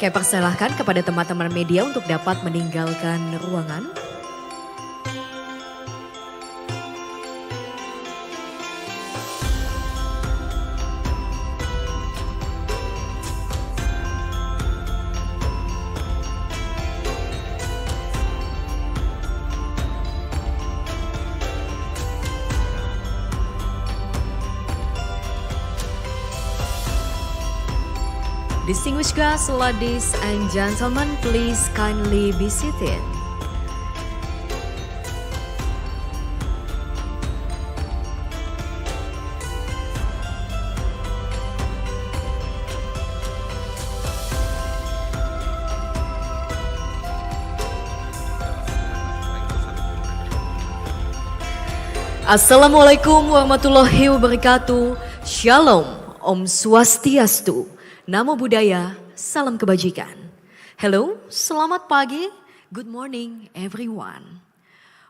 Kami persilahkan kepada teman-teman media untuk dapat meninggalkan ruangan. Distinguished guests, ladies and gentlemen, please kindly be seated. Assalamualaikum warahmatullahi wabarakatuh. Shalom, Om Swastiastu. Namo Buddhaya, salam kebajikan. Hello, selamat pagi, good morning everyone.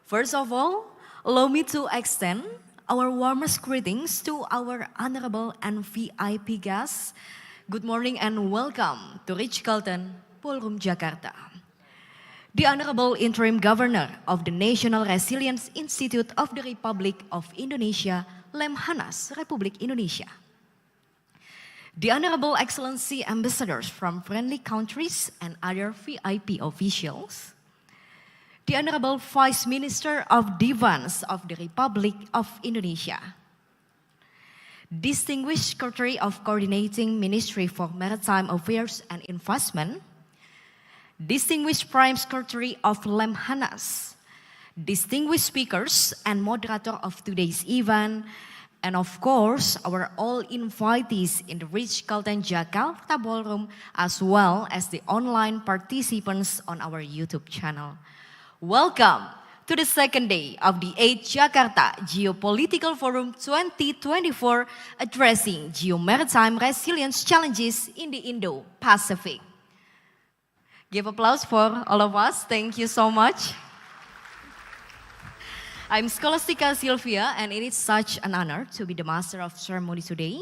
First of all, allow me to extend our warmest greetings to our honorable and VIP guests. Good morning and welcome to Ritz-Carlton, Ballroom, Jakarta. The Honorable Interim Governor of the National Resilience Institute of the Republic of Indonesia, Lemhanas, Republik Indonesia. The Honorable Excellency Ambassadors from friendly countries and other VIP officials. The Honorable Vice Minister of Defense of the Republic of Indonesia. Distinguished Secretary of Coordinating Ministry for Maritime Affairs and Investment. Distinguished Prime Secretary of Lemhanas. Distinguished speakers and moderator of today's event. And of course, our all invitees in the Ritz-Carlton Jakarta Ballroom, as well as the online participants on our YouTube channel. Welcome to the second day of the 8th Jakarta Geopolitical Forum 2024, addressing Geo-Maritime Resilience Challenges in the Indo-Pacific. Give applause for all of us. Thank you so much. I'm Scholastica Sylvia, and it is such an honor to be the master of ceremony today.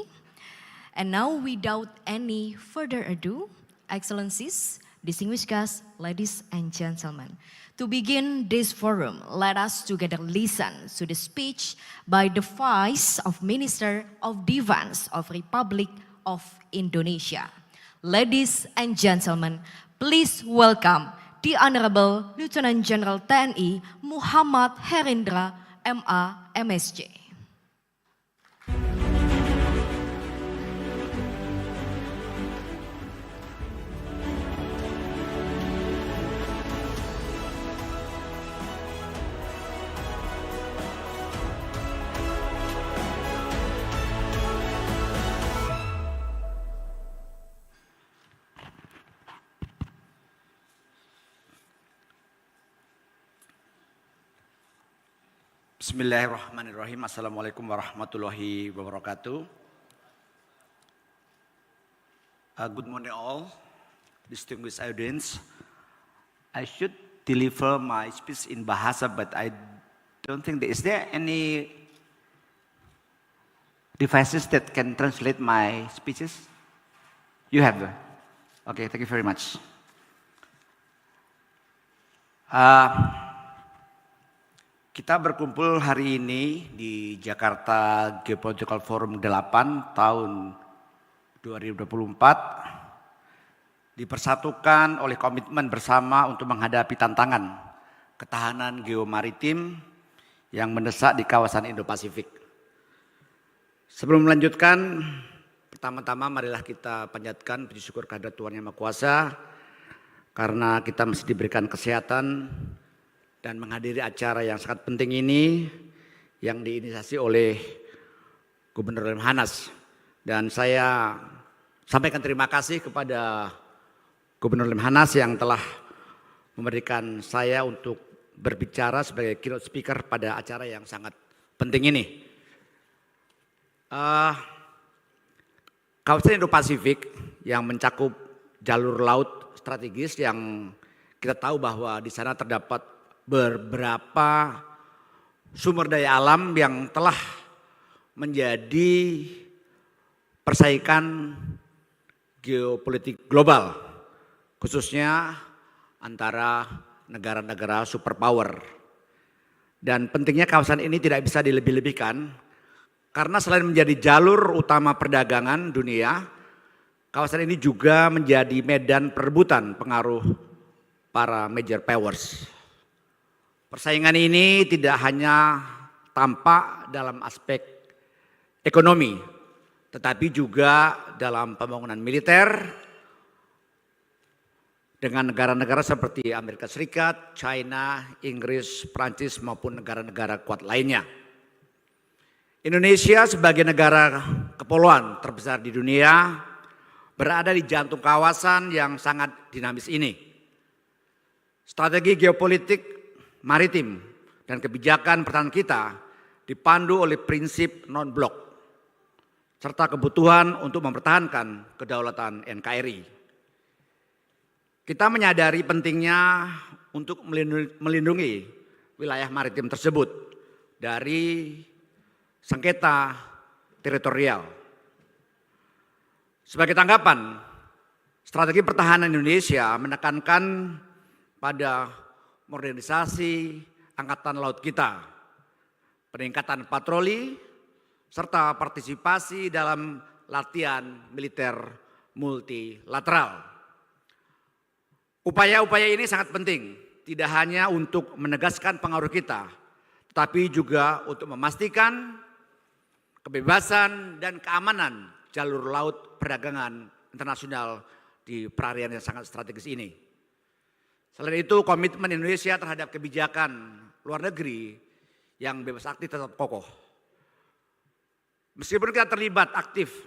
And now, without any further ado, Excellencies, distinguished guests, ladies and gentlemen, to begin this forum, let us together listen to the speech by the Vice of Minister of Defense of Republic of Indonesia. Ladies and gentlemen, please welcome the Honorable Lieutenant General TNI Muhammad Herindra, MA, MSc. Bismillahirrahmanirrahim. Assalamualaikum warahmatullahi wabarakatuh. Good morning all, distinguished audience. I should deliver my speech in Bahasa, but I don't think is there any devices that can translate my speeches? You have? Okay, thank you very much. Kita berkumpul hari ini di Jakarta Geopolitical Forum 8 tahun 2024 dipersatukan oleh komitmen bersama untuk menghadapi tantangan ketahanan geomaritim yang mendesak di kawasan Indo-Pasifik. Sebelum melanjutkan, pertama-tama marilah kita panjatkan puji syukur kehadirat Tuhan Yang Maha Kuasa karena kita masih diberikan kesehatan dan menghadiri acara yang sangat penting ini yang diinisiasi oleh Gubernur Lemhanas. Dan saya sampaikan terima kasih kepada Gubernur Lemhanas yang telah memberikan saya untuk berbicara sebagai keynote speaker pada acara yang sangat penting ini. Kawasan Indo-Pasifik yang mencakup jalur laut strategis yang kita tahu bahwa di sana terdapat beberapa sumber daya alam yang telah menjadi persaingan geopolitik global khususnya antara negara-negara superpower. Dan pentingnya kawasan ini tidak bisa dilebih-lebihkan karena selain menjadi jalur utama perdagangan dunia, kawasan ini juga menjadi medan perebutan pengaruh para major powers. Persaingan ini tidak hanya tampak dalam aspek ekonomi, tetapi juga dalam pembangunan militer dengan negara-negara seperti Amerika Serikat, China, Inggris, Prancis maupun negara-negara kuat lainnya. Indonesia sebagai negara kepulauan terbesar di dunia berada di jantung kawasan yang sangat dinamis ini. Strategi geopolitik maritim dan kebijakan pertahanan kita dipandu oleh prinsip non-blok serta kebutuhan untuk mempertahankan kedaulatan NKRI. Kita menyadari pentingnya untuk melindungi wilayah maritim tersebut dari sengketa teritorial. Sebagai tanggapan, strategi pertahanan Indonesia menekankan pada modernisasi angkatan laut kita, peningkatan patroli, serta partisipasi dalam latihan militer multilateral. Upaya-upaya ini sangat penting, tidak hanya untuk menegaskan pengaruh kita, tetapi juga untuk memastikan kebebasan dan keamanan jalur laut perdagangan internasional di perairan yang sangat strategis ini. Selain itu, komitmen Indonesia terhadap kebijakan luar negeri yang bebas aktif tetap kokoh. Meskipun kita terlibat aktif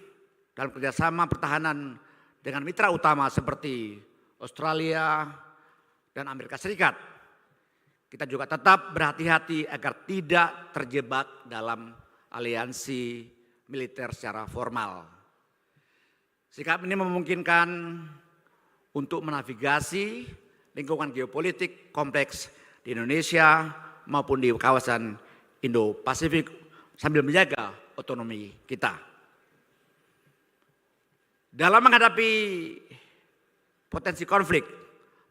dalam kerjasama pertahanan dengan mitra utama seperti Australia dan Amerika Serikat, kita juga tetap berhati-hati agar tidak terjebak dalam aliansi militer secara formal. Sikap ini memungkinkan untuk menavigasi lingkungan geopolitik kompleks di Indonesia maupun di kawasan Indo-Pacific sambil menjaga otonomi kita. Dalam menghadapi potensi konflik,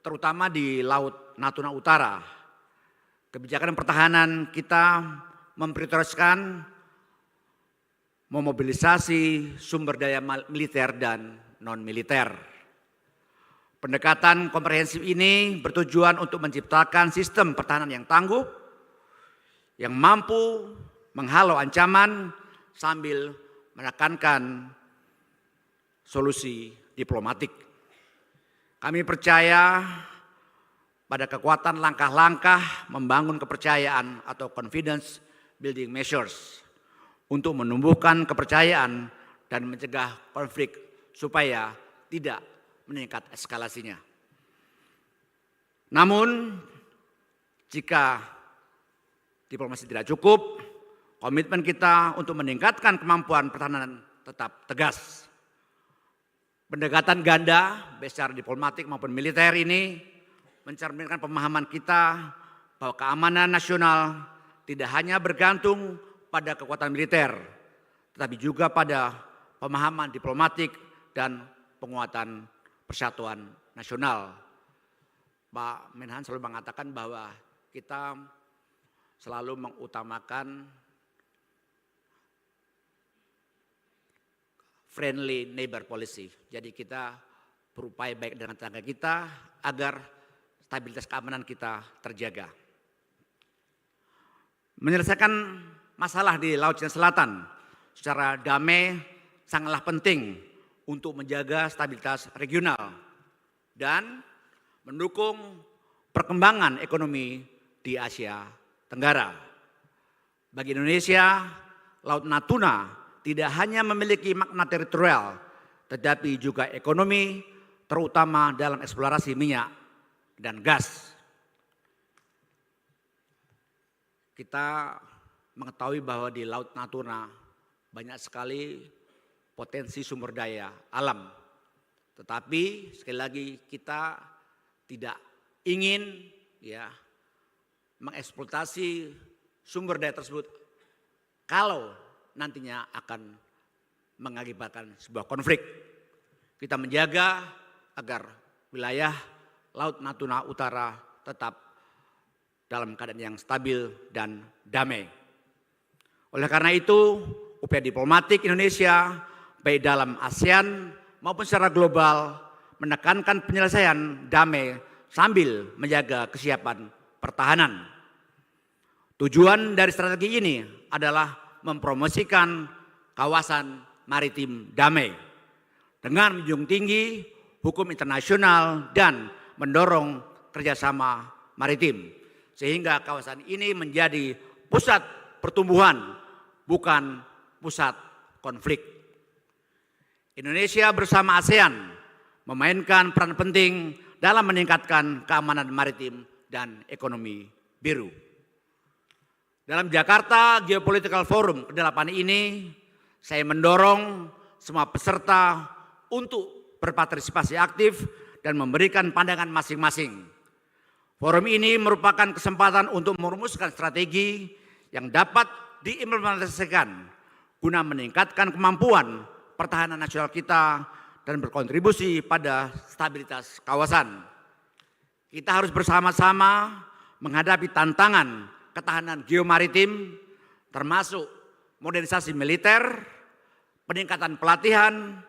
terutama di Laut Natuna Utara, kebijakan pertahanan kita memprioritaskan memobilisasi sumber daya militer dan non-militer. Pendekatan komprehensif ini bertujuan untuk menciptakan sistem pertahanan yang tangguh, yang mampu menghalau ancaman sambil menekankan solusi diplomatik. Kami percaya pada kekuatan langkah-langkah membangun kepercayaan atau confidence building measures untuk menumbuhkan kepercayaan dan mencegah konflik supaya tidak meningkat eskalasinya. Namun jika diplomasi tidak cukup, komitmen kita untuk meningkatkan kemampuan pertahanan tetap tegas. Pendekatan ganda, baik secara diplomatik maupun militer ini mencerminkan pemahaman kita bahwa keamanan nasional tidak hanya bergantung pada kekuatan militer, tetapi juga pada pemahaman diplomatik dan penguatan persatuan nasional. Pak Menhan selalu mengatakan bahwa kita selalu mengutamakan friendly neighbor policy. Jadi kita berupaya baik dengan tetangga kita agar stabilitas keamanan kita terjaga. Menyelesaikan masalah di Laut Cina Selatan secara damai sangatlah penting untuk menjaga stabilitas regional dan mendukung perkembangan ekonomi di Asia Tenggara. Bagi Indonesia, Laut Natuna tidak hanya memiliki makna teritorial, tetapi juga ekonomi, terutama dalam eksplorasi minyak dan gas. Kita mengetahui bahwa di Laut Natuna banyak sekali potensi sumber daya alam. Tetapi sekali lagi kita tidak ingin mengeksploitasi sumber daya tersebut kalau nantinya akan mengakibatkan sebuah konflik. Kita menjaga agar wilayah Laut Natuna Utara tetap dalam keadaan yang stabil dan damai. Oleh karena itu, upaya diplomatik Indonesia baik dalam ASEAN maupun secara global menekankan penyelesaian damai sambil menjaga kesiapan pertahanan. Tujuan dari strategi ini adalah mempromosikan kawasan maritim damai dengan menjunjung tinggi hukum internasional dan mendorong kerjasama maritim, sehingga kawasan ini menjadi pusat pertumbuhan, bukan pusat konflik. Indonesia bersama ASEAN memainkan peran penting dalam meningkatkan keamanan maritim dan ekonomi biru. Dalam Jakarta Geopolitical Forum ke-8 ini, saya mendorong semua peserta untuk berpartisipasi aktif dan memberikan pandangan masing-masing. Forum ini merupakan kesempatan untuk merumuskan strategi yang dapat diimplementasikan guna meningkatkan kemampuan pertahanan nasional kita dan berkontribusi pada stabilitas kawasan. Kita harus bersama-sama menghadapi tantangan ketahanan geomaritim, termasuk modernisasi militer, peningkatan pelatihan,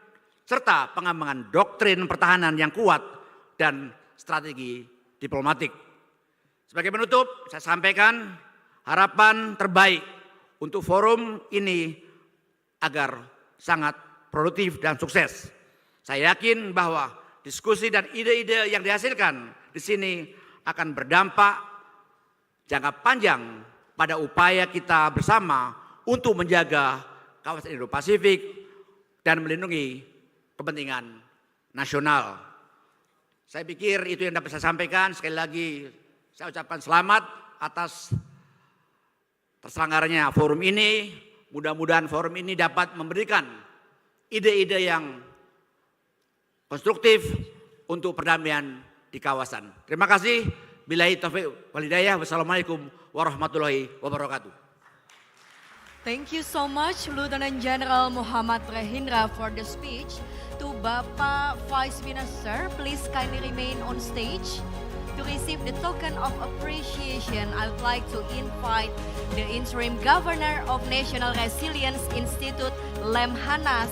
serta pengembangan doktrin pertahanan yang kuat dan strategi diplomatik. Sebagai penutup, saya sampaikan harapan terbaik untuk forum ini agar sangat produktif dan sukses. Saya yakin bahwa diskusi dan ide-ide yang dihasilkan di sini akan berdampak jangka panjang pada upaya kita bersama untuk menjaga kawasan Indo-Pasifik dan melindungi kepentingan nasional. Saya pikir itu yang dapat saya sampaikan. Sekali lagi saya ucapkan selamat atas terselenggaranya forum ini. Mudah-mudahan forum ini dapat memberikan ide-ide yang konstruktif untuk perdamaian di kawasan. Terima kasih. Billahi taufiq wal hidayah. Wassalamualaikum warahmatullahi wabarakatuh. Thank you so much Lieutenant General Muhammad Rehindra for the speech. To Bapak Vice Minister, please kindly remain on stage. To receive the token of appreciation, I would like to invite the Interim Governor of National Resilience Institute, Lemhanas,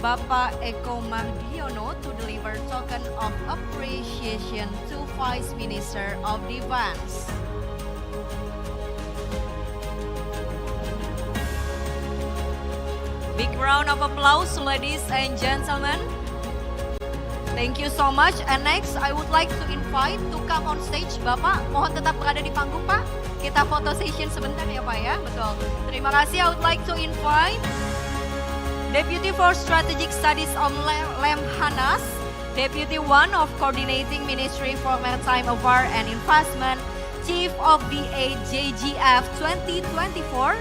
Bapak Eko Mardiono, to deliver token of appreciation to Vice Minister of Defense. Big round of applause, ladies and gentlemen. Thank you so much. And next, I would like to invite to come on stage. Bapak, mohon tetap berada di panggung, Pak. Kita foto session sebentar ya, Pak ya. Betul. Terima kasih. I would like to invite Deputy for Strategic Studies of Lemhanas, Deputy 1 of Coordinating Ministry for Maritime Affairs and Investment, Chief of DA JGF 2024,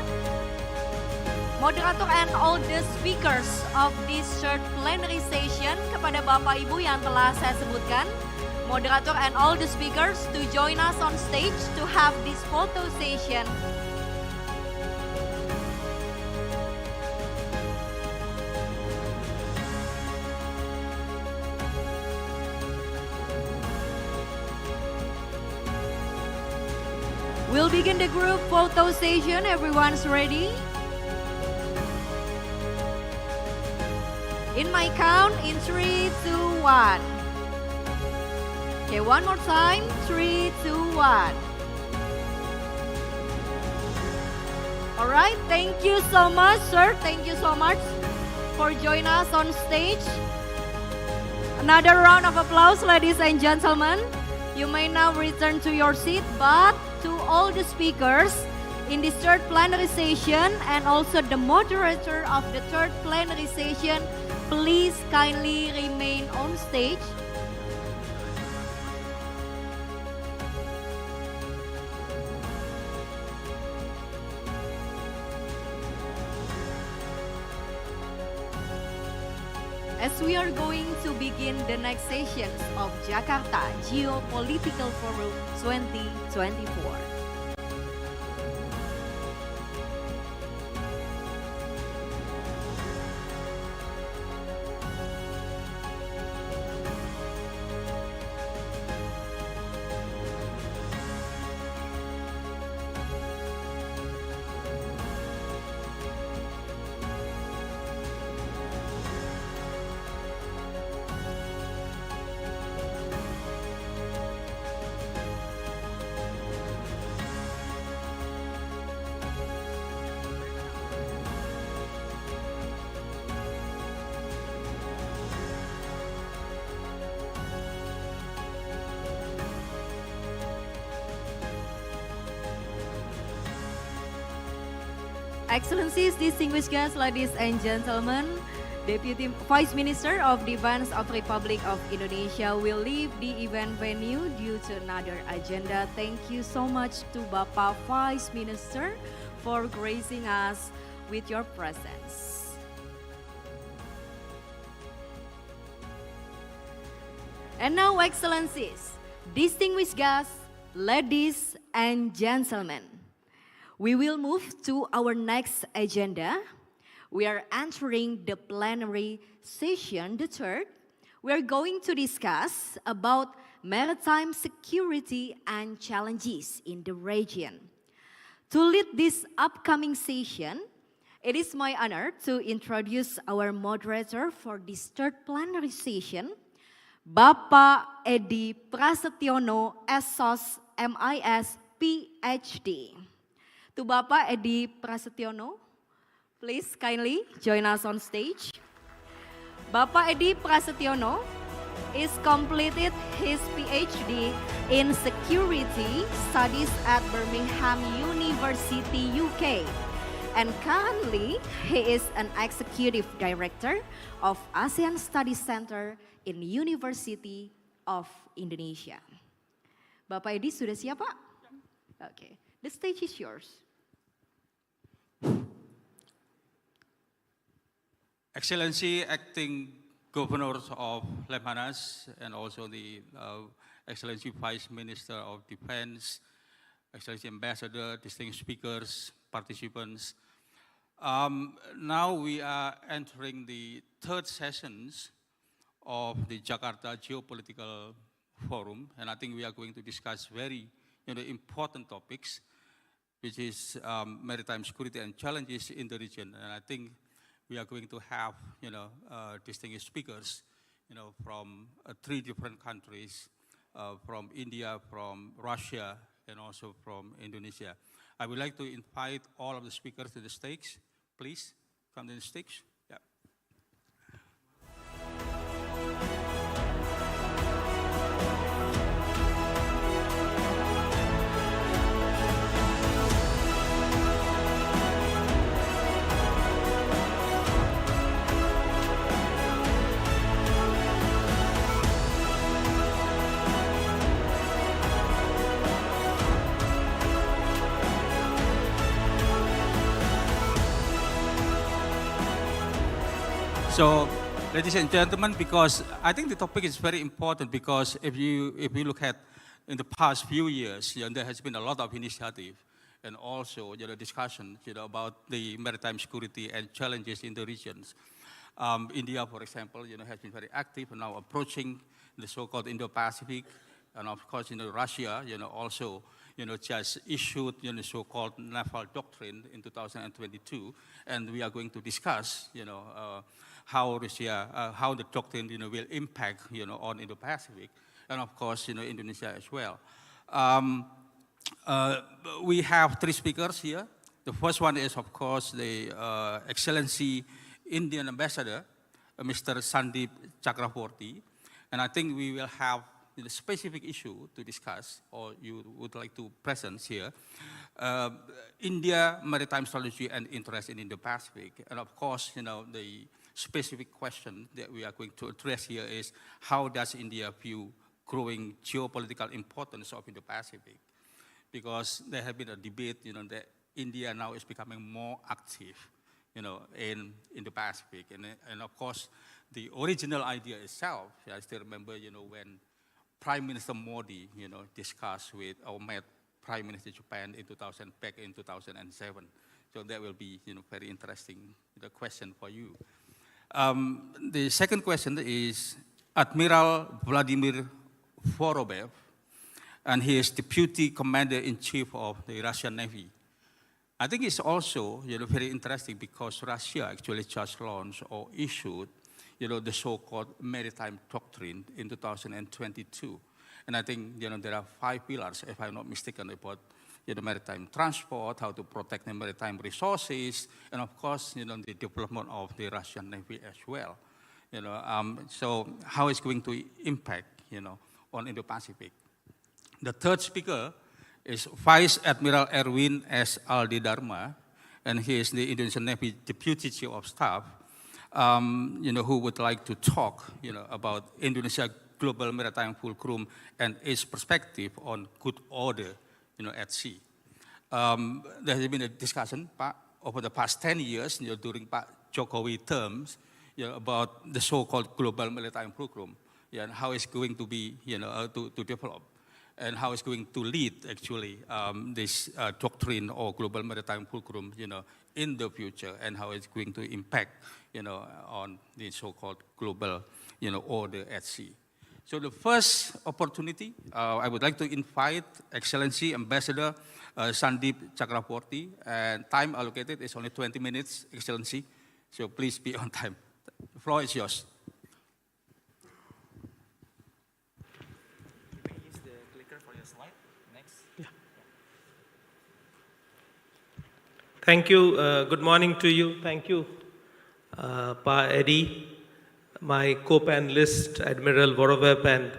Moderator and all the speakers of this third plenary session, kepada Bapak Ibu yang telah saya sebutkan, Moderator and all the speakers to join us on stage to have this photo session. We'll begin the group photo session. Everyone's ready? In my count, in 3, 2, 1. Okay, one more time. 3, 2, 1. All right, thank you so much, sir. Thank you so much for joining us on stage. Another round of applause, ladies and gentlemen. You may now return to your seat, but to all the speakers in this third plenary session and also the moderator of the third plenary session, please kindly remain on stage. As we are going to begin the next sessions of Jakarta Geopolitical Forum 2024. Excellencies, distinguished guests, ladies and gentlemen, Deputy Vice Minister of Defense of the Republic of Indonesia will leave the event venue due to another agenda. Thank you so much to Bapak Vice Minister for gracing us with your presence. And now, Excellencies, distinguished guests, ladies and gentlemen, we will move to our next agenda. We are entering the plenary session, the third. We are going to discuss about maritime security and challenges in the region. To lead this upcoming session, it is my honor to introduce our moderator for this third plenary session, Bapak Edi Prasetyono, SOS MIS PhD. To Bapak Edi Prasetyono, please kindly join us on stage. Bapak Edi Prasetyono is completed his PhD in Security Studies at Birmingham University, UK. And currently, he is an Executive Director of ASEAN Studies Center in University of Indonesia. Bapak Edi sudah siap, Pak? Okay, the stage is yours. Excellency, Acting Governors of Lemhanas, and also the Excellency Vice Minister of Defense, Excellency Ambassador, distinguished speakers, participants. Now we are entering the third sessions of the Jakarta Geopolitical Forum, and I think we are going to discuss very important topics, which is maritime security and challenges in the region. And I think we are going to have, distinguished speakers, from 3 different countries, from India, from Russia, and also from Indonesia. I would like to invite all of the speakers to the stage. Please come to the stage. Yeah. So, ladies and gentlemen, because I think the topic is very important, because if you look at in the past few years, there has been a lot of initiative and also discussion about the maritime security and challenges in the regions. India, for example, has been very active and now approaching the so-called Indo-Pacific, and of course, Russia, also just issued so-called naval doctrine in 2022, and we are going to discuss how Russia, how the doctrine will impact on Indo-Pacific, and of course Indonesia as well. We have 3 speakers here. The first one is of course the Excellency Indian Ambassador, Mr. Sandeep Chakraborty, and I think we will have the specific issue to discuss, or you would like to present here, India maritime strategy and interest in Indo-Pacific. And of course, the specific question that we are going to address here is, how does India view growing geopolitical importance of Indo-Pacific? Because there has been a debate, that India now is becoming more active, in the Pacific. And of course, the original idea itself, I still remember, when Prime Minister Modi, discussed with or met Prime Minister Japan back in 2007. So that will be, very interesting question for you. The second question is Admiral Vladimir Vorobev, and he is Deputy Commander-in-Chief of the Russian Navy. I think it's also, very interesting because Russia actually just launched or issued the so-called maritime doctrine in 2022. And I think, there are 5 pillars, if I'm not mistaken, about maritime transport, how to protect the maritime resources, and of course, the development of the Russian Navy as well. So how it's going to impact, on Indo-Pacific. The third speaker is Vice Admiral Erwin S. Aldi Dharma, and he is the Indonesian Navy Deputy Chief of Staff, who would like to talk, about Indonesia Global Maritime Fulcrum and its perspective on good order, at sea. There has been a discussion, Pak, over the past 10 years, during Pak Jokowi terms, about the so-called Global Maritime Fulcrum, and how it's going to be, to develop, and how it's going to lead, actually, this doctrine or Global Maritime Fulcrum, in the future, and how it's going to impact, on the so-called global, order at sea. So the first opportunity, I would like to invite Excellency Ambassador Sandeep Chakraborty, and time allocated is only 20 minutes, Excellency, so please be on time. The floor is yours. Use the clicker for your slide. Next. Yeah. Thank you. Good morning to you. Thank you, Pa Eddie, my co-panelist, Admiral Voroweb and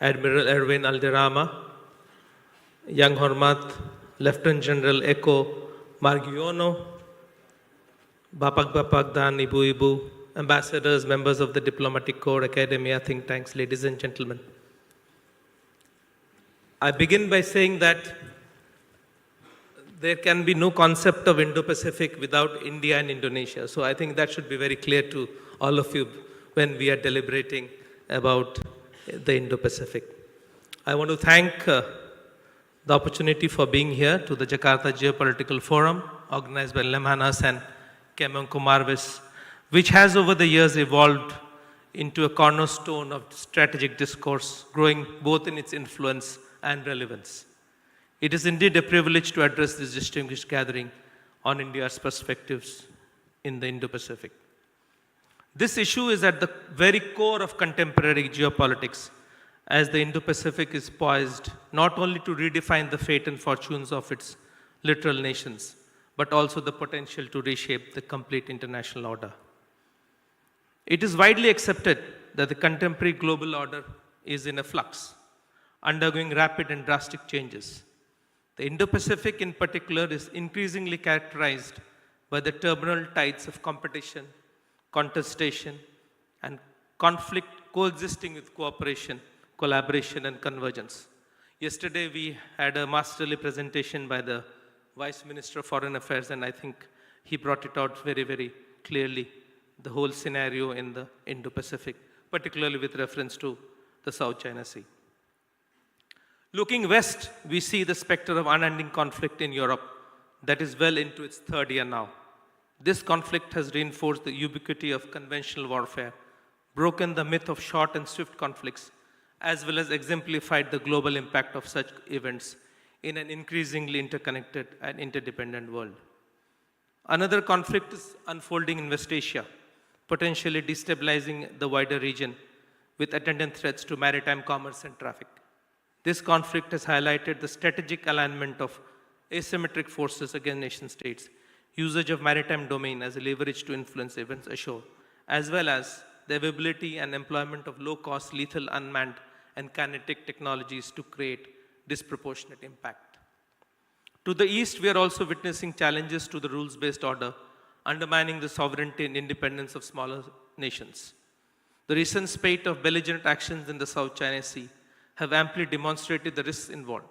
Admiral Erwin Alderama, Yang Hormat, Lieutenant General Eko Margiono, Bapak Dan, Ibu, ambassadors, members of the Diplomatic Corps, Academia, think tanks, ladies and gentlemen. I begin by saying that there can be no concept of Indo-Pacific without India and Indonesia. So I think that should be very clear to all of you when we are deliberating about the Indo-Pacific. I want to thank the opportunity for being here to the Jakarta Geopolitical Forum, organized by Lemhanas and Kemeng Kumarvis, which has over the years evolved into a cornerstone of strategic discourse, growing both in its influence and relevance. It is indeed a privilege to address this distinguished gathering on India's perspectives in the Indo-Pacific. This issue is at the very core of contemporary geopolitics, as the Indo-Pacific is poised not only to redefine the fate and fortunes of its littoral nations, but also the potential to reshape the complete international order. It is widely accepted that the contemporary global order is in a flux, undergoing rapid and drastic changes. The Indo-Pacific in particular is increasingly characterized by the turbulent tides of competition, contestation, and conflict coexisting with cooperation, collaboration, and convergence. Yesterday we had a masterly presentation by the Vice Minister of Foreign Affairs, and I think he brought it out very, very clearly, the whole scenario in the Indo-Pacific, particularly with reference to the South China Sea. Looking west, we see the specter of unending conflict in Europe that is well into its third year now. This conflict has reinforced the ubiquity of conventional warfare, broken the myth of short and swift conflicts, as well as exemplified the global impact of such events in an increasingly interconnected and interdependent world. Another conflict is unfolding in West Asia, potentially destabilizing the wider region with attendant threats to maritime commerce and traffic. This conflict has highlighted the strategic alignment of asymmetric forces against nation states, usage of maritime domain as a leverage to influence events ashore, as well as the availability and employment of low-cost, lethal, unmanned, and kinetic technologies to create disproportionate impact. To the east, we are also witnessing challenges to the rules-based order, undermining the sovereignty and independence of smaller nations. The recent spate of belligerent actions in the South China Sea have amply demonstrated the risks involved.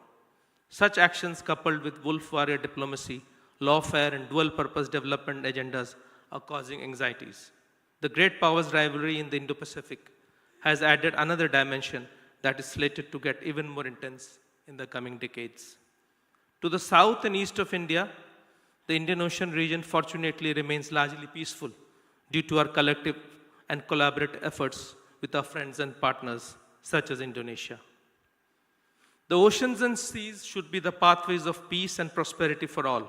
Such actions, coupled with wolf warrior diplomacy, lawfare, and dual-purpose development agendas, are causing anxieties. The great powers rivalry in the Indo-Pacific has added another dimension that is slated to get even more intense in the coming decades. To the south and east of India, the Indian Ocean region fortunately remains largely peaceful due to our collective and collaborative efforts with our friends and partners such as Indonesia. The oceans and seas should be the pathways of peace and prosperity for all.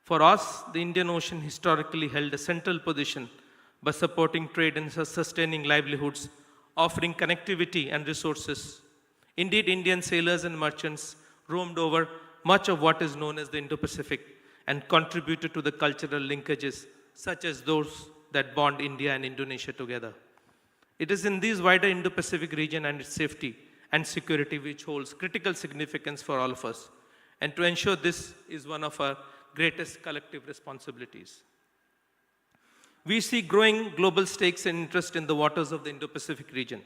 For us, the Indian Ocean historically held a central position by supporting trade and sustaining livelihoods, offering connectivity and resources. Indeed, Indian sailors and merchants roamed over much of what is known as the Indo-Pacific and contributed to the cultural linkages such as those that bond India and Indonesia together. It is in this wider Indo-Pacific region and its safety and security which holds critical significance for all of us. And to ensure this is one of our greatest collective responsibilities. We see growing global stakes and interest in the waters of the Indo-Pacific region.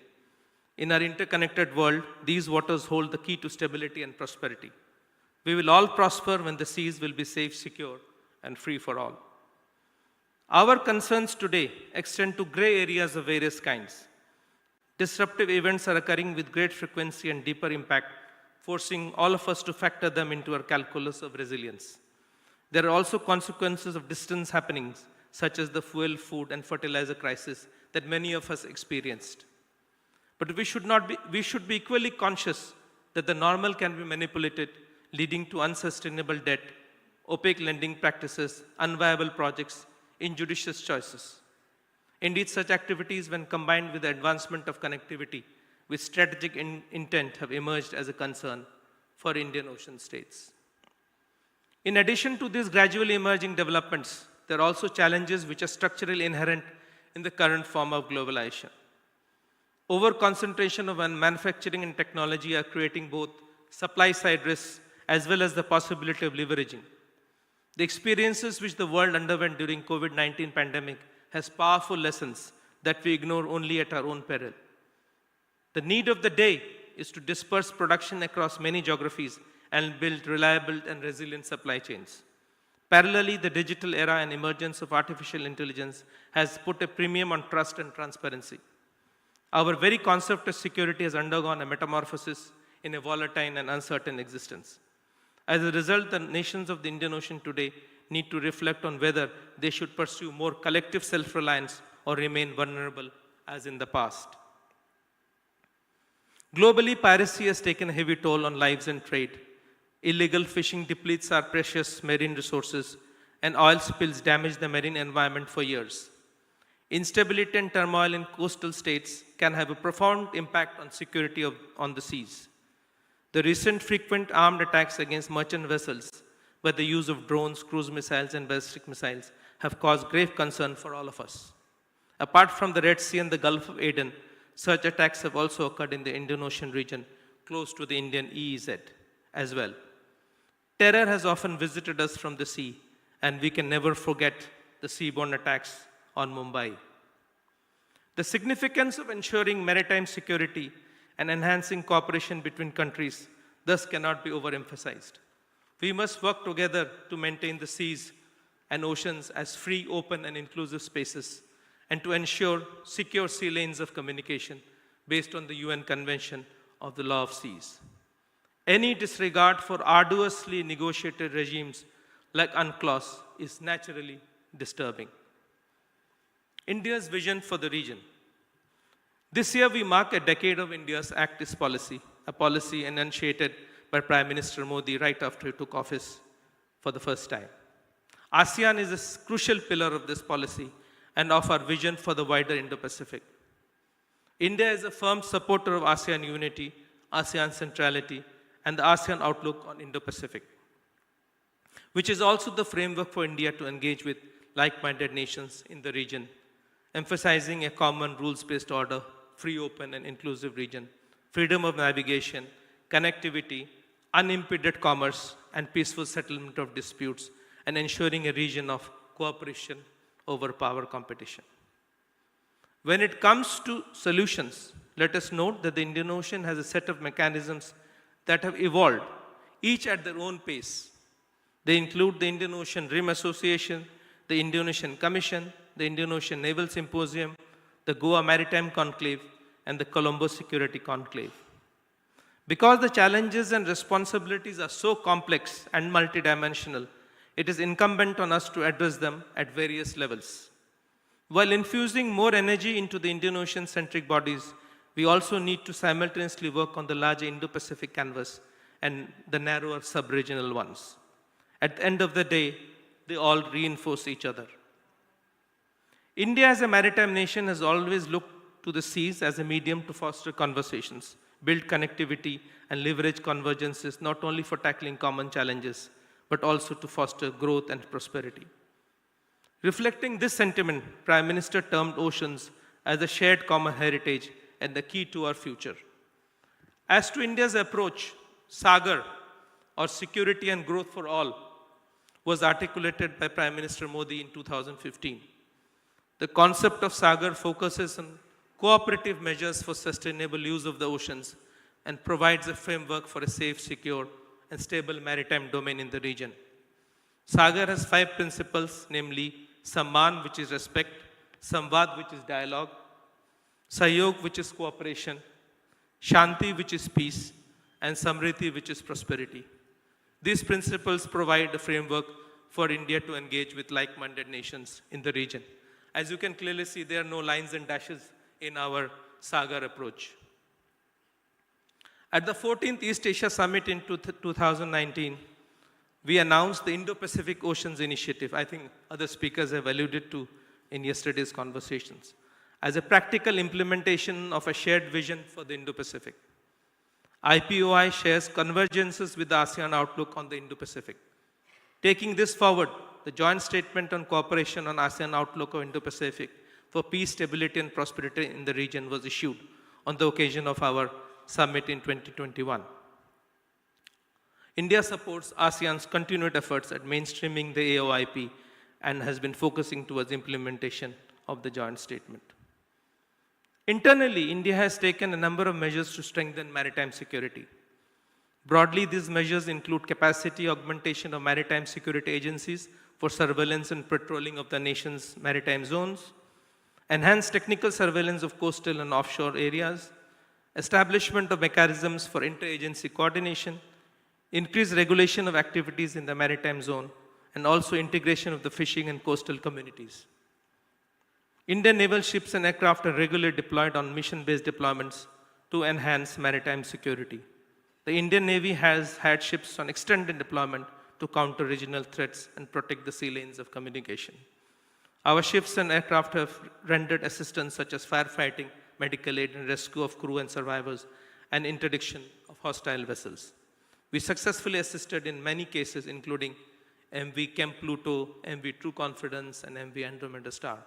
In our interconnected world, these waters hold the key to stability and prosperity. We will all prosper when the seas will be safe, secure, and free for all. Our concerns today extend to gray areas of various kinds. Disruptive events are occurring with great frequency and deeper impact, forcing all of us to factor them into our calculus of resilience. There are also consequences of distance happenings, such as the fuel, food, and fertilizer crisis that many of us experienced. But we should be equally conscious that the normal can be manipulated, leading to unsustainable debt, opaque lending practices, unviable projects, injudicious choices. Indeed, such activities, when combined with the advancement of connectivity with strategic intent, have emerged as a concern for Indian Ocean states. In addition to these gradually emerging developments, there are also challenges which are structurally inherent in the current form of globalization. Over-concentration of manufacturing and technology are creating both supply-side risks as well as the possibility of leveraging. The experiences which the world underwent during COVID-19 pandemic has powerful lessons that we ignore only at our own peril. The need of the day is to disperse production across many geographies and build reliable and resilient supply chains. Parallelly, the digital era and emergence of artificial intelligence has put a premium on trust and transparency. Our very concept of security has undergone a metamorphosis in a volatile and uncertain existence. As a result, the nations of the Indian Ocean today need to reflect on whether they should pursue more collective self-reliance or remain vulnerable as in the past. Globally, piracy has taken a heavy toll on lives and trade. Illegal fishing depletes our precious marine resources, and oil spills damage the marine environment for years. Instability and turmoil in coastal states can have a profound impact on security on the seas. The recent frequent armed attacks against merchant vessels by the use of drones, cruise missiles, and ballistic missiles have caused grave concern for all of us. Apart from the Red Sea and the Gulf of Aden, such attacks have also occurred in the Indian Ocean region, close to the Indian EEZ as well. Terror has often visited us from the sea, and we can never forget the seaborne attacks on Mumbai. The significance of ensuring maritime security and enhancing cooperation between countries thus cannot be overemphasized. We must work together to maintain the seas and oceans as free, open, and inclusive spaces, and to ensure secure sea lanes of communication based on the UN Convention of the Law of Seas. Any disregard for arduously negotiated regimes like UNCLOS is naturally disturbing. India's vision for the region. This year we mark a decade of India's Act East policy, a policy enunciated by Prime Minister Modi right after he took office for the first time. ASEAN is a crucial pillar of this policy and of our vision for the wider Indo-Pacific. India is a firm supporter of ASEAN unity, ASEAN centrality, and the ASEAN outlook on Indo-Pacific, which is also the framework for India to engage with like-minded nations in the region, emphasizing a common rules-based order, free, open, and inclusive region, freedom of navigation, connectivity, unimpeded commerce, and peaceful settlement of disputes, and ensuring a region of cooperation over power competition. When it comes to solutions, let us note that the Indian Ocean has a set of mechanisms that have evolved, each at their own pace. They include the Indian Ocean Rim Association, the Indian Ocean Commission, the Indian Ocean Naval Symposium, the Goa Maritime Conclave, and the Colombo Security Conclave. Because the challenges and responsibilities are so complex and multidimensional, it is incumbent on us to address them at various levels. While infusing more energy into the Indian Ocean-centric bodies, we also need to simultaneously work on the larger Indo-Pacific canvas and the narrower sub-regional ones. At the end of the day, they all reinforce each other. India as a maritime nation has always looked to the seas as a medium to foster conversations, build connectivity, and leverage convergences not only for tackling common challenges, but also to foster growth and prosperity. Reflecting this sentiment, Prime Minister termed oceans as a shared common heritage and the key to our future. As to India's approach, Sagar, or security and growth for all, was articulated by Prime Minister Modi in 2015. The concept of Sagar focuses on cooperative measures for sustainable use of the oceans and provides a framework for a safe, secure, and stable maritime domain in the region. Sagar has 5 principles, namely Samman, which is respect, Samvad, which is dialogue, Sayog, which is cooperation, Shanti, which is peace, and Samriti, which is prosperity. These principles provide a framework for India to engage with like-minded nations in the region. As you can clearly see, there are no lines and dashes in our Sagar approach. At the 14th East Asia Summit in 2019, we announced the Indo-Pacific Oceans Initiative. I think other speakers have alluded to in yesterday's conversations, as a practical implementation of a shared vision for the Indo-Pacific. IPOI shares convergences with the ASEAN outlook on the Indo-Pacific. Taking this forward, the joint statement on cooperation on ASEAN outlook of Indo-Pacific for peace, stability, and prosperity in the region was issued on the occasion of our summit in 2021. India supports ASEAN's continued efforts at mainstreaming the AOIP and has been focusing towards implementation of the joint statement. Internally, India has taken a number of measures to strengthen maritime security. Broadly, these measures include capacity augmentation of maritime security agencies for surveillance and patrolling of the nation's maritime zones, enhanced technical surveillance of coastal and offshore areas, establishment of mechanisms for interagency coordination, increased regulation of activities in the maritime zone, and also integration of the fishing and coastal communities. Indian naval ships and aircraft are regularly deployed on mission-based deployments to enhance maritime security. The Indian Navy has had ships on extended deployment to counter regional threats and protect the sea lanes of communication. Our ships and aircraft have rendered assistance such as firefighting, medical aid, and rescue of crew and survivors, and interdiction of hostile vessels. We successfully assisted in many cases, including MV Camp Pluto, MV True Confidence, and MV Andromeda Star.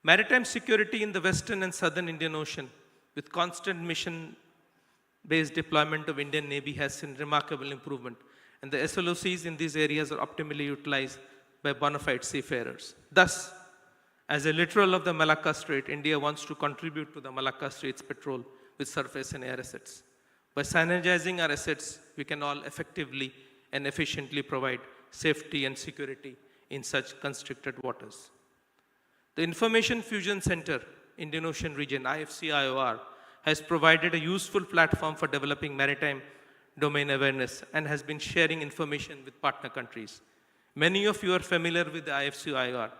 Maritime security in the Western and Southern Indian Ocean, with constant mission-based deployment of Indian Navy, has seen remarkable improvement, and the SLOCs in these areas are optimally utilized by bona fide seafarers. Thus, as a littoral of the Malacca Strait, India wants to contribute to the Malacca Strait's patrol with surface and air assets. By synergizing our assets, we can all effectively and efficiently provide safety and security in such constricted waters. The Information Fusion Center, Indian Ocean Region, IFC-IOR, has provided a useful platform for developing maritime domain awareness and has been sharing information with partner countries. Many of you are familiar with the IFC-IOR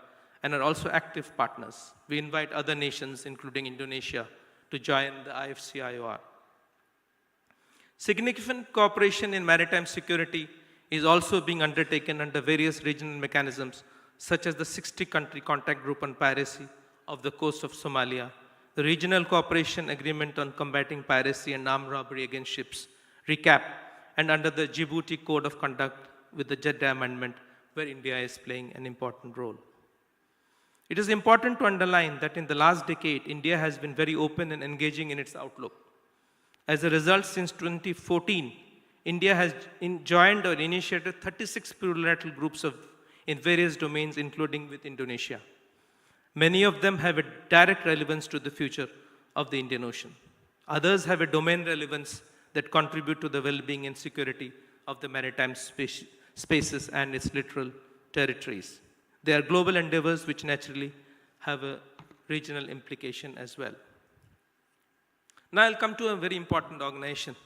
and are also active partners. We invite other nations, including Indonesia, to join the IFC-IOR. Significant cooperation in maritime security is also being undertaken under various regional mechanisms, such as the 60-country contact group on piracy of the coast of Somalia, the Regional Cooperation Agreement on Combating Piracy and Armed Robbery Against Ships, RECAP, and under the Djibouti Code of Conduct with the Jeddah Amendment, where India is playing an important role. It is important to underline that in the last decade, India has been very open and engaging in its outlook. As a result, since 2014, India has joined or initiated 36 plurilateral groups in various domains, including with Indonesia. Many of them have a direct relevance to the future of the Indian Ocean. Others have a domain relevance that contribute to the well-being and security of the maritime spaces and its littoral territories. They are global endeavors which naturally have a regional implication as well. Now I'll come to a very important organization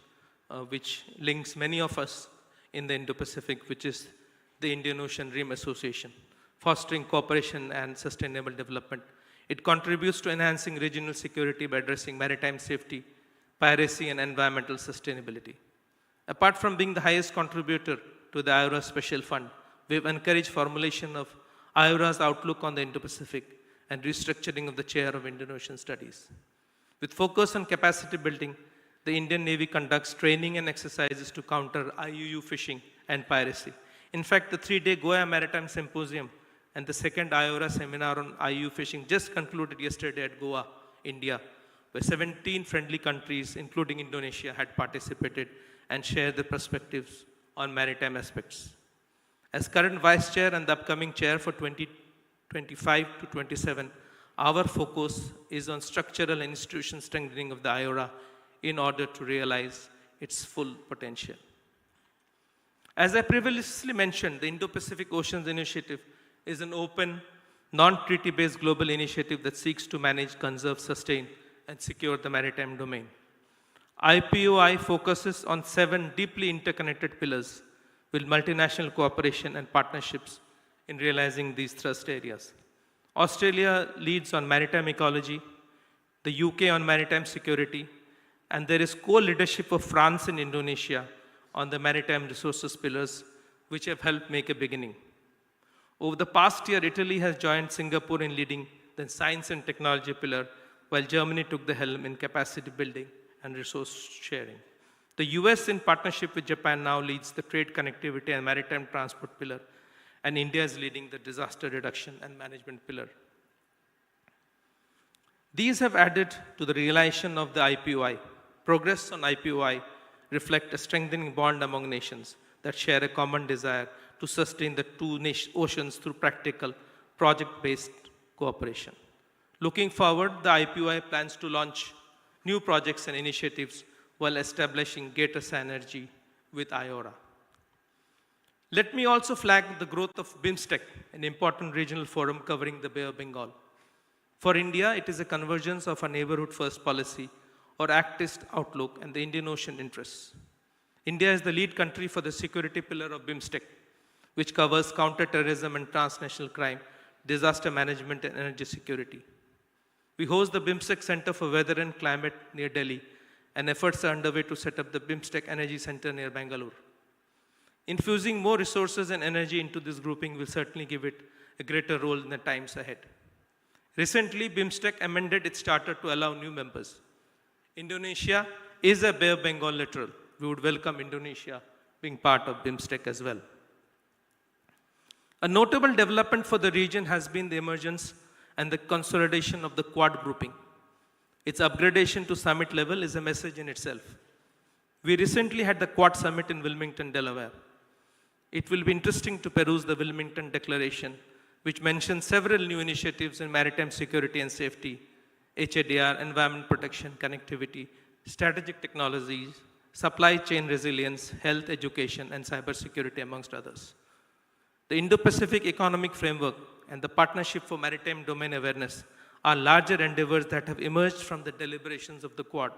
which links many of us in the Indo-Pacific, which is the Indian Ocean Rim Association, fostering cooperation and sustainable development. It contributes to enhancing regional security by addressing maritime safety, piracy, and environmental sustainability. Apart from being the highest contributor to the IORA Special Fund, we have encouraged formulation of IORA's outlook on the Indo-Pacific and restructuring of the chair of Indian Ocean Studies. With focus on capacity building, the Indian Navy conducts training and exercises to counter IUU fishing and piracy. In fact, the 3-day Goa Maritime Symposium and the second IORA seminar on IUU fishing just concluded yesterday at Goa, India, where 17 friendly countries, including Indonesia, had participated and shared their perspectives on maritime aspects. As current Vice Chair and the upcoming Chair for 2025 to 27, our focus is on structural and institutional strengthening of the IORA in order to realize its full potential. As I previously mentioned, the Indo-Pacific Oceans Initiative is an open, non-treaty-based global initiative that seeks to manage, conserve, sustain, and secure the maritime domain. IPOI focuses on 7 deeply interconnected pillars with multinational cooperation and partnerships in realizing these thrust areas. Australia leads on maritime ecology, the UK on maritime security, and there is co-leadership of France and Indonesia on the maritime resources pillars, which have helped make a beginning. Over the past year, Italy has joined Singapore in leading the science and technology pillar, while Germany took the helm in capacity building and resource sharing. The US, in partnership with Japan, now leads the trade connectivity and maritime transport pillar, and India is leading the disaster reduction and management pillar. These have added to the realization of the IPOI. Progress on IPOI reflect a strengthening bond among nations that share a common desire to sustain the two oceans through practical, project-based cooperation. Looking forward, the IPOI plans to launch new projects and initiatives while establishing greater synergy with IORA. Let me also flag the growth of BIMSTEC, an important regional forum covering the Bay of Bengal. For India, it is a convergence of a neighborhood-first policy or activist outlook and the Indian Ocean interests. India is the lead country for the security pillar of BIMSTEC, which covers counter-terrorism and transnational crime, disaster management, and energy security. We host the BIMSTEC Center for Weather and Climate near Delhi, and efforts are underway to set up the BIMSTEC Energy Center near Bangalore. Infusing more resources and energy into this grouping will certainly give it a greater role in the times ahead. Recently, BIMSTEC amended its charter to allow new members. Indonesia is a Bay of Bengal littoral. We would welcome Indonesia being part of BIMSTEC as well. A notable development for the region has been the emergence and the consolidation of the Quad grouping. Its upgradation to summit level is a message in itself. We recently had the Quad Summit in Wilmington, Delaware. It will be interesting to peruse the Wilmington Declaration, which mentions several new initiatives in maritime security and safety, HADR, environment protection, connectivity, strategic technologies, supply chain resilience, health, education, and cybersecurity, amongst others. The Indo-Pacific Economic Framework and the Partnership for Maritime Domain Awareness are larger endeavors that have emerged from the deliberations of the Quad.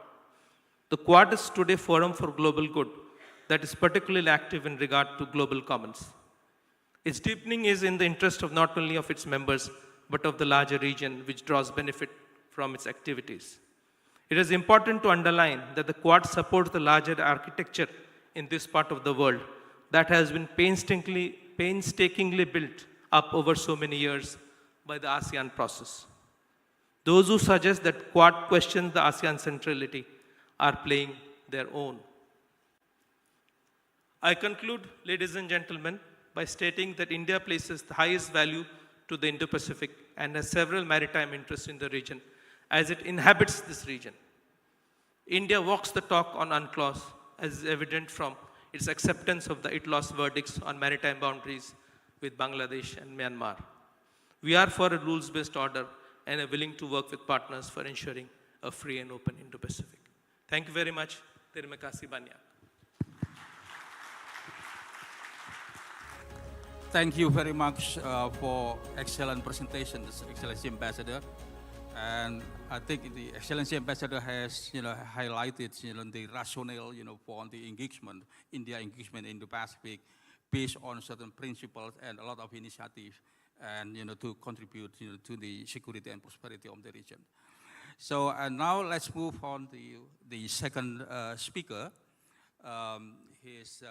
The Quad is today a forum for global good that is particularly active in regard to global commons. Its deepening is in the interest of not only of its members, but of the larger region, which draws benefit from its activities. It is important to underline that the Quad supports the larger architecture in this part of the world that has been painstakingly built up over so many years by the ASEAN process. Those who suggest that Quad questions the ASEAN centrality are playing their own. I conclude, ladies and gentlemen, by stating that India places the highest value to the Indo-Pacific and has several maritime interests in the region as it inhabits this region. India walks the talk on UNCLOS, as is evident from its acceptance of the ITLOS verdicts on maritime boundaries with Bangladesh and Myanmar. We are for a rules-based order and are willing to work with partners for ensuring a free and open Indo-Pacific. Thank you very much. Terima kasih banyak. Thank you very much for excellent presentation, Excellency Ambassador. And I think the Excellency Ambassador has, highlighted, the rationale, for the engagement, India engagement in the Pacific, based on certain principles and a lot of initiatives, and to contribute, to the security and prosperity of the region. So now let's move on to the second speaker. His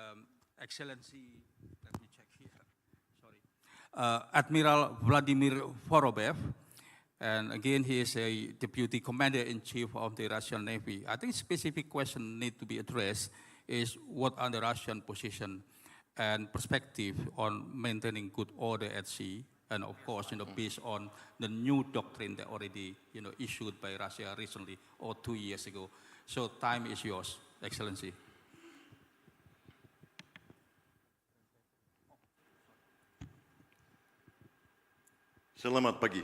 Excellency, let me check here. Sorry, Admiral Vladimir Vorobev. And again, he is a Deputy Commander-in-Chief of the Russian Navy. I think specific question need to be addressed is what are the Russian position and perspective on maintaining good order at sea, and of course, based on the new doctrine that already, issued by Russia recently or 2 years ago. So time is yours, Excellency. Selamat pagi.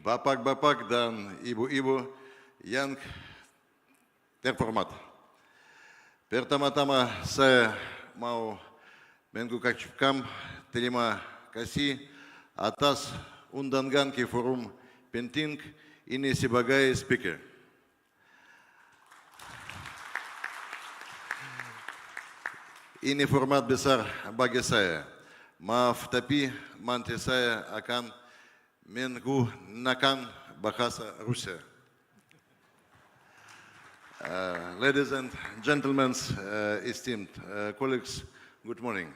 Bapak-bapak dan ibu-ibu yang terhormat. Pertama-tama saya mau mengucapkan terima kasih atas undangan ke forum penting ini sebagai speaker. Ini format besar bagi saya. Maaf, tapi nanti saya akan menggunakan bahasa Rusia. Ladies and gentlemen, esteemed colleagues, good morning.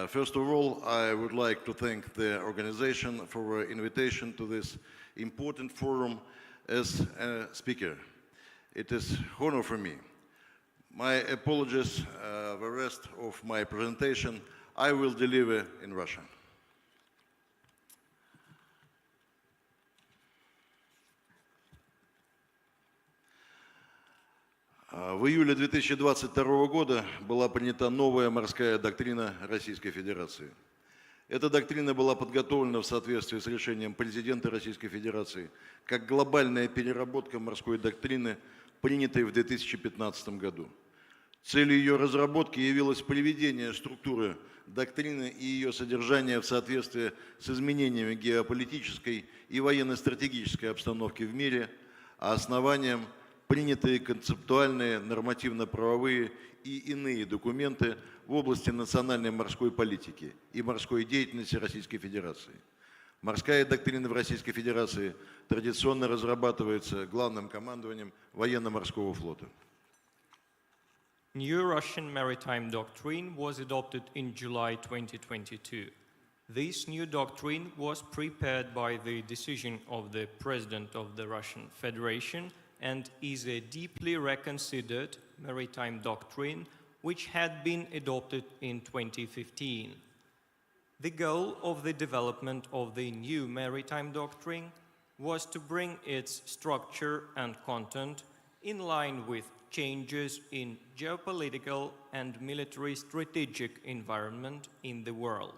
First of all, I would like to thank the organization for the invitation to this important forum as a speaker. It is an honor for me. My apologies, the rest of my presentation I will deliver in Russian. В июле 2022 года была принята новая морская доктрина Российской Федерации. Эта доктрина была подготовлена в соответствии с решением президента Российской Федерации как глобальная переработка морской доктрины, принятой в 2015 году. Целью ее разработки явилось приведение структуры доктрины и ее содержания в соответствии с изменениями геополитической и военно-стратегической обстановки в мире, а основанием принятые концептуальные, нормативно-правовые и иные документы в области национальной морской политики и морской деятельности Российской Федерации. Морская доктрина в Российской Федерации традиционно разрабатывается Главным командованием военно-морского флота. New Russian Maritime Doctrine was adopted in July 2022. This new doctrine was prepared by the decision of the President of the Russian Federation and is a deeply reconsidered maritime doctrine which had been adopted in 2015. The goal of the development of the new maritime doctrine was to bring its structure and content in line with changes in geopolitical and military strategic environment in the world.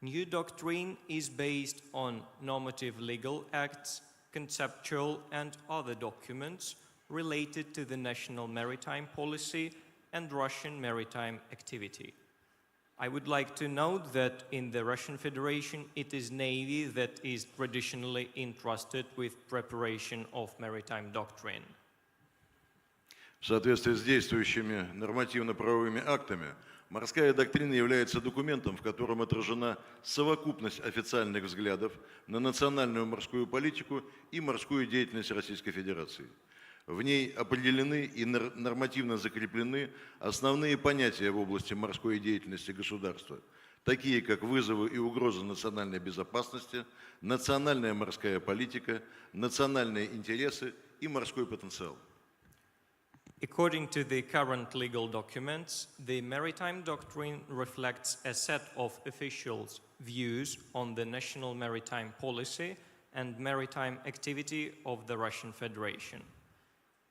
New doctrine is based on normative legal acts, conceptual and other documents related to the national maritime policy and Russian maritime activity. I would like to note that in the Russian Federation, it is Navy that is traditionally entrusted with preparation of maritime doctrine. В соответствии с действующими нормативно-правовыми актами, морская доктрина является документом, в котором отражена совокупность официальных взглядов на национальную морскую политику и морскую деятельность Российской Федерации. В ней определены и нормативно закреплены основные понятия в области морской деятельности государства, такие как вызовы и угрозы национальной безопасности, национальная морская политика, национальные интересы и морской потенциал. According to the current legal documents, the maritime doctrine reflects a set of officials' views on the national maritime policy and maritime activity of the Russian Federation.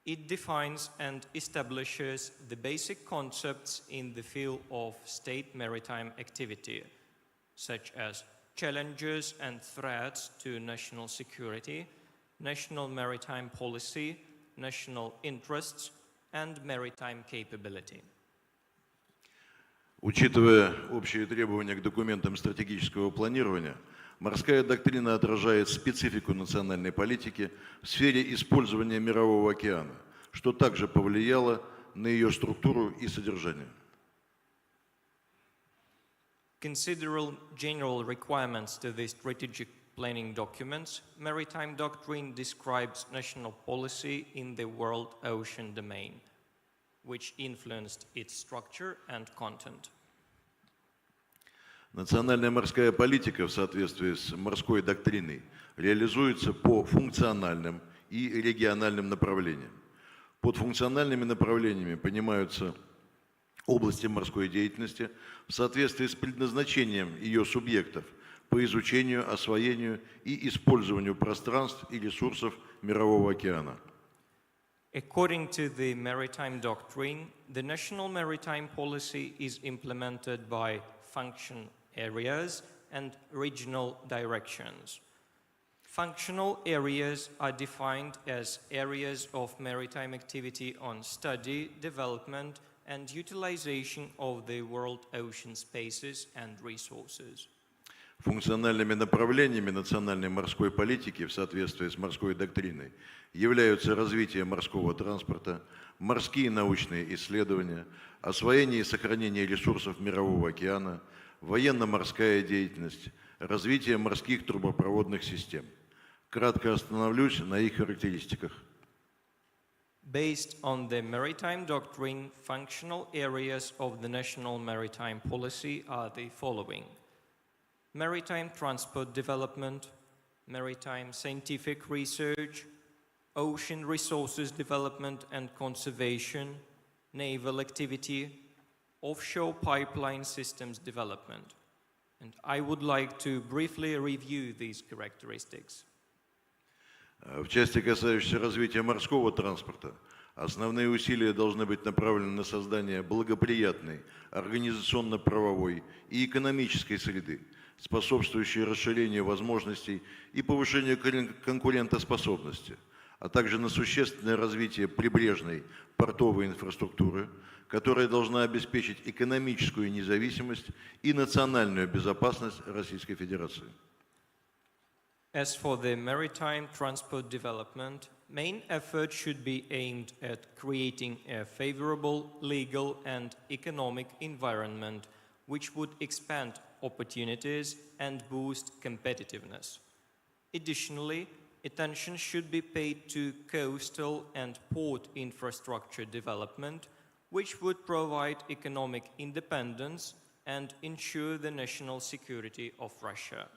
It defines and establishes the basic concepts in the field of state maritime activity, such as challenges and threats to national security, national maritime policy, national interests, and maritime capability. Учитывая общие требования к документам стратегического планирования, морская доктрина отражает специфику национальной политики в сфере использования Мирового океана, что также повлияло на ее структуру и содержание. Considering general requirements to the strategic planning documents, maritime doctrine describes national policy in the world ocean domain, which influenced its structure and content. Национальная морская политика в соответствии с морской доктриной реализуется по функциональным и региональным направлениям. Под функциональными направлениями понимаются области морской деятельности в соответствии с предназначением ее субъектов по изучению, освоению и использованию пространств и ресурсов Мирового океана. According to the maritime doctrine, the national maritime policy is implemented by function areas and regional directions. Functional areas are defined as areas of maritime activity on study, development, and utilization of the world ocean spaces and resources. Функциональными направлениями национальной морской политики в соответствии с морской доктриной являются развитие морского транспорта, морские научные исследования, освоение и сохранение ресурсов Мирового океана, военно-морская деятельность, развитие морских трубопроводных систем. Кратко остановлюсь на их характеристиках. Based on the maritime doctrine, functional areas of the national maritime policy are the following: maritime transport development, maritime scientific research, ocean resources development and conservation, naval activity, offshore pipeline systems development. And I would like to briefly review these characteristics. В части, касающейся развития морского транспорта, основные усилия должны быть направлены на создание благоприятной организационно-правовой и экономической среды, способствующей расширению возможностей и повышению конкурентоспособности, а также на существенное развитие прибрежной портовой инфраструктуры, которая должна обеспечить экономическую независимость и национальную безопасность Российской Федерации. As for the maritime transport development, main effort should be aimed at creating a favorable legal and economic environment which would expand opportunities and boost competitiveness. Additionally, attention should be paid to coastal and port infrastructure development, which would provide economic independence and ensure the national security of Russia.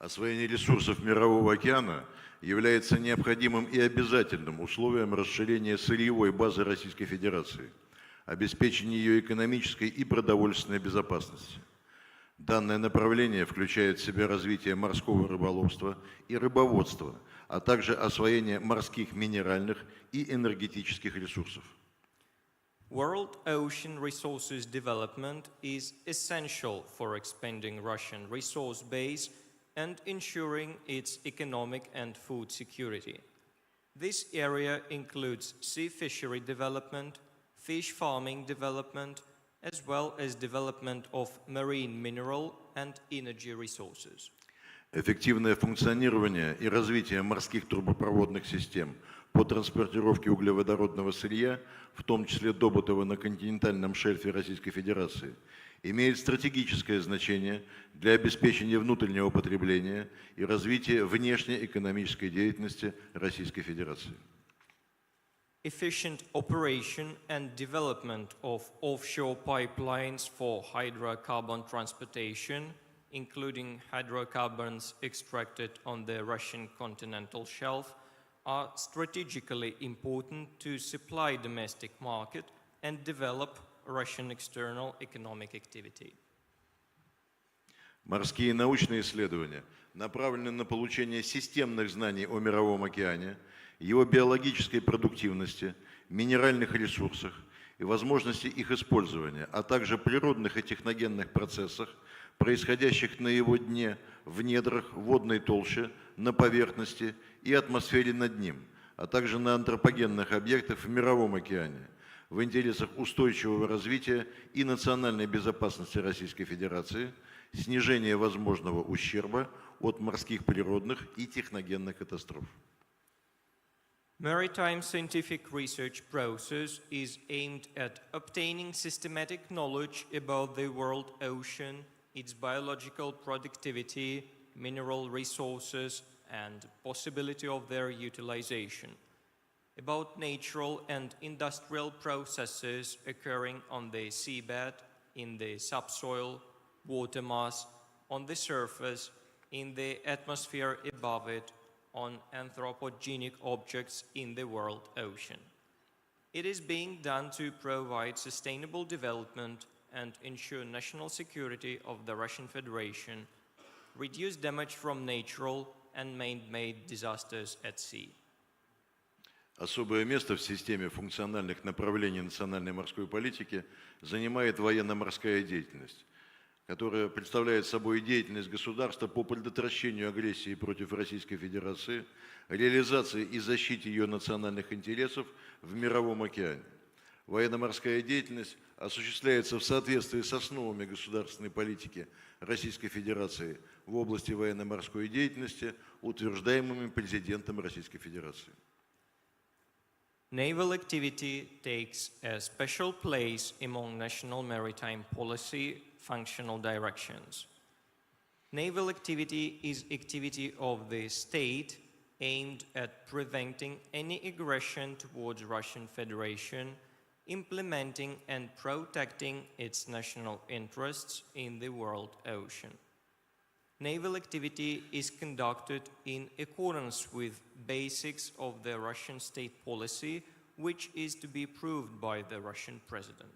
Освоение ресурсов Мирового океана является необходимым и обязательным условием расширения сырьевой базы Российской Федерации, обеспечения ее экономической и продовольственной безопасности. Данное направление включает в себя развитие морского рыболовства и рыбоводства, а также освоение морских минеральных и энергетических ресурсов. World ocean resources development is essential for expanding Russian resource base and ensuring its economic and food security. This area includes sea fishery development, fish farming development, as well as development of marine mineral and energy resources. Эффективное функционирование и развитие морских трубопроводных систем по транспортировке углеводородного сырья, в том числе добытого на континентальном шельфе Российской Федерации, имеет стратегическое значение для обеспечения внутреннего потребления и развития внешнеэкономической деятельности Российской Федерации. Efficient operation and development of offshore pipelines for hydrocarbon transportation, including hydrocarbons extracted on the Russian continental shelf, are strategically important to supply domestic market and develop Russian external economic activity. Морские научные исследования направлены на получение системных знаний о Мировом океане, его биологической продуктивности, минеральных ресурсах и возможности их использования, а также природных и техногенных процессах, происходящих на его дне, в недрах, водной толще, на поверхности и атмосфере над ним, а также на антропогенных объектах в Мировом океане, в интересах устойчивого развития и национальной безопасности Российской Федерации, снижения возможного ущерба от морских природных и техногенных катастроф. Maritime scientific research process is aimed at obtaining systematic knowledge about the world ocean, its biological productivity, mineral resources, and possibility of their utilization, about natural and industrial processes occurring on the seabed, in the subsoil, water mass, on the surface, in the atmosphere above it, on anthropogenic objects in the world ocean. It is being done to provide sustainable development and ensure national security of the Russian Federation, reduce damage from natural and man-made disasters at sea. Особое место в системе функциональных направлений национальной морской политики занимает военно-морская деятельность, которая представляет собой деятельность государства по предотвращению агрессии против Российской Федерации, реализации и защите ее национальных интересов в мировом океане. Военно-морская деятельность осуществляется в соответствии с основами государственной политики Российской Федерации в области военно-морской деятельности, утверждаемыми президентом Российской Федерации. Naval activity takes a special place among national maritime policy functional directions. Naval activity is activity of the state aimed at preventing any aggression towards Russian Federation, implementing and protecting its national interests in the world ocean. Naval activity is conducted in accordance with basics of the Russian state policy, which is to be approved by the Russian president.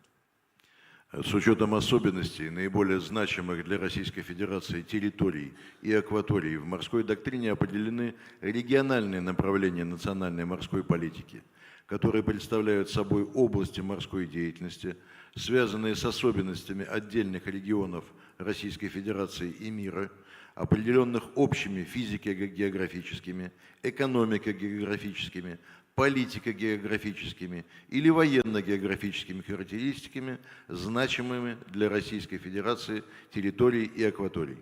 С учетом особенностей наиболее значимых для Российской Федерации территорий и акваторий в морской доктрине определены региональные направления национальной морской политики, которые представляют собой области морской деятельности, связанные с особенностями отдельных регионов Российской Федерации и мира, определенных общими физико-географическими, экономико-географическими, политико-географическими или военно-географическими характеристиками, значимыми для Российской Федерации территорий и акваторий.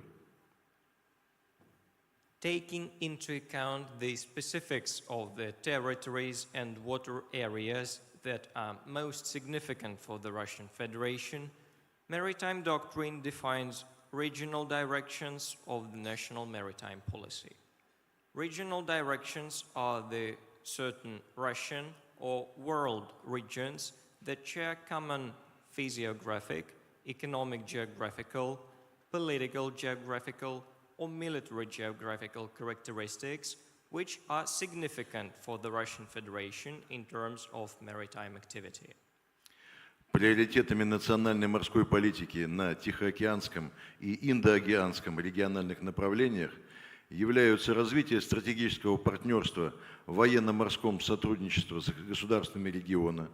Taking into account the specifics of the territories and water areas that are most significant for the Russian Federation, maritime doctrine defines regional directions of the national maritime policy. Regional directions are the certain Russian or world regions that share common physiographic, economic geographical, political geographical, or military geographical characteristics which are significant for the Russian Federation in terms of maritime activity. Приоритетами национальной морской политики на Тихоокеанском и Индоокеанском региональных направлениях являются развитие стратегического партнерства в военно-морском сотрудничестве с государствами региона,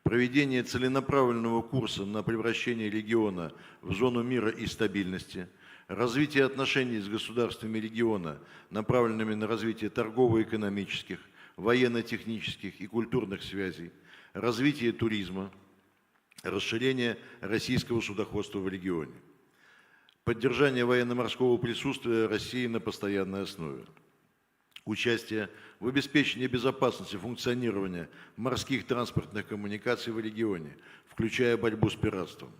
проведение целенаправленного курса на превращение региона в зону мира и стабильности, развитие отношений с государствами региона, направленными на развитие торгово-экономических, военно-технических и культурных связей, развитие туризма, расширение российского судоходства в регионе, поддержание военно-морского присутствия России на постоянной основе, участие в обеспечении безопасности функционирования морских транспортных коммуникаций в регионе, включая борьбу с пиратством,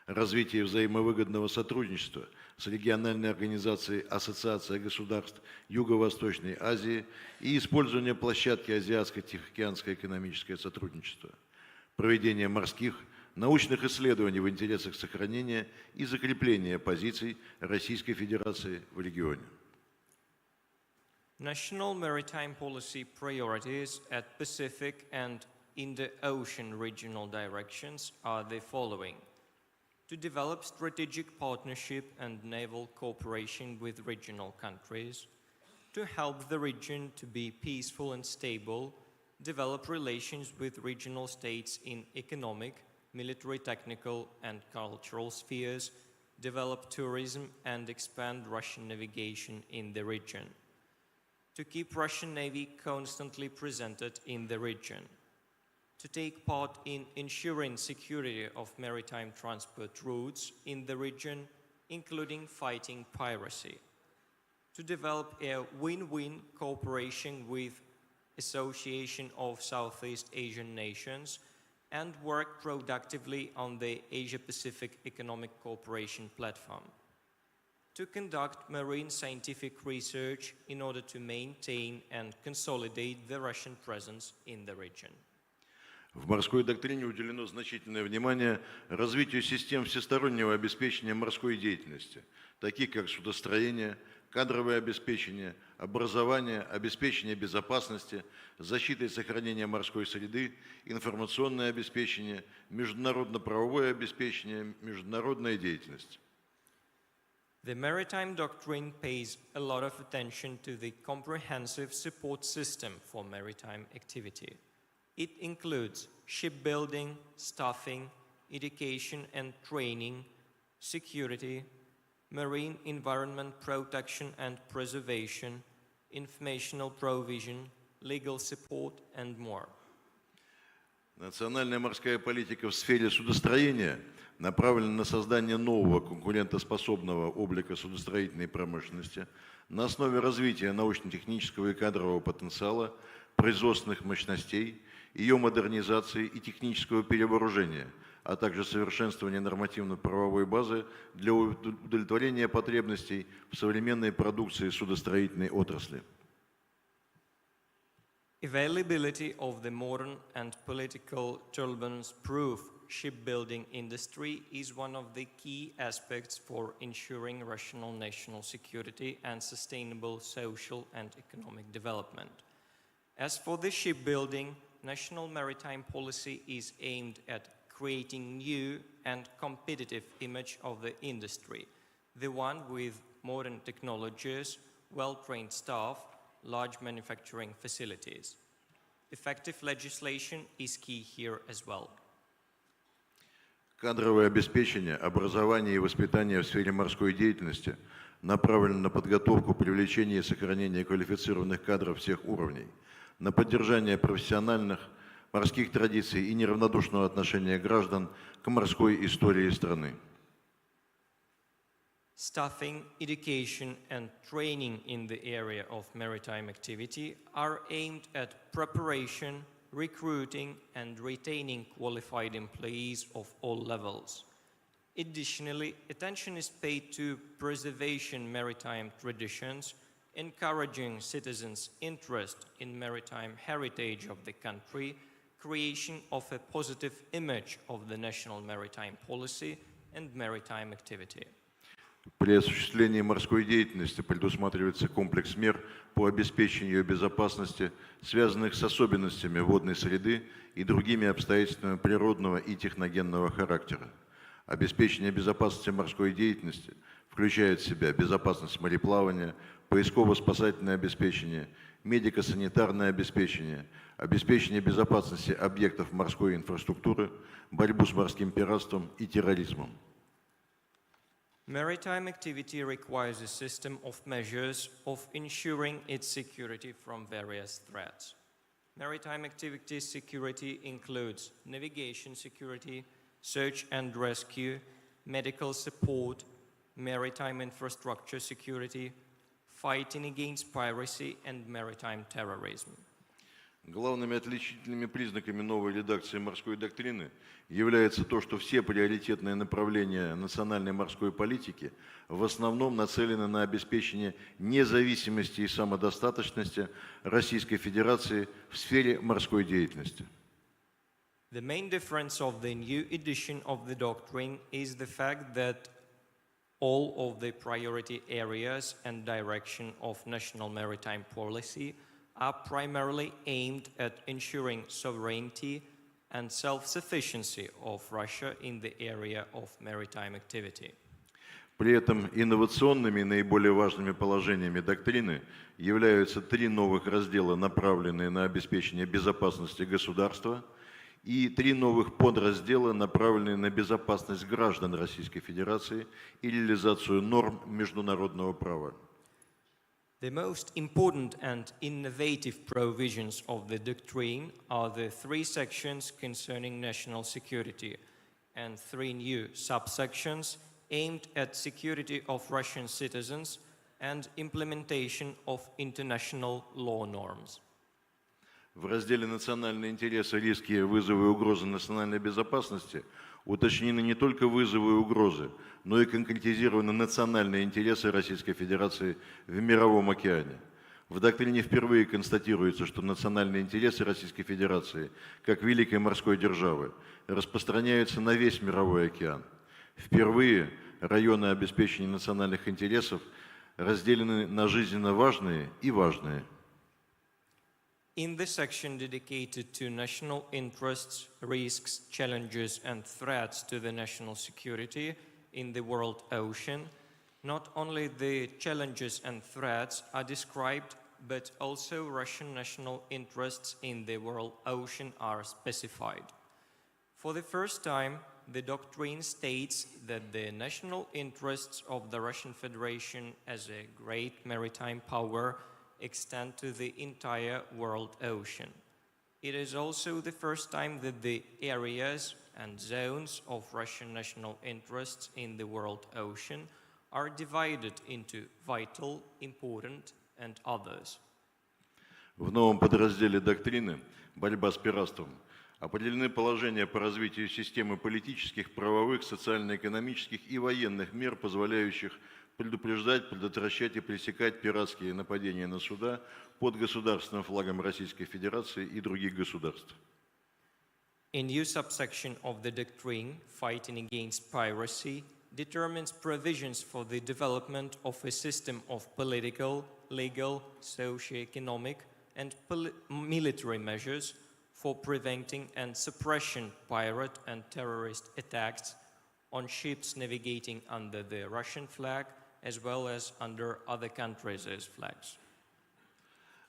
развитие взаимовыгодного сотрудничества с региональной организацией Ассоциация государств Юго-Восточной Азии и использование площадки Азиатско-Тихоокеанское экономическое сотрудничество, проведение морских научных исследований в интересах сохранения и закрепления позиций Российской Федерации в регионе. National maritime policy priorities at Pacific and Indo-Ocean regional directions are the following: to develop strategic partnership and naval cooperation with regional countries, to help the region to be peaceful and stable, develop relations with regional states in economic, military, technical, and cultural spheres, develop tourism, and expand Russian navigation in the region, to keep Russian Navy constantly presented in the region, to take part in ensuring security of maritime transport routes in the region, including fighting piracy, to develop a win-win cooperation with Association of Southeast Asian Nations, and work productively on the Asia-Pacific Economic Cooperation Platform, to conduct marine scientific research in order to maintain and consolidate the Russian presence in the region. В морской доктрине уделено значительное внимание развитию систем всестороннего обеспечения морской деятельности, таких как судостроение, кадровое обеспечение, образование, обеспечение безопасности, защита и сохранение морской среды, информационное обеспечение, международно-правовое обеспечение, международная деятельность. The maritime doctrine pays a lot of attention to the comprehensive support system for maritime activity. It includes shipbuilding, staffing, education and training, security, marine environment protection and preservation, informational provision, legal support, and more. Национальная морская политика в сфере судостроения направлена на создание нового конкурентоспособного облика судостроительной промышленности на основе развития научно-технического и кадрового потенциала, производственных мощностей, ее модернизации и технического перевооружения, а также совершенствования нормативно-правовой базы для удовлетворения потребностей в современной продукции судостроительной отрасли. Availability of the modern and political turbulence-proof shipbuilding industry is one of the key aspects for ensuring rational national security and sustainable social and economic development. As for the shipbuilding, national maritime policy is aimed at creating new and competitive image of the industry, the one with modern technologies, well-trained staff, large manufacturing facilities. Effective legislation is key here as well. Кадровое обеспечение, образование и воспитание в сфере морской деятельности направлено на подготовку, привлечение и сохранение квалифицированных кадров всех уровней, на поддержание профессиональных морских традиций и неравнодушного отношения граждан к морской истории страны. Staffing, education, and training in the area of maritime activity are aimed at preparation, recruiting, and retaining qualified employees of all levels. Additionally, attention is paid to preservation maritime traditions, encouraging citizens' interest in maritime heritage of the country, creation of a positive image of the national maritime policy and maritime activity. При осуществлении морской деятельности предусматривается комплекс мер по обеспечению ее безопасности, связанных с особенностями водной среды и другими обстоятельствами природного и техногенного характера. Обеспечение безопасности морской деятельности включает в себя безопасность мореплавания, поисково-спасательное обеспечение, медико-санитарное обеспечение, обеспечение безопасности объектов морской инфраструктуры, борьбу с морским пиратством и терроризмом. Maritime activity requires a system of measures of ensuring its security from various threats. Maritime activity security includes navigation security, search and rescue, medical support, maritime infrastructure security, fighting against piracy and maritime terrorism. Главными отличительными признаками новой редакции морской доктрины является то, что все приоритетные направления национальной морской политики в основном нацелены на обеспечение независимости и самодостаточности Российской Федерации в сфере морской деятельности. The main difference of the new edition of the doctrine is the fact that all of the priority areas and direction of national maritime policy are primarily aimed at ensuring sovereignty and self-sufficiency of Russia in the area of maritime activity. При этом инновационными и наиболее важными положениями доктрины являются три новых раздела, направленные на обеспечение безопасности государства, и три новых подраздела, направленные на безопасность граждан Российской Федерации и реализацию норм международного права. The most important and innovative provisions of the doctrine are the three sections concerning national security and three new subsections aimed at security of Russian citizens and implementation of international law norms. В разделе «Национальные интересы, риски, вызовы и угрозы национальной безопасности» уточнены не только вызовы и угрозы, но и конкретизированы национальные интересы Российской Федерации в мировом океане. В доктрине впервые констатируется, что национальные интересы Российской Федерации, как великой морской державы, распространяются на весь мировой океан. Впервые районы обеспечения национальных интересов разделены на жизненно важные и важные. In the section dedicated to national interests, risks, challenges, and threats to the national security in the world ocean, not only the challenges and threats are described, but also Russian national interests in the world ocean are specified. For the first time, the doctrine states that the national interests of the Russian Federation as a great maritime power extend to the entire world ocean. It is also the first time that the areas and zones of Russian national interests in the world ocean are divided into vital, important, and others. В новом подразделе доктрины «Борьба с пиратством» определены положения по развитию системы политических, правовых, социально-экономических и военных мер, позволяющих предупреждать, предотвращать и пресекать пиратские нападения на суда под государственным флагом Российской Федерации и других государств. A new subsection of the doctrine, Fighting Against Piracy, determines provisions for the development of a system of political, legal, socio-economic, and military measures for preventing and suppression pirate and terrorist attacks on ships navigating under the Russian flag as well as under other countries' flags.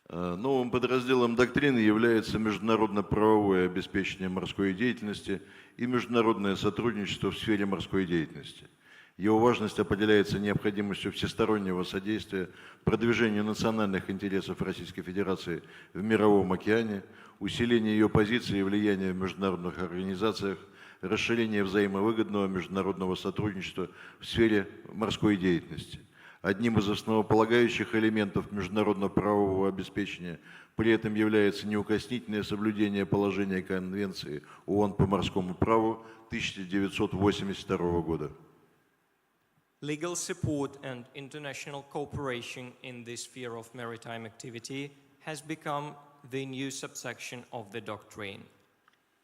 Новым подразделом доктрины является международно-правовое обеспечение морской деятельности и международное сотрудничество в сфере морской деятельности. Его важность определяется необходимостью всестороннего содействия продвижению национальных интересов Российской Федерации в мировом океане, усиления ее позиции и влияния в международных организациях, расширения взаимовыгодного международного сотрудничества в сфере морской деятельности. Одним из основополагающих элементов международно-правового обеспечения при этом является неукоснительное соблюдение положения Конвенции ООН по морскому праву 1982 года. Legal support and international cooperation in the sphere of maritime activity has become the new subsection of the doctrine.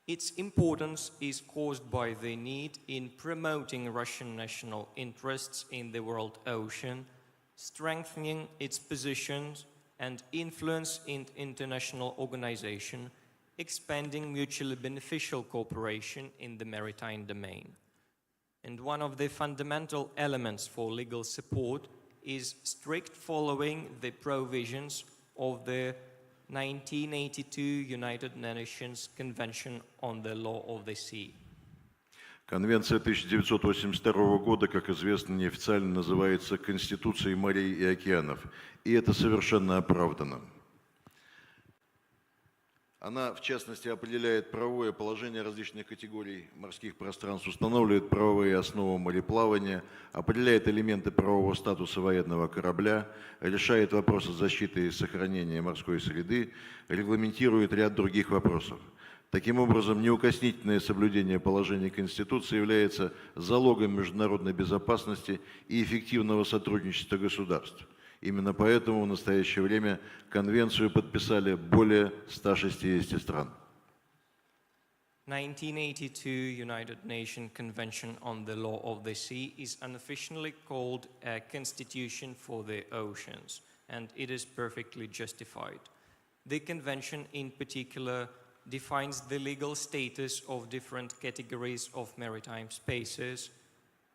Its importance is caused by the need in promoting Russian national interests in the world ocean, strengthening its positions and influence in international organization, expanding mutually beneficial cooperation in the maritime domain. And one of the fundamental elements for legal support is strict following the provisions of the 1982 United Nations Convention on the Law of the Sea. Конвенция 1982 года, как известно, неофициально называется Конституцией морей и океанов, и это совершенно оправдано. Она, в частности, определяет правовое положение различных категорий морских пространств, устанавливает правовые основы мореплавания, определяет элементы правового статуса военного корабля, решает вопросы защиты и сохранения морской среды, регламентирует ряд других вопросов. Таким образом, неукоснительное соблюдение положений Конституции является залогом международной безопасности и эффективного сотрудничества государств. Именно поэтому в настоящее время конвенцию подписали более 160 стран. 1982 United Nations Convention on the Law of the Sea is unofficially called a Constitution for the Oceans, and it is perfectly justified. The convention in particular defines the legal status of different categories of maritime spaces,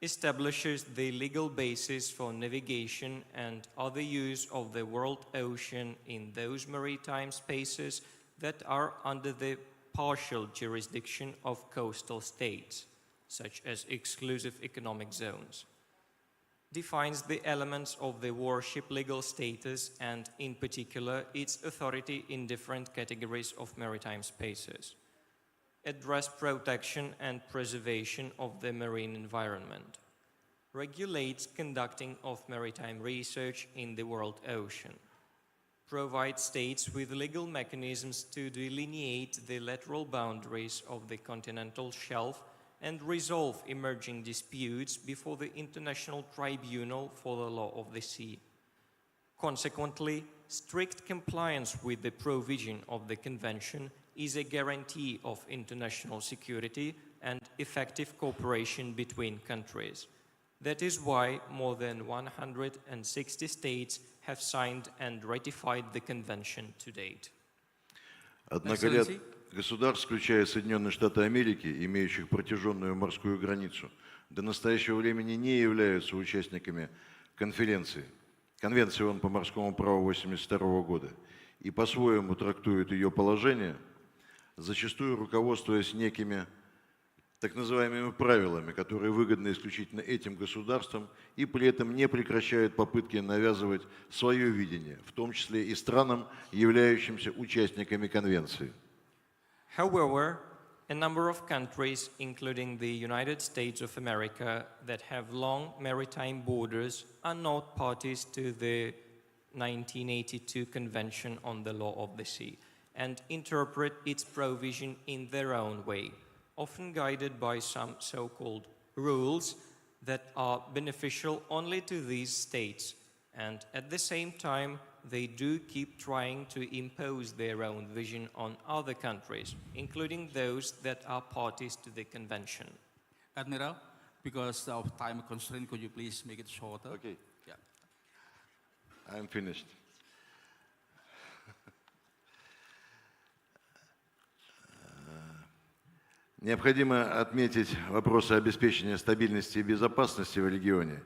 establishes the legal basis for navigation and other use of the world ocean in those maritime spaces that are under the partial jurisdiction of coastal states, such as exclusive economic zones, defines the elements of the warship legal status and, in particular, its authority in different categories of maritime spaces, address protection and preservation of the marine environment, regulates conducting of maritime research in the world ocean, provide states with legal mechanisms to delineate the lateral boundaries of the continental shelf and resolve emerging disputes before the International Tribunal for the Law of the Sea. Consequently, strict compliance with the provision of the Convention is a guarantee of international security and effective cooperation between countries. That is why more than 160 states have signed and ratified the Convention to date. Однако ряд государств, включая Соединенные Штаты Америки, имеющих протяженную морскую границу, до настоящего времени не являются участниками Конвенции ООН по морскому праву 1982 года и по-своему трактуют ее положения, зачастую руководствуясь некими так называемыми правилами, которые выгодны исключительно этим государствам и при этом не прекращают попытки навязывать свое видение, в том числе и странам, являющимся участниками конвенции. However, a number of countries, including the United States of America, that have long maritime borders, are not parties to the 1982 Convention on the Law of the Sea and interpret its provision in their own way, often guided by some so-called rules that are beneficial only to these states, and at the same time they do keep trying to impose their own vision on other countries, including those that are parties to the convention. Admiral, because of time constraint, could you please make it shorter? Okay. Yeah. I'm finished. Необходимо отметить вопросы обеспечения стабильности и безопасности в регионе.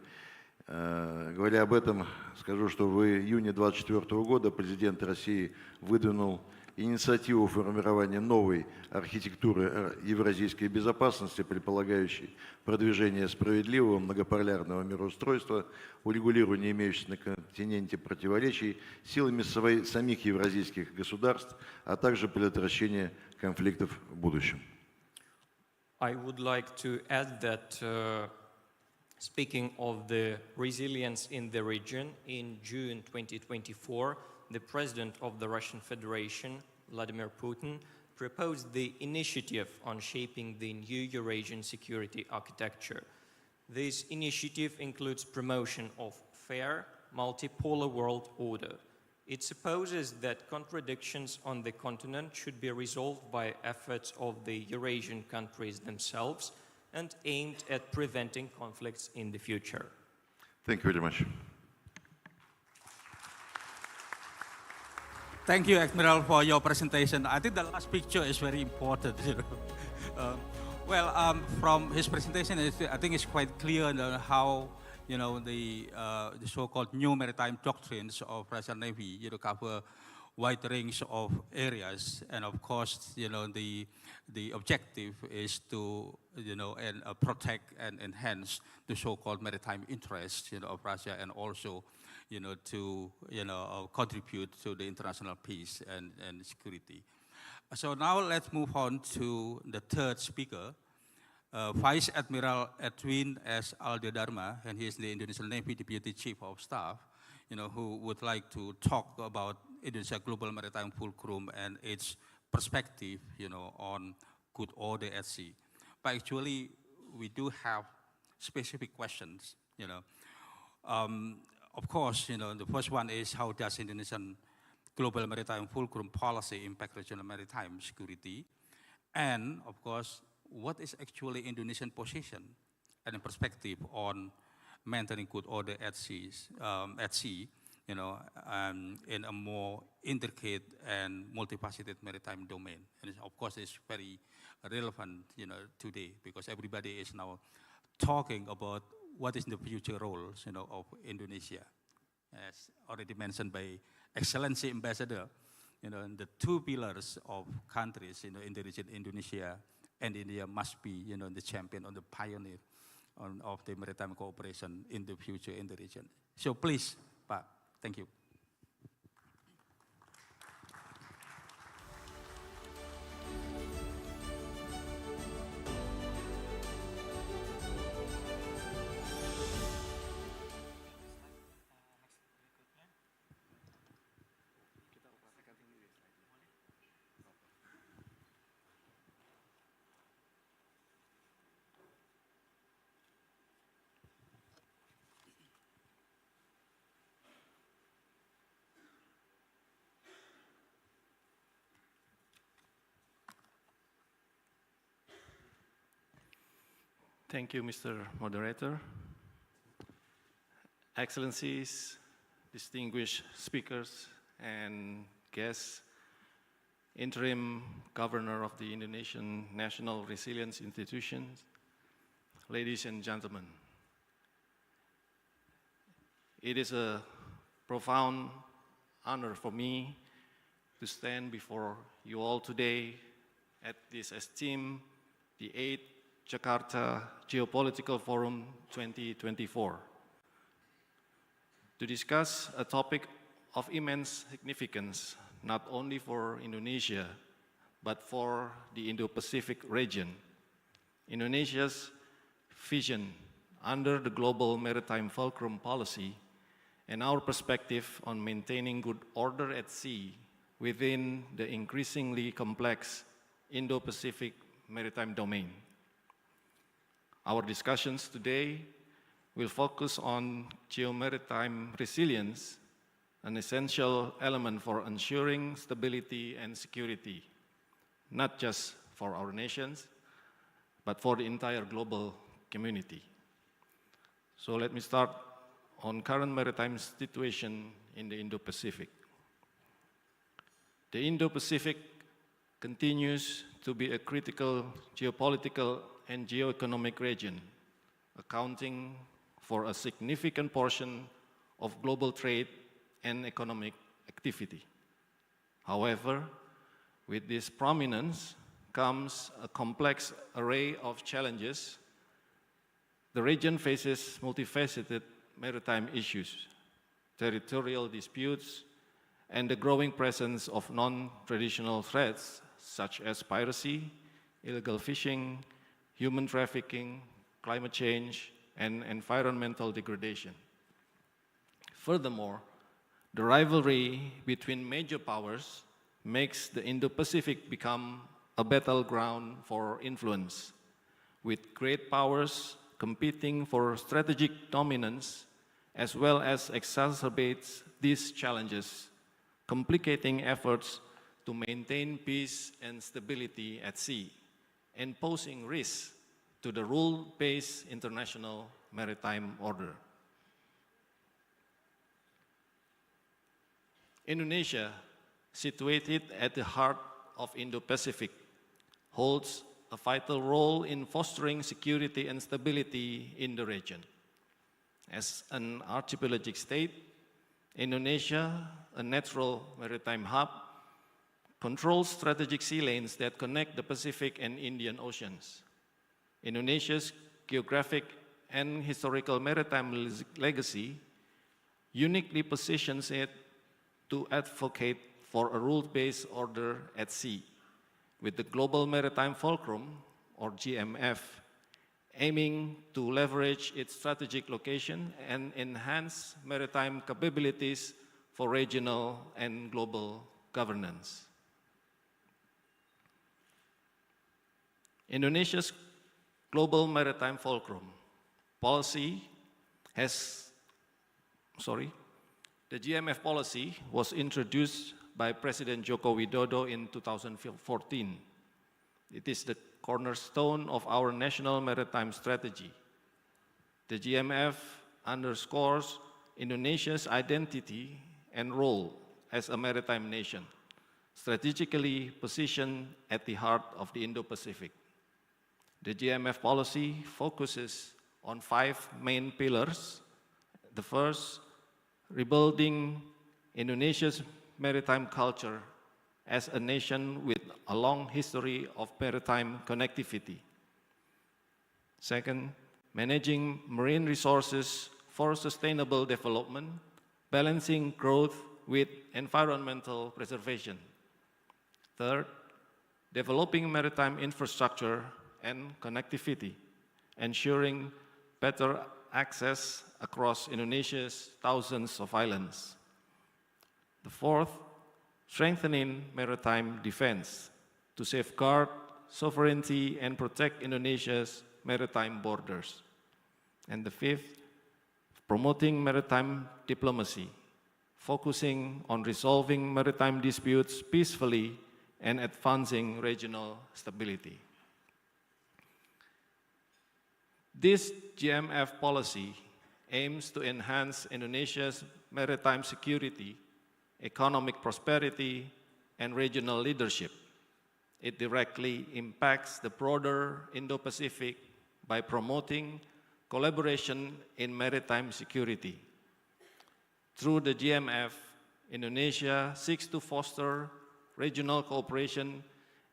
Говоря об этом, скажу, что в июне 2024 года президент России выдвинул инициативу формирования новой архитектуры евразийской безопасности, предполагающей продвижение справедливого многополярного мироустройства, урегулирование имеющихся на континенте противоречий силами самих евразийских государств, а также предотвращение конфликтов в будущем. I would like to add that speaking of the resilience in the region, in June 2024, the President of the Russian Federation, Vladimir Putin, proposed the initiative on shaping the new Eurasian security architecture. This initiative includes promotion of fair, multipolar world order. It supposes that contradictions on the continent should be resolved by efforts of the Eurasian countries themselves and aimed at preventing conflicts in the future. Thank you very much. Thank you, Admiral, for your presentation. I think the last picture is very important. From his presentation, I think it's quite clear how the so-called new maritime doctrines of Russian Navy cover wide range of areas, and of course the objective is to protect and enhance the so-called maritime interests of Russia, and also to contribute to the international peace and security. So now let's move on to the third speaker, Vice Admiral Edwin S. Aldedarma, and he is the Indonesian Navy Deputy Chief of Staff, who would like to talk about Indonesia Global Maritime Fulcrum and its perspective, on good order at sea. But actually, we do have specific questions, Of course, the first one is, how does Indonesian Global Maritime Fulcrum policy impact regional maritime security? And of course, what is actually Indonesian position and perspective on maintaining good order at sea, in a more intricate and multifaceted maritime domain. And of course, it's very relevant, today, because everybody is now talking about what is the future roles, of Indonesia. As already mentioned by Excellency Ambassador, the two pillars of countries, in the region, Indonesia and India, must be, the champion or the pioneer of the maritime cooperation in the future in the region. So please, Pak, thank you. Thank you, Mr. Moderator. Excellencies, distinguished speakers and guests, Interim Governor of the Indonesian National Resilience Institution, ladies and gentlemen. It is a profound honor for me to stand before you all today at this esteemed, the 8th Jakarta Geopolitical Forum 2024 to discuss a topic of immense significance, not only for Indonesia, but for the Indo-Pacific region. Indonesia's vision under the global maritime fulcrum policy and our perspective on maintaining good order at sea within the increasingly complex Indo-Pacific maritime domain. Our discussions today will focus on geo-maritime resilience, an essential element for ensuring stability and security, not just for our nations, but for the entire global community. So let me start on current maritime situation in the Indo-Pacific. The Indo-Pacific continues to be a critical geopolitical and geoeconomic region, accounting for a significant portion of global trade and economic activity. However, with this prominence comes a complex array of challenges. The region faces multifaceted maritime issues, territorial disputes, and the growing presence of non-traditional threats such as piracy, illegal fishing, human trafficking, climate change, and environmental degradation. Furthermore, the rivalry between major powers makes the Indo-Pacific become a battleground for influence, with great powers competing for strategic dominance, as well as exacerbates these challenges, complicating efforts to maintain peace and stability at sea, and posing risks to the rule-based international maritime order. Indonesia, situated at the heart of Indo-Pacific, holds a vital role in fostering security and stability in the region. As an archipelagic state, Indonesia, a natural maritime hub, controls strategic sea lanes that connect the Pacific and Indian Oceans. Indonesia's geographic and historical maritime legacy uniquely positions it to advocate for a rule-based order at sea, with the Global Maritime Fulcrum, or GMF, aiming to leverage its strategic location and enhance maritime capabilities for regional and global governance. Indonesia's Global Maritime Fulcrum policy the GMF policy was introduced by President Joko Widodo in 2014. It is the cornerstone of our national maritime strategy. The GMF underscores Indonesia's identity and role as a maritime nation, strategically positioned at the heart of the Indo-Pacific. The GMF policy focuses on 5 main pillars. The first, rebuilding Indonesia's maritime culture as a nation with a long history of maritime connectivity. Second, managing marine resources for sustainable development, balancing growth with environmental preservation. Third, developing maritime infrastructure and connectivity, ensuring better access across Indonesia's thousands of islands. The fourth, strengthening maritime defense to safeguard sovereignty and protect Indonesia's maritime borders. And the fifth, promoting maritime diplomacy, focusing on resolving maritime disputes peacefully and advancing regional stability. This GMF policy aims to enhance Indonesia's maritime security, economic prosperity, and regional leadership. It directly impacts the broader Indo-Pacific by promoting collaboration in maritime security. Through the GMF, Indonesia seeks to foster regional cooperation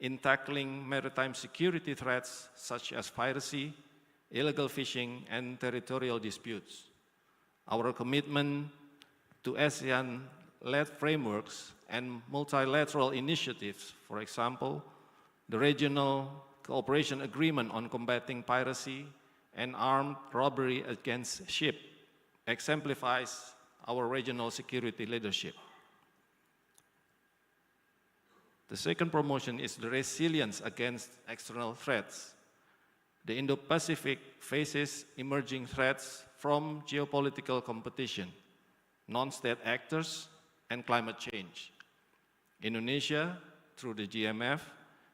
in tackling maritime security threats such as piracy, illegal fishing, and territorial disputes. Our commitment to ASEAN-led frameworks and multilateral initiatives, for example, the Regional Cooperation Agreement on Combating Piracy and Armed Robbery Against Ships, exemplifies our regional security leadership. The second promotion is the resilience against external threats. The Indo-Pacific faces emerging threats from geopolitical competition, non-state actors, and climate change. Indonesia, through the GMF,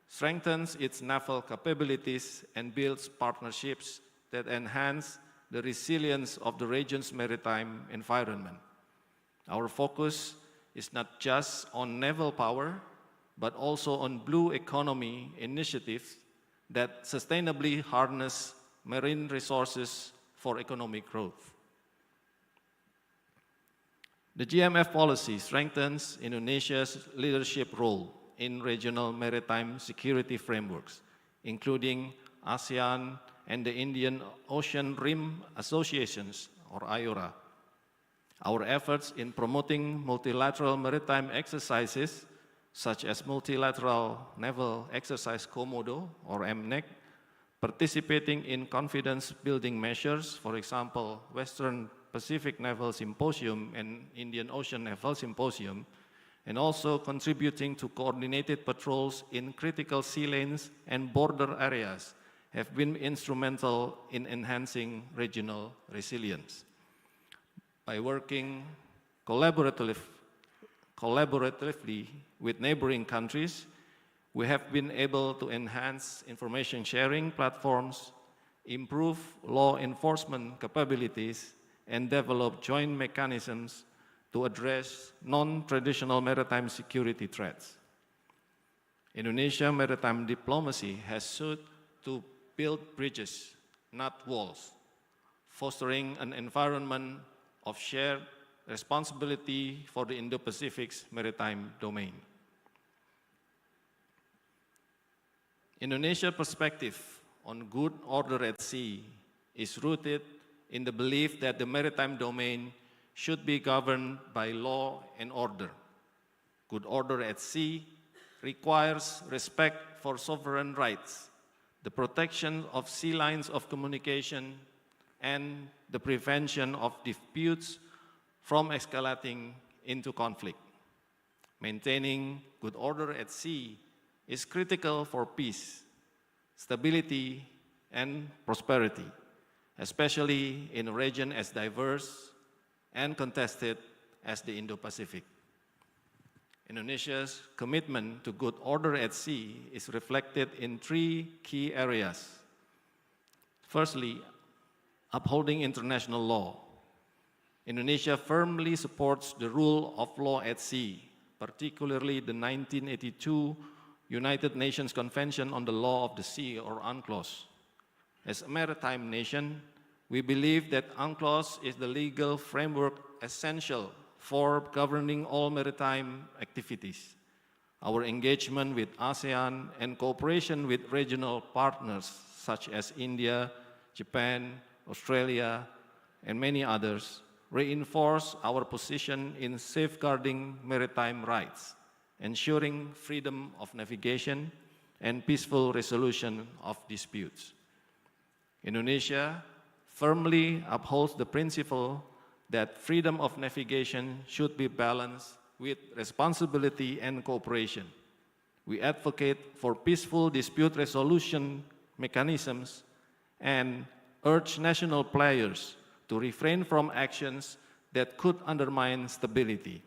strengthens its naval capabilities and builds partnerships that enhance the resilience of the region's maritime environment. Our focus is not just on naval power, but also on blue economy initiatives that sustainably harness marine resources for economic growth. The GMF policy strengthens Indonesia's leadership role in regional maritime security frameworks, including ASEAN and the Indian Ocean Rim Associations, or IORA. Our efforts in promoting multilateral maritime exercises, such as Multilateral Naval Exercise Komodo, or MNEC, participating in confidence-building measures, for example, Western Pacific Naval Symposium and Indian Ocean Naval Symposium, and also contributing to coordinated patrols in critical sea lanes and border areas, have been instrumental in enhancing regional resilience. By working collaboratively with neighboring countries, we have been able to enhance information sharing platforms, improve law enforcement capabilities, and develop joint mechanisms to address non-traditional maritime security threats. Indonesia maritime diplomacy has sought to build bridges, not walls, fostering an environment of shared responsibility for the Indo-Pacific's maritime domain. Indonesia's perspective on good order at sea is rooted in the belief that the maritime domain should be governed by law and order. Good order at sea requires respect for sovereign rights, the protection of sea lines of communication, and the prevention of disputes from escalating into conflict. Maintaining good order at sea is critical for peace, stability, and prosperity, especially in a region as diverse and contested as the Indo-Pacific. Indonesia's commitment to good order at sea is reflected in three key areas. Firstly, upholding international law. Indonesia firmly supports the rule of law at sea, particularly the 1982 United Nations Convention on the Law of the Sea, or UNCLOS. As a maritime nation, we believe that UNCLOS is the legal framework essential for governing all maritime activities. Our engagement with ASEAN and cooperation with regional partners such as India, Japan, Australia, and many others reinforce our position in safeguarding maritime rights, ensuring freedom of navigation and peaceful resolution of disputes. Indonesia firmly upholds the principle that freedom of navigation should be balanced with responsibility and cooperation. We advocate for peaceful dispute resolution mechanisms and urge national players to refrain from actions that could undermine stability.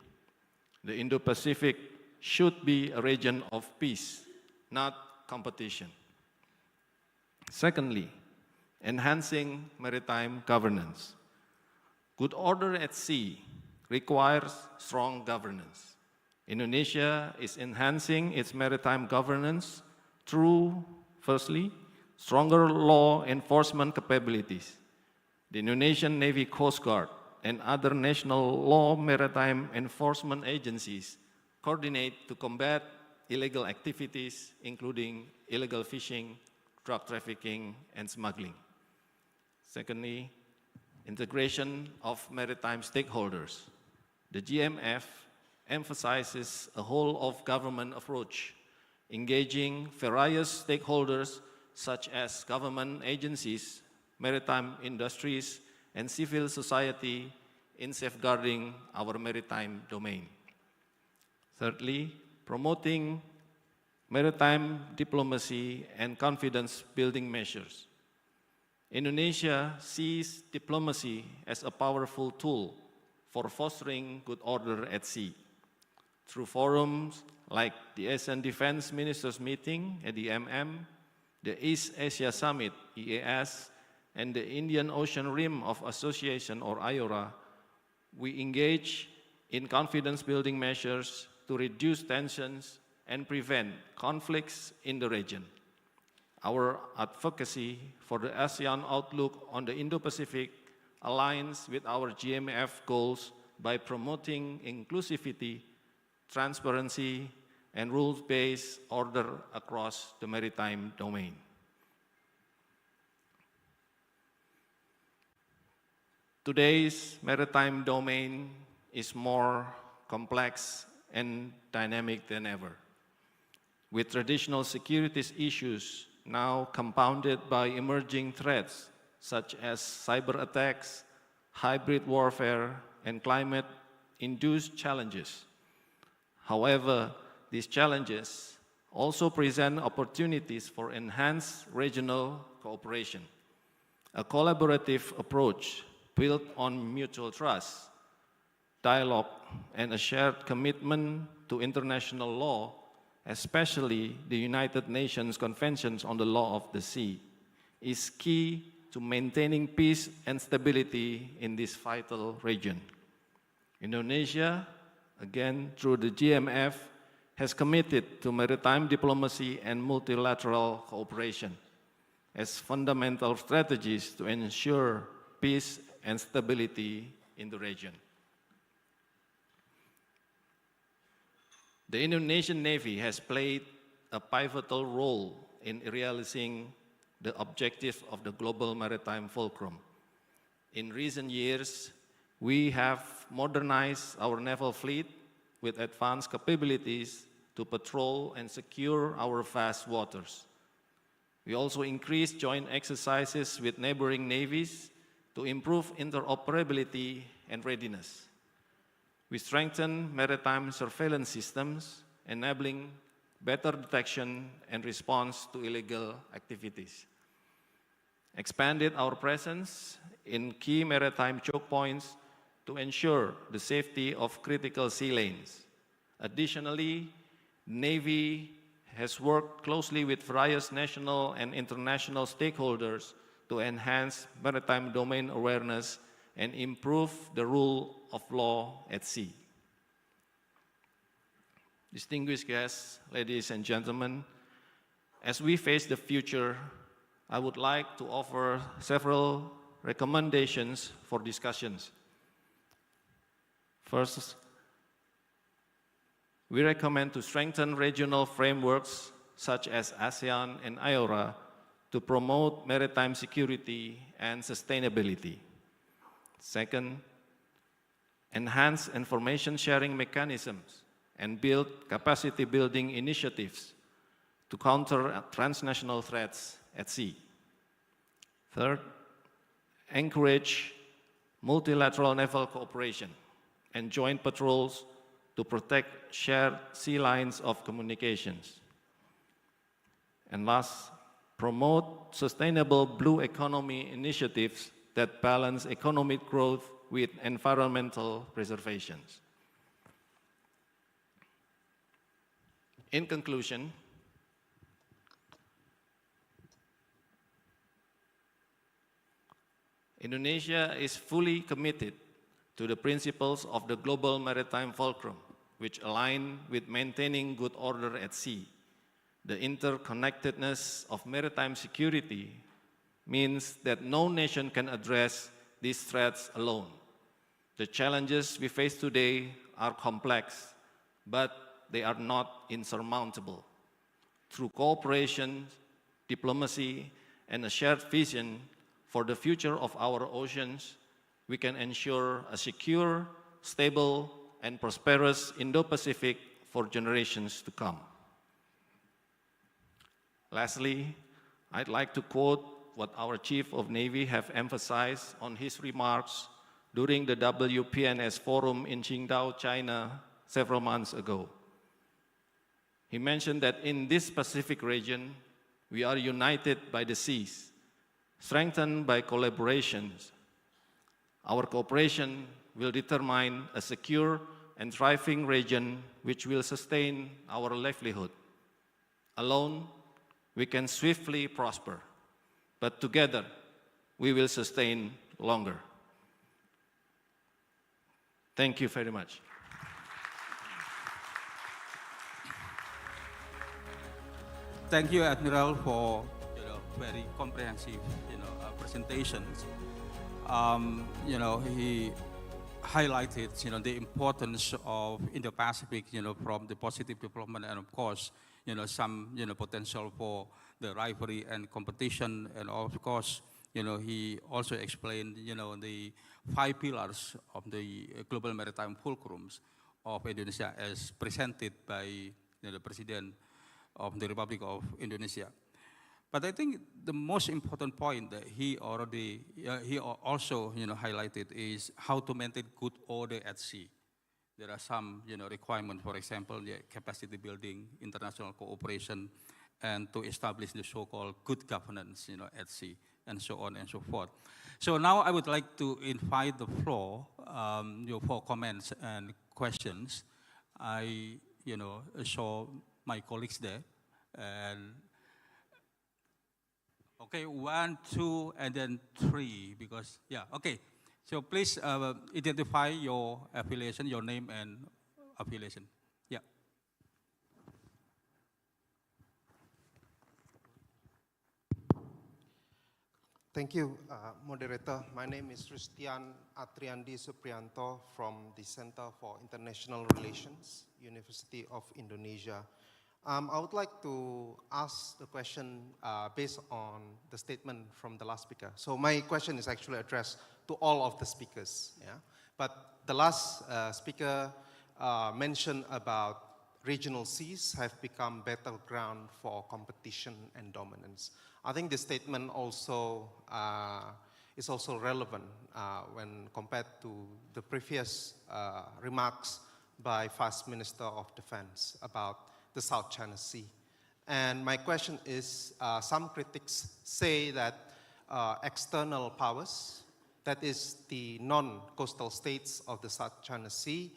The Indo-Pacific should be a region of peace, not competition. Secondly, enhancing maritime governance. Good order at sea requires strong governance. Indonesia is enhancing its maritime governance through, firstly, stronger law enforcement capabilities. The Indonesian Navy Coast Guard and other national law maritime enforcement agencies coordinate to combat illegal activities, including illegal fishing, drug trafficking, and smuggling. Secondly, integration of maritime stakeholders. The GMF emphasizes a whole-of-government approach, engaging various stakeholders such as government agencies, maritime industries, and civil society in safeguarding our maritime domain. Thirdly, promoting maritime diplomacy and confidence-building measures. Indonesia sees diplomacy as a powerful tool for fostering good order at sea. Through forums like the ASEAN Defense Ministers Meeting at the the East Asia Summit, EAS, and the Indian Ocean Rim of Association, or IORA, we engage in confidence-building measures to reduce tensions and prevent conflicts in the region. Our advocacy for the ASEAN outlook on the Indo-Pacific aligns with our GMF goals by promoting inclusivity, transparency, and rules-based order across the maritime domain. Today's maritime domain is more complex and dynamic than ever, with traditional securities issues now compounded by emerging threats such as cyber attacks, hybrid warfare, and climate-induced challenges. However, these challenges also present opportunities for enhanced regional cooperation. A collaborative approach built on mutual trust, dialogue, and a shared commitment to international law, especially the United Nations Conventions on the Law of the Sea, is key to maintaining peace and stability in this vital region. Indonesia, again through the GMF, has committed to maritime diplomacy and multilateral cooperation as fundamental strategies to ensure peace and stability in the region. The Indonesian Navy has played a pivotal role in realizing the objective of the global maritime fulcrum. In recent years, we have modernized our naval fleet with advanced capabilities to patrol and secure our vast waters. We also increased joint exercises with neighboring navies to improve interoperability and readiness. We strengthen maritime surveillance systems, enabling better detection and response to illegal activities. Expanded our presence in key maritime choke points to ensure the safety of critical sea lanes. Additionally, Navy has worked closely with various national and international stakeholders to enhance maritime domain awareness and improve the rule of law at sea. Distinguished guests, ladies and gentlemen, as we face the future, I would like to offer several recommendations for discussions. First, we recommend to strengthen regional frameworks such as ASEAN and IORA to promote maritime security and sustainability. Second, enhance information sharing mechanisms and build capacity building initiatives to counter transnational threats at sea. Third, encourage multilateral naval cooperation and joint patrols to protect shared sea lines of communications. And last, promote sustainable blue economy initiatives that balance economic growth with environmental preservations. In conclusion, Indonesia is fully committed to the principles of the global maritime fulcrum, which align with maintaining good order at sea. The interconnectedness of maritime security means that no nation can address these threats alone. The challenges we face today are complex, but they are not insurmountable. Through cooperation, diplomacy, and a shared vision for the future of our oceans, we can ensure a secure, stable, and prosperous Indo-Pacific for generations to come. Lastly, I'd like to quote what our Chief of Navy have emphasized on his remarks during the WPNS forum in Qingdao, China, several months ago. He mentioned that in this Pacific region, we are united by the seas, strengthened by collaborations. Our cooperation will determine a secure and thriving region which will sustain our livelihood. Alone, we can swiftly prosper, but together, we will sustain longer. Thank you very much. Thank you, Admiral, for very comprehensive presentations. He highlighted the importance of Indo-Pacific from the positive development, and of course some potential for the rivalry and competition, and of course he also explained the 5 pillars of the global maritime fulcrums of Indonesia as presented by the President of the Republic of Indonesia. But I think the most important point that he also highlighted is how to maintain good order at sea. There are some requirements, for example, the capacity building, international cooperation, and to establish the so-called good governance at sea, and so on and so forth. So now I would like to invite the floor for comments and questions. I saw my colleagues there, and okay, 1, 2, and then 3, because, yeah, okay. So please identify your affiliation, your name and affiliation. Yeah. Thank you, moderator. My name is Christian Atriandi Suprianto from the Center for International Relations, University of Indonesia. I would like to ask the question based on the statement from the last speaker. So my question is actually addressed to all of the speakers. Yeah? But the last speaker mentioned about regional seas have become battleground for competition and dominance. I think this statement also is also relevant when compared to the previous remarks by Vice Minister of Defense about the South China Sea. And my question is, some critics say that external powers, that is the non-coastal states of the South China Sea,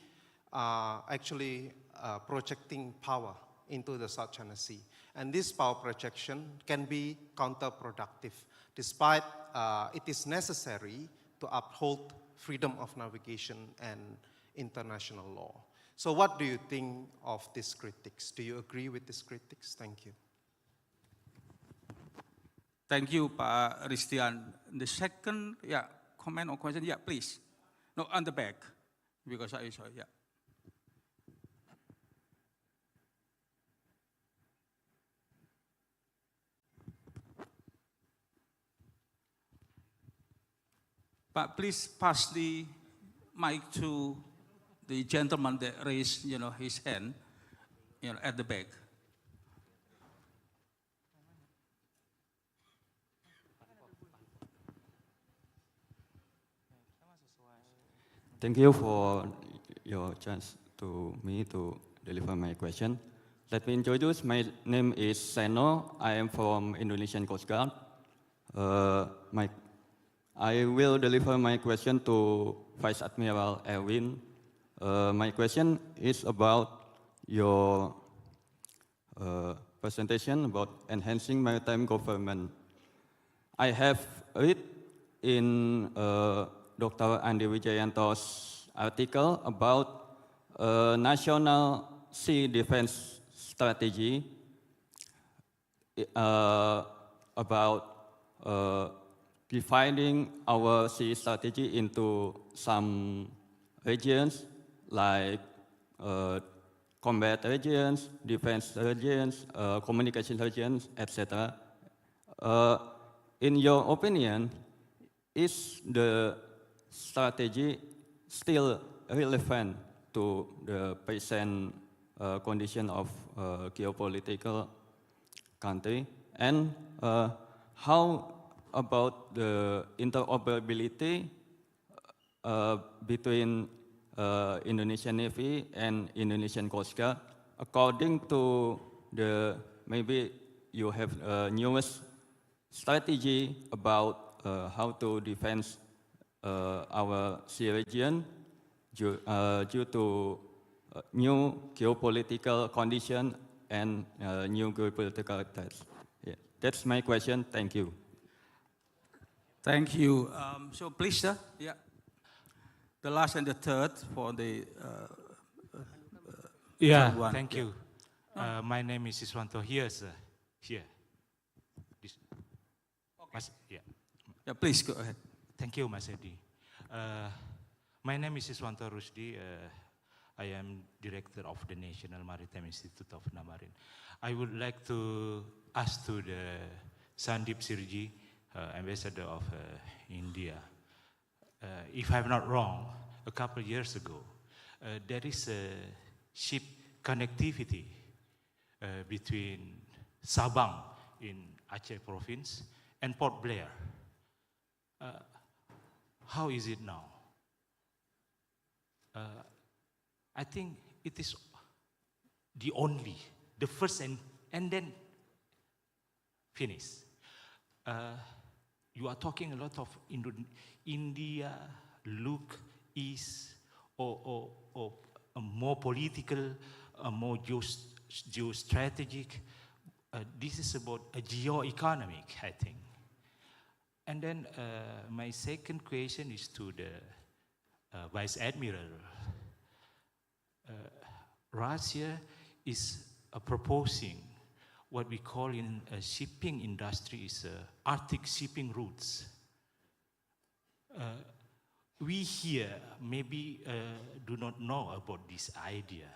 are actually projecting power into the South China Sea. And this power projection can be counterproductive, despite it is necessary to uphold freedom of navigation and international law. So what do you think of these critics? Do you agree with these critics? Thank you. Thank you, Pak Ristian. The second, comment or question, please. No, on the back, because I saw, But please pass the mic to the gentleman that raised, his hand, at the back. Thank you for your chance to me to deliver my question. Let me introduce. My name is Seno. I am from Indonesian Coast Guard. I will deliver my question to Vice Admiral Erwin. My question is about your presentation about enhancing maritime government. I have read in Dr. Andi Wijayanto's article about national sea defense strategy, about dividing our sea strategy into some regions like combat regions, defense regions, communication regions, etc. In your opinion, is the strategy still relevant to the present condition of geopolitical country? And how about the interoperability between Indonesian Navy and Indonesian Coast Guard? According to the, maybe you have newest strategy about how to defend our sea region due to new geopolitical condition and new geopolitical threats. Yeah. That's my question. Thank you. Thank you. So please, sir. Yeah. The last and the third for the yeah, third one. thank you. My name is Iswanto. Here, sir. Here. This. Okay. Yeah. Yeah, please go ahead. Thank you, Mas Edi. My name is Iswanto Rusdi. I am director of the National Maritime Institute of Namarin. I would like to ask to the Sandeep Sirji, ambassador of India. If I'm not wrong, a couple of years ago, there is a ship connectivity between Sabang in Aceh province and Port Blair. How is it now? I think it is the first and then finish. You are talking a lot of India look is or a more political, more geostrategic. This is about a geo-economic, I think. And then my second question is to the Vice Admiral. Russia is proposing what we call in a shipping industry is Arctic shipping routes. We here maybe do not know about this idea,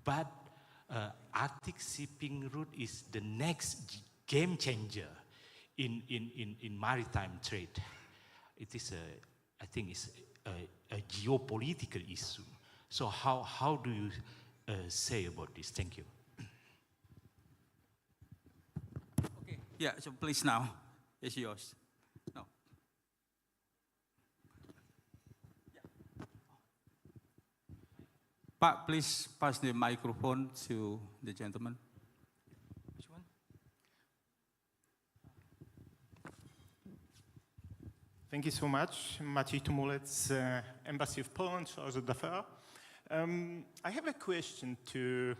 but Arctic shipping route is the next game changer in maritime trade. It is I think it's a geopolitical issue. So how do you say about this? Thank you. Okay. Yeah, so please now, it's yours. No. Yeah. Pak, please pass the microphone to the gentleman. Which one? Thank you so much. Maciej Tumulec, Embassy of Poland, Charge d'Affaires. I have a question to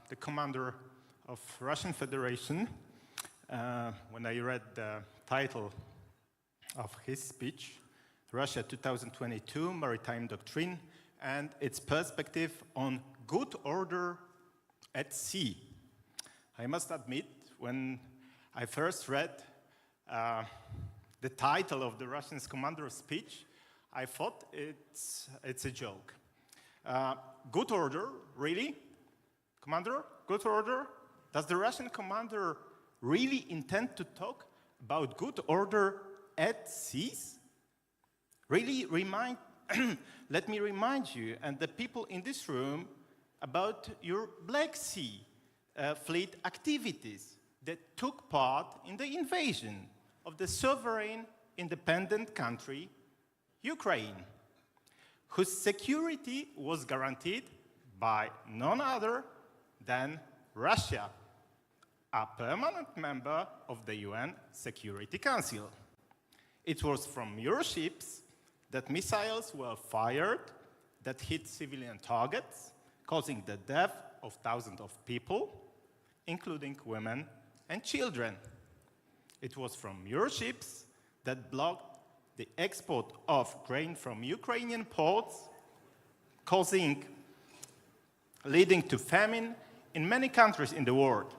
the commander of Russian Federation. When I read the title of his speech, Russia 2022 Maritime Doctrine and its perspective on good order at sea. I must admit, when I first read the title of the Russian commander's speech, I thought it's a joke. Good order, really? Commander, good order? Does the Russian commander really intend to talk about good order at seas? Really let me remind you and the people in this room about your Black Sea fleet activities that took part in the invasion of the sovereign independent country, Ukraine, whose security was guaranteed by none other than Russia, a permanent member of the UN Security Council. It was from your ships that missiles were fired that hit civilian targets, causing the death of thousands of people, including women and children. It was from your ships that blocked the export of grain from Ukrainian ports, leading to famine in many countries in the world.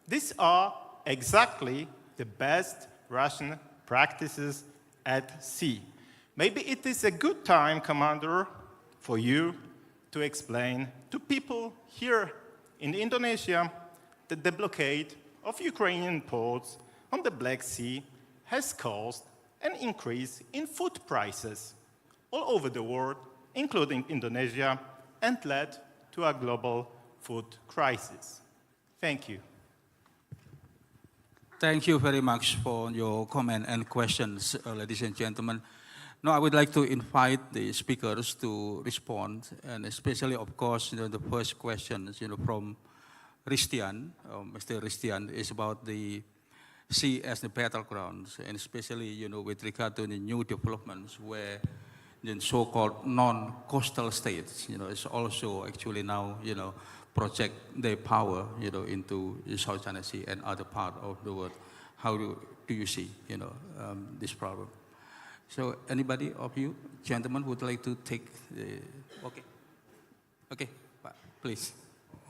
These are exactly the best Russian practices at sea. Maybe it is a good time, Commander, for you to explain to people here in Indonesia that the blockade of Ukrainian ports on the Black Sea has caused an increase in food prices all over the world, including Indonesia, and led to a global food crisis. Thank you. Thank you very much for your comment and questions, ladies and gentlemen. Now, I would like to invite the speakers to respond, and especially, of course, the first question, from Ristian, Mr. Ristian, is about the sea as the battlegrounds, and especially, with regard to the new developments where the so-called non-coastal states, is also actually now, project their power, into the South China Sea and other part of the world. How do you see, this problem? So, anybody of you, gentlemen, would like to take the, okay, please.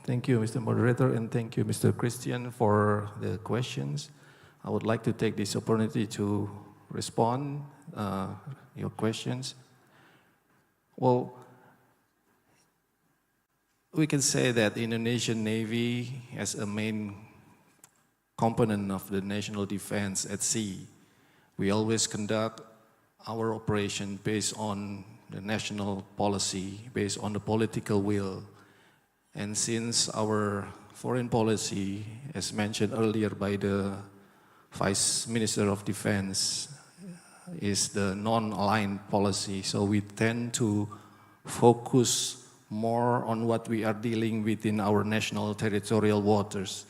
Thank you, Mr. Moderator, and thank you, Mr. Christian, for the questions. I would like to take this opportunity to respond your questions. Well, we can say that the Indonesian Navy as a main component of the national defense at sea. We always conduct our operation based on the national policy, based on the political will. And since our foreign policy, as mentioned earlier by the Vice Minister of Defense, is the non-aligned policy, so we tend to focus more on what we are dealing with in our national territorial waters.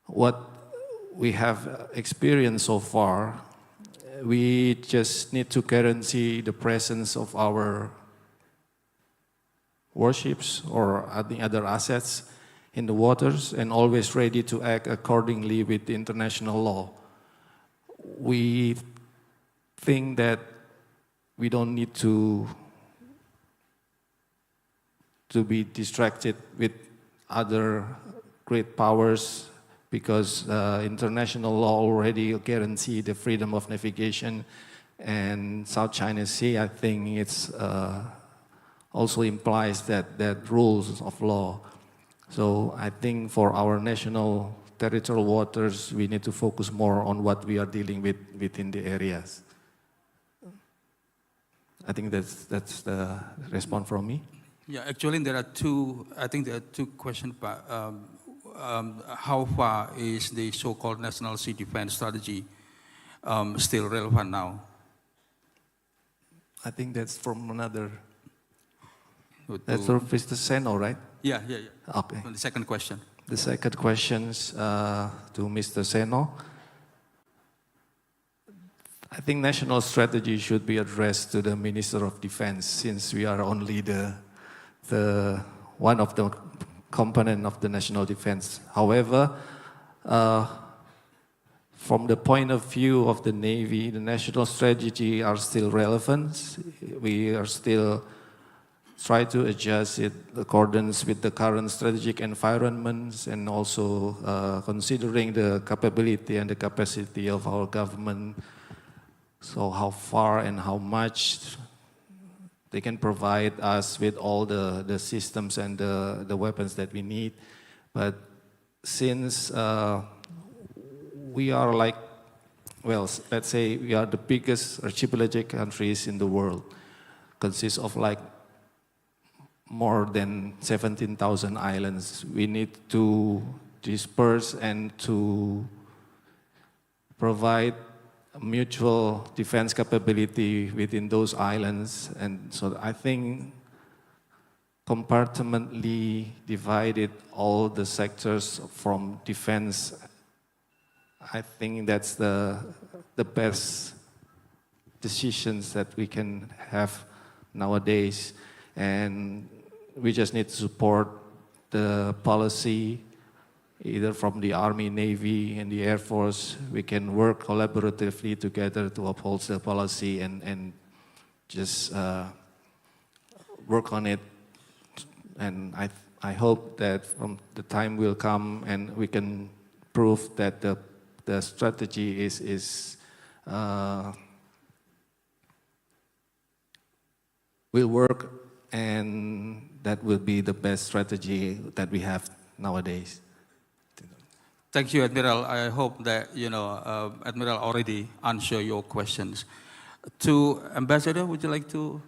What we have experienced so far, we just need to guarantee the presence of our warships or any other assets in the waters and always ready to act accordingly with the international law. We think that we don't need to be distracted with other great powers because international law already guarantees the freedom of navigation, and South China Sea, I think it's also implies that rules of law. So I think for our national territorial waters, we need to focus more on what we are dealing with within the areas. I think that's the response from me. Yeah, actually, there are two questions. How far is the so-called national sea defense strategy still relevant now? I think that's from another. That's from Mr. Seno, right? Yeah. Okay. The second question. The second questions to Mr. Seno. I think national strategy should be addressed to the Minister of Defense, since we are only the one of the component of the national defense. However, from the point of view of the Navy, the national strategy are still relevant. We are still try to adjust it in accordance with the current strategic environments and also considering the capability and the capacity of our government. So how far and how much they can provide us with all the systems and the weapons that we need. But since we are like, well, let's say we are the biggest archipelagic countries in the world, consists of like more than 17,000 islands. We need to disperse and to provide mutual defense capability within those islands. And so I think compartmentally divided all the sectors from defense, I think that's the best decisions that we can have nowadays. And we just need to support the policy either from the Army, Navy, and the Air Force. We can work collaboratively together to uphold the policy and just work on it. And I hope that from the time will come and we can prove that the strategy will work, and that will be the best strategy that we have nowadays. Thank you, Admiral. I hope that, Admiral already answered your questions. To Ambassador, would you like to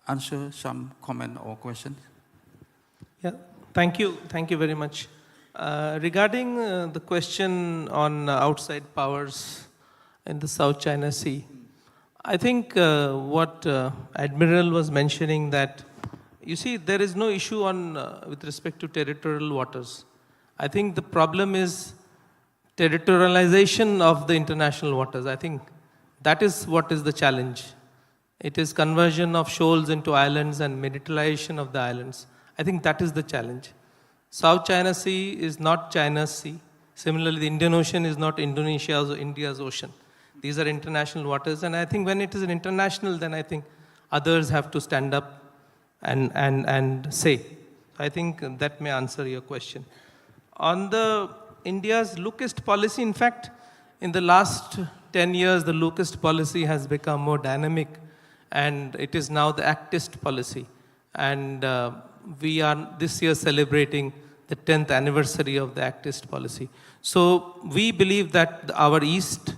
answer some comment or questions? Yeah, thank you. Thank you very much. Regarding the question on outside powers in the South China Sea, I think what Admiral was mentioning that, you see, there is no issue on with respect to territorial waters. I think the problem is territorialization of the international waters. I think that is what is the challenge. It is conversion of shoals into islands and militarization of the islands. I think that is the challenge. South China Sea is not China's sea. Similarly, the Indian Ocean is not Indonesia's or India's ocean. These are international waters, and I think when it is an international, then I think others have to stand up and say. I think that may answer your question. On the India's Lookist policy, in fact, in the last 10 years, the Lookist policy has become more dynamic, and it is now the Actist policy. And we are this year celebrating the 10th anniversary of the Actist policy. So we believe that our East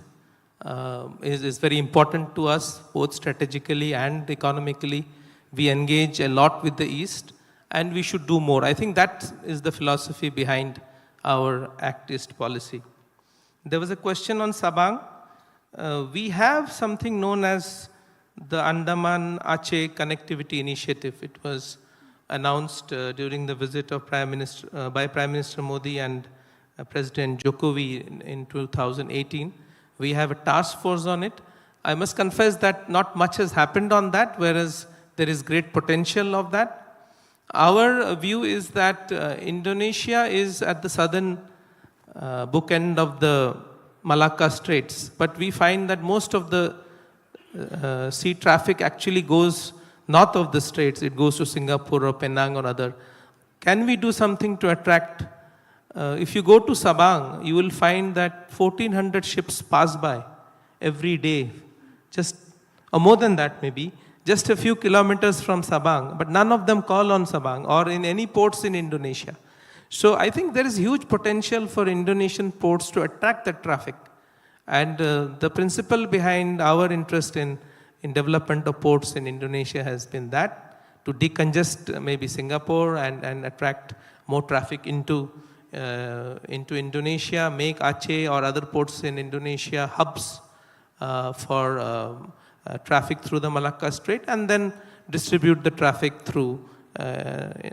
is very important to us, both strategically and economically. We engage a lot with the East, and we should do more. I think that is the philosophy behind our Actist policy. There was a question on Sabang. We have something known as the Andaman-Aceh Connectivity Initiative. It was announced during the visit of by Prime Minister Modi and President Jokowi in 2018. We have a task force on it. I must confess that not much has happened on that, whereas there is great potential of that. Our view is that Indonesia is at the southern bookend of the Malacca Straits, but we find that most of the sea traffic actually goes north of the straits. It goes to Singapore or Penang or other. Can we do something to attract? If you go to Sabang, you will find that 1,400 ships pass by every day, or more than that maybe, just a few kilometers from Sabang, but none of them call on Sabang or in any ports in Indonesia. So I think there is huge potential for Indonesian ports to attract the traffic. And the principle behind our interest in development of ports in Indonesia has been that, to decongest maybe Singapore and attract more traffic into Indonesia, make Aceh or other ports in Indonesia hubs for traffic through the Malacca Strait, and then distribute the traffic through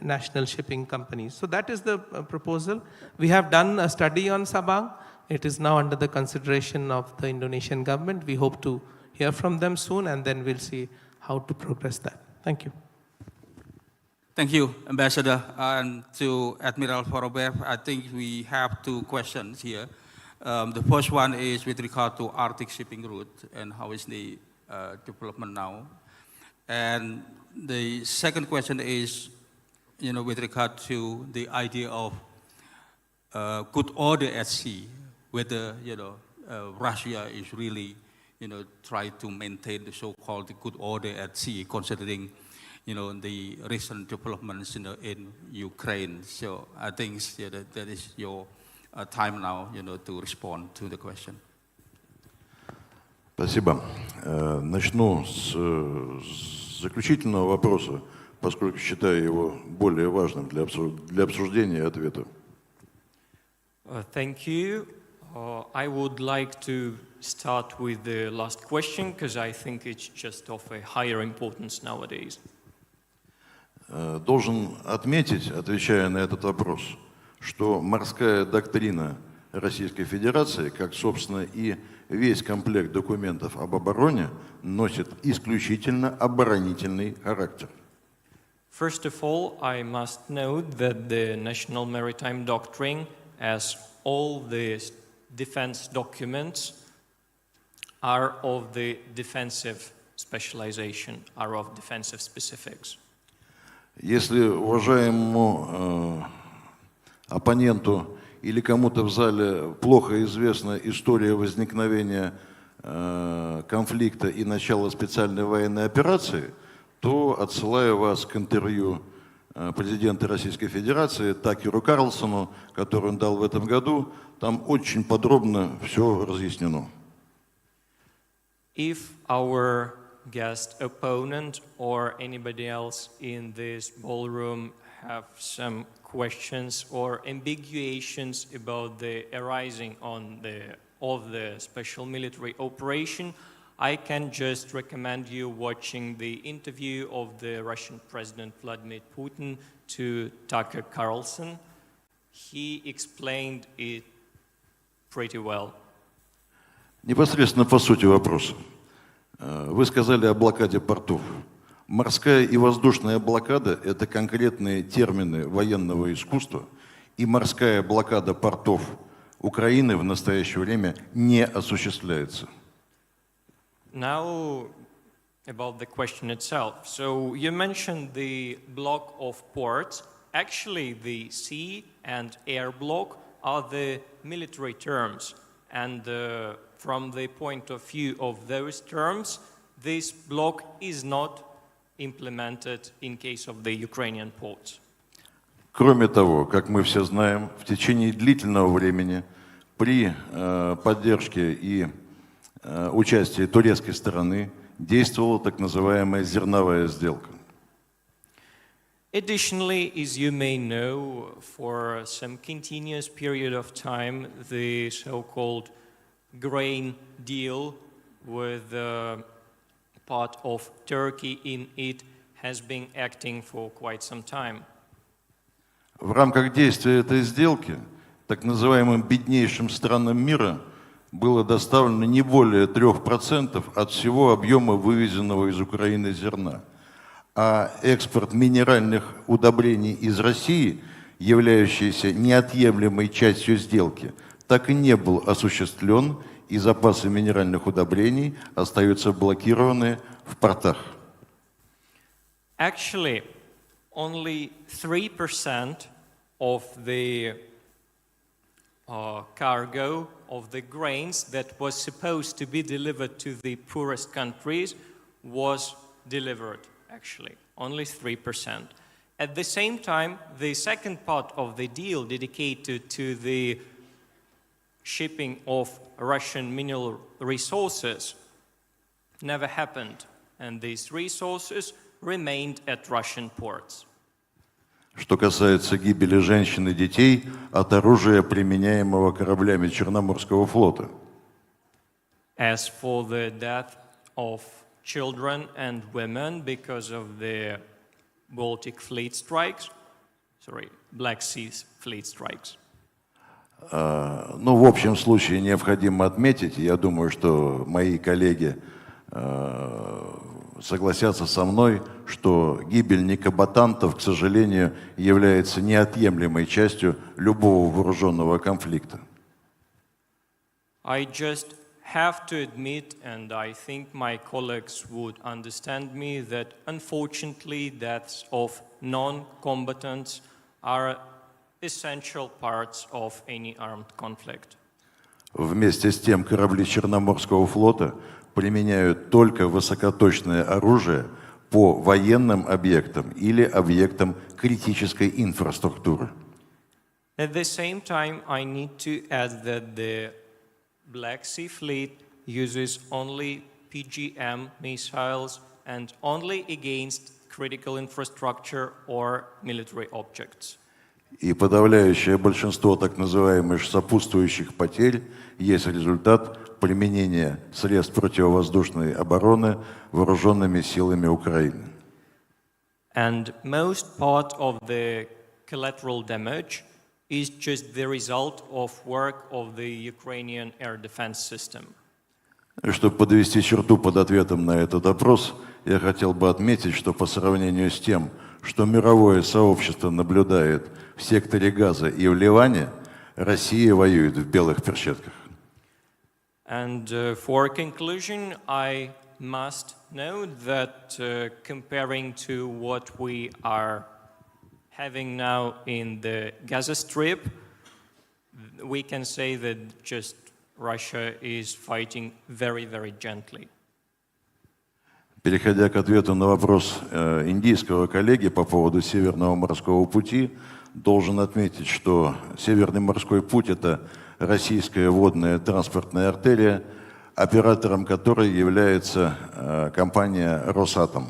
national shipping companies. So that is the proposal. We have done a study on Sabang. It is now under the consideration of the Indonesian government. We hope to hear from them soon, and then we'll see how to progress that. Thank you. Thank you, Ambassador. And to Admiral Forobev, I think we have two questions here. The first one is with regard to Arctic shipping route and how is the development now. And the second question is, with regard to the idea of good order at sea, whether, Russia is really, try to maintain the so-called good order at sea, considering, the recent developments, in Ukraine. So I think that is your time now, to respond to the question. Спасибо. Начну с заключительного вопроса, поскольку считаю его более важным для обсуждения и ответа. Thank you. I would like to start with the last question, because I think it's just of a higher importance nowadays. Должен отметить, отвечая на этот вопрос, что морская доктрина Российской Федерации, как, собственно, и весь комплект документов об обороне, носит исключительно оборонительный характер. First of all, I must note that the National Maritime Doctrine, as all the defense documents, are of the defensive specialization, are of defensive specifics. Если уважаемому оппоненту или кому-то в зале плохо известна история возникновения конфликта и начала специальной военной операции, то отсылаю вас к интервью президента Российской Федерации Такеру Карлсону, который он дал в этом году, там очень подробно все разъяснено. If our guest opponent or anybody else in this ballroom have some questions or ambiguations about the arising of the special military operation, I can just recommend you watching the interview of the Russian President Vladimir Putin to Tucker Carlson. He explained it pretty well. Непосредственно по сути вопроса. Вы сказали о блокаде портов. Морская и воздушная блокада – это конкретные термины военного искусства, и морская блокада портов Украины в настоящее время не осуществляется. Now, about the question itself. So you mentioned the block of ports. Actually, the sea and air block are the military terms. And from the point of view of those terms, this block is not implemented in case of the Ukrainian ports. Кроме того, как мы все знаем, в течение длительного времени при поддержке и участии турецкой стороны действовала так называемая зерновая сделка. Additionally, as you may know, for some continuous period of time, the so-called grain deal with part of Turkey in it has been acting for quite some time. В рамках действия этой сделки так называемым беднейшим странам мира было доставлено не более 3% от всего объема вывезенного из Украины зерна. А экспорт минеральных удобрений из России, являющийся неотъемлемой частью сделки, так и не был осуществлен, и запасы минеральных удобрений остаются блокированы в портах. Actually, only 3% of the cargo of the grains that was supposed to be delivered to the poorest countries was delivered, actually, only 3%. At the same time, the second part of the deal dedicated to the shipping of Russian mineral resources never happened, and these resources remained at Russian ports. Что касается гибели женщин и детей от оружия, применяемого кораблями Черноморского флота. As for the death of children and women because of the Baltic fleet strikes, Black Sea fleet strikes. Ну, в общем случае необходимо отметить, я думаю, что мои коллеги согласятся со мной, что гибель некомбатантов, к сожалению, является неотъемлемой частью любого вооруженного конфликта. I just have to admit, and I think my colleagues would understand me, that unfortunately deaths of non-combatants are essential parts of any armed conflict. Вместе с тем корабли Черноморского флота применяют только высокоточное оружие по военным объектам или объектам критической инфраструктуры. At the same time, I need to add that the Black Sea Fleet uses only PGM missiles and only against critical infrastructure or military objects. И подавляющее большинство так называемых сопутствующих потерь есть результат применения средств противовоздушной обороны вооруженными силами Украины. And most part of the collateral damage is just the result of work of the Ukrainian air defense system. Чтобы подвести черту под ответом на этот вопрос, я хотел бы отметить, что по сравнению с тем, что мировое сообщество наблюдает в секторе Газа и в Ливане, Россия воюет в белых перчатках. And for conclusion, I must note that comparing to what we are having now in the Gaza Strip, we can say that just Russia is fighting very, very gently. Переходя к ответу на вопрос индийского коллеги по поводу Северного морского пути, должен отметить, что Северный морской путь – это российская водная транспортная артерия, оператором которой является компания «Росатом».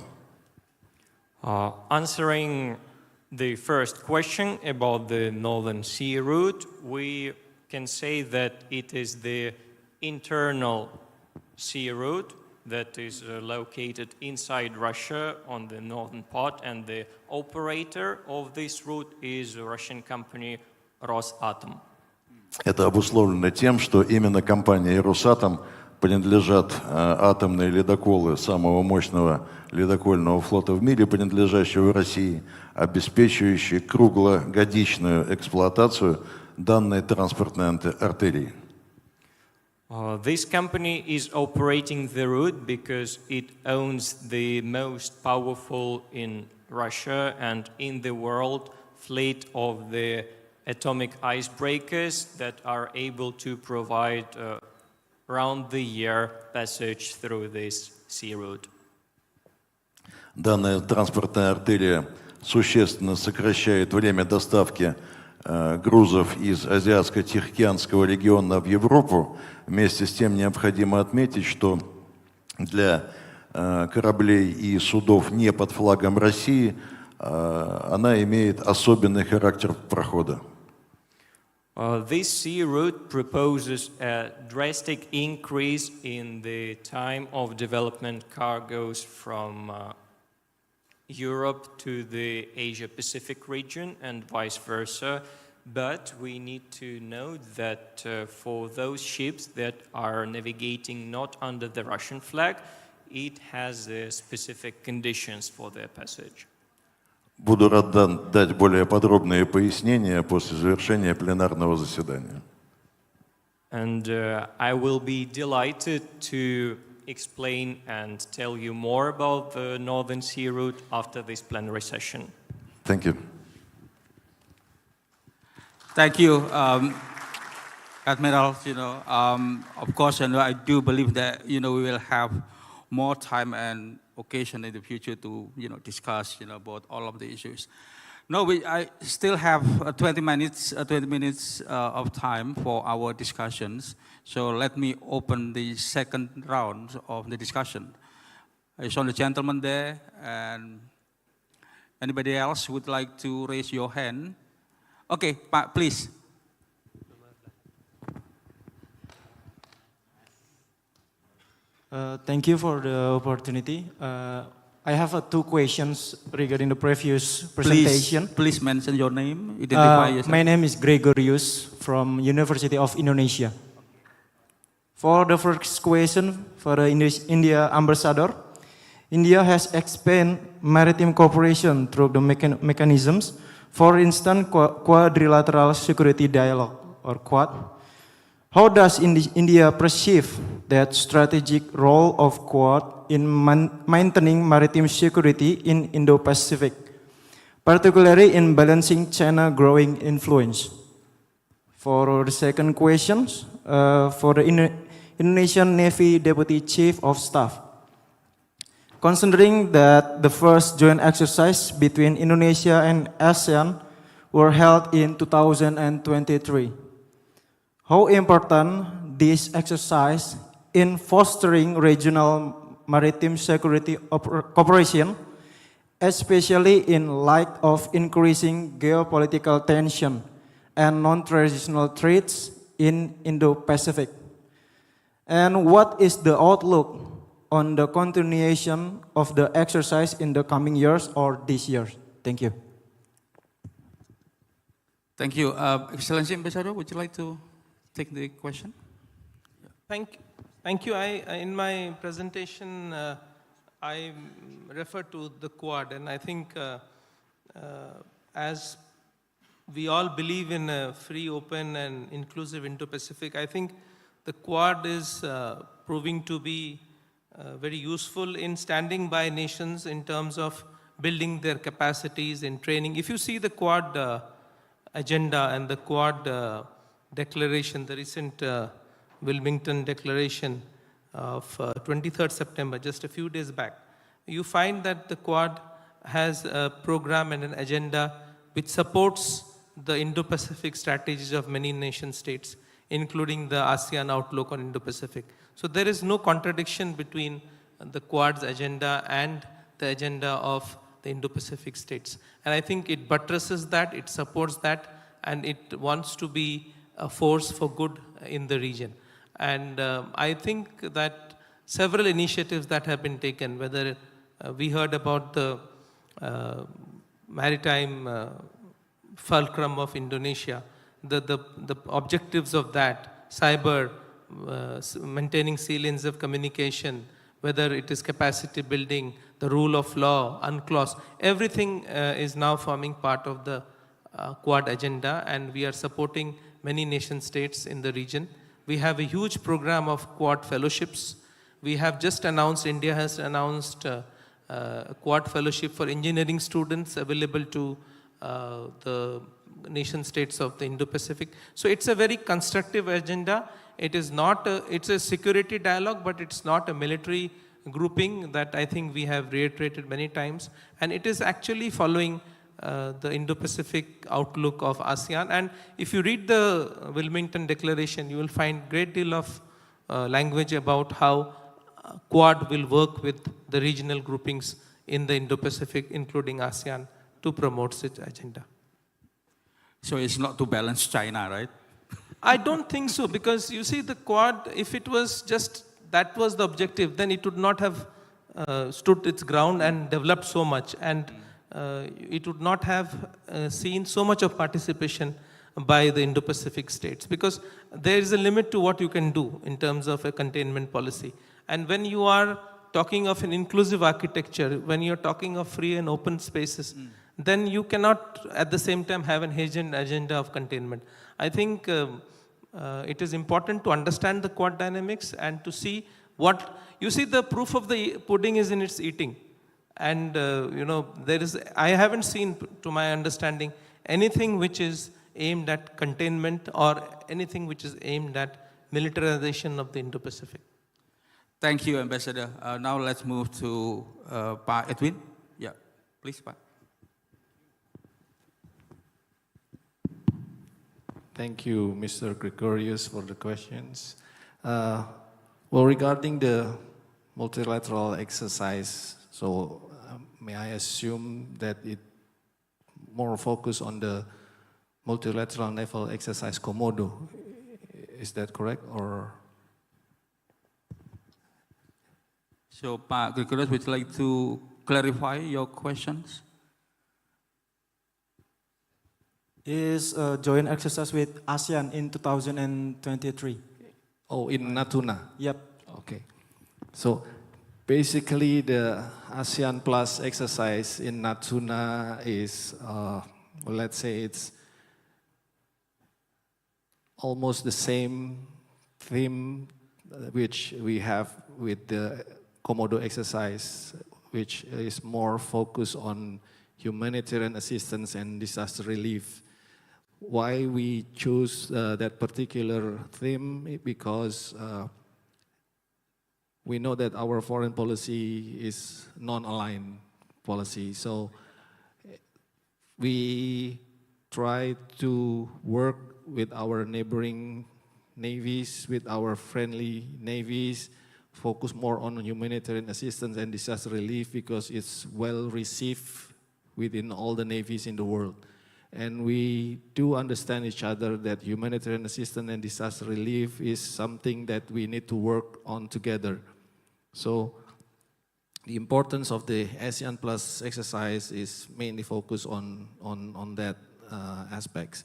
Answering the first question about the Northern Sea route, we can say that it is the internal sea route that is located inside Russia on the northern part, and the operator of this route is a Russian company Rosatom. Это обусловлено тем, что именно компании «Росатом» принадлежат атомные ледоколы самого мощного ледокольного флота в мире, принадлежащего России, обеспечивающие круглогодичную эксплуатацию данной транспортной артерии. This company is operating the route because it owns the most powerful in Russia and in the world fleet of the atomic icebreakers that are able to provide round-the-year passage through this sea route. Данная транспортная артерия существенно сокращает время доставки грузов из Азиатско-Тихоокеанского региона в Европу. Вместе с тем необходимо отметить, что для кораблей и судов не под флагом России она имеет особенный характер прохода. This sea route proposes a drastic increase in the time of development cargoes from Europe to the Asia-Pacific region and vice versa. But we need to note that for those ships that are navigating not under the Russian flag, it has specific conditions for their passage. Буду рад дать более подробные пояснения после завершения пленарного заседания. And I will be delighted to explain and tell you more about the Northern Sea route after this plenary session. Thank you. Thank you, Admiral. Of course, I do believe that we will have more time and occasion in the future to discuss about all of the issues. No, I still have 20 minutes of time for our discussions. So let me open the second round of the discussion. I saw the gentleman there, and anybody else would like to raise your hand? Okay, please. Thank you for the opportunity. I have two questions regarding the previous presentation. Please mention your name, identify yourself. My name is Gregorius from University of Indonesia. For the first question, for the India ambassador, India has expanded maritime cooperation through the mechanisms, for instance, quadrilateral security dialogue, or Quad. How does India perceive that strategic role of Quad in maintaining maritime security in Indo-Pacific, particularly in balancing China's growing influence? For the second question, for the Indonesian Navy Deputy Chief of Staff, considering that the first joint exercise between Indonesia and ASEAN were held in 2023, how important this exercise in fostering regional maritime security cooperation, especially in light of increasing geopolitical tension and non-traditional threats in Indo-Pacific? And what is the outlook on the continuation of the exercise in the coming years or this year? Thank you. Thank you. Excellency Ambassador, would you like to take the question? Thank you. In my presentation, I referred to the Quad, and I think as we all believe in a free, open, and inclusive Indo-Pacific, I think the Quad is proving to be very useful in standing by nations in terms of building their capacities in training. If you see the Quad agenda and the Quad declaration, the recent Wilmington Declaration of 23rd September, just a few days back, you find that the Quad has a program and an agenda which supports the Indo-Pacific strategies of many nation states, including the ASEAN outlook on Indo-Pacific. So there is no contradiction between the Quad's agenda and the agenda of the Indo-Pacific states. And I think it buttresses that, it supports that, and it wants to be a force for good in the region. And I think that several initiatives that have been taken, whether we heard about the maritime fulcrum of Indonesia, the objectives of that, cyber, maintaining sea lanes of communication, whether it is capacity building, the rule of law, UNCLOS, everything is now forming part of the Quad agenda, and we are supporting many nation states in the region. We have a huge program of Quad fellowships. We have just announced, India has announced a Quad fellowship for engineering students available to the nation states of the Indo-Pacific. So it's a very constructive agenda. It is not, it's a security dialogue, but it's not a military grouping that I think we have reiterated many times. And it is actually following the Indo-Pacific outlook of ASEAN. And if you read the Wilmington Declaration, you will find great deal of language about how Quad will work with the regional groupings in the Indo-Pacific, including ASEAN, to promote its agenda. So it's not to balance China, right? I don't think so, because you see the Quad, if it was just, that was the objective, then it would not have stood its ground and developed so much. And it would not have seen so much of participation by the Indo-Pacific states, because there is a limit to what you can do in terms of a containment policy. And when you are talking of an inclusive architecture, when you're talking of free and open spaces, then you cannot at the same time have an agenda of containment. I think it is important to understand the Quad dynamics and to see what, you see the proof of the pudding is in its eating. And you know, there is, I haven't seen, to my understanding, anything which is aimed at containment or anything which is aimed at militarization of the Indo-Pacific. Thank you, Ambassador. Now let's move to Pa Edwin. Yeah, please, Pa. Thank you, Mr. Gregorius, for the questions. Well, regarding the multilateral exercise, so may I assume that it more focus on the multilateral naval exercise Komodo? Is that correct, or? So, Pa Gregorius, would you like to clarify your questions? Is a joint exercise with ASEAN in 2023. Oh, in Natuna? Yep. Okay. So basically the ASEAN Plus exercise in Natuna is, well, let's say it's almost the same theme which we have with the Komodo exercise, which is more focused on humanitarian assistance and disaster relief. Why we choose that particular theme? Because we know that our foreign policy is non-aligned policy. So we try to work with our neighboring navies, with our friendly navies, focus more on humanitarian assistance and disaster relief because it's well received within all the navies in the world. And we do understand each other that humanitarian assistance and disaster relief is something that we need to work on together. So the importance of the ASEAN Plus exercise is mainly focused on that aspects.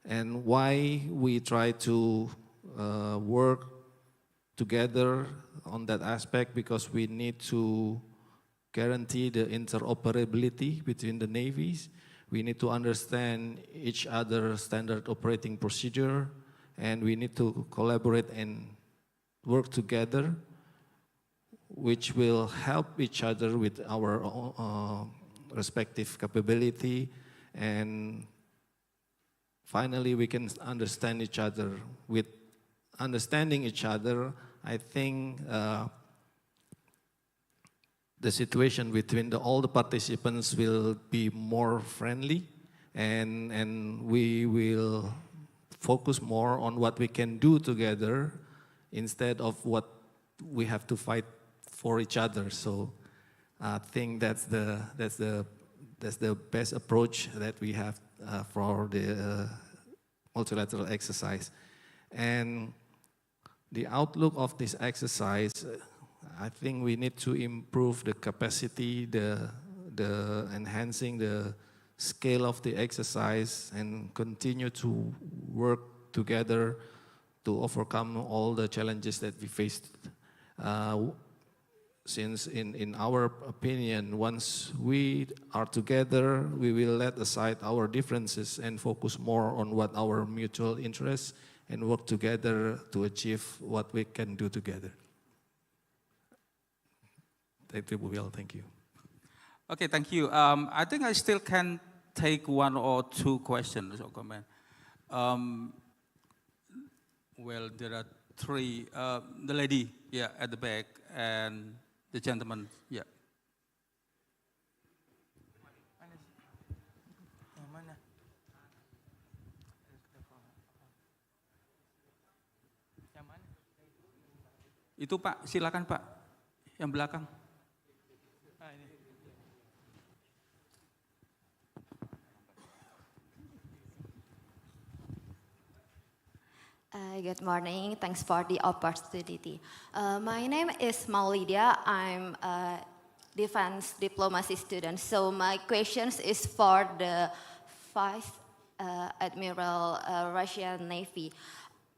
And why we try to work together on that aspect, because we need to guarantee the interoperability between the navies. We need to understand each other's standard operating procedure, and we need to collaborate and work together, which will help each other with our respective capability, and finally we can understand each other. With understanding each other, I think the situation between all the participants will be more friendly, and we will focus more on what we can do together instead of what we have to fight for each other. So I think that's the best approach that we have for the multilateral exercise. And the outlook of this exercise, I think we need to improve the capacity, the enhancing the scale of the exercise, and continue to work together to overcome all the challenges that we faced. Since in our opinion, once we are together, we will let aside our differences and focus more on what our mutual interests and work together to achieve what we can do together. Thank you, Will. Thank you. Okay, thank you. I think I still can take one or two questions or comment. Well, there are three. The lady, yeah, at the back, and the gentleman, yeah. Itu Pak, silakan Pak, yang belakang. Good morning. Thanks for the opportunity. My name is Maulidia. I'm a defense diplomacy student. So my questions is for the Vice Admiral Russian Navy.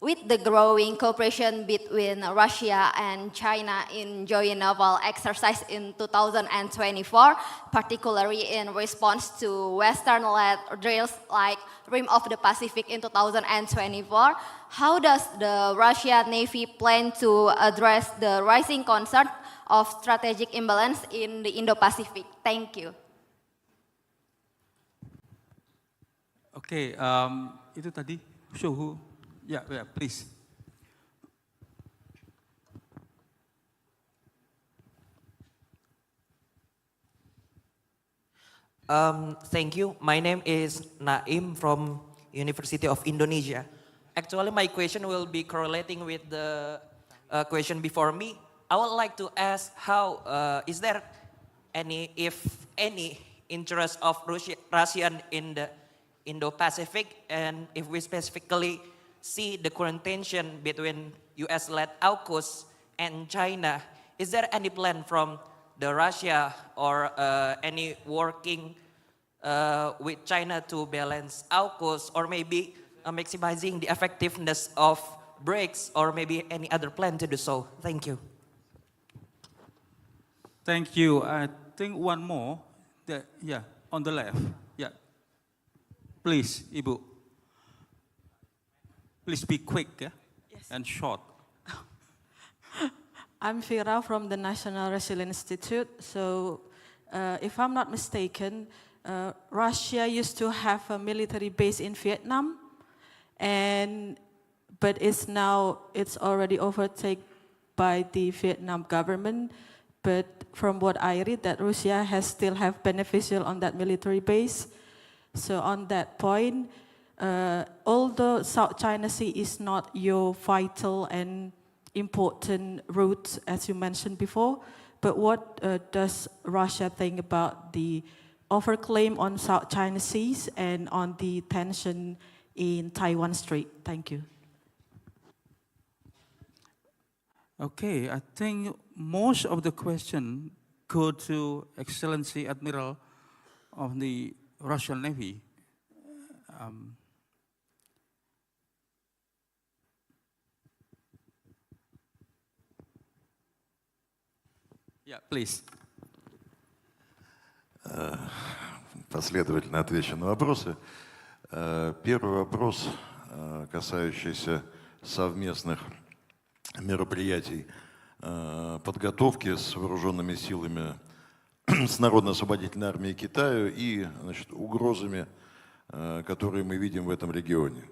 With the growing cooperation between Russia and China in joint naval exercise in 2024, particularly in response to Western-led drills like Rim of the Pacific in 2024, how does the Russian Navy plan to address the rising concern of strategic imbalance in the Indo-Pacific? Thank you. Okay, itu tadi, Suhu. Yeah, please. Thank you. My name is Naim from University of Indonesia. Actually, my question will be correlating with the question before me. I would like to ask how, is there if any interest of Russian in the Indo-Pacific, and if we specifically see the current tension between US-led AUKUS and China, is there any plan from the Russia or any working with China to balance AUKUS, or maybe maximizing the effectiveness of BRICS, or maybe any other plan to do so? Thank you. Thank you. I think one more. Yeah, on the left. Yeah. Please, Ibu. Please be quick, yeah? Yes. And short. I'm Fira from the National Resilience Institute. So, if I'm not mistaken, Russia used to have a military base in Vietnam, but it's already overtaken by the Vietnam government. But from what I read, that Russia still have beneficial on that military base. So on that point, although South China Sea is not your vital and important route, as you mentioned before, but what does Russia think about the overclaim on South China Seas and on the tension in Taiwan Strait? Thank you. Okay, I think most of the question go to Excellency Admiral of the Russian Navy. Yeah, please. Последовательно отвечу на вопросы. Первый вопрос, касающийся совместных мероприятий подготовки с вооруженными силами, с Народно-освободительной армией Китая и, значит, угрозами, которые мы видим в этом регионе.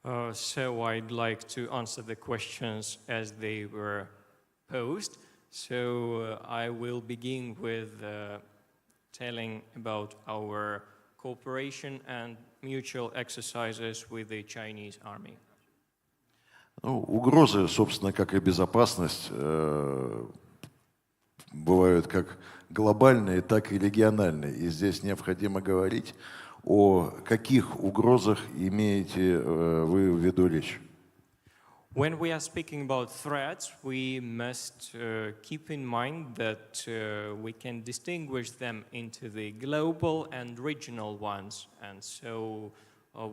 So I'd like to answer the questions as they were posed. So I will begin with telling about our cooperation and mutual exercises with the Chinese army. Ну, угрозы, собственно, как и безопасность, бывают как глобальные, так и региональные. И здесь необходимо говорить о каких угрозах имеете вы в виду речь. When we are speaking about threats, we must keep in mind that we can distinguish them into the global and regional ones. And so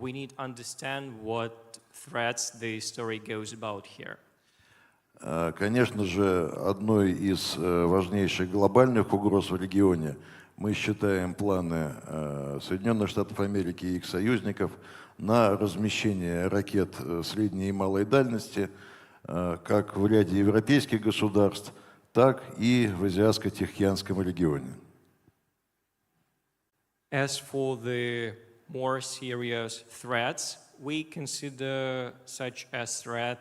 we need to understand what threats the story goes about here. Конечно же, одной из важнейших глобальных угроз в регионе мы считаем планы Соединенных Штатов Америки и их союзников на размещение ракет средней и малой дальности как в ряде европейских государств, так и в Азиатско-Тихоокеанском регионе. As for the more serious threats, we consider such as threat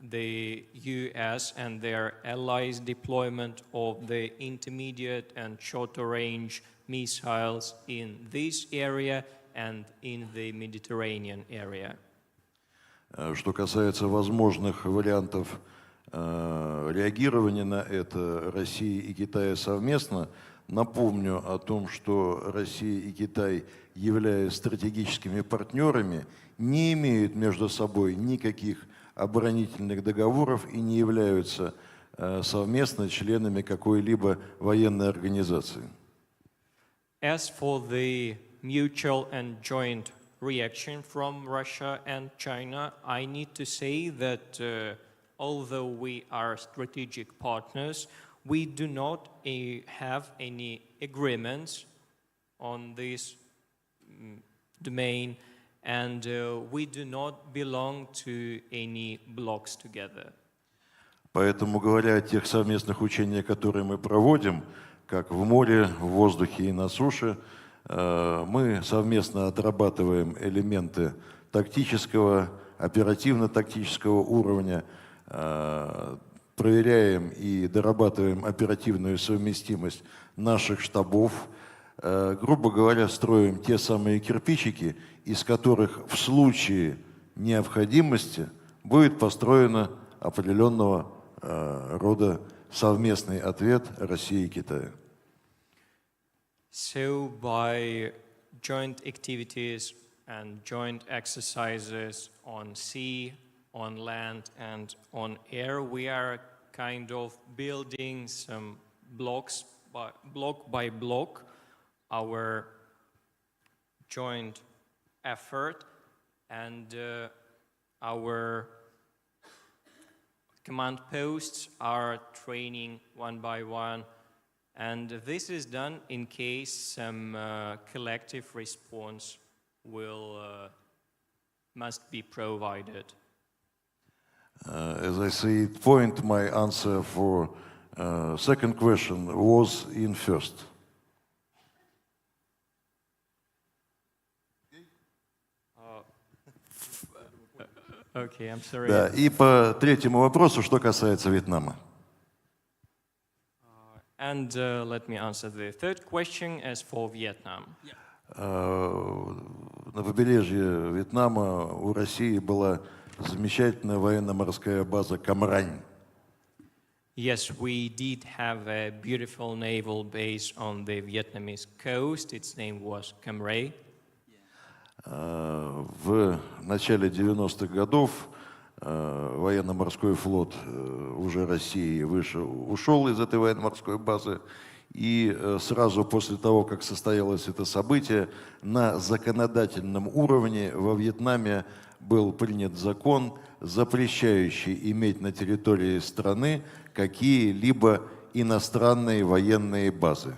the US and their allies' deployment of the intermediate and shorter range missiles in this area and in the Mediterranean area. Что касается возможных вариантов реагирования на это России и Китая совместно, напомню о том, что Россия и Китай, являясь стратегическими партнерами, не имеют между собой никаких оборонительных договоров и не являются совместно членами какой-либо военной организации. As for the mutual and joint reaction from Russia and China, I need to say that although we are strategic partners, we do not have any agreements on this domain, and we do not belong to any blocs together. Поэтому, говоря о тех совместных учениях, которые мы проводим, как в море, в воздухе и на суше, мы совместно отрабатываем элементы тактического, оперативно-тактического уровня, проверяем и дорабатываем оперативную совместимость наших штабов, грубо говоря, строим те самые кирпичики, из которых в случае необходимости будет построено определенного рода совместный ответ России и Китая. So by joint activities and joint exercises on sea, on land and on air, we are kind of building some blocks, block by block, our joint effort, and our command posts are training one by one. And this is done in case some collective response must be provided. As I see it, point my answer for second question was in first. Okay, I'm sorry. Да, и по третьему вопросу, что касается Вьетнама. And let me answer the third question as for Vietnam. На побережье Вьетнама у России была замечательная военно-морская база «Камрань». Yes, we did have a beautiful naval base on the Vietnamese coast. Its name was Cam Ranh. В начале 90-х годов военно-морской флот уже России ушел из этой военно-морской базы. И сразу после того, как состоялось это событие, на законодательном уровне во Вьетнаме был принят закон, запрещающий иметь на территории страны какие-либо иностранные военные базы.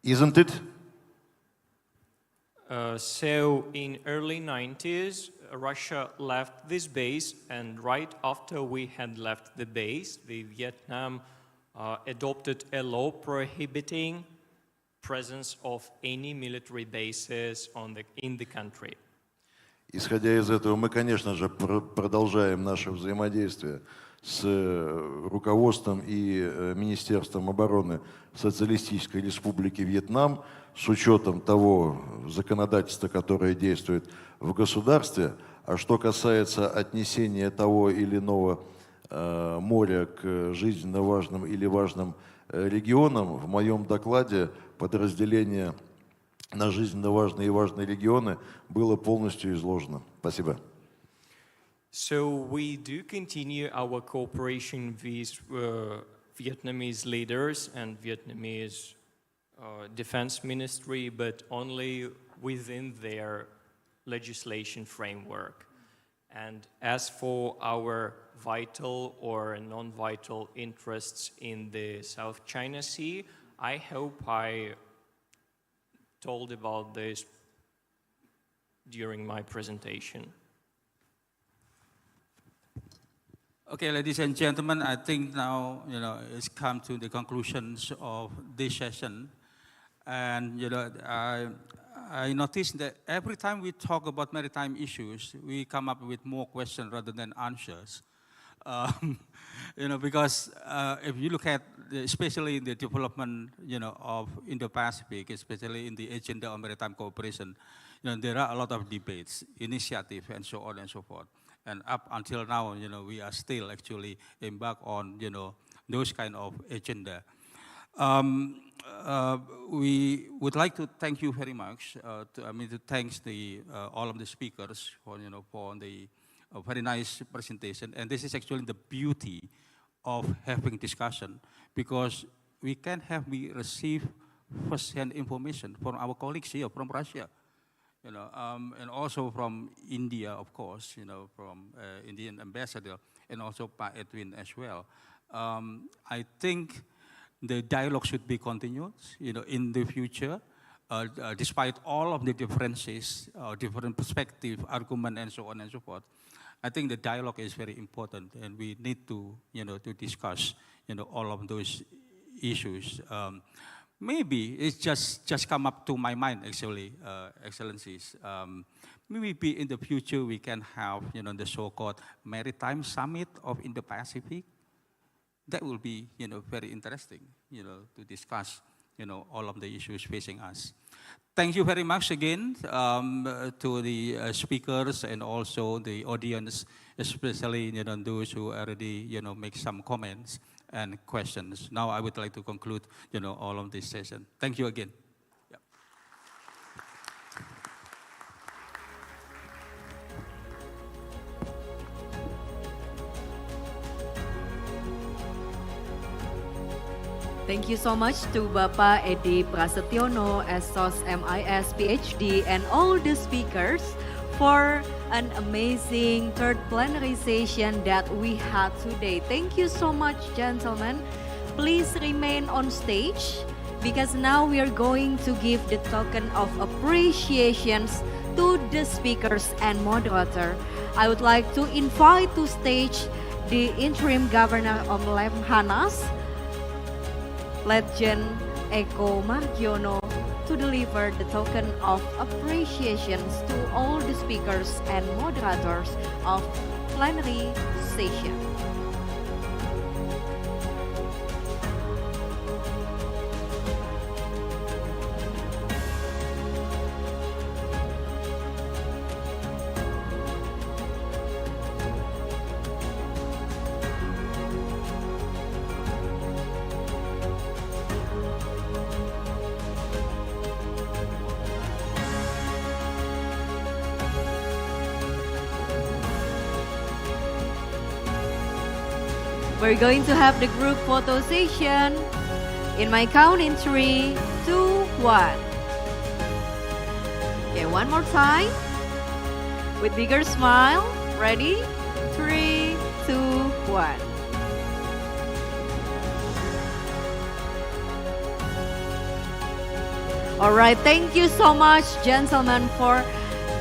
Isn't it? So in early 90s, Russia left this base, and right after we had left the base, the Vietnam adopted a law prohibiting presence of any military bases in the country. Исходя из этого, мы, конечно же, продолжаем наше взаимодействие с руководством и Министерством обороны Социалистической Республики Вьетнам с учетом того законодательства, которое действует в государстве. А что касается отнесения того или иного моря к жизненно важным или важным регионам, в моем докладе подразделение на жизненно важные и важные регионы было полностью изложено. Спасибо. So we do continue our cooperation with Vietnamese leaders and Vietnamese defense ministry, but only within their legislation framework. And as for our vital or non-vital interests in the South China Sea, I hope I told about this during my presentation. Okay, ladies and gentlemen, I think now, it's come to the conclusions of this session. And, I noticed that every time we talk about maritime issues, we come up with more questions rather than answers. Because if you look at, especially in the development, of Indo-Pacific, especially in the agenda of maritime cooperation, there are a lot of debates, initiative, and so on and so forth. And up until now, we are still actually embarked on, those kind of agenda. We would like to thank you very much. To thank all of the speakers for the very nice presentation. And this is actually the beauty of having discussion, because we receive first-hand information from our colleagues here from Russia. And also from India, of course, from Indian ambassador, and also by Edwin as well. I think the dialogue should be continued, in the future, despite all of the differences, different perspective, argument, and so on and so forth. I think the dialogue is very important, and we need to, to discuss, all of those issues. Maybe it's just come up to my mind, actually, Excellencies. Maybe in the future we can have, the so-called Maritime Summit of Indo-Pacific. That will be, very interesting, to discuss, all of the issues facing us. Thank you very much again to the speakers and also the audience, especially, those who already, make some comments and questions. Now I would like to conclude, all of this session. Thank you again. Yeah. Thank you so much to Bapak Edi Prasetyono, SOS MIS PhD, and all the speakers for an amazing third plenary session that we had today. Thank you so much, gentlemen. Please remain on stage, because now we are going to give the token of appreciations to the speakers and moderator. I would like to invite to stage the interim governor of Lemhanas, Legend Eko Margiono, to deliver the token of appreciations to all the speakers and moderators of plenary session. We're going to have the group photo session. In my count in 3, 2, 1. Okay, one more time. With bigger smile. Ready? 3, 2, 1. All right, thank you so much, gentlemen, for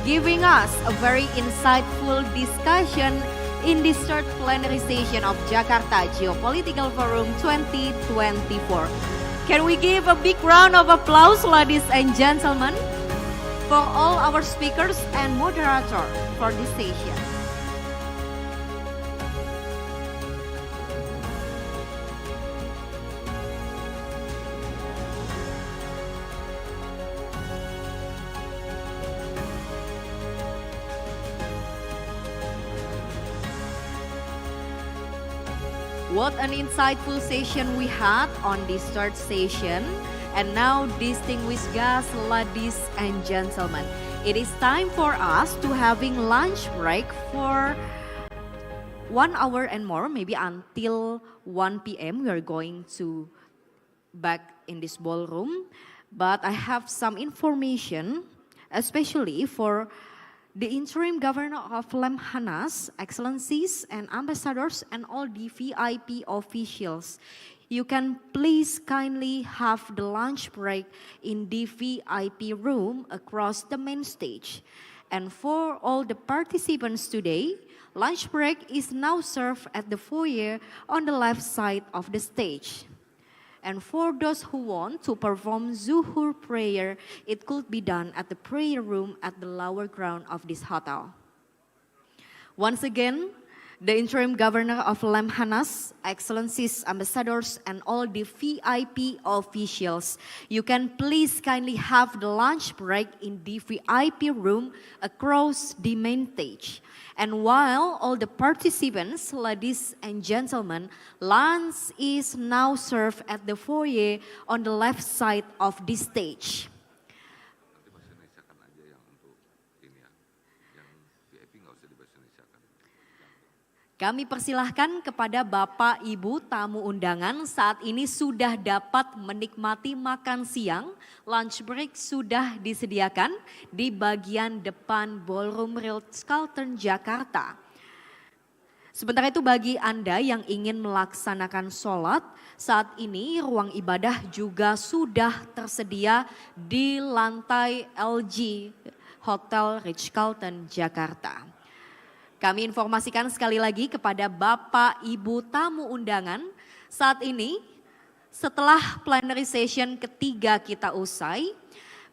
giving us a very insightful discussion in this third plenary session of Jakarta Geopolitical Forum 2024. Can we give a big round of applause, ladies and gentlemen? for all our speakers and moderator for this session. What an insightful session we had on this third session. And now, distinguished guests, ladies and gentlemen, it is time for us to having lunch break for 1 hour and more, maybe until 1 p.m. We are going to back in this ballroom. But I have some information, especially for the interim governor of Lemhanas, excellencies and ambassadors and all the VIP officials. You can please kindly have the lunch break in the VIP room across the main stage. And for all the participants today, lunch break is now served at the foyer on the left side of the stage. And for those who want to perform Zuhur prayer, it could be done at the prayer room at the lower ground of this hotel. Once again, the interim governor of Lemhanas, excellencies, ambassadors, and all the VIP officials, you can please kindly have the lunch break in the VIP room across the main stage. And while all the participants, ladies and gentlemen, lunch is now served at the foyer on the left side of the stage. Kami persilahkan kepada Bapak Ibu tamu undangan saat ini sudah dapat menikmati makan siang. Lunch break sudah disediakan di bagian depan Ballroom Ritz-Carlton Jakarta. Sementara itu bagi Anda yang ingin melaksanakan sholat, saat ini ruang ibadah juga sudah tersedia di lantai LG Hotel Ritz-Carlton Jakarta. Kami informasikan sekali lagi kepada Bapak Ibu tamu undangan, saat ini setelah plenary session ketiga kita usai,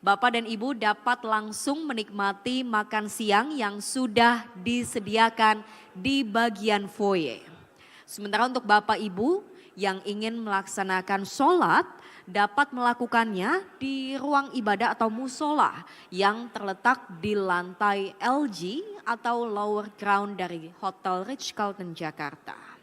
Bapak dan Ibu dapat langsung menikmati makan siang yang sudah disediakan di bagian foyer. Sementara untuk Bapak Ibu yang ingin melaksanakan sholat, dapat melakukannya di ruang ibadah atau musola yang terletak di lantai LG atau lower ground dari Hotel Ritz-Carlton Jakarta.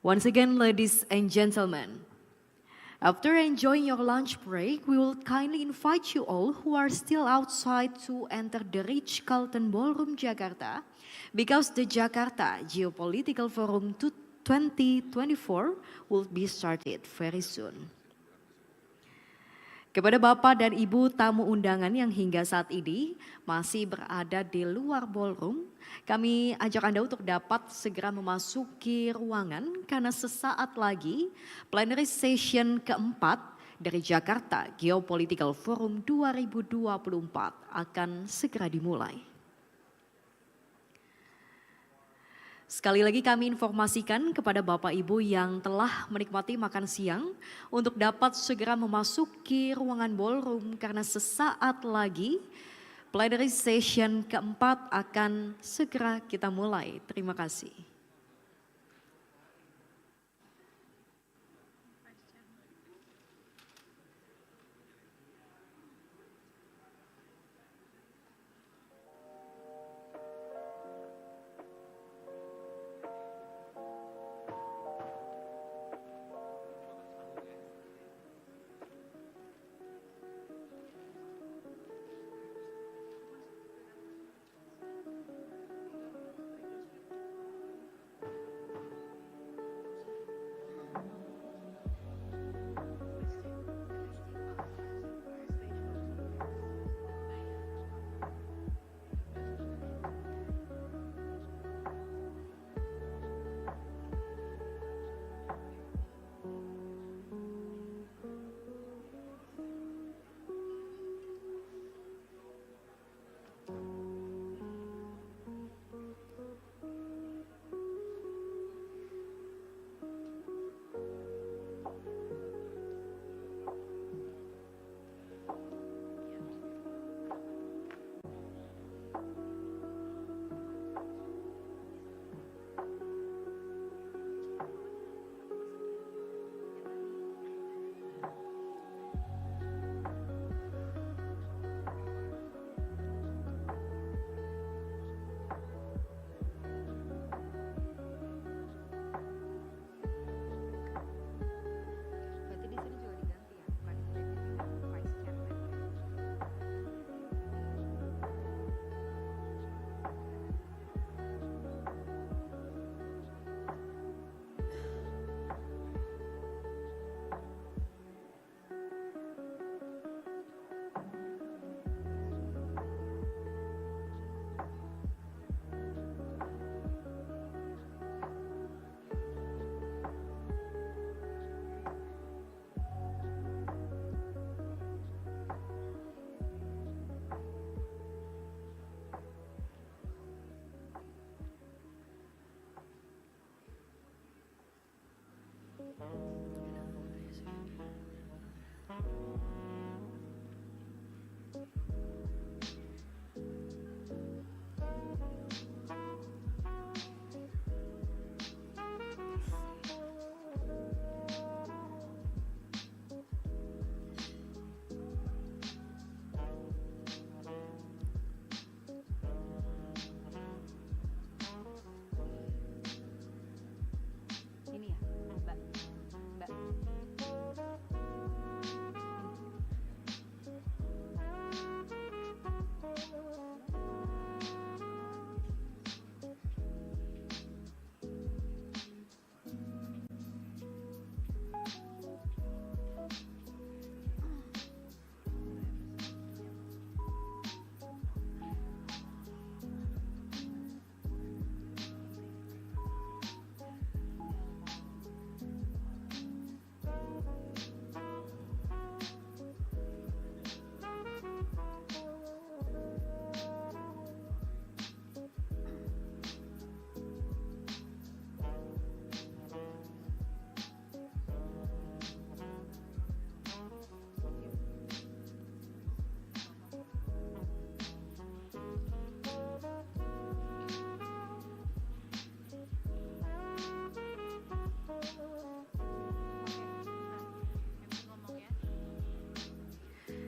Once again, ladies and gentlemen, after enjoying your lunch break, we will kindly invite you all who are still outside to enter the Ritz-Carlton Ballroom Jakarta, because the Jakarta Geopolitical Forum 2024 will be started very soon. Kepada Bapak dan Ibu tamu undangan yang hingga saat ini masih berada di luar ballroom, kami ajak Anda untuk dapat segera memasuki ruangan karena sesaat lagi plenary session keempat dari Jakarta Geopolitical Forum 2024 akan segera dimulai. Sekali lagi kami informasikan kepada Bapak Ibu yang telah menikmati makan siang untuk dapat segera memasuki ruangan ballroom karena sesaat lagi plenary session keempat akan segera kita mulai. Terima kasih.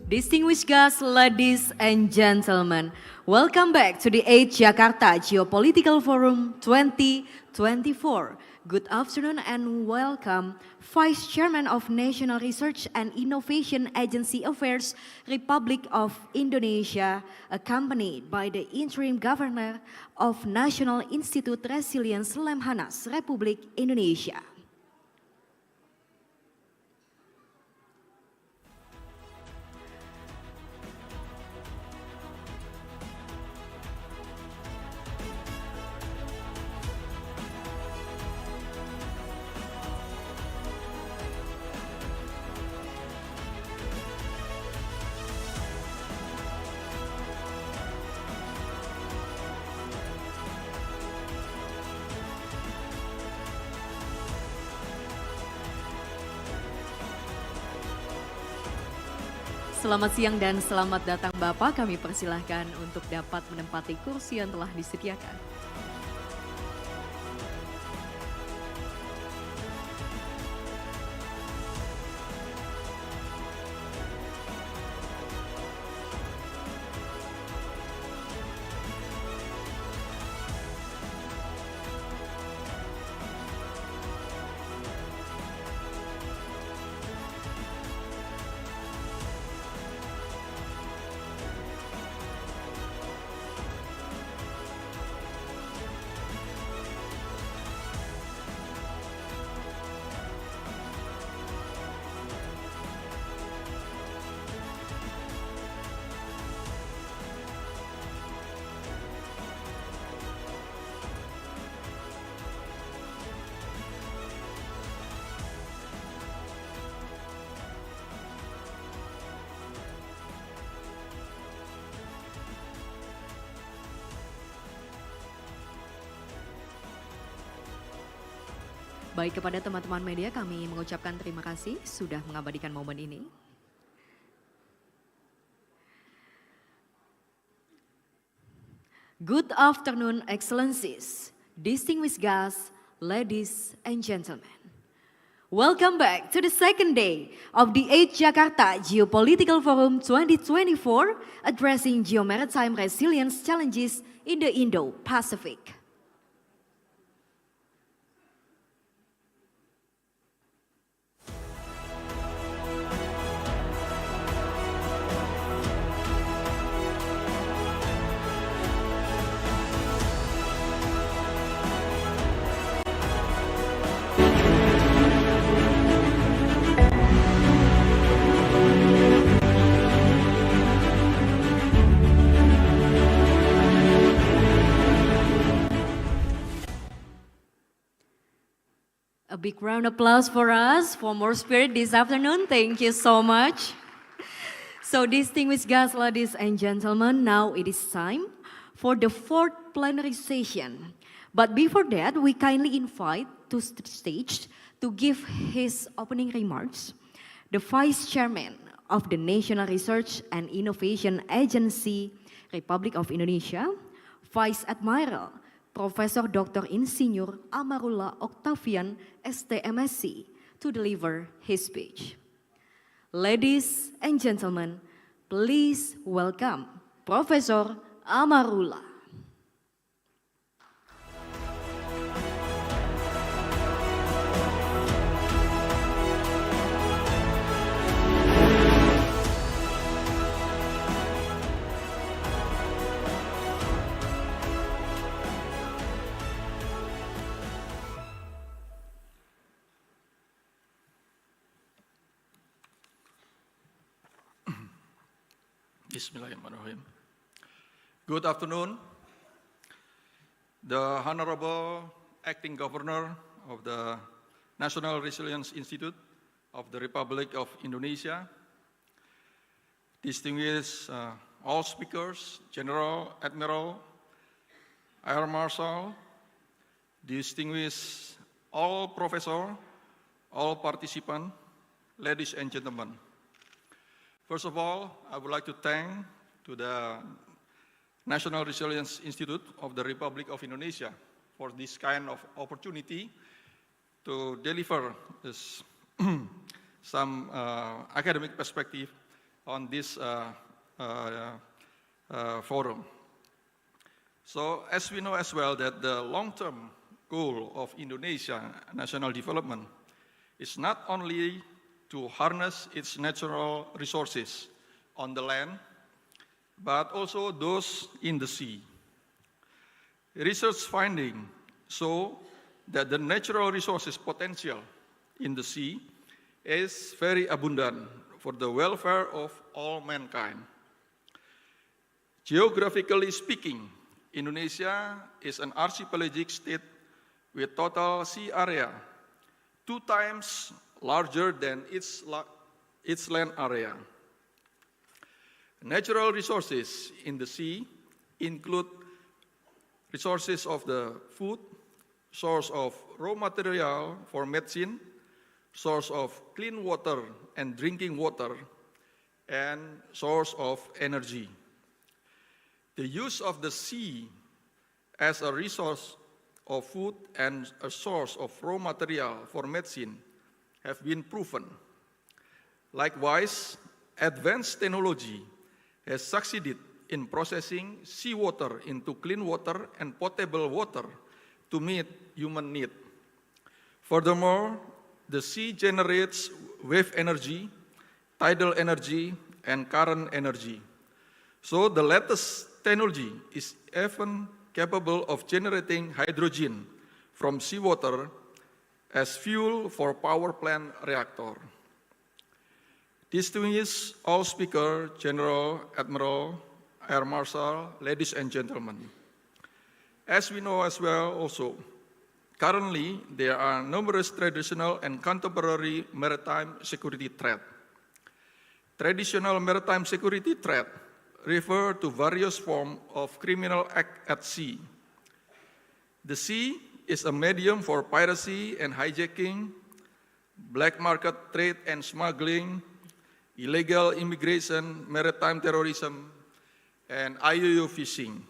Distinguished guests, ladies and gentlemen, welcome back to the 8th Jakarta Geopolitical Forum 2024. good afternoon and welcome Vice Chairman of National Research and Innovation Agency Affairs, Republic of Indonesia, accompanied by the Interim Governor of National Institute Resilience Lemhanas, Republik Indonesia. Selamat siang dan selamat datang Bapak, kami persilahkan untuk dapat menempati kursi yang telah disediakan. Baik, kepada teman-teman media kami mengucapkan terima kasih sudah mengabadikan momen ini. Good afternoon, Excellencies, distinguished guests, ladies and gentlemen. Welcome back to the second day of the 8th Jakarta Geopolitical Forum 2024, addressing Geo-Maritime resilience challenges in the Indo-Pacific. A big round of applause for us, for more spirit this afternoon. Thank you so much. So distinguished guests, ladies and gentlemen, now it is time for the fourth plenary session. But before that, we kindly invite to the stage to give his opening remarks the Vice Chairman of the National Research and Innovation Agency, Republic of Indonesia, Vice Admiral Profesor Dr. Insinyur Amarullah Octavian, STMSc, to deliver his speech. Ladies and gentlemen, please welcome Professor Amarullah. Bismillahirrahmanirrahim. Good afternoon. The Honorable Acting Governor of the National Resilience Institute of the Republic of Indonesia, distinguished all speakers, General, Admiral, Air Marshal, distinguished all professors, all participants, ladies and gentlemen. First of all, I would like to thank to the National Resilience Institute of the Republic of Indonesia for this kind of opportunity to deliver this some academic perspective on this forum. So as we know as well that the long-term goal of Indonesia national development is not only to harness its natural resources on the land, but also those in the sea. Research findings show that the natural resources potential in the sea is very abundant for the welfare of all mankind. Geographically speaking, Indonesia is an archipelagic state with total sea area 2 times larger than its land area. Natural resources in the sea include resources of the food, source of raw material for medicine, source of clean water and drinking water, and source of energy. The use of the sea as a resource of food and a source of raw material for medicine have been proven. Likewise, advanced technology has succeeded in processing seawater into clean water and potable water to meet human need. Furthermore, the sea generates wave energy, tidal energy, and current energy. So the latest technology is even capable of generating hydrogen from seawater as fuel for power plant reactor. Distinguished all speaker, General, Admiral, Air Marshal, ladies and gentlemen. As we know as well also, currently there are numerous traditional and contemporary maritime security threats. Traditional maritime security threats refer to various forms of criminal act at sea. The sea is a medium for piracy and hijacking, black market trade and smuggling, illegal immigration, maritime terrorism, and IUU fishing.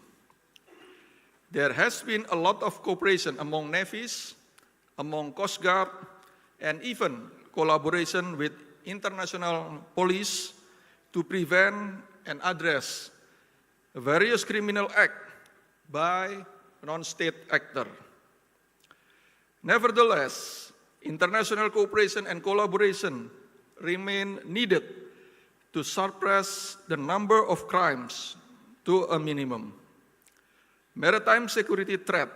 There has been a lot of cooperation among navies, among Coast Guard, and even collaboration with international police to prevent and address various criminal acts by non-state actors. Nevertheless, international cooperation and collaboration remain needed to suppress the number of crimes to a minimum. Maritime security threat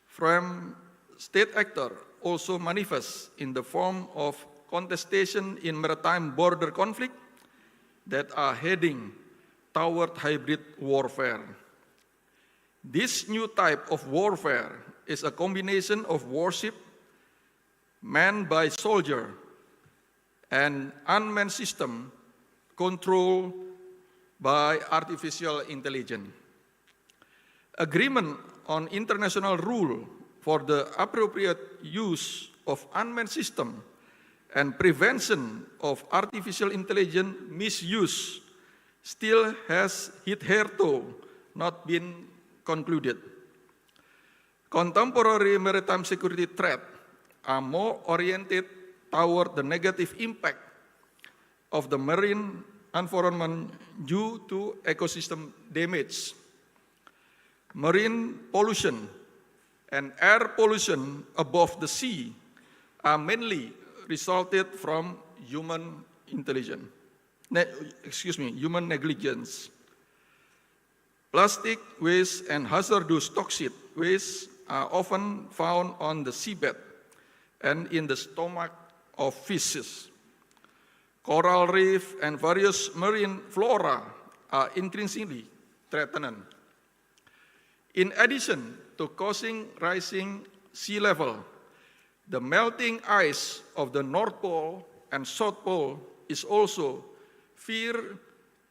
from state actors also manifests in the form of contestation in maritime border conflict that are heading toward hybrid warfare. This new type of warfare is a combination of warship manned by soldiers and unmanned system controlled by artificial intelligence. Agreement on international rule for the appropriate use of unmanned system and prevention of artificial intelligence misuse still has hitherto not been concluded. Contemporary maritime security threats are more oriented toward the negative impact of the marine environment due to ecosystem damage. Marine pollution and air pollution above the sea are mainly resulted from human negligence. Plastic waste and hazardous toxic waste are often found on the seabed and in the stomach of fishes. Coral reef and various marine flora are increasingly threatened. In addition to causing rising sea level, the melting ice of the North Pole and South Pole is also feared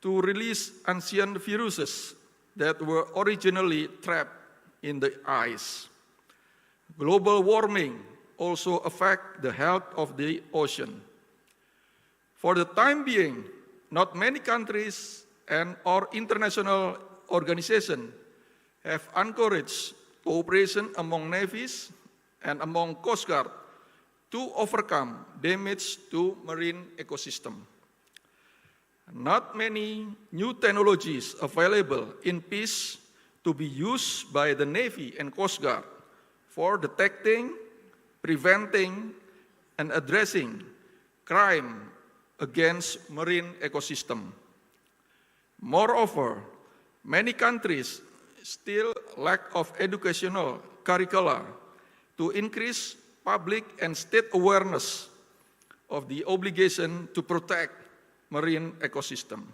to release ancient viruses that were originally trapped in the ice. Global warming also affects the health of the ocean. For the time being, not many countries or international organizations have encouraged cooperation among navies and among Coast Guard to overcome damage to marine ecosystem. Not many new technologies available in peace to be used by the Navy and Coast Guard. for detecting, preventing, and addressing crime against marine ecosystem. Moreover, many countries still lack of educational curricula to increase public and state awareness of the obligation to protect marine ecosystem.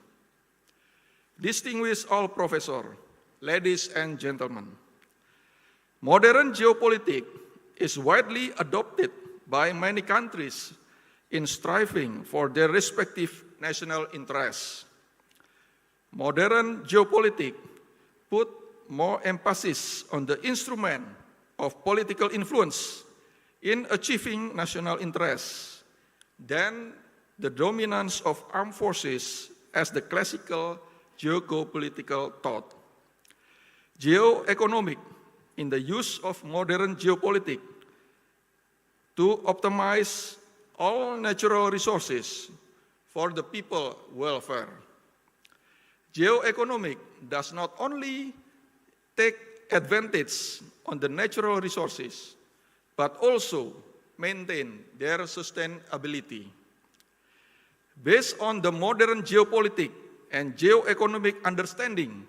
Distinguished all professors, ladies and gentlemen, modern geopolitics is widely adopted by many countries in striving for their respective national interests. Modern geopolitics put more emphasis on the instrument of political influence in achieving national interests than the dominance of armed forces as the classical geopolitical thought. Geoeconomic, in the use of modern geopolitics, to optimize all natural resources for the people's welfare. Geoeconomic does not only take advantage on the natural resources, but also maintain their sustainability. Based on the modern geopolitics and geoeconomic understanding,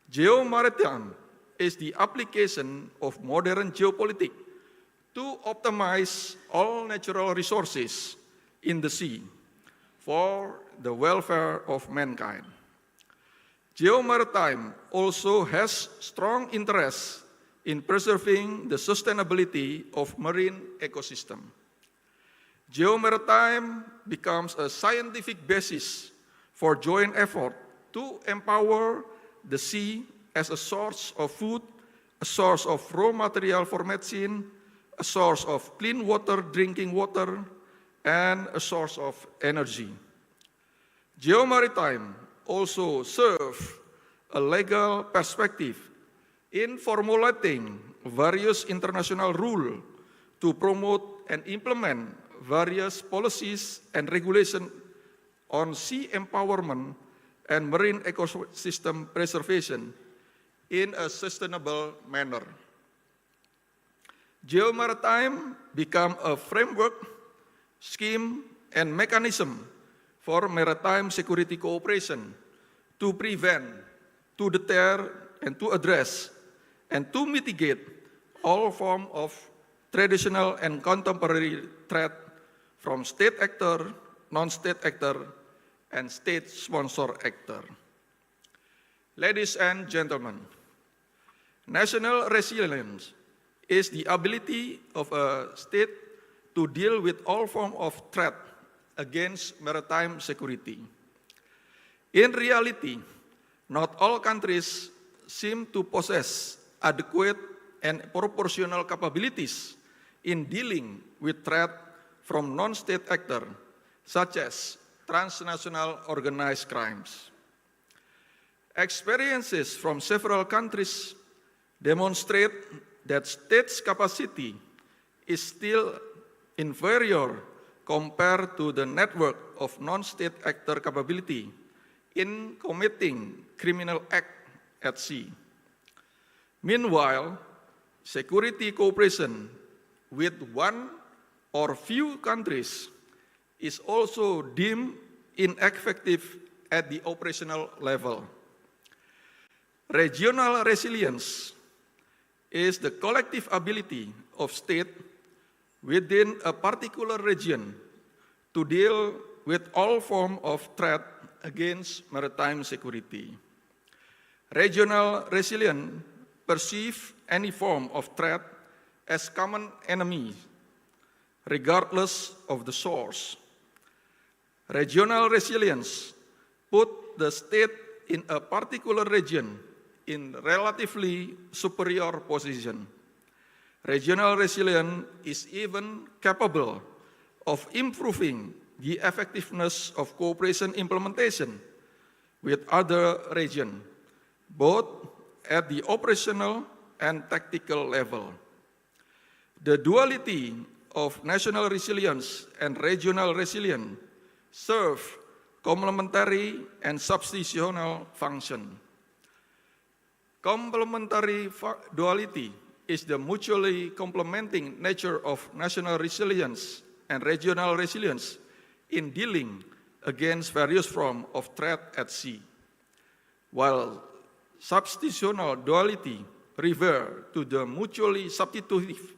Geo-Maritime is the application of modern geopolitics to optimize all natural resources in the sea for the welfare of mankind. Geo-Maritime also has strong interest in preserving the sustainability of marine ecosystem. Geo-Maritime becomes a scientific basis for joint effort to empower the sea as a source of food, a source of raw material for medicine, a source of clean water, drinking water, and a source of energy. Geo-Maritime also serves a legal perspective in formulating various international rules to promote and implement various policies and regulations on sea empowerment and marine ecosystem preservation in a sustainable manner. Geo-Maritime become a framework, scheme, and mechanism for maritime security cooperation to prevent, to deter, and to address, and to mitigate all forms of traditional and contemporary threat from state actor, non-state actor, and state-sponsor actor. Ladies and gentlemen, national resilience is the ability of a state to deal with all forms of threat against maritime security. In reality, not all countries seem to possess adequate and proportional capabilities in dealing with threat from non-state actors, such as transnational organized crimes. Experiences from several countries demonstrate that states' capacity is still inferior compared to the network of non-state actor capability in committing criminal acts at sea. Meanwhile, security cooperation with one or few countries is also deemed ineffective at the operational level. Regional resilience is the collective ability of states within a particular region to deal with all forms of threat against maritime security. Regional resilience perceive any form of threat as common enemy, regardless of the source. Regional resilience put the state in a particular region in relatively superior position. Regional resilience is even capable of improving the effectiveness of cooperation implementation with other regions, both at the operational and tactical level. The duality of national resilience and regional resilience serve complementary and substitutional function. Complementary duality is the mutually complementing nature of national resilience and regional resilience in dealing against various forms of threat at sea, while substitutional duality refer to the mutually substitutive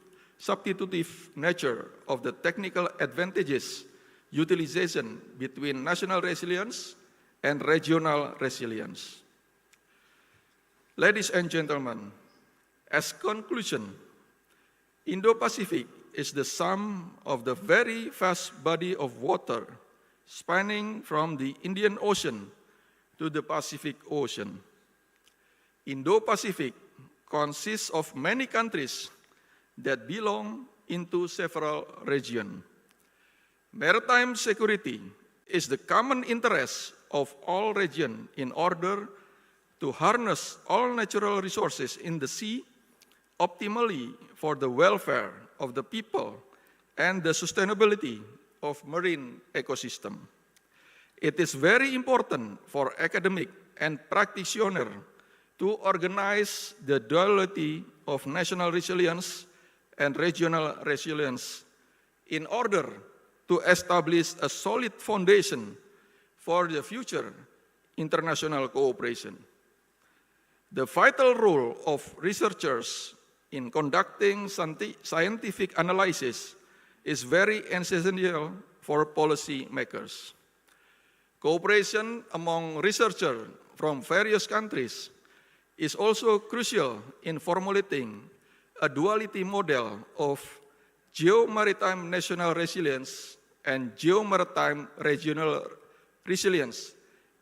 nature of the technical advantages utilization between national resilience and regional resilience. Ladies and gentlemen, as conclusion, Indo-Pacific is the sum of the very vast body of water spanning from the Indian Ocean to the Pacific Ocean. Indo-Pacific consists of many countries that belong into several regions. Maritime security is the common interest of all regions in order to harness all natural resources in the sea optimally for the welfare of the people and the sustainability of marine ecosystem. It is very important for academic and practitioner to organize the duality of national resilience and regional resilience in order to establish a solid foundation for the future international cooperation. The vital role of researchers in conducting scientific analysis is very essential for policy makers. Cooperation among researchers from various countries is also crucial in formulating a duality model of Geo-Maritime national resilience and Geo-Maritime regional resilience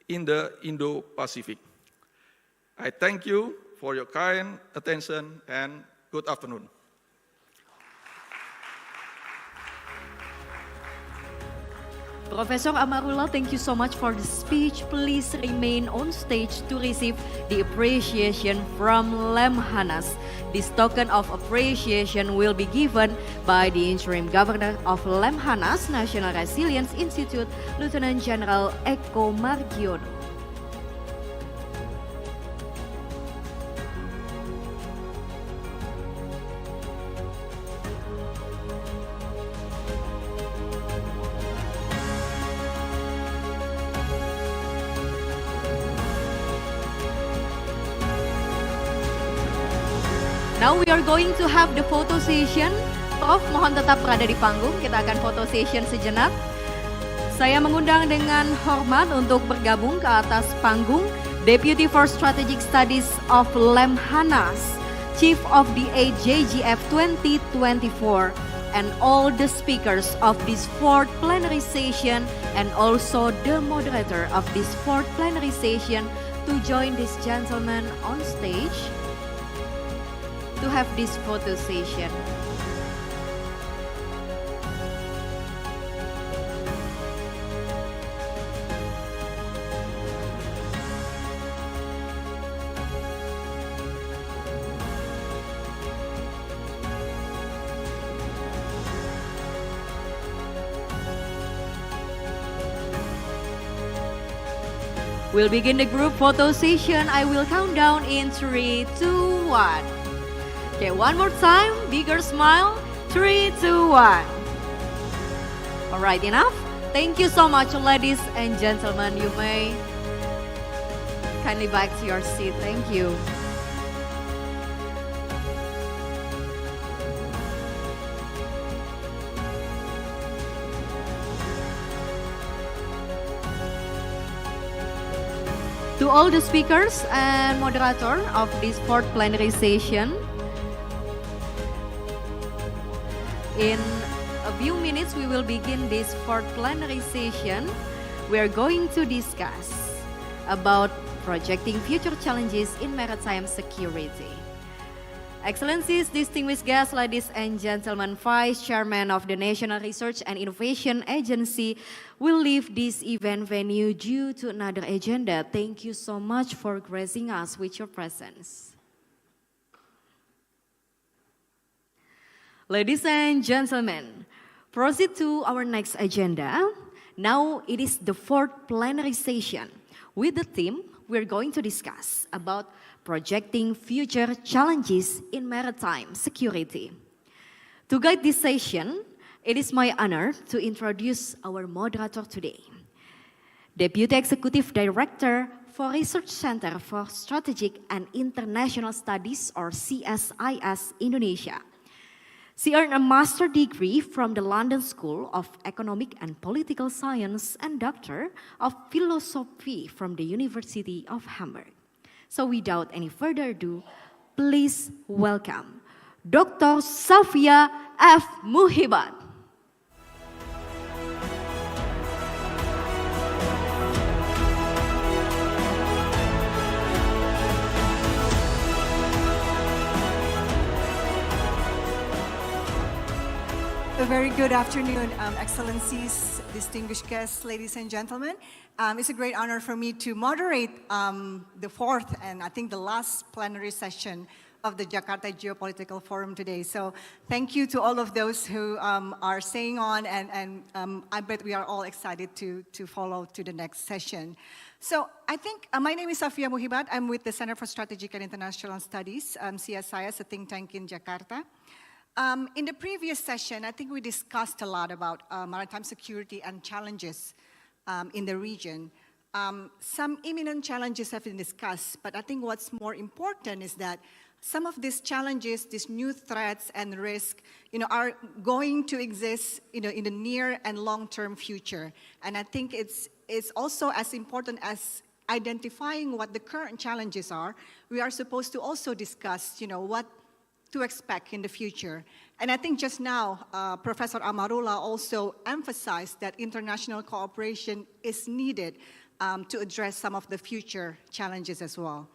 in the Indo-Pacific. I thank you for your kind attention and good afternoon. Professor Amarullah, thank you so much for the speech. Please remain on stage to receive the appreciation from Lemhanas. This token of appreciation will be given by the Interim Governor of Lemhanas National Resilience Institute, Lieutenant General Eko Margiono. Now we are going to have the photo session. Prof, mohon tetap berada di panggung. Kita akan photo session sejenak. Saya mengundang dengan hormat untuk bergabung ke atas panggung Deputy for Strategic Studies of Lemhanas, Chief of DA JGF 2024, and all the speakers of this fourth plenary session and also the moderator of this fourth plenary session to join this gentleman on stage to have this photo session. We'll begin the group photo session. I will count down in 3, 2, 1. Okay, one more time, bigger smile. 3, 2, 1. All right, enough? Thank you so much, ladies and gentlemen. You may kindly back to your seat. Thank you. To all the speakers and moderator of this fourth plenary session, in a few minutes, we will begin this fourth plenary session. We are going to discuss about projecting future challenges in maritime security. Excellencies, distinguished guests, ladies and gentlemen, Vice Chairman of the National Research and Innovation Agency will leave this event venue due to another agenda. Thank you so much for gracing us with your presence. Ladies and gentlemen, proceed to our next agenda. Now it is the fourth plenary session with the theme we're going to discuss about projecting future challenges in maritime security. To guide this session, it is my honor to introduce our moderator today, Deputy Executive Director for Research Center for Strategic and International Studies, or CSIS Indonesia. She earned a master's degree from the London School of Economic and Political Science and Doctor of Philosophy from the University of Hamburg. So without any further ado, please welcome Dr. Safia F. Muhibat. A very good afternoon, Excellencies, distinguished guests, ladies and gentlemen. It's a great honor for me to moderate the fourth and I think the last plenary session of the Jakarta Geopolitical Forum today. So thank you to all of those who are staying on, and I bet we are all excited to follow to the next session. So I think my name is Safia Muhibat. I'm with the Center for Strategic and International Studies, CSIS, a think tank in Jakarta. In the previous session, I think we discussed a lot about maritime security and challenges in the region. Some imminent challenges have been discussed, but I think what's more important is that some of these challenges, these new threats and risks, are going to exist, in the near and long-term future. And I think it's also as important as identifying what the current challenges are. We are supposed to also discuss, what to expect in the future. And I think just now, Professor Amarullah also emphasized that international cooperation is needed to address some of the future challenges as well.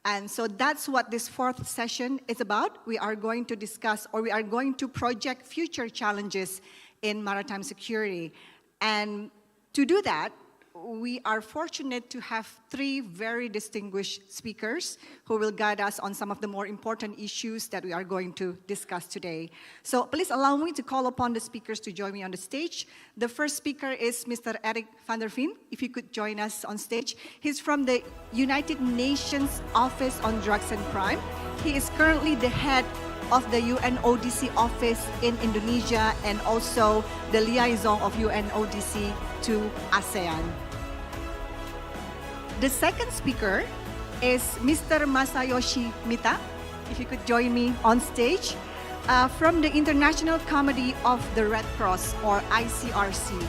And so that's what this fourth session is about. We are going to discuss, or we are going to project future challenges in maritime security. And to do that, we are fortunate to have three very distinguished speakers who will guide us on some of the more important issues that we are going to discuss today. So please allow me to call upon the speakers to join me on the stage. The first speaker is Mr. Eric van der Veen, if you could join us on stage. He's from the United Nations Office on Drugs and Crime. He is currently the head of the UNODC office in Indonesia and also the liaison of UNODC to ASEAN. The second speaker is Mr. Masayoshi Mita, if you could join me on stage, from the International Committee of the Red Cross, or ICRC.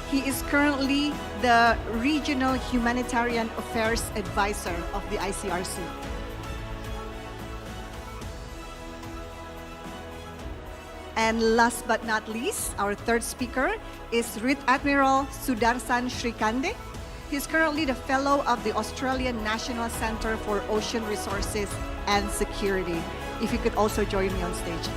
He is currently the Regional Humanitarian Affairs Advisor of the ICRC. And last but not least, our third speaker is Rear Admiral Sudarsan Srikande. He's currently the fellow of the Australian National Centre for Ocean Resources and Security. If you could also join me on stage.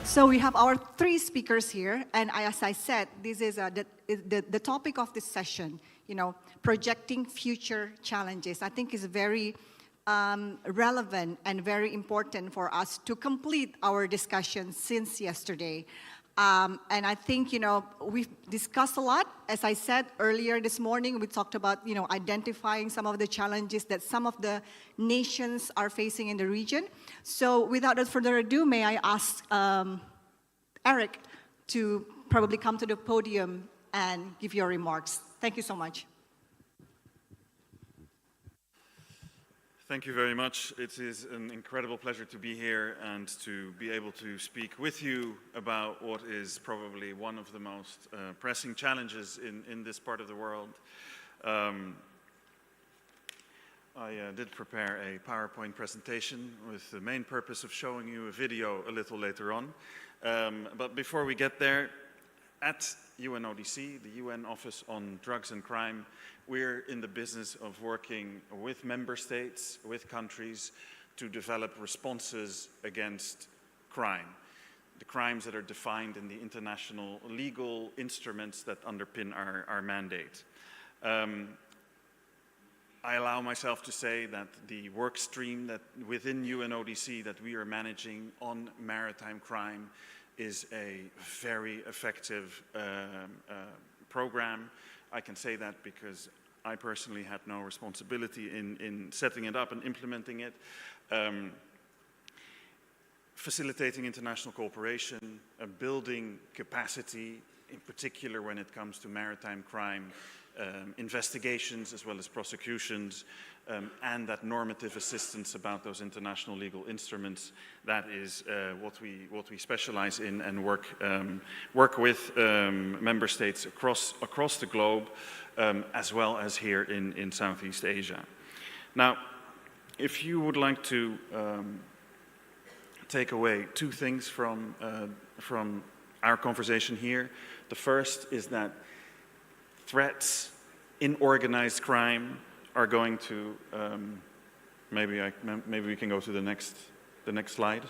So we have our three speakers here, and as I said, this is the topic of this session, projecting future challenges. I think is very relevant and very important for us to complete our discussion since yesterday. And I think, we've discussed a lot. As I said earlier this morning, we talked about, identifying some of the challenges that some of the nations are facing in the region. So without further ado, may I ask Eric to probably come to the podium and give your remarks. Thank you so much. Thank you very much. It is an incredible pleasure to be here and to be able to speak with you about what is probably one of the most pressing challenges in this part of the world. I did prepare a PowerPoint presentation with the main purpose of showing you a video a little later on. But before we get there, at UNODC, the UN Office on Drugs and Crime, we're in the business of working with member states, with countries, to develop responses against crime. The crimes that are defined in the international legal instruments that underpin our mandate. I allow myself to say that the work stream that within UNODC that we are managing on maritime crime is a very effective program. I can say that because I personally had no responsibility in setting it up and implementing it. Facilitating international cooperation, building capacity, in particular when it comes to maritime crime, investigations as well as prosecutions, and that normative assistance about those international legal instruments. That is what we specialize in and work with member states across the globe, as well as here in Southeast Asia. Now, if you would like to take away two things from our conversation here, the first is that threats in organized crime are going to, maybe we can go to the next slide.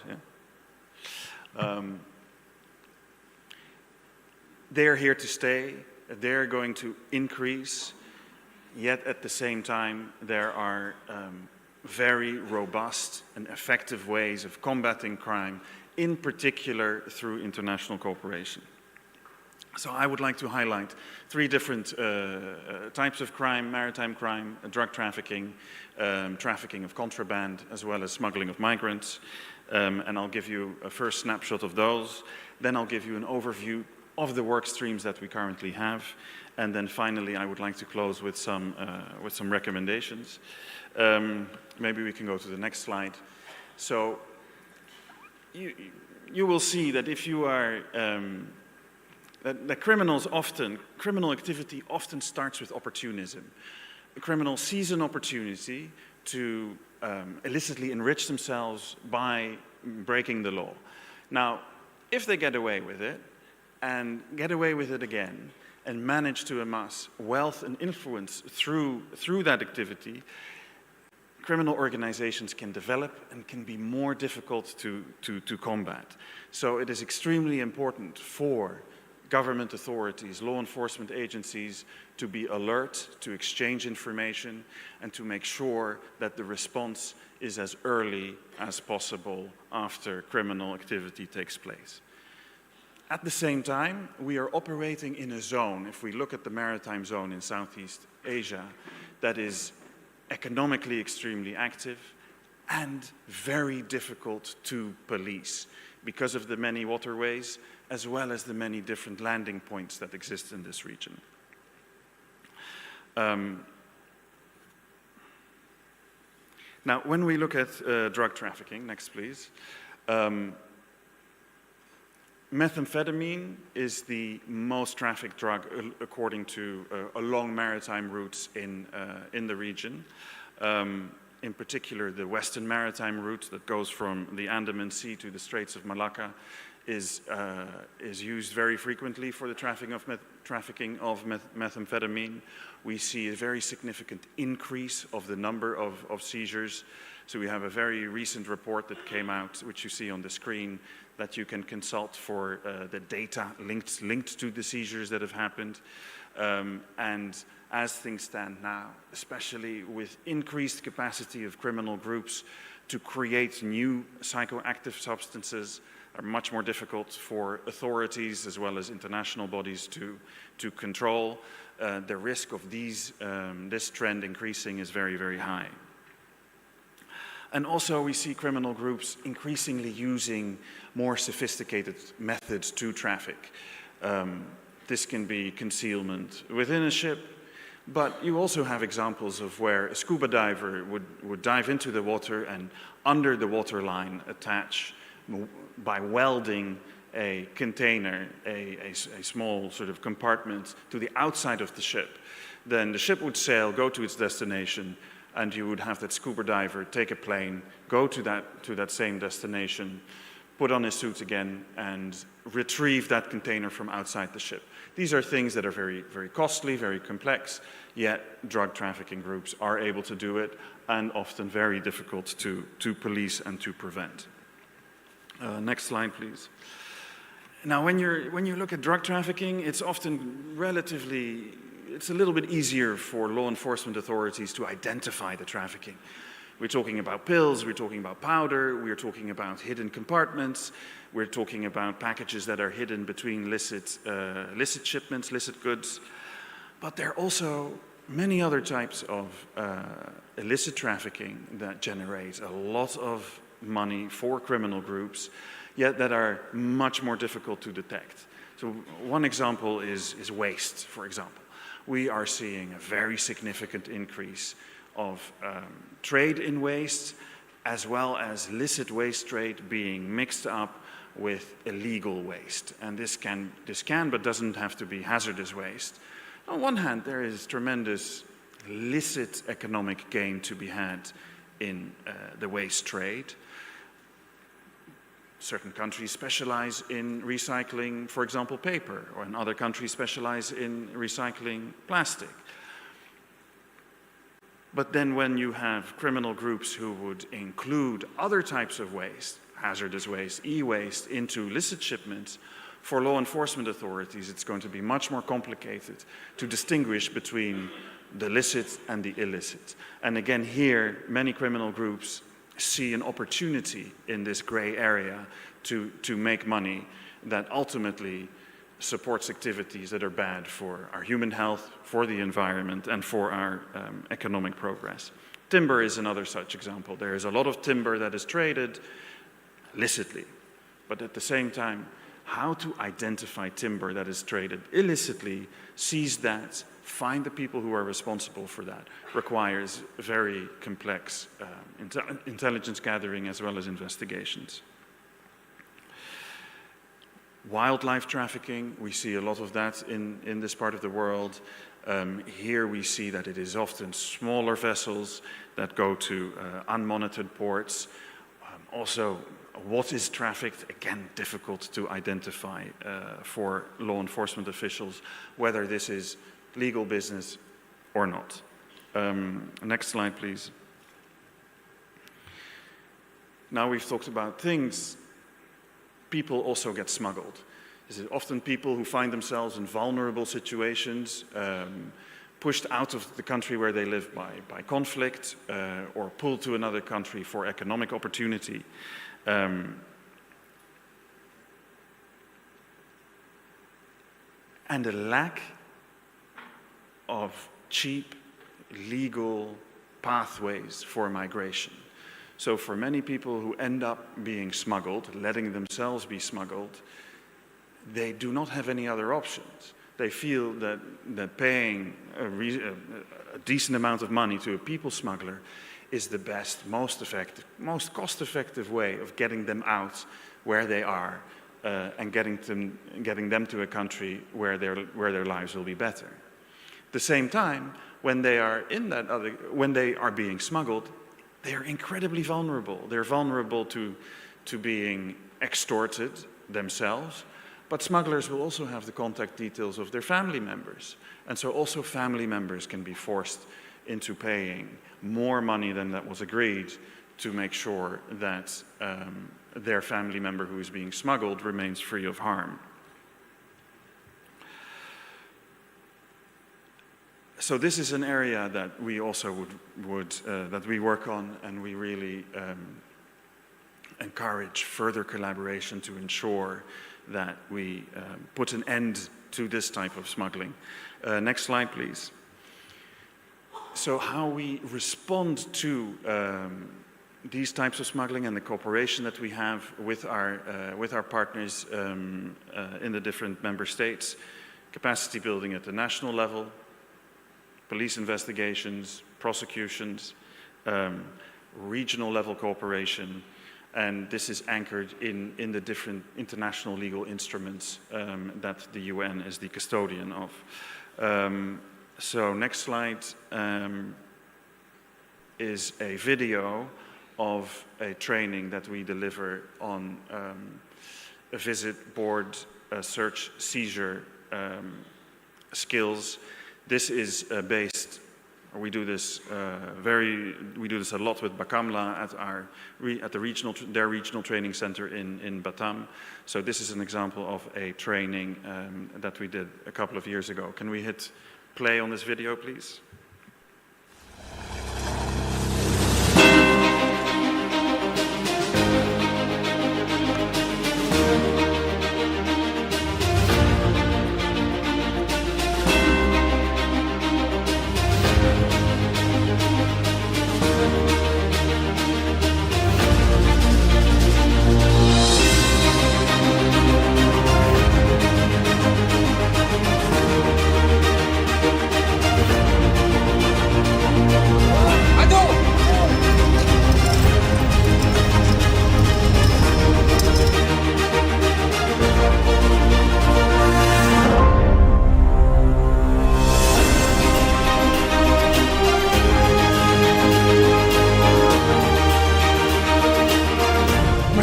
Yeah. They're here to stay. They're going to increase. Yet at the same time, there are very robust and effective ways of combating crime, in particular through international cooperation. So I would like to highlight three different types of crime: maritime crime, drug trafficking, trafficking of contraband, as well as smuggling of migrants. And I'll give you a first snapshot of those. Then I'll give you an overview of the work streams that we currently have. And then finally, I would like to close with some recommendations. Maybe we can go to the next slide. So you will see that if you are that criminal activity often starts with opportunism. A criminal sees an opportunity to illicitly enrich themselves by breaking the law. Now, if they get away with it, and get away with it again, and manage to amass wealth and influence through that activity, criminal organizations can develop and can be more difficult to combat. So it is extremely important for government authorities, law enforcement agencies to be alert, to exchange information, and to make sure that the response is as early as possible after criminal activity takes place. At the same time, we are operating in a zone, if we look at the maritime zone in Southeast Asia, that is economically extremely active and very difficult to police because of the many waterways as well as the many different landing points that exist in this region. Now, when we look at drug trafficking, next please, methamphetamine is the most trafficked drug according to along maritime routes in the region. In particular, the western maritime route that goes from the Andaman Sea to the Straits of Malacca is used very frequently for the trafficking of methamphetamine. We see a very significant increase of the number of seizures. So we have a very recent report that came out, which you see on the screen, that you can consult for the data linked to the seizures that have happened. And as things stand now, especially with increased capacity of criminal groups to create new psychoactive substances, are much more difficult for authorities as well as international bodies to control. The risk of this trend increasing is very, very high. And also we see criminal groups increasingly using more sophisticated methods to traffic. This can be concealment within a ship, but you also have examples of where a scuba diver would dive into the water and under the waterline attach, by welding a container, a small sort of compartment to the outside of the ship. Then the ship would sail, go to its destination, and you would have that scuba diver take a plane, go to that same destination, put on his suit again, and retrieve that container from outside the ship. These are things that are very, very costly, very complex, yet drug trafficking groups are able to do it, and often very difficult to police and to prevent. Next slide, please. Now, when you look at drug trafficking, it's often it's a little bit easier for law enforcement authorities to identify the trafficking. We're talking about pills, we're talking about powder, we're talking about hidden compartments, we're talking about packages that are hidden between illicit shipments, illicit goods. But there are also many other types of illicit trafficking that generate a lot of money for criminal groups, yet that are much more difficult to detect. So one example is waste, for example. We are seeing a very significant increase of trade in waste, as well as illicit waste trade being mixed up with illegal waste. And this can but doesn't have to be hazardous waste. On one hand, there is tremendous illicit economic gain to be had in the waste trade. Certain countries specialize in recycling, for example, paper, or in other countries specialize in recycling plastic. But then when you have criminal groups who would include other types of waste, hazardous waste, e-waste, into illicit shipments, for law enforcement authorities, it's going to be much more complicated to distinguish between the licit and the illicit. And again, here, many criminal groups see an opportunity in this gray area to make money that ultimately supports activities that are bad for our human health, for the environment, and for our economic progress. Timber is another such example. There is a lot of timber that is traded licitly, but at the same time, how to identify timber that is traded illicitly, seize that, find the people who are responsible for that, requires very complex intelligence gathering as well as investigations. Wildlife trafficking, we see a lot of that in this part of the world. Here we see that it is often smaller vessels that go to unmonitored ports. Also, what is trafficked? Again, difficult to identify for law enforcement officials, whether this is legal business or not. Next slide, please. Now we've talked about things. People also get smuggled. This is often people who find themselves in vulnerable situations, pushed out of the country where they live by conflict, or pulled to another country for economic opportunity. And a lack of cheap, legal pathways for migration. So for many people who end up being smuggled, letting themselves be smuggled, they do not have any other options. They feel that paying a decent amount of money to a people smuggler is the best, most effective, most cost-effective way of getting them out where they are and getting them to a country where their lives will be better. At the same time, when they are when they are being smuggled, they are incredibly vulnerable. They're vulnerable to being extorted themselves, but smugglers will also have the contact details of their family members. And so also family members can be forced into paying more money than that was agreed to make sure that their family member who is being smuggled remains free of harm. So this is an area that we also that we work on, and we really encourage further collaboration to ensure that we put an end to this type of smuggling. Next slide, please. So how we respond to these types of smuggling and the cooperation that we have with our partners in the different member states, capacity building at the national level, police investigations, prosecutions, regional level cooperation, and this is anchored in the different international legal instruments that the UN is the custodian of. So next slide is a video of a training that we deliver on a visit, board, search, seizure skills. This is based. We do this a lot with Bakamla at their regional training center in Batam. So this is an example of a training that we did a couple of years ago. Can we hit play on this video, please?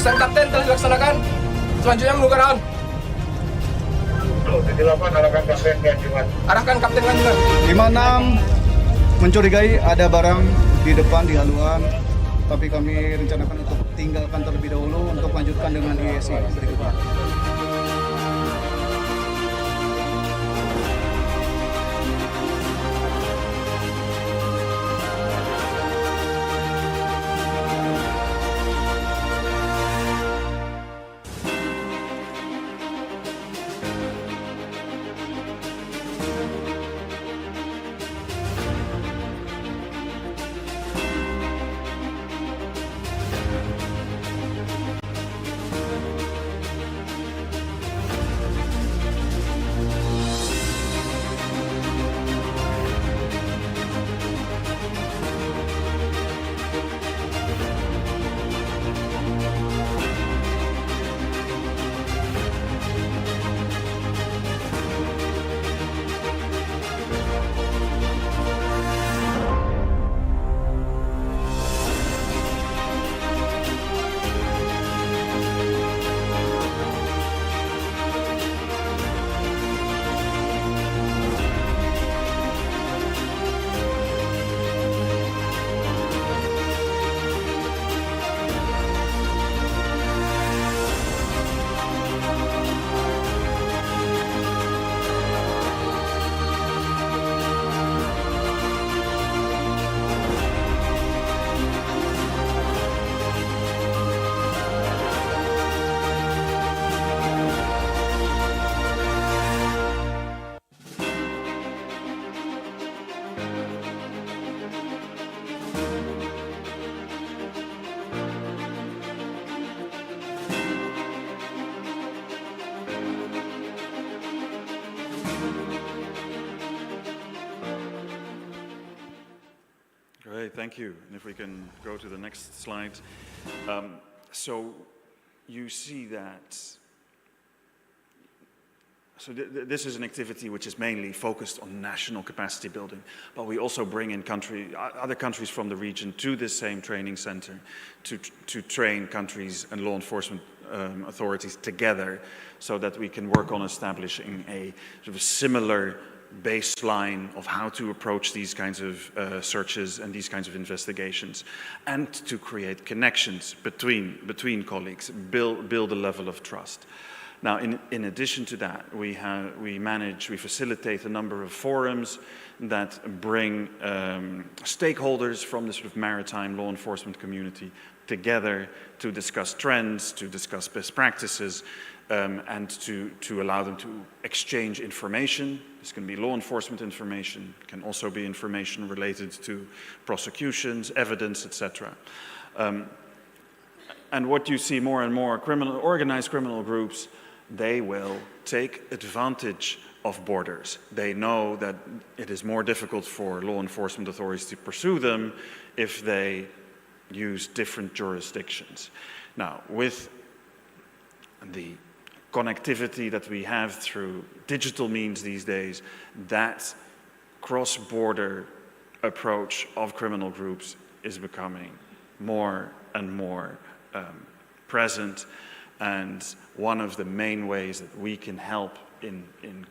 Pesan Kapten telah dilaksanakan. Selanjutnya menunggu arahkan Kapten lanjutan. 56 mencurigai ada barang di depan di haluan, tapi kami rencanakan untuk tinggalkan terlebih dahulu untuk lanjutkan dengan ISI berikutnya. Great, thank you. And if we can go to the next slide. So you see that, this is an activity which is mainly focused on national capacity building, but we also bring in other countries from the region to this same training center to train countries and law enforcement authorities together so that we can work on establishing a sort of similar baseline of how to approach these kinds of searches and these kinds of investigations, and to create connections between colleagues, build a level of trust. Now, in addition to that, we facilitate a number of forums that bring stakeholders from the sort of maritime law enforcement community together to discuss trends, to discuss best practices, and to allow them to exchange information. This can be law enforcement information, can also be information related to prosecutions, evidence, etc. And what you see more and more, organized criminal groups, they will take advantage of borders. They know that it is more difficult for law enforcement authorities to pursue them if they use different jurisdictions. Now, with the connectivity that we have through digital means these days, that cross-border approach of criminal groups is becoming more and more present, and one of the main ways that we can help in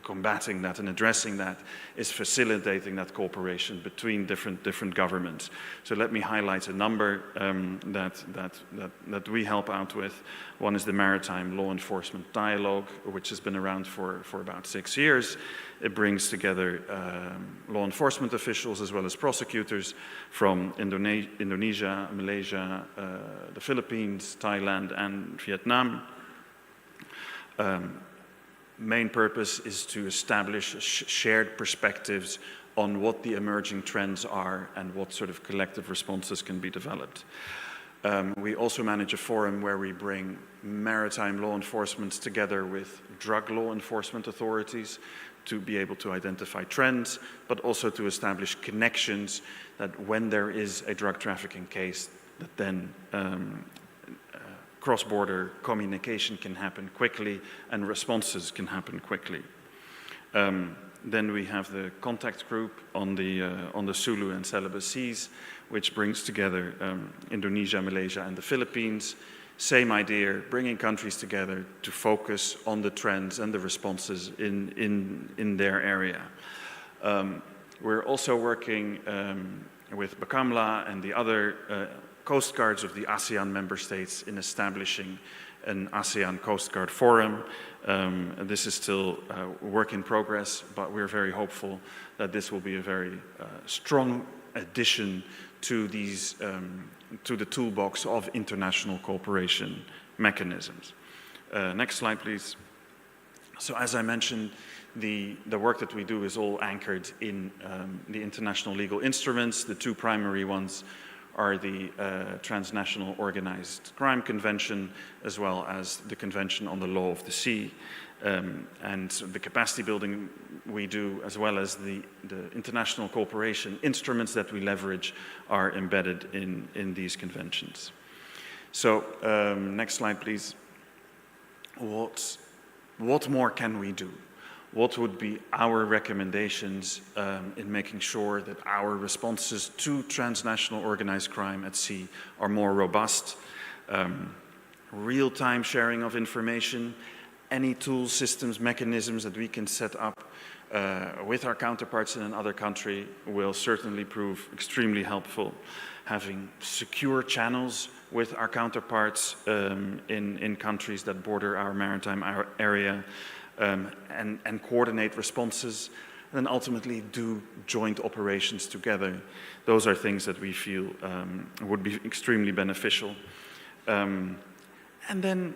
combating that and addressing that is facilitating that cooperation between different governments. So let me highlight a number that we help out with. One is the Maritime Law Enforcement Dialogue, which has been around for about 6 years. It brings together law enforcement officials as well as prosecutors from Indonesia, Malaysia, the Philippines, Thailand, and Vietnam. Main purpose is to establish shared perspectives on what the emerging trends are and what sort of collective responses can be developed. We also manage a forum where we bring maritime law enforcement together with drug law enforcement authorities to be able to identify trends, but also to establish connections that when there is a drug trafficking case, that then cross-border communication can happen quickly and responses can happen quickly. Then we have the contact group on the Sulu and Celebes Seas, which brings together Indonesia, Malaysia, and the Philippines. same idea, bringing countries together to focus on the trends and the responses in their area. We're also working with Bakamla and the other coast guards of the ASEAN member states in establishing an ASEAN Coast Guard Forum. This is still a work in progress, but we're very hopeful that this will be a very strong addition to these, to the toolbox of international cooperation mechanisms. Next slide, please. So as I mentioned, the work that we do is all anchored in the international legal instruments. The two primary ones are the Transnational Organized Crime Convention, as well as the Convention on the Law of the Sea. And the capacity building we do, as well as the international cooperation instruments that we leverage, are embedded in these conventions. So, next slide, please. What more can we do? What would be our recommendations in making sure that our responses to transnational organized crime at sea are more robust? Real-time sharing of information, any tools, systems, mechanisms that we can set up with our counterparts in another country will certainly prove extremely helpful. Having secure channels with our counterparts in countries that border our maritime area, and coordinate responses, and then ultimately do joint operations together. Those are things that we feel would be extremely beneficial. And then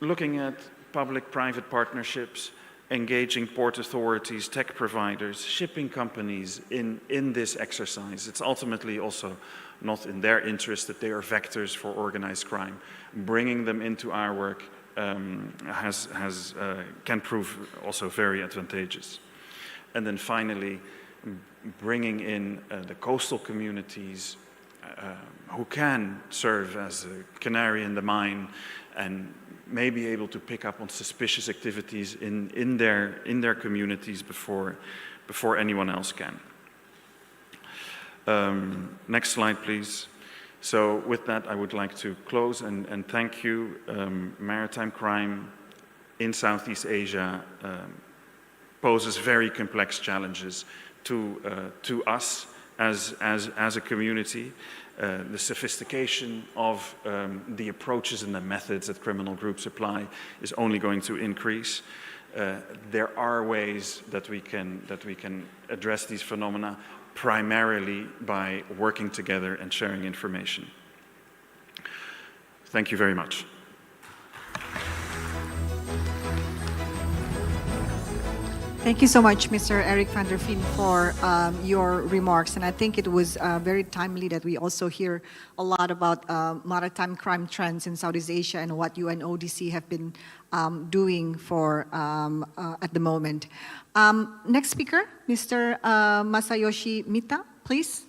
looking at public-private partnerships, engaging port authorities, tech providers, shipping companies in this exercise. It's ultimately also not in their interest that they are vectors for organized crime. Bringing them into our work can prove also very advantageous. And then finally, bringing in the coastal communities who can serve as a canary in the mine and may be able to pick up on suspicious activities in their communities before anyone else can. Next slide, please. So with that, I would like to close and thank you. Maritime crime in Southeast Asia poses very complex challenges to us as a community. The sophistication of the approaches and the methods that criminal groups apply is only going to increase. There are ways that we can address these phenomena, primarily by working together and sharing information. Thank you very much. Thank you so much, Mr. Eric van der Veen, for your remarks. And I think it was very timely that we also hear a lot about maritime crime trends in Southeast Asia and what UNODC have been doing for at the moment. Next speaker, Mr. Masayoshi Mita, please.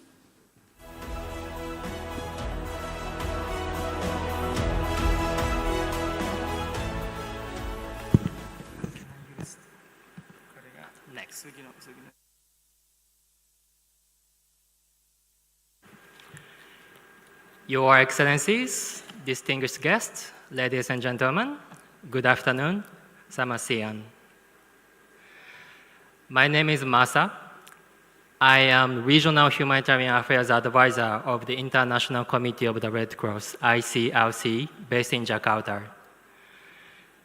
Your Excellencies, distinguished guests, ladies and gentlemen, good afternoon, Samasian. My name is Masa. I am Regional Humanitarian Affairs Advisor of the International Committee of the Red Cross, ICRC, based in Jakarta.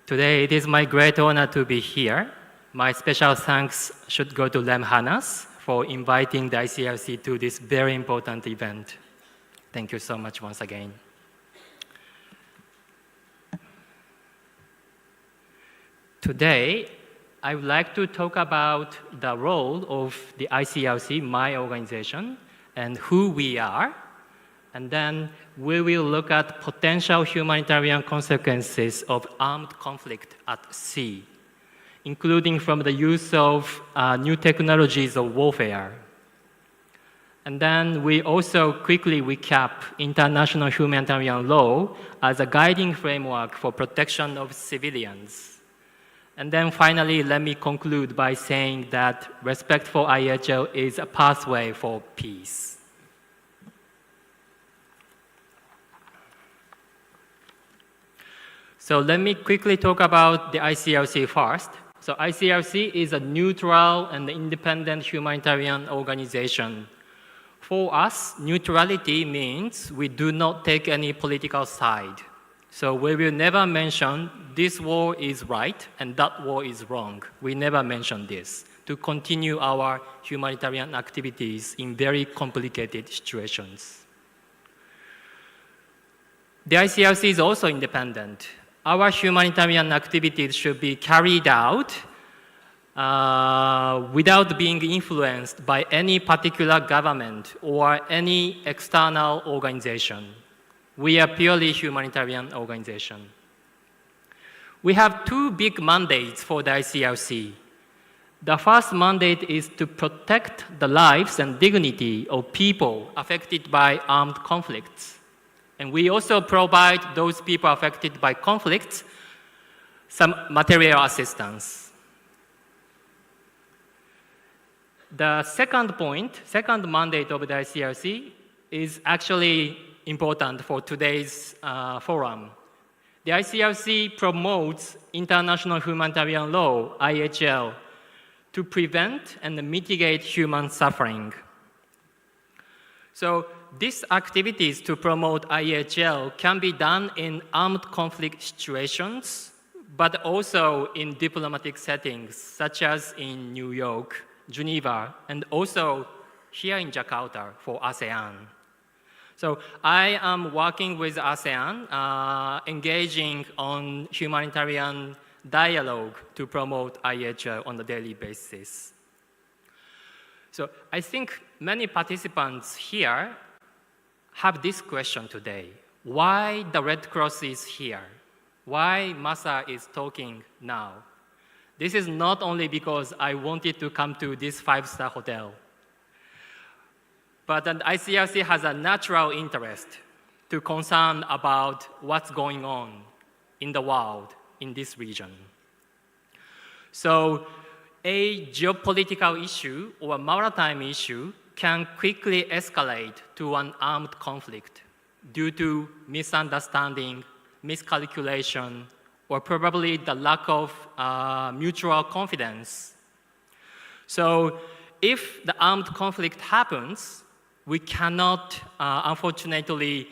Today, it is my great honor to be here. My special thanks should go to Lemhanas for inviting the ICRC to this very important event. Thank you so much once again. Today, I would like to talk about the role of the ICRC, my organization, and who we are. And then we will look at potential humanitarian consequences of armed conflict at sea, including from the use of new technologies of warfare. And then we also quickly recap international humanitarian law as a guiding framework for protection of civilians. And then finally, let me conclude by saying that respect for IHL is a pathway for peace. So let me quickly talk about the ICRC first. So ICRC is a neutral and independent humanitarian organization. For us, neutrality means we do not take any political side. So we will never mention this war is right and that war is wrong. We never mention this to continue our humanitarian activities in very complicated situations. The ICRC is also independent. Our humanitarian activities should be carried out without being influenced by any particular government or any external organization. We are purely humanitarian organization. We have two big mandates for the ICRC. The first mandate is to protect the lives and dignity of people affected by armed conflicts. And we also provide those people affected by conflicts some material assistance. The second mandate of the ICRC is actually important for today's forum. The ICRC promotes international humanitarian law, IHL, to prevent and mitigate human suffering. So these activities to promote IHL can be done in armed conflict situations, but also in diplomatic settings, such as in New York, Geneva, and also here in Jakarta for ASEAN. So I am working with ASEAN, engaging on humanitarian dialogue to promote IHL on a daily basis. So I think many participants here have this question today. Why the Red Cross is here? Why Masa is talking now? This is not only because I wanted to come to this 5-star hotel, but the ICRC has a natural interest to concern about what's going on in the world in this region. So a geopolitical issue or a maritime issue can quickly escalate to an armed conflict due to misunderstanding, miscalculation, or probably the lack of mutual confidence. So if the armed conflict happens, we cannot, unfortunately,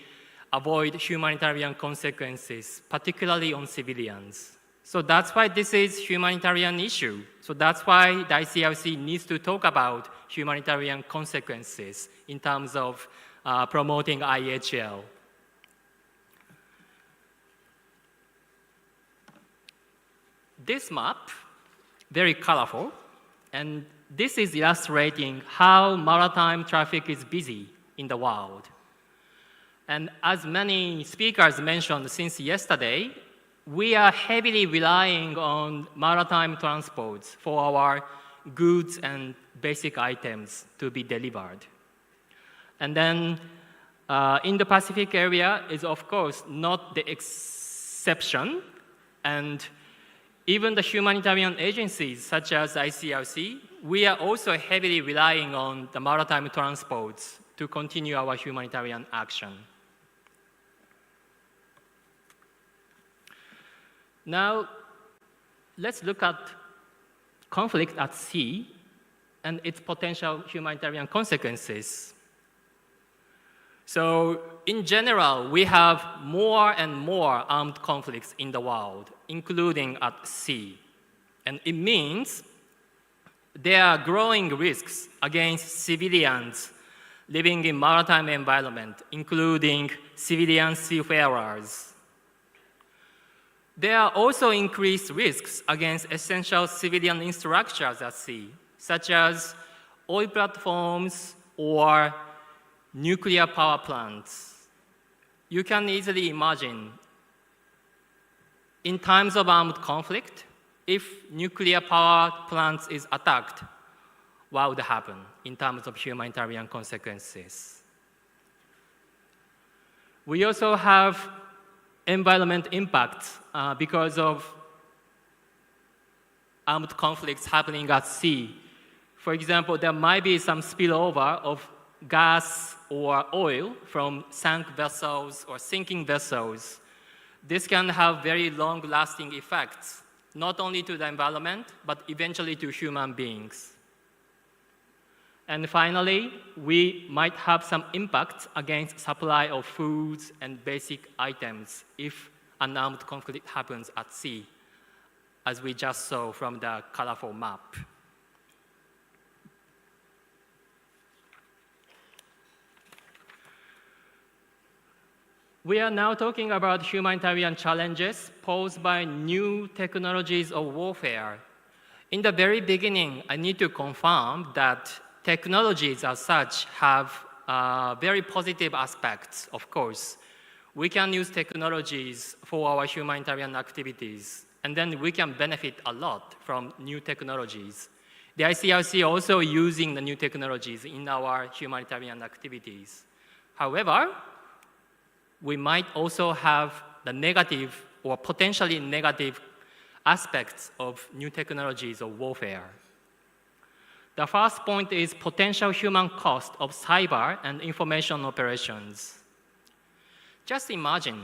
avoid humanitarian consequences, particularly on civilians. So that's why this is a humanitarian issue. So that's why the ICRC needs to talk about humanitarian consequences in terms of promoting IHL. This map, very colorful, and this is illustrating how maritime traffic is busy in the world. And as many speakers mentioned since yesterday, we are heavily relying on maritime transports for our goods and basic items to be delivered. And then Indo-Pacific area is, of course, not the exception. And even the humanitarian agencies, such as ICRC, we are also heavily relying on the maritime transports to continue our humanitarian action. Now, let's look at conflict at sea and its potential humanitarian consequences. So, in general, we have more and more armed conflicts in the world, including at sea. And it means there are growing risks against civilians living in maritime environment, including civilian seafarers. There are also increased risks against essential civilian infrastructures at sea, such as oil platforms or nuclear power plants. You can easily imagine, in times of armed conflict, if nuclear power plants is attacked, what would happen in terms of humanitarian consequences? We also have environment impacts because of armed conflicts happening at sea. For example, there might be some spillover of gas or oil from sunk vessels or sinking vessels This can have very long-lasting effects, not only to the environment, but eventually to human beings. And finally, we might have some impact against supply of foods and basic items if an armed conflict happens at sea, as we just saw from the colorful map. We are now talking about humanitarian challenges posed by new technologies of warfare. In the very beginning, I need to confirm that technologies as such have very positive aspects, of course. We can use technologies for our humanitarian activities, and then we can benefit a lot from new technologies. The ICRC also using the new technologies in our humanitarian activities. However, we might also have the negative or potentially negative aspects of new technologies of warfare. The first point is potential human cost of cyber and information operations. Just imagine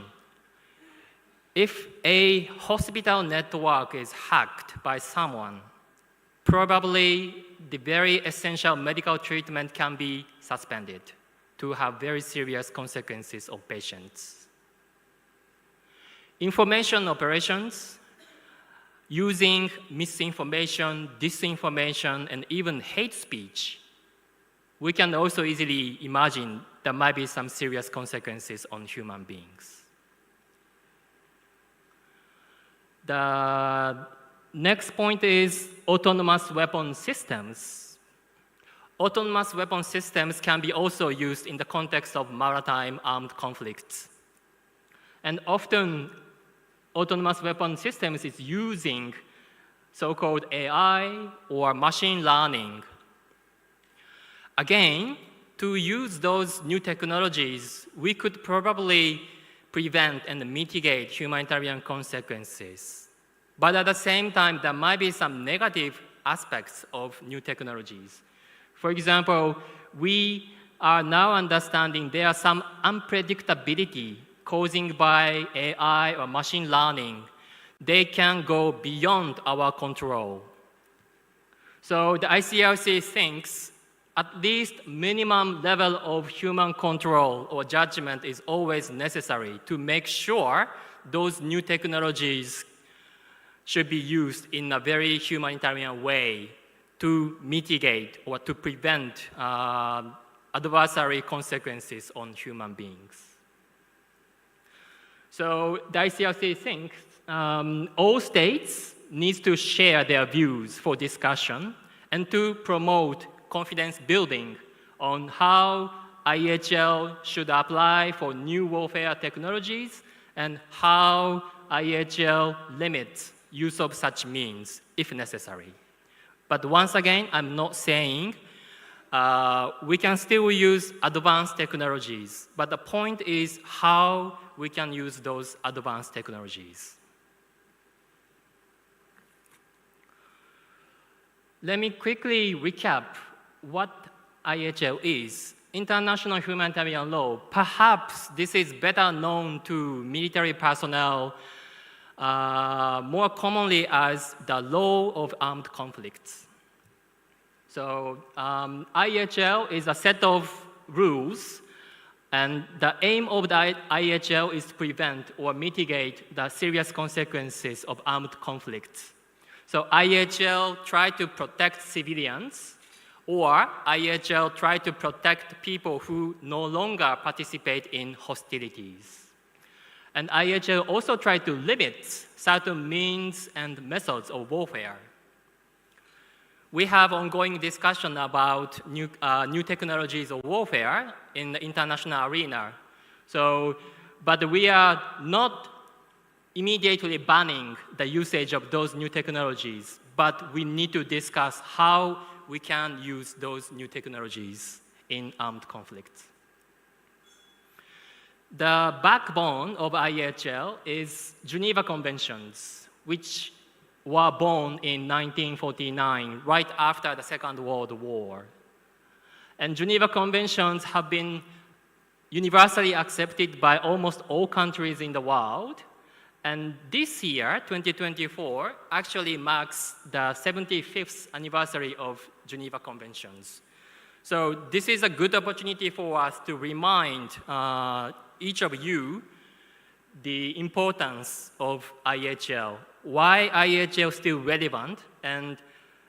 if a hospital network is hacked by someone, probably the very essential medical treatment can be suspended to have very serious consequences of patients. Information operations, using misinformation, disinformation, and even hate speech, we can also easily imagine there might be some serious consequences on human beings. The next point is autonomous weapon systems. Autonomous weapon systems can be also used in the context of maritime armed conflicts. And often, autonomous weapon systems is using so-called AI or machine learning. Again, to use those new technologies, we could probably prevent and mitigate humanitarian consequences. But at the same time, there might be some negative aspects of new technologies. For example, we are now understanding there are some unpredictability causing by AI or machine learning. They can go beyond our control. So the ICRC thinks at least minimum level of human control or judgment is always necessary to make sure those new technologies should be used in a very humanitarian way to mitigate or to prevent adversary consequences on human beings. So the ICRC thinks all states need to share their views for discussion and to promote confidence building on how IHL should apply for new warfare technologies and how IHL limits use of such means if necessary. But once again, I'm not saying we can still use advanced technologies, but the point is how we can use those advanced technologies. Let me quickly recap what IHL is. International humanitarian law. Perhaps this is better known to military personnel more commonly as the law of armed conflicts. So IHL is a set of rules, and the aim of the IHL is to prevent or mitigate the serious consequences of armed conflicts. So IHL try to protect civilians, or IHL try to protect people who no longer participate in hostilities. And IHL also try to limit certain means and methods of warfare. We have ongoing discussion about new technologies of warfare in the international arena. So, but we are not immediately banning the usage of those new technologies, but we need to discuss how we can use those new technologies in armed conflicts. The backbone of IHL is Geneva Conventions, which were born in 1949, right after the Second World War. And Geneva Conventions have been universally accepted by almost all countries in the world. And this year, 2024, actually marks the 75th anniversary of Geneva Conventions. So this is a good opportunity for us to remind each of you the importance of IHL, why IHL is still relevant, and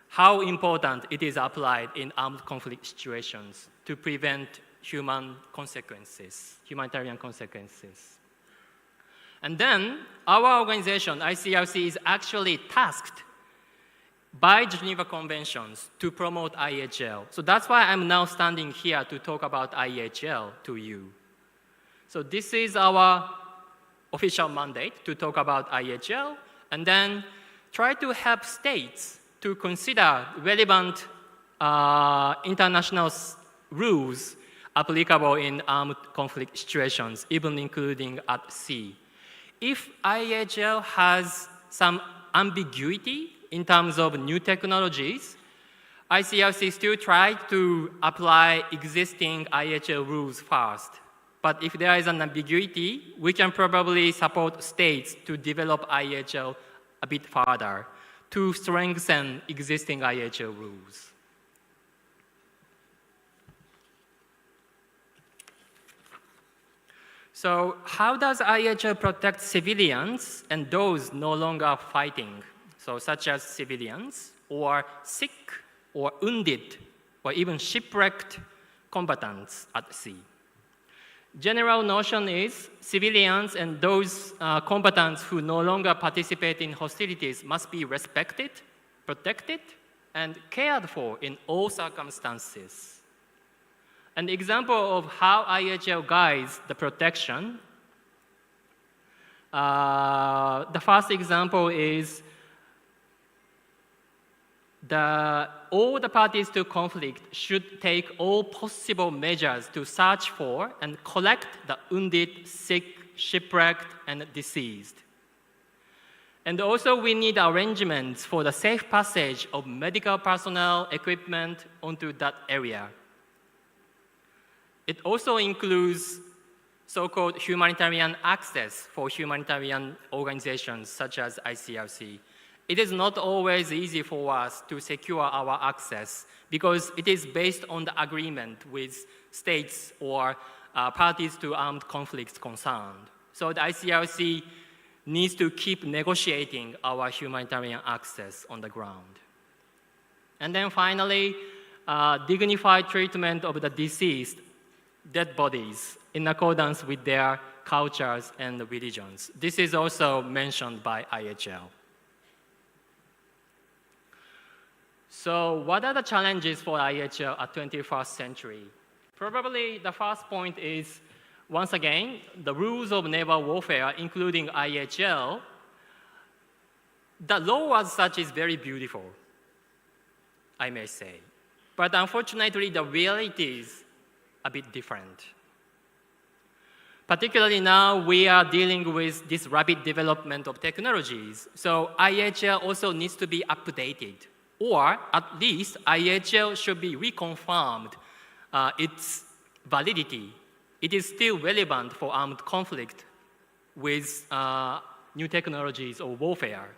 how important it is applied in armed conflict situations to prevent humanitarian consequences. And then our organization, ICRC, is actually tasked by Geneva Conventions to promote IHL. So that's why I'm now standing here to talk about IHL to you. So this is our official mandate to talk about IHL, and then try to help states to consider relevant international rules applicable in armed conflict situations, even including at sea. If IHL has some ambiguity in terms of new technologies, ICRC still tries to apply existing IHL rules first. But if there is an ambiguity, we can probably support states to develop IHL a bit further to strengthen existing IHL rules. So how does IHL protect civilians and those no longer fighting, so such as civilians, or sick, or wounded, or even shipwrecked combatants at sea? General notion is civilians and those combatants who no longer participate in hostilities must be respected, protected, and cared for in all circumstances. An example of how IHL guides the protection, the first example is all the parties to conflict should take all possible measures to search for and collect the wounded, sick, shipwrecked, and deceased. And also we need arrangements for the safe passage of medical personnel, equipment onto that area. It also includes so-called humanitarian access for humanitarian organizations such as ICRC. It is not always easy for us to secure our access because it is based on the agreement with states or parties to armed conflicts concerned. So the ICRC needs to keep negotiating our humanitarian access on the ground. And then finally, dignified treatment of the deceased dead bodies in accordance with their cultures and religions. This is also mentioned by IHL. So what are the challenges for IHL at 21st century? Probably the first point is, once again, the rules of naval warfare, including IHL. The law as such is very beautiful, I may say. But unfortunately, the reality is a bit different. Particularly now, we are dealing with this rapid development of technologies. So IHL also needs to be updated, or at least IHL should be reconfirmed its validity. It is still relevant for armed conflict with new technologies or warfare.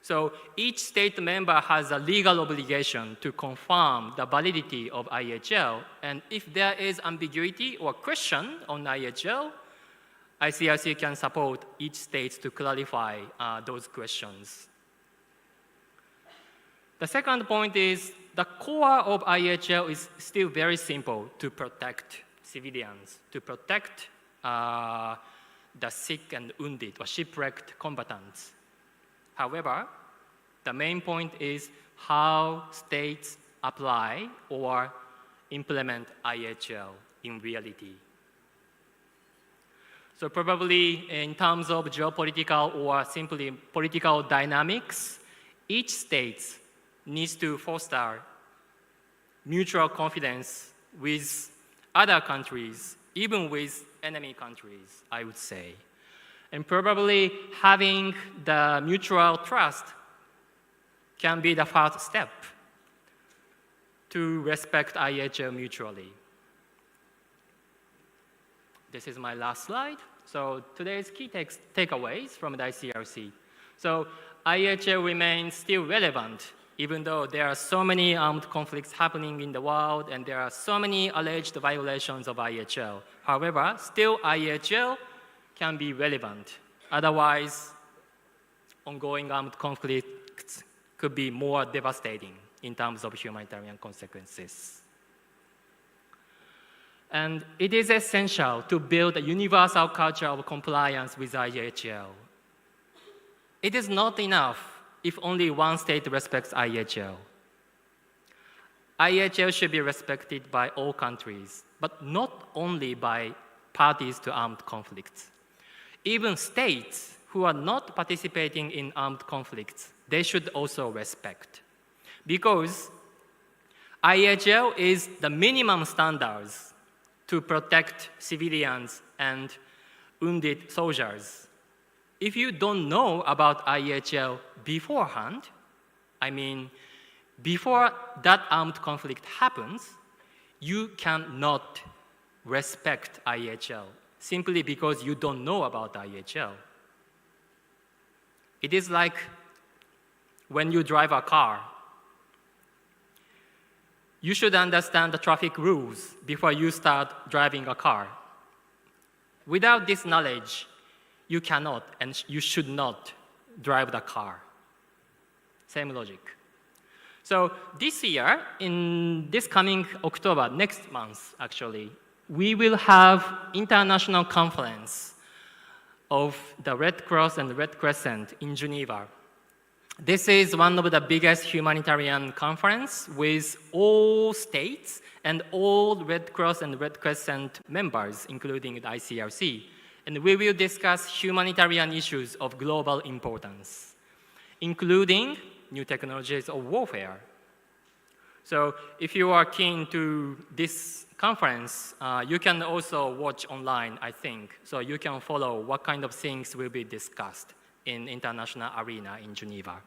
So each state member has a legal obligation to confirm the validity of IHL, and if there is ambiguity or question on IHL, ICRC can support each state to clarify those questions. The second point is the core of IHL is still very simple: to protect civilians, to protect the sick and wounded or shipwrecked combatants. However, the main point is how states apply or implement IHL in reality. So probably in terms of geopolitical or simply political dynamics, each state needs to foster mutual confidence with other countries, even with enemy countries, I would say. And probably having the mutual trust can be the first step to respect IHL mutually. This is my last slide. So today's key takeaways from the ICRC. So IHL remains still relevant, even though there are so many armed conflicts happening in the world and there are so many alleged violations of IHL. However, still IHL can be relevant. Otherwise, ongoing armed conflicts could be more devastating in terms of humanitarian consequences. And it is essential to build a universal culture of compliance with IHL. It is not enough if only one state respects IHL. IHL should be respected by all countries, but not only by parties to armed conflicts. Even states who are not participating in armed conflicts, they should also respect. Because IHL is the minimum standards to protect civilians and wounded soldiers. If you don't know about IHL beforehand, I mean, before that armed conflict happens, you cannot respect IHL simply because you don't know about IHL. It is like when you drive a car. You should understand the traffic rules before you start driving a car. Without this knowledge, you cannot and you should not drive the car. Same logic. So this year, in this coming October, next month actually, we will have international conference of the Red Cross and Red Crescent in Geneva. This is one of the biggest humanitarian conference with all states and all Red Cross and Red Crescent members, including the ICRC. And we will discuss humanitarian issues of global importance, including new technologies of warfare. So if you are keen to this conference, you can also watch online, I think. So you can follow what kind of things will be discussed in international arena in Geneva.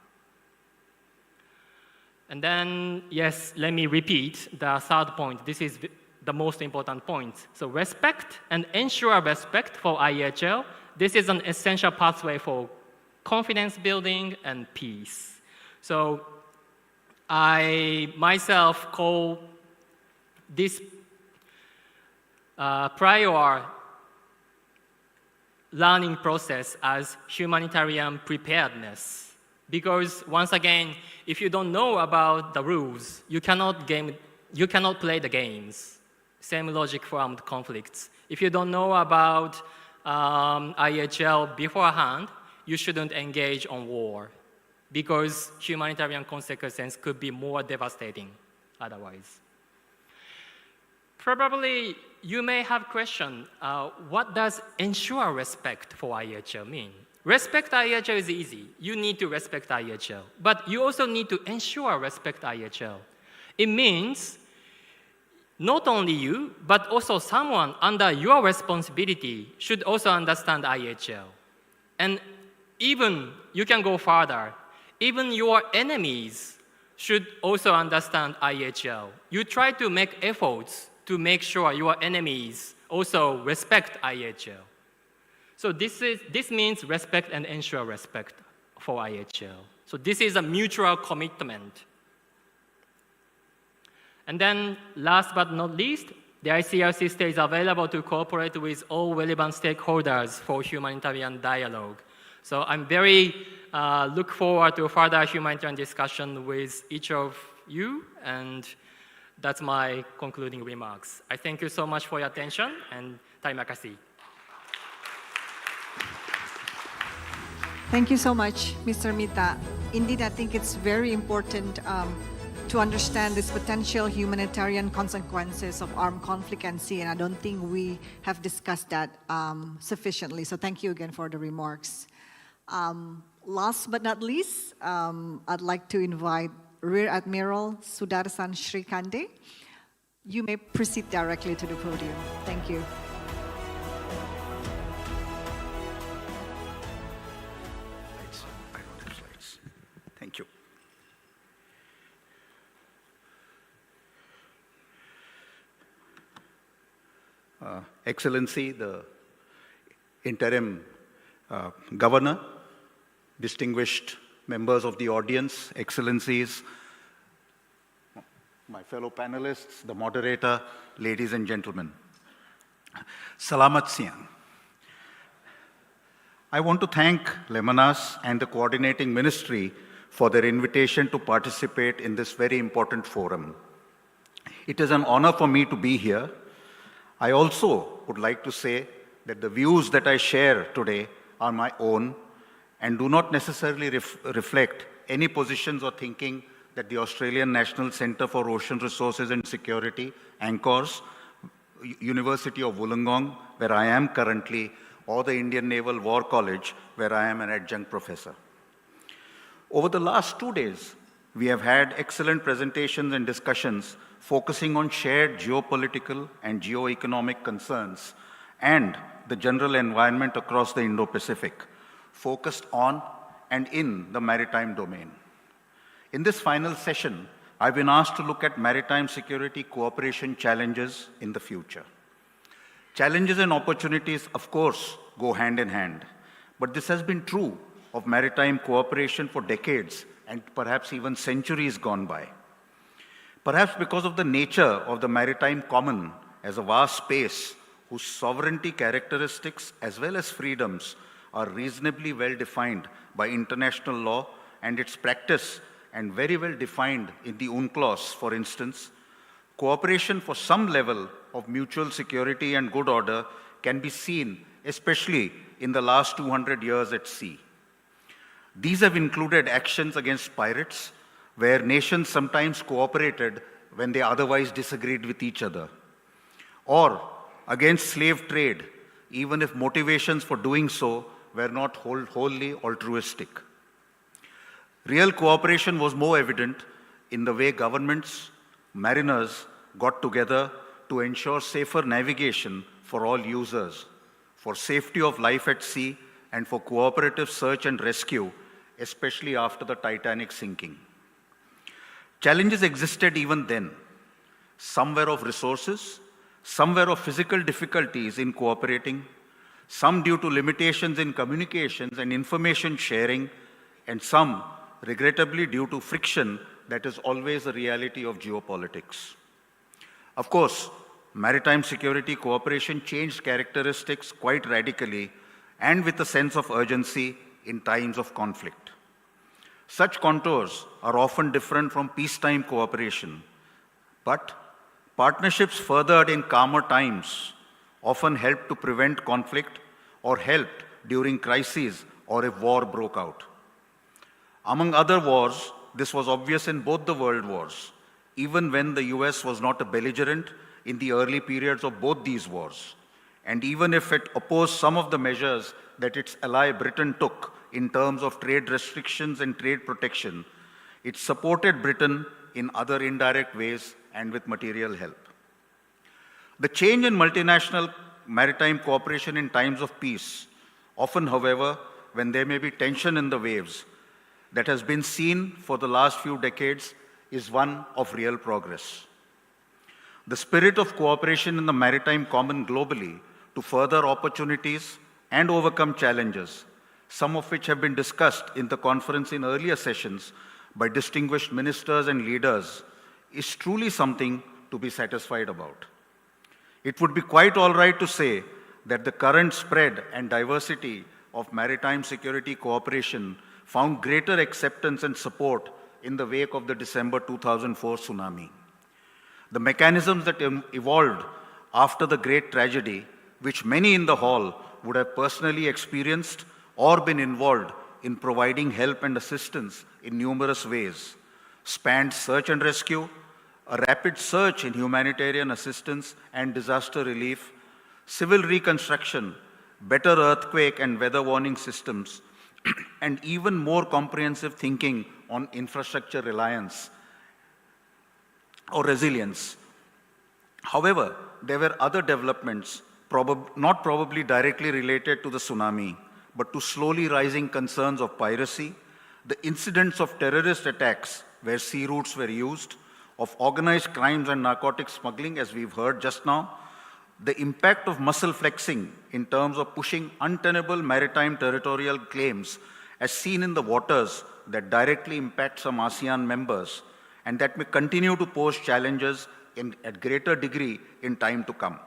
And then, yes, let me repeat the third point. This is the most important point. So respect and ensure respect for IHL. This is an essential pathway for confidence building and peace. So I myself call this prior learning process as humanitarian preparedness. Because once again, if you don't know about the rules, you cannot play the games. Same logic for armed conflicts. If you don't know about IHL beforehand, you shouldn't engage on war because humanitarian consequences could be more devastating otherwise. Probably you may have questioned, what does ensure respect for IHL mean? Respect IHL is easy. You need to respect IHL. But you also need to ensure respect IHL. It means not only you, but also someone under your responsibility should also understand IHL. And even, you can go further, even your enemies should also understand IHL. You try to make efforts to make sure your enemies also respect IHL. So this means respect and ensure respect for IHL. So this is a mutual commitment. And then last but not least, the ICRC stays available to cooperate with all relevant stakeholders for humanitarian dialogue. So I'm very look forward to further humanitarian discussion with each of you, and that's my concluding remarks. I thank you so much for your attention, and terima kasih. Thank you so much, Mr. Mita. Indeed, I think it's very important to understand this potential humanitarian consequences of armed conflict and sea, and I don't think we have discussed that sufficiently. So thank you again for the remarks. Last but not least, I'd like to invite Rear Admiral Sudarsan Shrikande. You may proceed directly to the podium. Thank you. Thank you. Excellency, the Interim Governor, distinguished members of the audience, excellencies, my fellow panelists, the moderator, ladies and gentlemen. Salamat Siang. I want to thank Lemanas and the coordinating ministry for their invitation to participate in this very important forum. It is an honor for me to be here. I also would like to say that the views that I share today are my own and do not necessarily reflect any positions or thinking that the Australian National Centre for Ocean Resources and Security, ANCORS, University of Wollongong, where I am currently, or the Indian Naval War College, where I am an adjunct professor. Over the last 2 days, we have had excellent presentations and discussions focusing on shared geopolitical and geo-economic concerns and the general environment across the Indo-Pacific, focused on and in the maritime domain. In this final session, I've been asked to look at maritime security cooperation challenges in the future. Challenges and opportunities, of course, go hand in hand, but this has been true of maritime cooperation for decades and perhaps even centuries gone by. Perhaps because of the nature of the maritime common as a vast space whose sovereignty characteristics as well as freedoms are reasonably well defined by international law and its practice and very well defined in the UNCLOS, for instance, cooperation for some level of mutual security and good order can be seen, especially in the last 200 years at sea. These have included actions against pirates, where nations sometimes cooperated when they otherwise disagreed with each other, or against slave trade, even if motivations for doing so were not wholly altruistic. Real cooperation was more evident in the way governments, mariners got together to ensure safer navigation for all users, for safety of life at sea, and for cooperative search and rescue, especially after the Titanic sinking. Challenges existed even then. Some were of resources, some were of physical difficulties in cooperating, some due to limitations in communications and information sharing, and some, regrettably, due to friction that is always a reality of geopolitics. Of course, maritime security cooperation changed characteristics quite radically and with a sense of urgency in times of conflict. Such contours are often different from peacetime cooperation, but partnerships furthered in calmer times often helped to prevent conflict or helped during crises or if war broke out. Among other wars, this was obvious in both the world wars, even when the US was not a belligerent in the early periods of both these wars, and even if it opposed some of the measures that its ally Britain took in terms of trade restrictions and trade protection, it supported Britain in other indirect ways and with material help. The change in multinational maritime cooperation in times of peace, often, however, when there may be tension in the waves, that has been seen for the last few decades is one of real progress. The spirit of cooperation in the maritime common globally to further opportunities and overcome challenges, some of which have been discussed in the conference in earlier sessions by distinguished ministers and leaders, is truly something to be satisfied about. It would be quite all right to say that the current spread and diversity of maritime security cooperation found greater acceptance and support in the wake of the December 2004 tsunami. The mechanisms that evolved after the great tragedy, which many in the hall would have personally experienced or been involved in providing help and assistance in numerous ways, spanned search and rescue, a rapid surge in humanitarian assistance and disaster relief, civil reconstruction, better earthquake and weather warning systems, and even more comprehensive thinking on infrastructure reliance or resilience. However, there were other developments, not probably directly related to the tsunami, but to slowly rising concerns of piracy, the incidents of terrorist attacks where sea routes were used, of organized crimes and narcotic smuggling, as we've heard just now, the impact of muscle flexing in terms of pushing untenable maritime territorial claims as seen in the waters that directly impact some ASEAN members and that may continue to pose challenges at greater degree in time to come.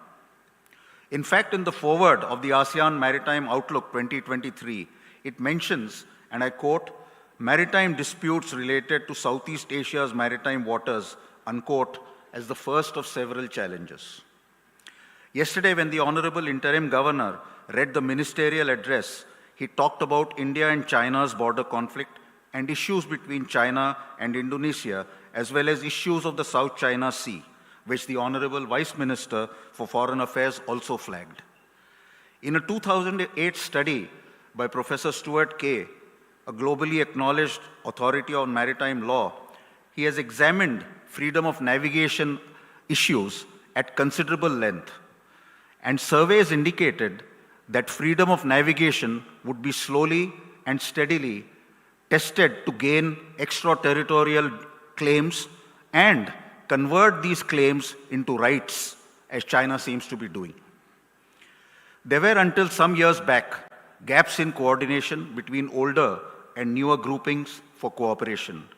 In fact, in the foreword of the ASEAN Maritime Outlook 2023, it mentions, and I quote, maritime disputes related to Southeast Asia's maritime waters, unquote, as the first of several challenges. Yesterday, when the Honorable Interim Governor read the ministerial address, he talked about India and China's border conflict and issues between China and Indonesia, as well as issues of the South China Sea, which the Honorable Vice Minister for Foreign Affairs also flagged. In a 2008 study by Professor Stuart Kay, a globally acknowledged authority on maritime law, he has examined freedom of navigation issues at considerable length. And surveys indicated that freedom of navigation would be slowly and steadily tested to gain extraterritorial claims and convert these claims into rights, as China seems to be doing. There were, until some years back, gaps in coordination between older and newer groupings for cooperation,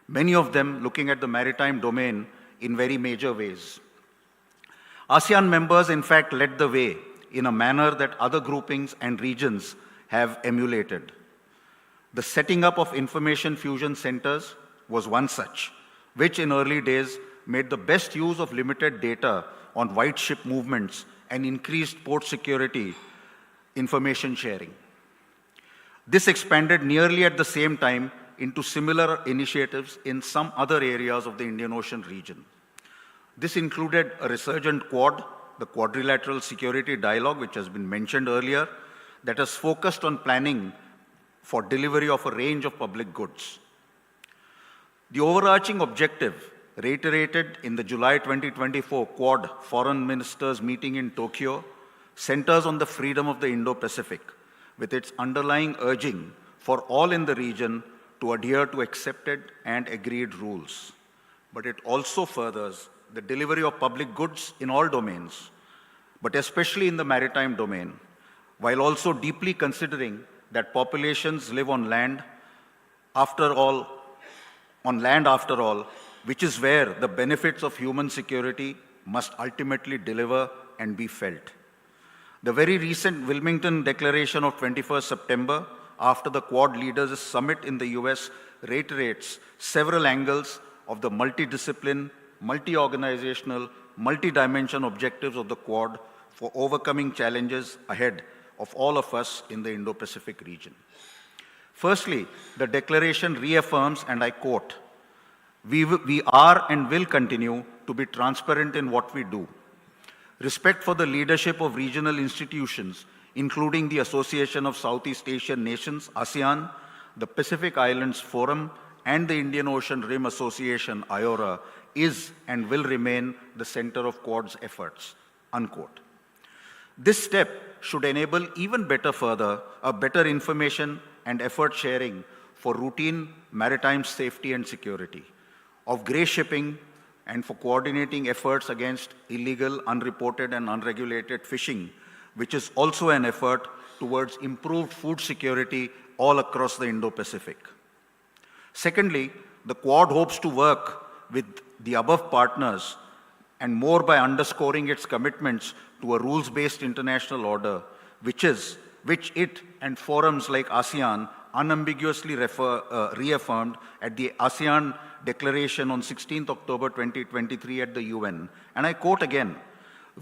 many of them looking at the maritime domain in very major ways. ASEAN members, in fact, led the way in a manner that other groupings and regions have emulated. The setting up of information fusion centers was one such, which in early days made the best use of limited data on white ship movements and increased port security information sharing. This expanded nearly at the same time into similar initiatives in some other areas of the Indian Ocean region. This included a resurgent Quad, the Quadrilateral Security Dialogue, which has been mentioned earlier, that has focused on planning for delivery of a range of public goods. The overarching objective, reiterated in the July 2024 Quad Foreign Ministers meeting in Tokyo, centers on the freedom of the Indo-Pacific, with its underlying urging for all in the region to adhere to accepted and agreed rules. But it also furthers the delivery of public goods in all domains, but especially in the maritime domain, while also deeply considering that populations live on land after all, which is where the benefits of human security must ultimately deliver and be felt. The very recent Wilmington Declaration of 21st September, after the Quad Leaders Summit in the US, reiterates several angles of the multidiscipline, multi-organizational, multi-dimension objectives of the Quad for overcoming challenges ahead of all of us in the Indo-Pacific region. Firstly, the declaration reaffirms, and I quote, we are and will continue to be transparent in what we do. Respect for the leadership of regional institutions, including the Association of Southeast Asian Nations, ASEAN, the Pacific Islands Forum, and the Indian Ocean Rim Association, IORA, is and will remain the center of Quad's efforts, unquote. This step should enable even better information and effort sharing for routine maritime safety and security, of grey shipping, and for coordinating efforts against illegal, unreported, and unregulated fishing, which is also an effort towards improved food security all across the Indo-Pacific. Secondly, the Quad hopes to work with the above partners and more by underscoring its commitments to a rules-based international order, which it and forums like ASEAN unambiguously reaffirmed at the ASEAN Declaration on 16th October 2023 at the UN. And I quote again,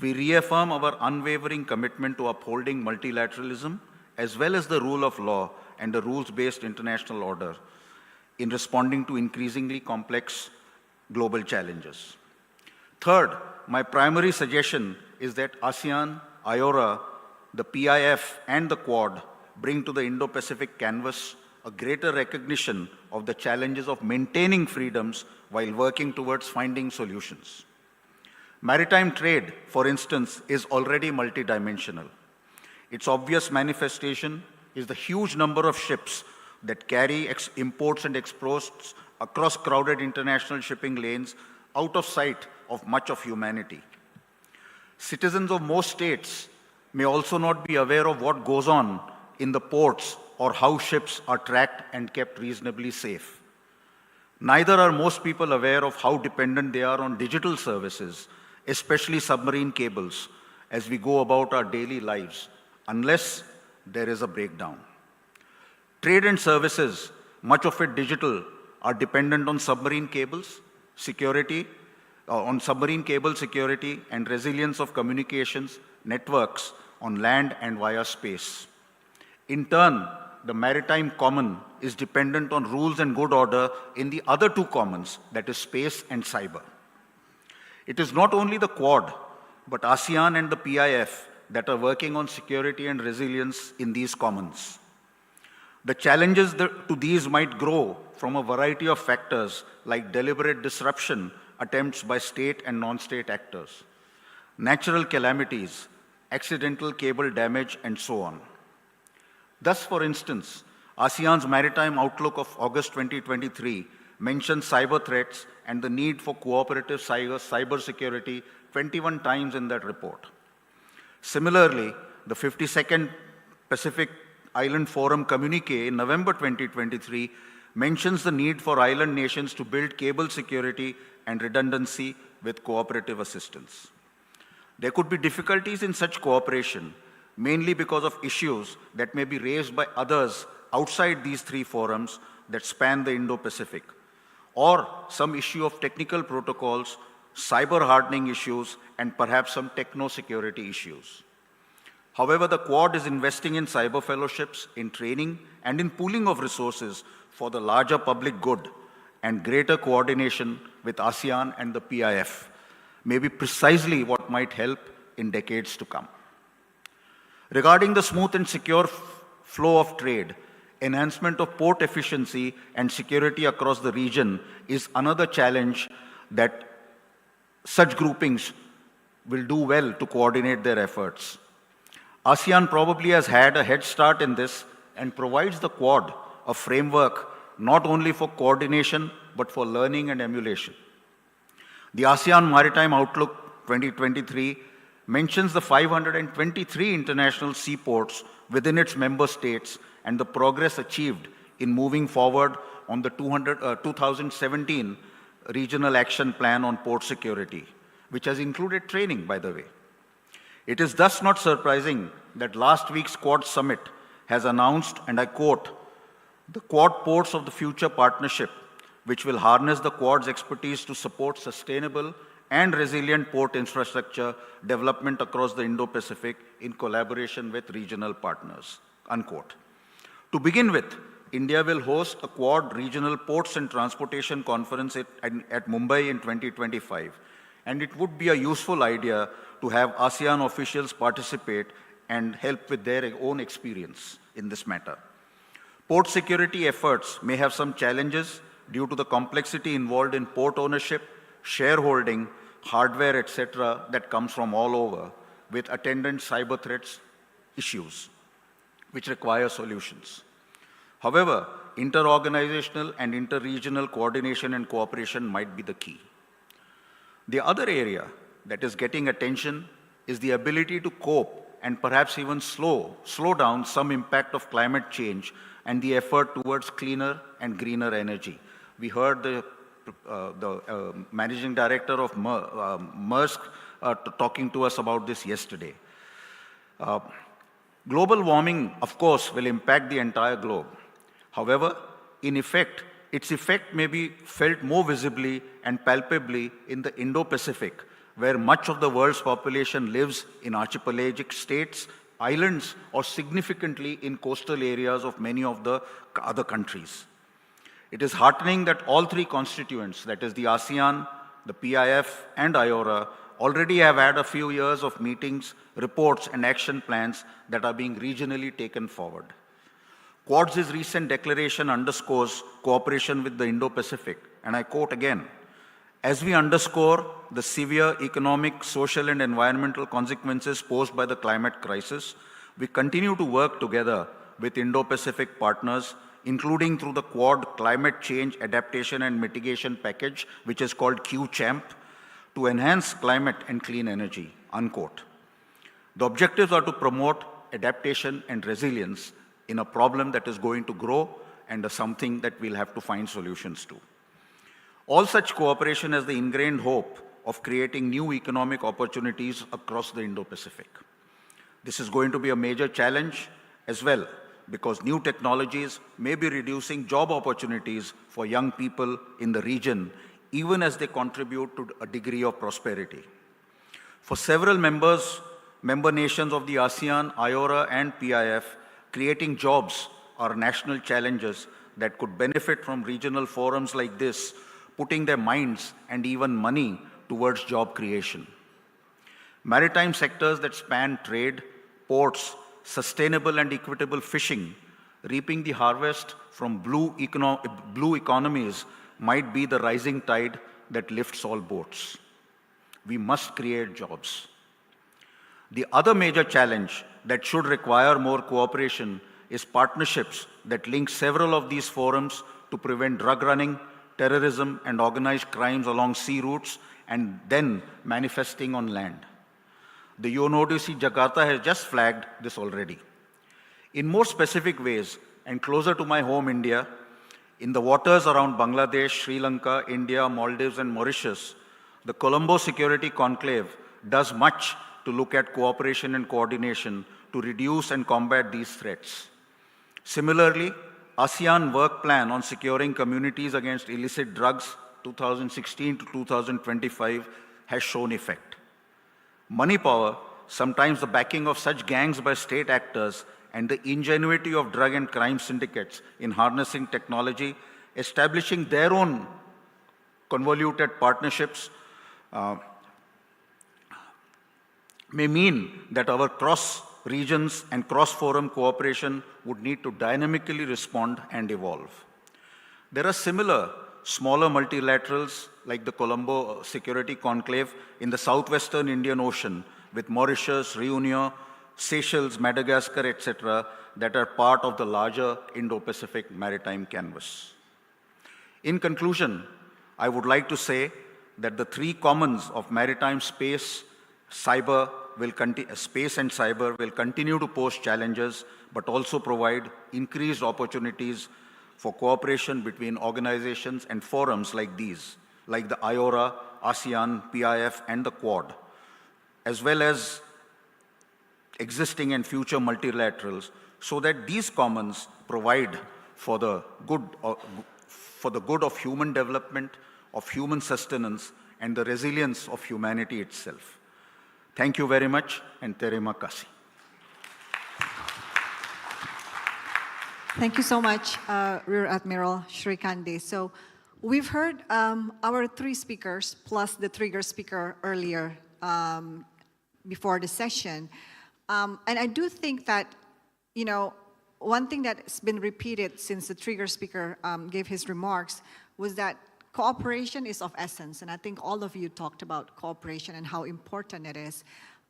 we reaffirm our unwavering commitment to upholding multilateralism as well as the rule of law and the rules-based international order in responding to increasingly complex global challenges. Third, my primary suggestion is that ASEAN, IORA, the PIF, and the Quad bring to the Indo-Pacific canvas a greater recognition of the challenges of maintaining freedoms while working towards finding solutions. Maritime trade, for instance, is already multidimensional. Its obvious manifestation is the huge number of ships that carry imports and exports across crowded international shipping lanes out of sight of much of humanity. Citizens of most states may also not be aware of what goes on in the ports or how ships are tracked and kept reasonably safe. Neither are most people aware of how dependent they are on digital services, especially submarine cables, as we go about our daily lives, unless there is a breakdown. Trade and services, much of it digital, are dependent on submarine cables, security, and resilience of communications networks on land and via space. In turn, the maritime common is dependent on rules and good order in the other two commons, that is space and cyber. It is not only the Quad, but ASEAN and the PIF that are working on security and resilience in these commons. The challenges to these might grow from a variety of factors like deliberate disruption attempts by state and non-state actors, natural calamities, accidental cable damage, and so on. Thus, for instance, ASEAN's Maritime Outlook of August 2023 mentions cyber threats and the need for cooperative cyber security 21 times in that report. Similarly, the 52nd Pacific Island Forum communique in November 2023 mentions the need for island nations to build cable security and redundancy with cooperative assistance. There could be difficulties in such cooperation, mainly because of issues that may be raised by others outside these three forums that span the Indo-Pacific, or some issue of technical protocols, cyber hardening issues, and perhaps some techno-security issues. However, the Quad is investing in cyber fellowships, in training, and in pooling of resources for the larger public good, and greater coordination with ASEAN and the PIF may be precisely what might help in decades to come. Regarding the smooth and secure flow of trade, enhancement of port efficiency and security across the region is another challenge that such groupings will do well to coordinate their efforts. ASEAN probably has had a head start in this and provides the Quad a framework not only for coordination but for learning and emulation. The ASEAN Maritime Outlook 2023 mentions the 523 international seaports within its member states and the progress achieved in moving forward on the 2017 Regional Action Plan on Port Security, which has included training, by the way. It is thus not surprising that last week's Quad Summit has announced, and I quote, the Quad Ports of the Future Partnership, which will harness the Quad's expertise to support sustainable and resilient port infrastructure development across the Indo-Pacific in collaboration with regional partners, unquote. To begin with, India will host a Quad Regional Ports and Transportation Conference at Mumbai in 2025, and it would be a useful idea to have ASEAN officials participate and help with their own experience in this matter. Port security efforts may have some challenges due to the complexity involved in port ownership, shareholding, hardware, etc., that comes from all over, with attendant cyber threats issues, which require solutions. However, inter-organizational and inter-regional coordination and cooperation might be the key. The other area that is getting attention is the ability to cope and perhaps even slow down some impact of climate change and the effort towards cleaner and greener energy. We heard the managing director of Maersk talking to us about this yesterday. Global warming, of course, will impact the entire globe. However, its effect may be felt more visibly and palpably in the Indo-Pacific, where much of the world's population lives in archipelagic states, islands, or significantly in coastal areas of many of the other countries. It is heartening that all three constituents, that is the ASEAN, the PIF, and IORA, already have had a few years of meetings, reports, and action plans that are being regionally taken forward. Quad's recent declaration underscores cooperation with the Indo-Pacific, and I quote again, as we underscore the severe economic, social, and environmental consequences posed by the climate crisis, we continue to work together with Indo-Pacific partners, including through the Quad Climate Change Adaptation and Mitigation Package, which is called QCHAMP, to enhance climate and clean energy, unquote. The objectives are to promote adaptation and resilience in a problem that is going to grow and something that we'll have to find solutions to. All such cooperation has the ingrained hope of creating new economic opportunities across the Indo-Pacific. This is going to be a major challenge as well, because new technologies may be reducing job opportunities for young people in the region, even as they contribute to a degree of prosperity. For several member nations of the ASEAN, IORA, and PIF, creating jobs are national challenges that could benefit from regional forums like this, putting their minds and even money towards job creation. Maritime sectors that span trade, ports, sustainable and equitable fishing, reaping the harvest from blue economies might be the rising tide that lifts all boats. We must create jobs. The other major challenge that should require more cooperation is partnerships that link several of these forums to prevent drug running, terrorism, and organized crimes along sea routes and then manifesting on land. The UNODC Jakarta has just flagged this already. In more specific ways, and closer to my home India, in the waters around Bangladesh, Sri Lanka, India, Maldives, and Mauritius, the Colombo Security Conclave does much to look at cooperation and coordination to reduce and combat these threats. Similarly, ASEAN Work Plan on Securing Communities Against Illicit Drugs 2016 to 2025 has shown effect. Money power, sometimes the backing of such gangs by state actors, and the ingenuity of drug and crime syndicates in harnessing technology, establishing their own convoluted partnerships, may mean that our cross-regions and cross-forum cooperation would need to dynamically respond and evolve. There are similar smaller multilaterals like the Colombo Security Conclave in the southwestern Indian Ocean with Mauritius, Reunion, Seychelles, Madagascar, etc., that are part of the larger Indo-Pacific maritime canvas. In conclusion, I would like to say that the three commons of maritime space, space and cyber will continue to pose challenges, but also provide increased opportunities for cooperation between organizations and forums like these, like the IORA, ASEAN, PIF, and the Quad, as well as existing and future multilaterals, so that these commons provide for the good of human development, of human sustenance, and the resilience of humanity itself. Thank you very much, and terima kasih. Thank you so much, Rear Admiral Shrikande. So we've heard our three speakers plus the trigger speaker earlier before the session. And I do think that, you know, one thing that's been repeated since the trigger speaker gave his remarks was that cooperation is of essence. And I think all of you talked about cooperation and how important it is.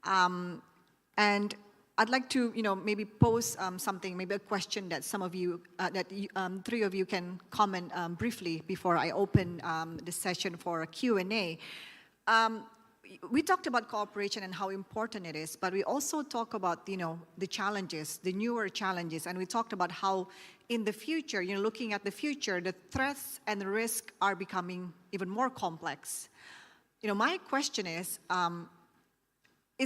And I'd like to, you know, maybe pose something, maybe a question that some of you, three of you can comment briefly before I open the session for a Q&A. We talked about cooperation and how important it is, but we also talk about, you know, the challenges, the newer challenges, and we talked about how in the future, you know, looking at the future, the threats and the risk are becoming even more complex. You know, my question is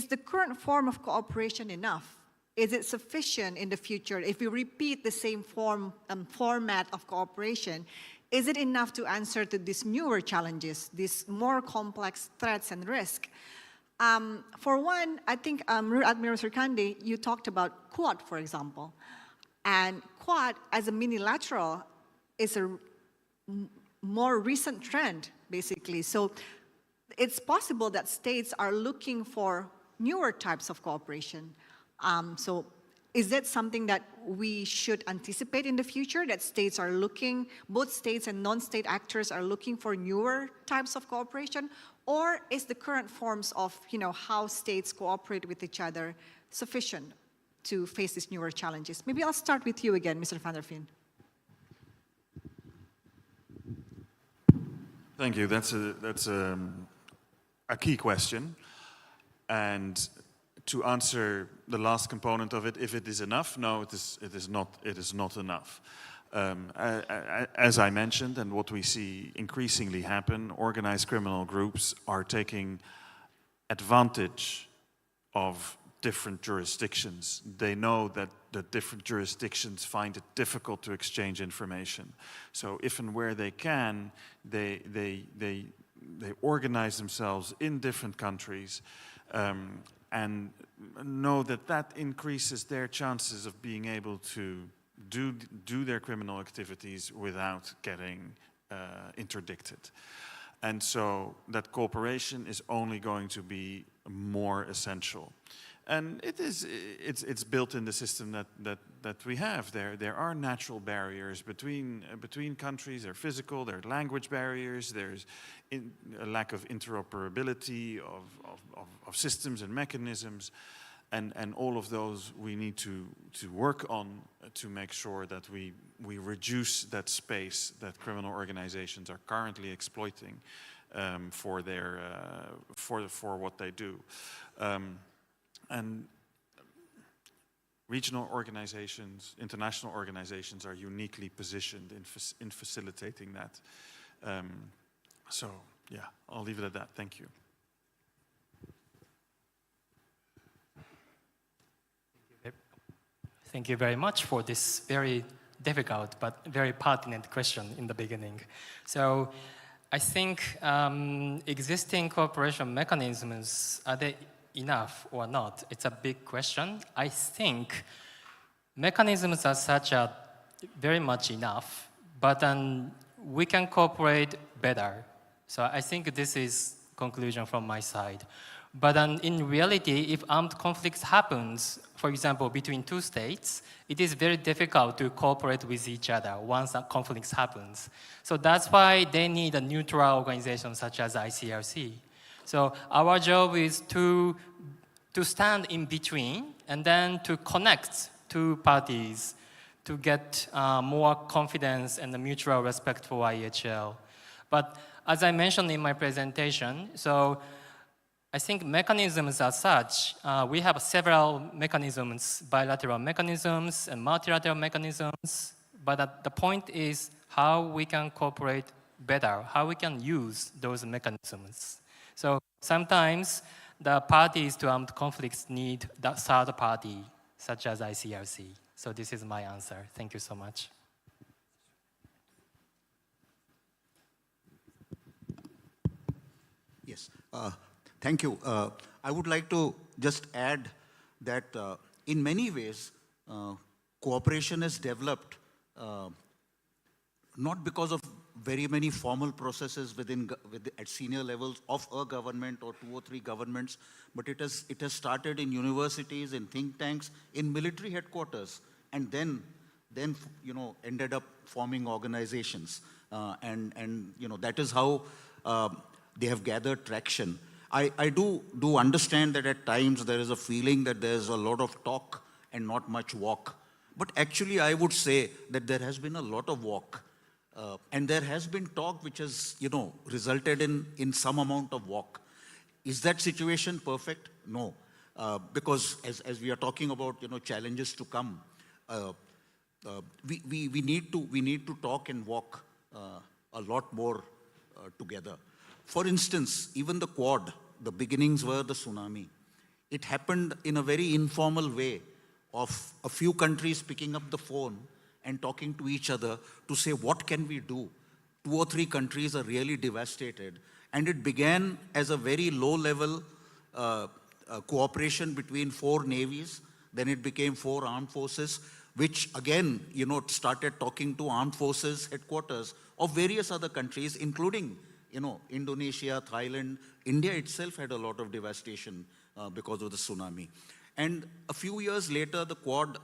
the current form of cooperation enough? Is it sufficient in the future if we repeat the same format of cooperation? Is it enough to answer to these newer challenges, these more complex threats and risk? For one, I think, Rear Admiral Shrikande, you talked about Quad, for example. And Quad, as a minilateral, is a more recent trend, basically. So it's possible that states are looking for newer types of cooperation. So is that something that we should anticipate in the future, that states are looking, both states and non-state actors are looking for newer types of cooperation? Or is the current forms of, you know, how states cooperate with each other sufficient to face these newer challenges? Maybe I'll start with you again, Mr. van der Veen. Thank you. That's a key question. And to answer the last component of it, if it is enough, no, it is not enough. As I mentioned, and what we see increasingly happen, organized criminal groups are taking advantage of different jurisdictions. They know that the different jurisdictions find it difficult to exchange information. So if and where they can, they organize themselves in different countries and know that that increases their chances of being able to do their criminal activities without getting interdicted. And so that cooperation is only going to be more essential. And it's built in the system that we have. There are natural barriers between countries. They're physical, there are language barriers, there's a lack of interoperability of systems and mechanisms. And all of those we need to work on to make sure that we reduce that space that criminal organizations are currently exploiting for what they do. And regional organizations, international organizations are uniquely positioned in facilitating that. So yeah, I'll leave it at that. Thank you. Thank you very much for this very difficult but very pertinent question in the beginning. So I think existing cooperation mechanisms, are they enough or not? It's a big question. I think mechanisms as such are very much enough, but we can cooperate better. So I think this is conclusion from my side. But in reality, if armed conflicts happens, for example, between two states, it is very difficult to cooperate with each other once that conflicts happens. So that's why they need a neutral organization such as ICRC. So our job is to stand in between and then to connect two parties to get more confidence and the mutual respect for IHL. But as I mentioned in my presentation, so I think mechanisms as such, we have several mechanisms, bilateral mechanisms and multilateral mechanisms, but the point is how we can cooperate better, how we can use those mechanisms. So sometimes the parties to armed conflicts need that third party, such as ICRC. So this is my answer. Thank you so much. Yes. Thank you. I would like to just add that in many ways, cooperation is developed not because of very many formal processes at senior levels of a government or 2 or 3 governments, but it has started in universities, in think tanks, in military headquarters, and then ended up forming organizations, and that is how they have gathered traction. I do understand that at times there is a feeling that there's a lot of talk and not much walk. But actually I would say that there has been a lot of walk. And there has been talk which has, resulted in some amount of walk. Is that situation perfect? No. Because as we are talking about, challenges to come, we need to talk and walk a lot more together. For instance, even the Quad, the beginnings were the tsunami. It happened in a very informal way of a few countries picking up the phone and talking to each other to say, what can we do? 2 or 3 countries are really devastated. And it began as a very low-level cooperation between 4 navies. Then it became 4 armed forces, which again, started talking to armed forces headquarters of various other countries, including Indonesia, Thailand. India itself had a lot of devastation because of the tsunami. And a few years later, the Quad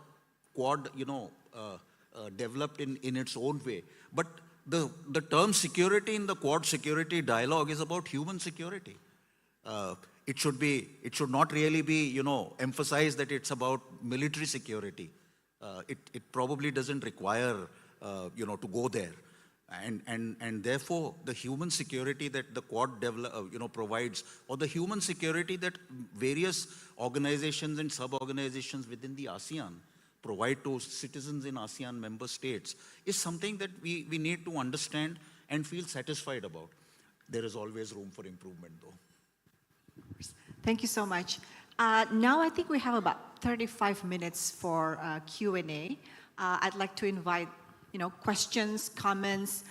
developed in its own way. But the term security in the Quad security dialogue is about human security. It should not really be, emphasized that it's about military security. It probably doesn't require, to go there. And therefore, the human security that the Quad provides, or the human security that various organizations and sub-organizations within the ASEAN provide to citizens in ASEAN member states, is something that we need to understand and feel satisfied about. There is always room for improvement, though. Thank you so much. Now I think we have about 35 minutes for Q&A. I'd like to invite questions, comments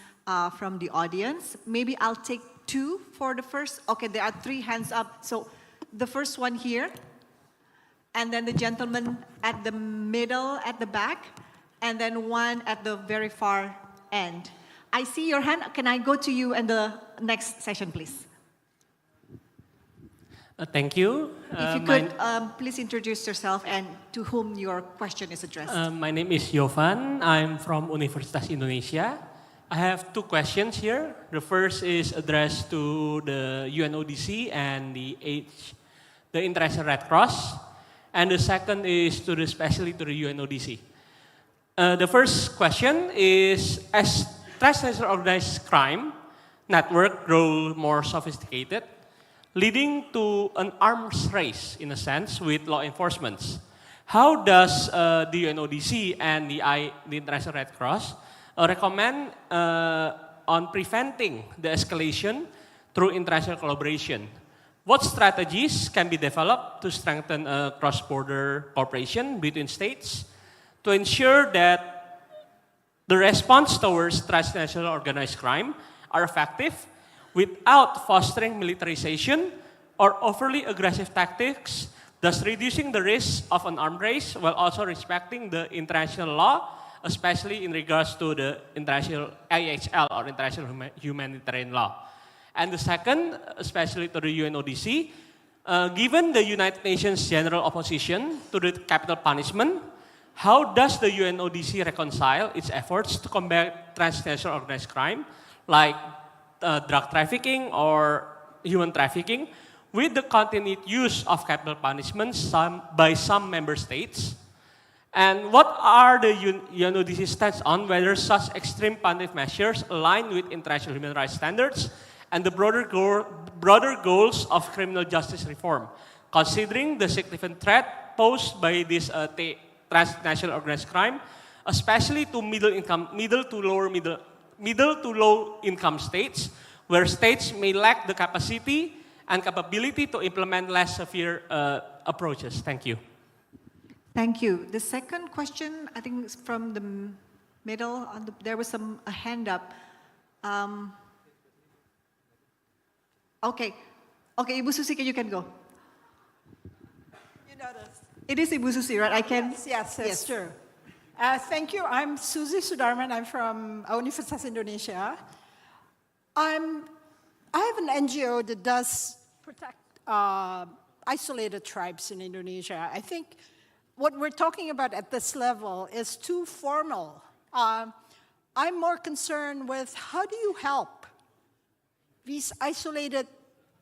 from the audience. Maybe I'll take two for the first. Okay, there are 3 hands up. So the first one here, and then the gentleman at the middle, at the back, and then one at the very far end. I see your hand. Can I go to you in the next session, please? Thank you. If you could, please introduce yourself and to whom your question is addressed. My name is Jovan. I'm from Universitas Indonesia. I have 2 questions here. The first is addressed to the UNODC and the International Red Cross. And the second is especially to the UNODC. The first question is, as transnational organized crime network grow more sophisticated, leading to an arms race, in a sense, with law enforcement, how does the UNODC and the International Red Cross recommend on preventing the escalation through international collaboration? What strategies can be developed to strengthen cross-border cooperation between states to ensure that the response towards transnational organized crime are effective without fostering militarization or overly aggressive tactics, thus reducing the risk of an arms race while also respecting the international law, especially in regards to the international IHL or international humanitarian law? And the second, especially to the UNODC, given the United Nations general opposition to the capital punishment, how does the UNODC reconcile its efforts to combat transnational organized crime, like drug trafficking or human trafficking, with the continued use of capital punishments by some member states? And what are the UNODC stance on whether such extreme punitive measures align with international human rights standards and the broader goals of criminal justice reform, considering the significant threat posed by this transnational organized crime, especially to middle to low income states, where states may lack the capacity and capability to implement less severe approaches? Thank you. Thank you. The second question, I think, is from the middle. There was a hand up. Okay, Ibu Susi, you can go. You know this. It is Ibu Susi, right? I can. Yes, that's true. Thank you. I'm Suzy Sudarman. I'm from Universitas Indonesia. I have an NGO that does protect isolated tribes in Indonesia. I think what we're talking about at this level is too formal. I'm more concerned with how do you help these isolated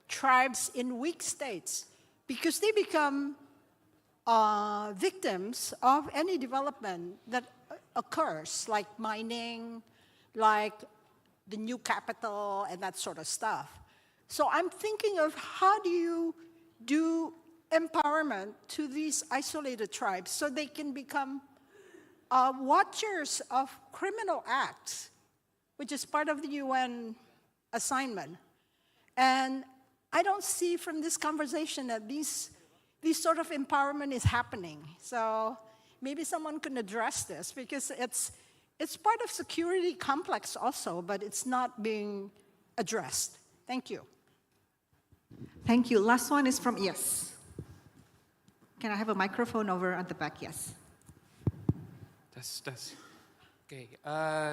tribes in weak states, because they become victims of any development that occurs, like mining, like the new capital and that sort of stuff. So I'm thinking of how do you do empowerment to these isolated tribes so they can become watchers of criminal acts, which is part of the UN assignment. And I don't see from this conversation that these sort of empowerment is happening. So maybe someone can address this, because it's part of security complex also, but it's not being addressed. Thank you. Thank you. Last one is from Yes. Can I have a microphone over at the back? Yes. That's. Okay.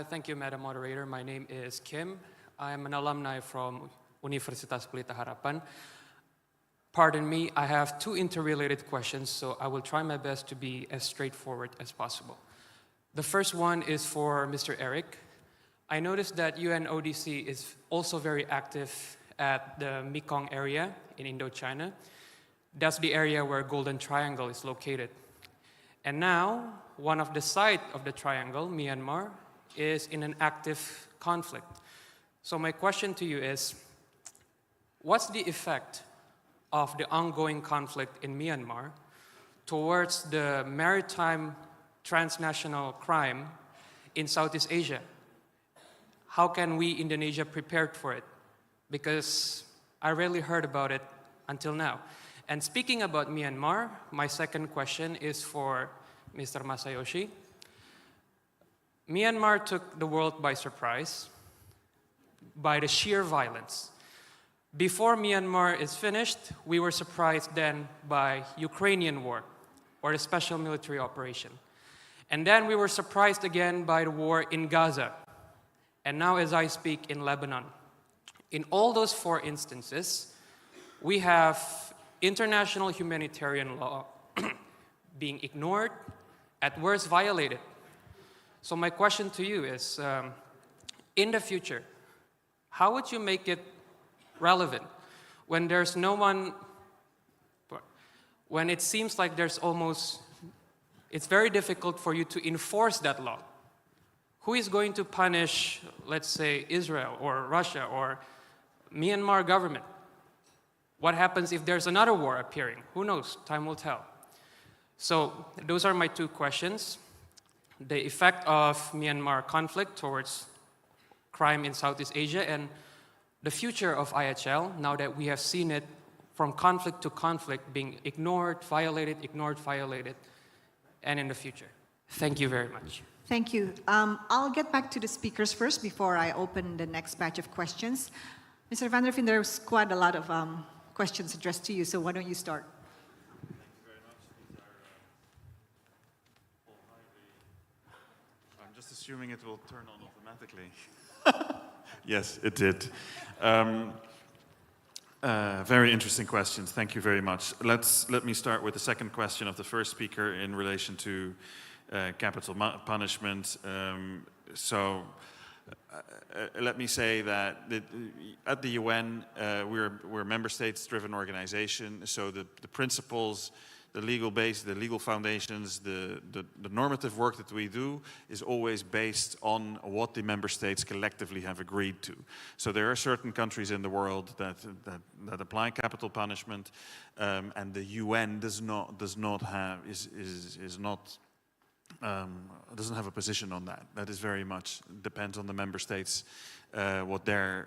Thank you, Madam Moderator. My name is Kim. I'm an alumni from Universitas Pelita Harapan. Pardon me, I have 2 interrelated questions, so I will try my best to be as straightforward as possible. The first one is for Mr. Eric. I noticed that UNODC is also very active at the Mekong area in Indochina. That's the area where Golden Triangle is located. And now, one of the sides of the triangle, Myanmar, is in an active conflict. So my question to you is, what's the effect of the ongoing conflict in Myanmar towards the maritime transnational crime in Southeast Asia? How can we, Indonesia, prepare for it? Because I rarely heard about it until now. And speaking about Myanmar, my second question is for Mr. Masayoshi. Myanmar took the world by surprise by the sheer violence. Before Myanmar is finished, we were surprised then by Ukrainian war, or the special military operation. And then we were surprised again by the war in Gaza. And now as I speak, in Lebanon. In all those four instances, we have international humanitarian law being ignored, at worst violated. So my question to you is, in the future, how would you make it relevant when there's no one, when it seems like there's almost, it's very difficult for you to enforce that law? Who is going to punish, let's say, Israel or Russia or Myanmar government? What happens if there's another war appearing? Who knows? Time will tell. So those are my two questions. The effect of Myanmar conflict towards crime in Southeast Asia, and the future of IHL, now that we have seen it from conflict to conflict being ignored, violated, and in the future. Thank you very much. Thank you. I'll get back to the speakers first before I open the next batch of questions. Mr. Van der Veen, there's quite a lot of questions addressed to you, so why don't you start? Thank you very much. I'm just assuming it will turn on automatically. Yes, it did. Very interesting questions. Thank you very much. Let me start with the second question of the first speaker in relation to capital punishment. Let me say that at the UN, we're a member states-driven organization, so the principles, the legal base, the legal foundations, the normative work that we do is always based on what the member states collectively have agreed to. So there are certain countries in the world that apply capital punishment, and the UN doesn't have a position on that. That is very much depends on the member states, what their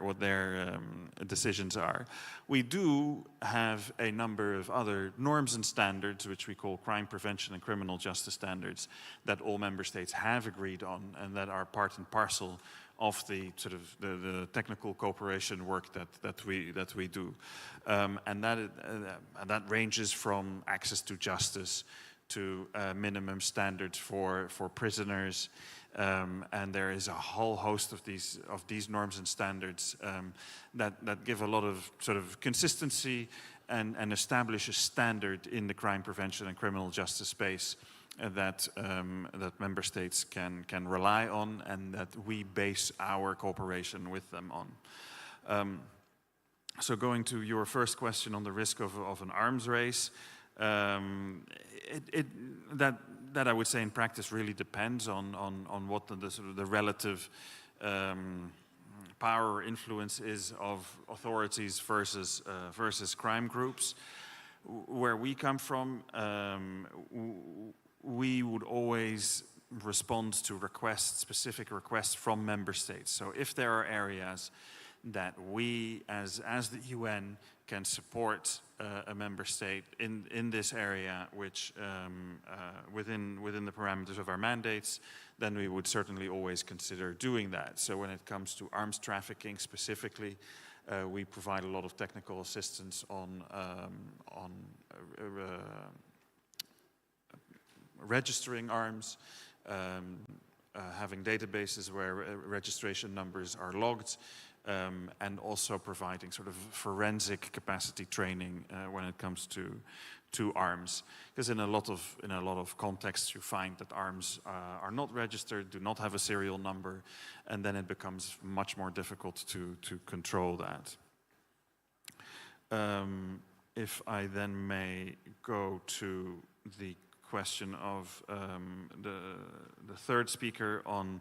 decisions are. We do have a number of other norms and standards, which we call crime prevention and criminal justice standards, that all member states have agreed on, and that are part and parcel of the sort of the technical cooperation work that we do, and that ranges from access to justice to minimum standards for prisoners, and there is a whole host of these norms and standards that give a lot of sort of consistency and establish a standard in the crime prevention and criminal justice space that member states can rely on, and that we base our cooperation with them on. So going to your first question on the risk of an arms race. That I would say in practice really depends on what the sort of the relative power or influence is of authorities versus crime groups. Where we come from, we would always respond to specific requests from member states. So if there are areas that we, as the UN, can support a member state in this area, which within the parameters of our mandates, then we would certainly always consider doing that. So when it comes to arms trafficking specifically, we provide a lot of technical assistance on registering arms, having databases where registration numbers are logged, and also providing sort of forensic capacity training when it comes to arms. Because in a lot of contexts, you find that arms are not registered, do not have a serial number, and then it becomes much more difficult to control that. If I then may go to the question of the third speaker on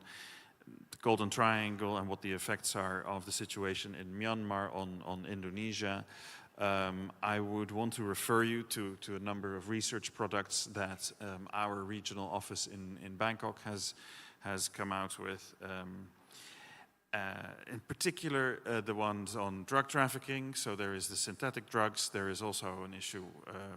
Golden Triangle and what the effects are of the situation in Myanmar on Indonesia, I would want to refer you to a number of research products that our regional office in Bangkok has come out with. In particular, the ones on drug trafficking. So there is the synthetic drugs. There is also an issue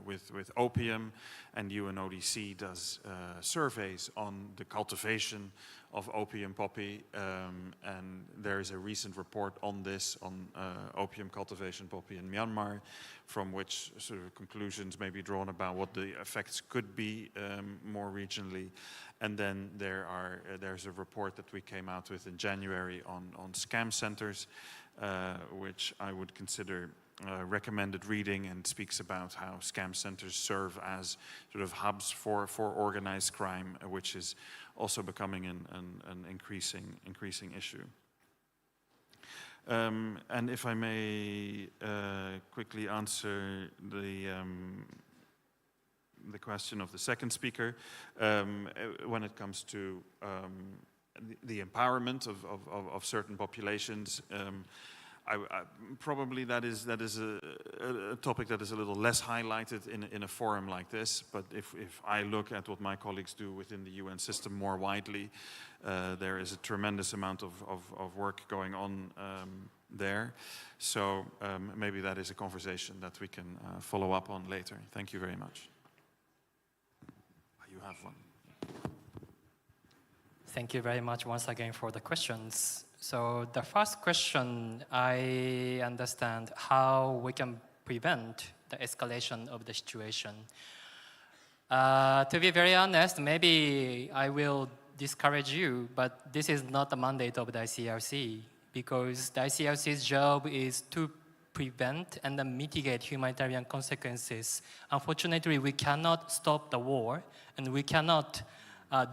with opium, and UNODC does surveys on the cultivation of opium poppy, and there is a recent report on this, on opium cultivation poppy in Myanmar, from which sort of conclusions may be drawn about what the effects could be more regionally. And then there's a report that we came out with in January on scam centers, which I would consider recommended reading, and speaks about how scam centers serve as sort of hubs for organized crime, which is also becoming an increasing issue. And if I may quickly answer the question of the second speaker, when it comes to the empowerment of certain populations, probably that is a topic that is a little less highlighted in a forum like this. But if I look at what my colleagues do within the UN system more widely, there is a tremendous amount of work going on there. So maybe that is a conversation that we can follow up on later. Thank you very much. You have one. Thank you very much once again for the questions. So the first question, I understand how we can prevent the escalation of the situation. To be very honest, maybe I will discourage you, but this is not the mandate of the ICRC, because the ICRC's job is to prevent and mitigate humanitarian consequences. Unfortunately, we cannot stop the war, and we cannot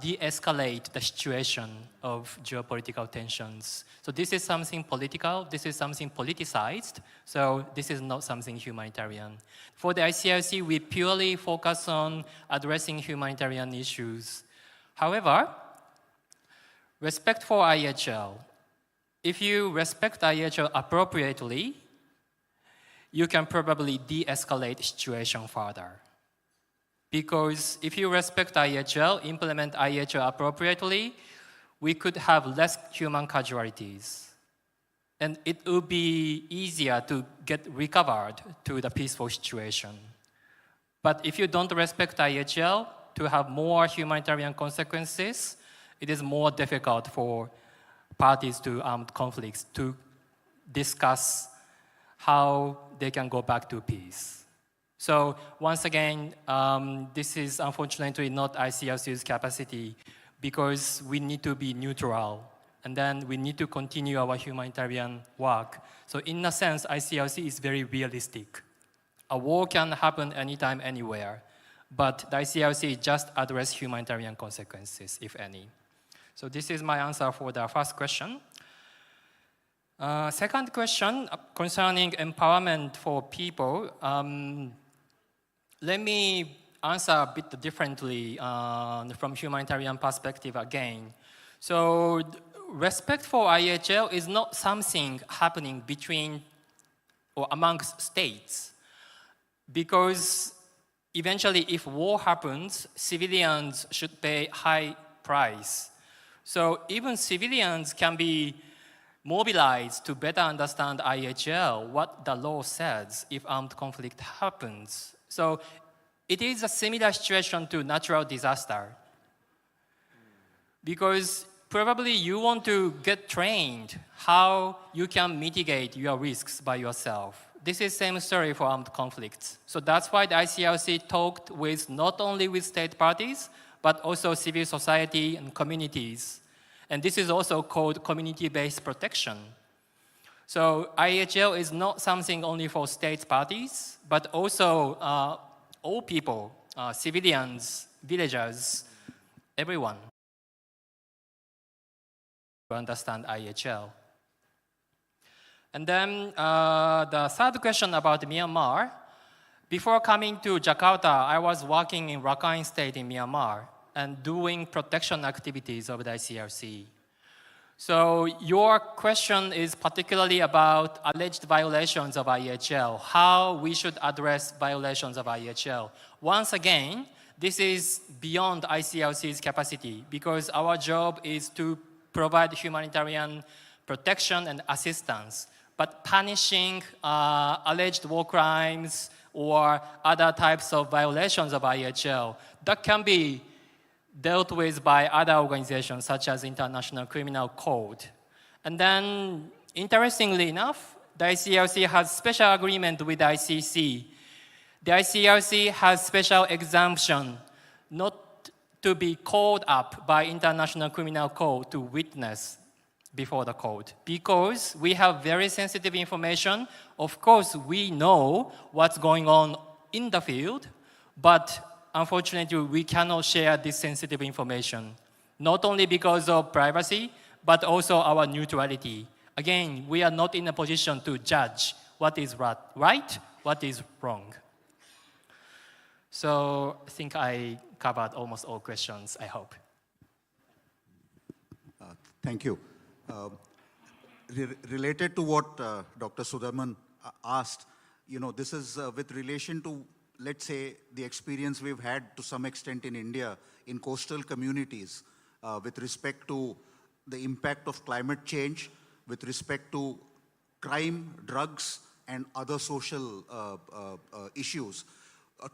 de-escalate the situation of geopolitical tensions. So this is something political, this is something politicized, so this is not something humanitarian. For the ICRC, we purely focus on addressing humanitarian issues. However, respect for IHL. If you respect IHL appropriately, you can probably de-escalate the situation further. Because if you respect IHL, implement IHL appropriately, we could have less human casualties. And it would be easier to get recovered to the peaceful situation. But if you don't respect IHL, to have more humanitarian consequences, it is more difficult for parties to armed conflicts to discuss how they can go back to peace. So once again, this is unfortunately not ICRC's capacity, because we need to be neutral, and then we need to continue our humanitarian work. So in a sense, ICRC is very realistic. A war can happen anytime, anywhere, but the ICRC just address humanitarian consequences, if any. So this is my answer for the first question. Second question concerning empowerment for people. Let me answer a bit differently from humanitarian perspective again. So respect for IHL is not something happening between or amongst states, because eventually if war happens, civilians should pay high price. So even civilians can be mobilized to better understand IHL, what the law says if armed conflict happens. So it is a similar situation to natural disaster, because probably you want to get trained how you can mitigate your risks by yourself. This is the same story for armed conflicts. So that's why the ICRC talked with not only with state parties, but also civil society and communities. And this is also called community-based protection. So IHL is not something only for state parties, but also all people, civilians, villagers, everyone to understand IHL. And then the third question about Myanmar. Before coming to Jakarta, I was working in Rakhine State in Myanmar and doing protection activities of the ICRC. So your question is particularly about alleged violations of IHL, how we should address violations of IHL. Once again, this is beyond ICRC's capacity because our job is to provide humanitarian protection and assistance. But punishing alleged war crimes or other types of violations of IHL, that can be dealt with by other organizations such as International Criminal Code. And then, interestingly enough, the ICRC has special agreement with ICC. The ICRC has special exemption not to be called up by International Criminal Code to witness before the court because we have very sensitive information. Of course, we know what's going on in the field, but unfortunately, we cannot share this sensitive information, not only because of privacy, but also our neutrality. Again, we are not in a position to judge what is right, what is wrong. So I think I covered almost all questions, I hope. Thank you. Related to what Dr. Sudarman asked, this is with relation to, let's say, the experience we've had to some extent in India in coastal communities with respect to the impact of climate change, with respect to crime, drugs, and other social issues.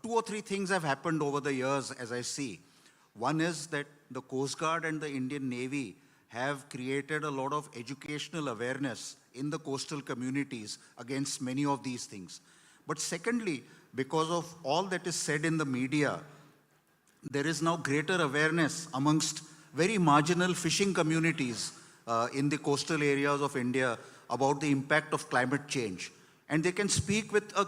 2 or 3 things have happened over the years as I see. One is that the Coast Guard and the Indian Navy have created a lot of educational awareness in the coastal communities against many of these things. But secondly, because of all that is said in the media, there is now greater awareness amongst very marginal fishing communities in the coastal areas of India about the impact of climate change. And they can speak with a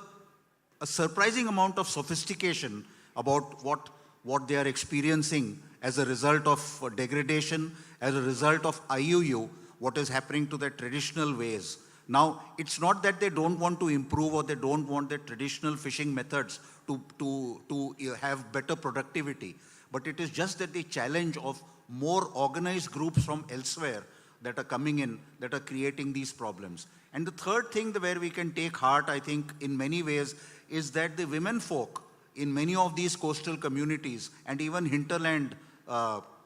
surprising amount of sophistication about what they are experiencing as a result of degradation, as a result of IUU, what is happening to their traditional ways. Now, it's not that they don't want to improve or they don't want their traditional fishing methods to have better productivity, but it is just that the challenge of more organized groups from elsewhere that are coming in, that are creating these problems. And the third thing where we can take heart, I think, in many ways, is that the women folk in many of these coastal communities and even hinterland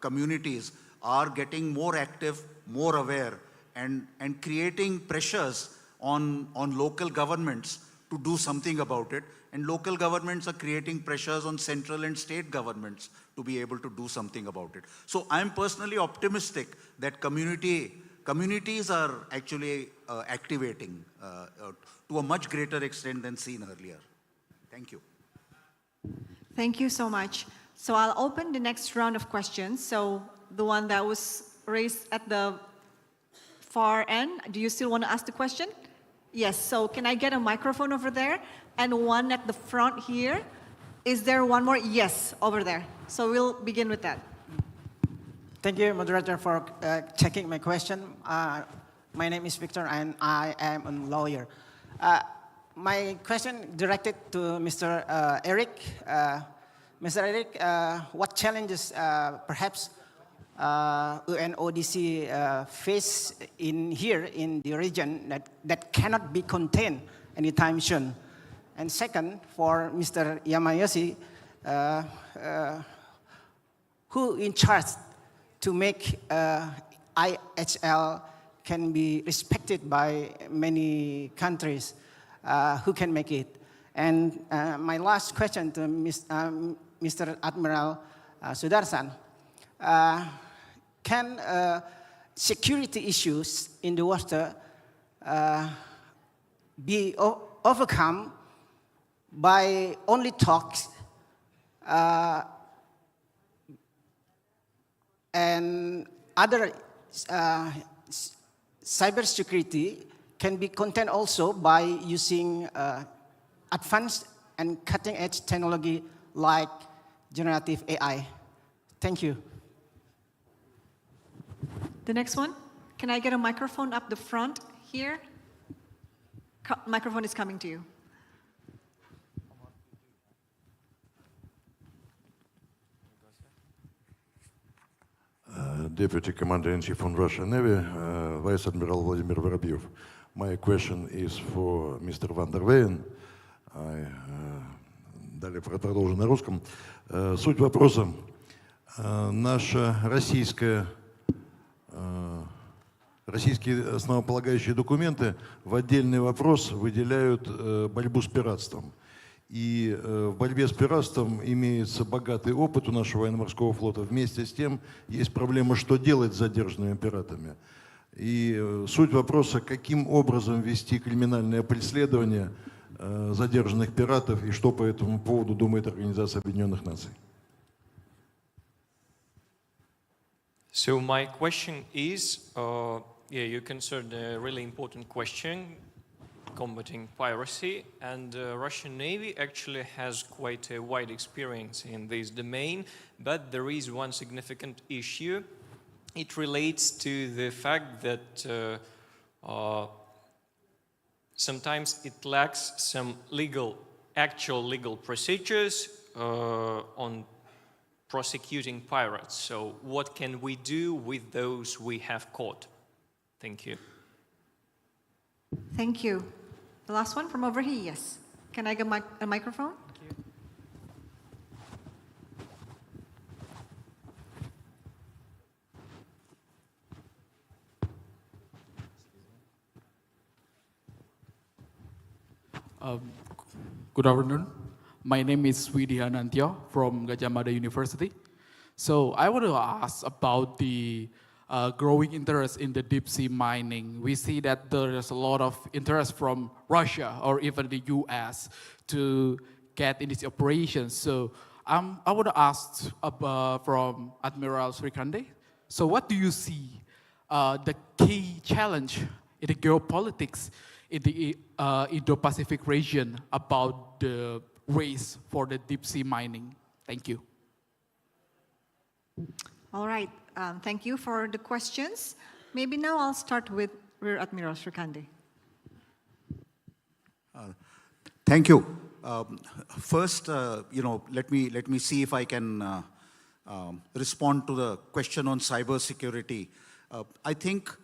communities are getting more active, more aware, and creating pressures on local governments to do something about it. And local governments are creating pressures on central and state governments to be able to do something about it. So I'm personally optimistic that communities are actually activating to a much greater extent than seen earlier. Thank you. Thank you so much. So I'll open the next round of questions. So the one that was raised at the far end, do you still want to ask the question? Yes, so can I get a microphone over there? And one at the front here. Is there one more? Yes, over there. So we'll begin with that. Thank you, moderator, for checking my question. My name is Victor, and I am a lawyer. My question directed to Mr. Eric. Mr. Eric, what challenges perhaps UNODC face in the region that cannot be contained anytime soon? And second, for Mr. Yamayoshi, who in charge to make IHL can be respected by many countries? Who can make it? And my last question to Mr. Admiral Sudarsan, can security issues in the water be overcome by only talks and other cybersecurity can be contained also by using advanced and cutting-edge technology like generative AI? Thank you. The next one, can I get a microphone up the front here? Microphone is coming to you. Deputy Commander-in-Chief on Russian Navy, Vice Admiral Vladimir Vorobyev. My question is for Mr. Van der Weyen. Далее продолжу на русском. Суть вопроса. Наша российские основополагающие документы в отдельный вопрос выделяют борьбу с пиратством. И в борьбе с пиратством имеется богатый опыт у нашего военно-морского флота. Вместе с тем есть проблема, что делать с задержанными пиратами. И суть вопроса, каким образом вести криминальное преследование задержанных пиратов и что по этому поводу думает Организация Объединенных Наций. So my question is, you concerned a really important question, combating piracy, and the Russian Navy actually has quite a wide experience in this domain, but there is one significant issue. It relates to the fact that sometimes it lacks some actual legal procedures on prosecuting pirates. So what can we do with those we have caught? Thank you. Thank you. The last one from over here, yes. Can I get a microphone? Good afternoon. My name is Swidi Anantya from Gajah Mada University. So I want to ask about the growing interest in the deep sea mining. We see that there is a lot of interest from Russia or even the US to get in these operations. So I want to ask from Admiral Srikande. So what do you see the key challenge in the geopolitics in the Indo-Pacific region about the race for the deep sea mining? Thank you. All right. Thank you for the questions. Maybe now I'll start with Rear Admiral Srikande. Thank you. First, let me see if I can respond to the question on cybersecurity. I think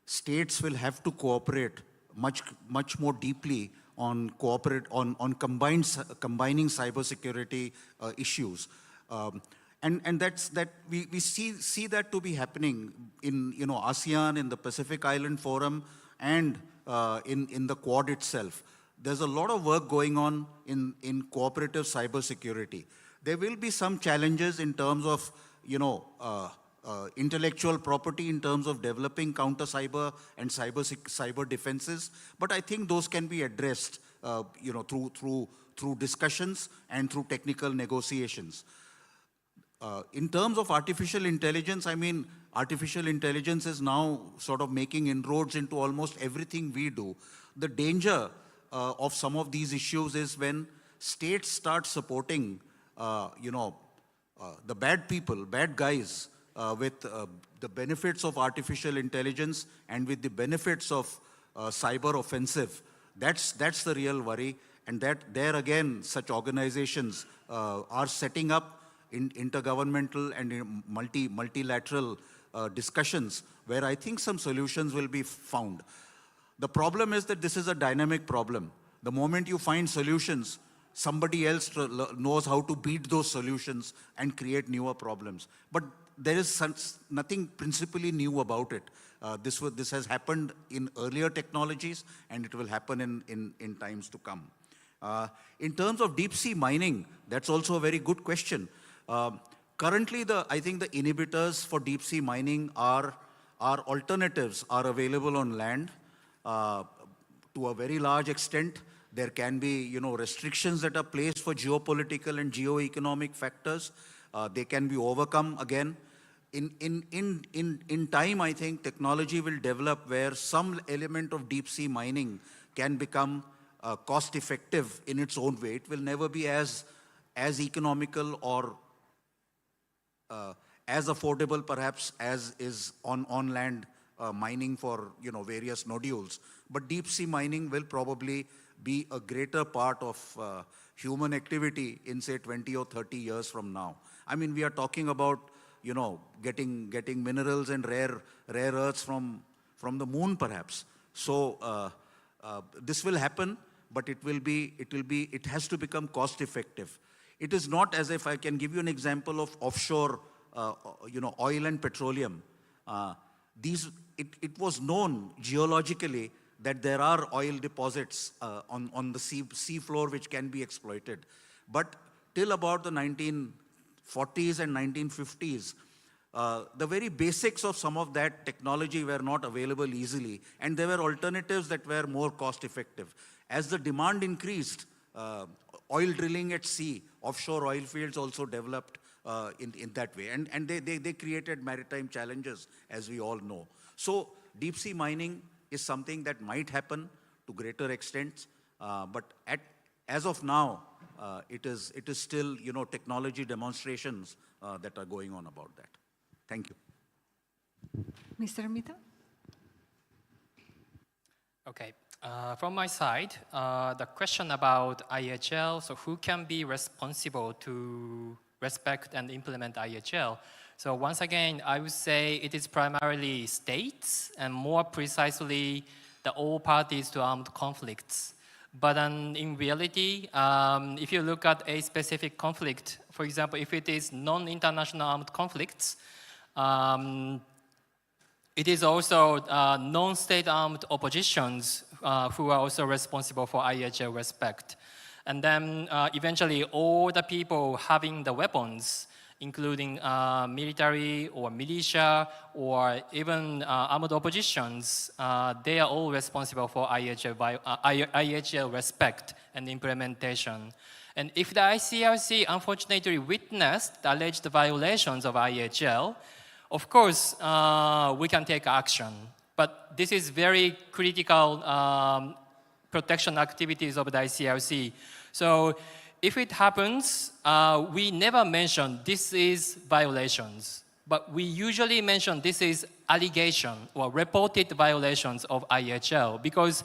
states will have to cooperate much more deeply on combining cybersecurity issues. And we see that to be happening in ASEAN, in the Pacific Island Forum, and in the Quad itself. There's a lot of work going on in cooperative cybersecurity. There will be some challenges in terms of intellectual property, in terms of developing counter cyber and cyber defenses, but I think those can be addressed through discussions and through technical negotiations. In terms of artificial intelligence, I mean, artificial intelligence is now sort of making inroads into almost everything we do. The danger of some of these issues is when states start supporting, the bad people, bad guys, with the benefits of artificial intelligence and with the benefits of cyber offensive. That's the real worry. And there again, such organizations are setting up in intergovernmental and multilateral discussions where I think some solutions will be found. The problem is that this is a dynamic problem. The moment you find solutions, somebody else knows how to beat those solutions and create newer problems. But there is nothing principally new about it. This has happened in earlier technologies, and it will happen in times to come. In terms of deep sea mining, that's also a very good question. Currently, I think the inhibitors for deep sea mining are alternatives are available on land to a very large extent. There can be restrictions that are placed for geopolitical and geo-economic factors. They can be overcome again. In time, I think technology will develop where some element of deep sea mining can become cost effective in its own way. It will never be as economical or as affordable perhaps as is on land mining for various nodules. But deep sea mining will probably be a greater part of human activity in say 20 or 30 years from now. I mean, we are talking about getting minerals and rare earths from the moon, perhaps. So this will happen, but it has to become cost effective. It is not as if, I can give you an example of offshore, oil and petroleum. It was known geologically that there are oil deposits on the sea floor which can be exploited. But till about the 1940s and 1950s, the very basics of some of that technology were not available easily, and there were alternatives that were more cost effective. As the demand increased, oil drilling at sea, offshore oil fields also developed in that way. And they created maritime challenges, as we all know. So deep sea mining is something that might happen to greater extents, but as of now, it is still, technology demonstrations that are going on about that. Thank you. Mr. Amita? Okay. From my side, the question about IHL, so who can be responsible to respect and implement IHL? So once again, I would say it is primarily states, and more precisely, the all parties to armed conflicts. But in reality, if you look at a specific conflict, for example, if it is non-international armed conflicts, it is also non-state armed oppositions who are also responsible for IHL respect. And then eventually all the people having the weapons, including military or militia or even armed oppositions, they are all responsible for IHL respect and implementation. And if the ICRC unfortunately witnessed the alleged violations of IHL, of course, we can take action. But this is very critical protection activities of the ICRC. So if it happens, we never mention this is violations, but we usually mention this is allegation or reported violations of IHL, because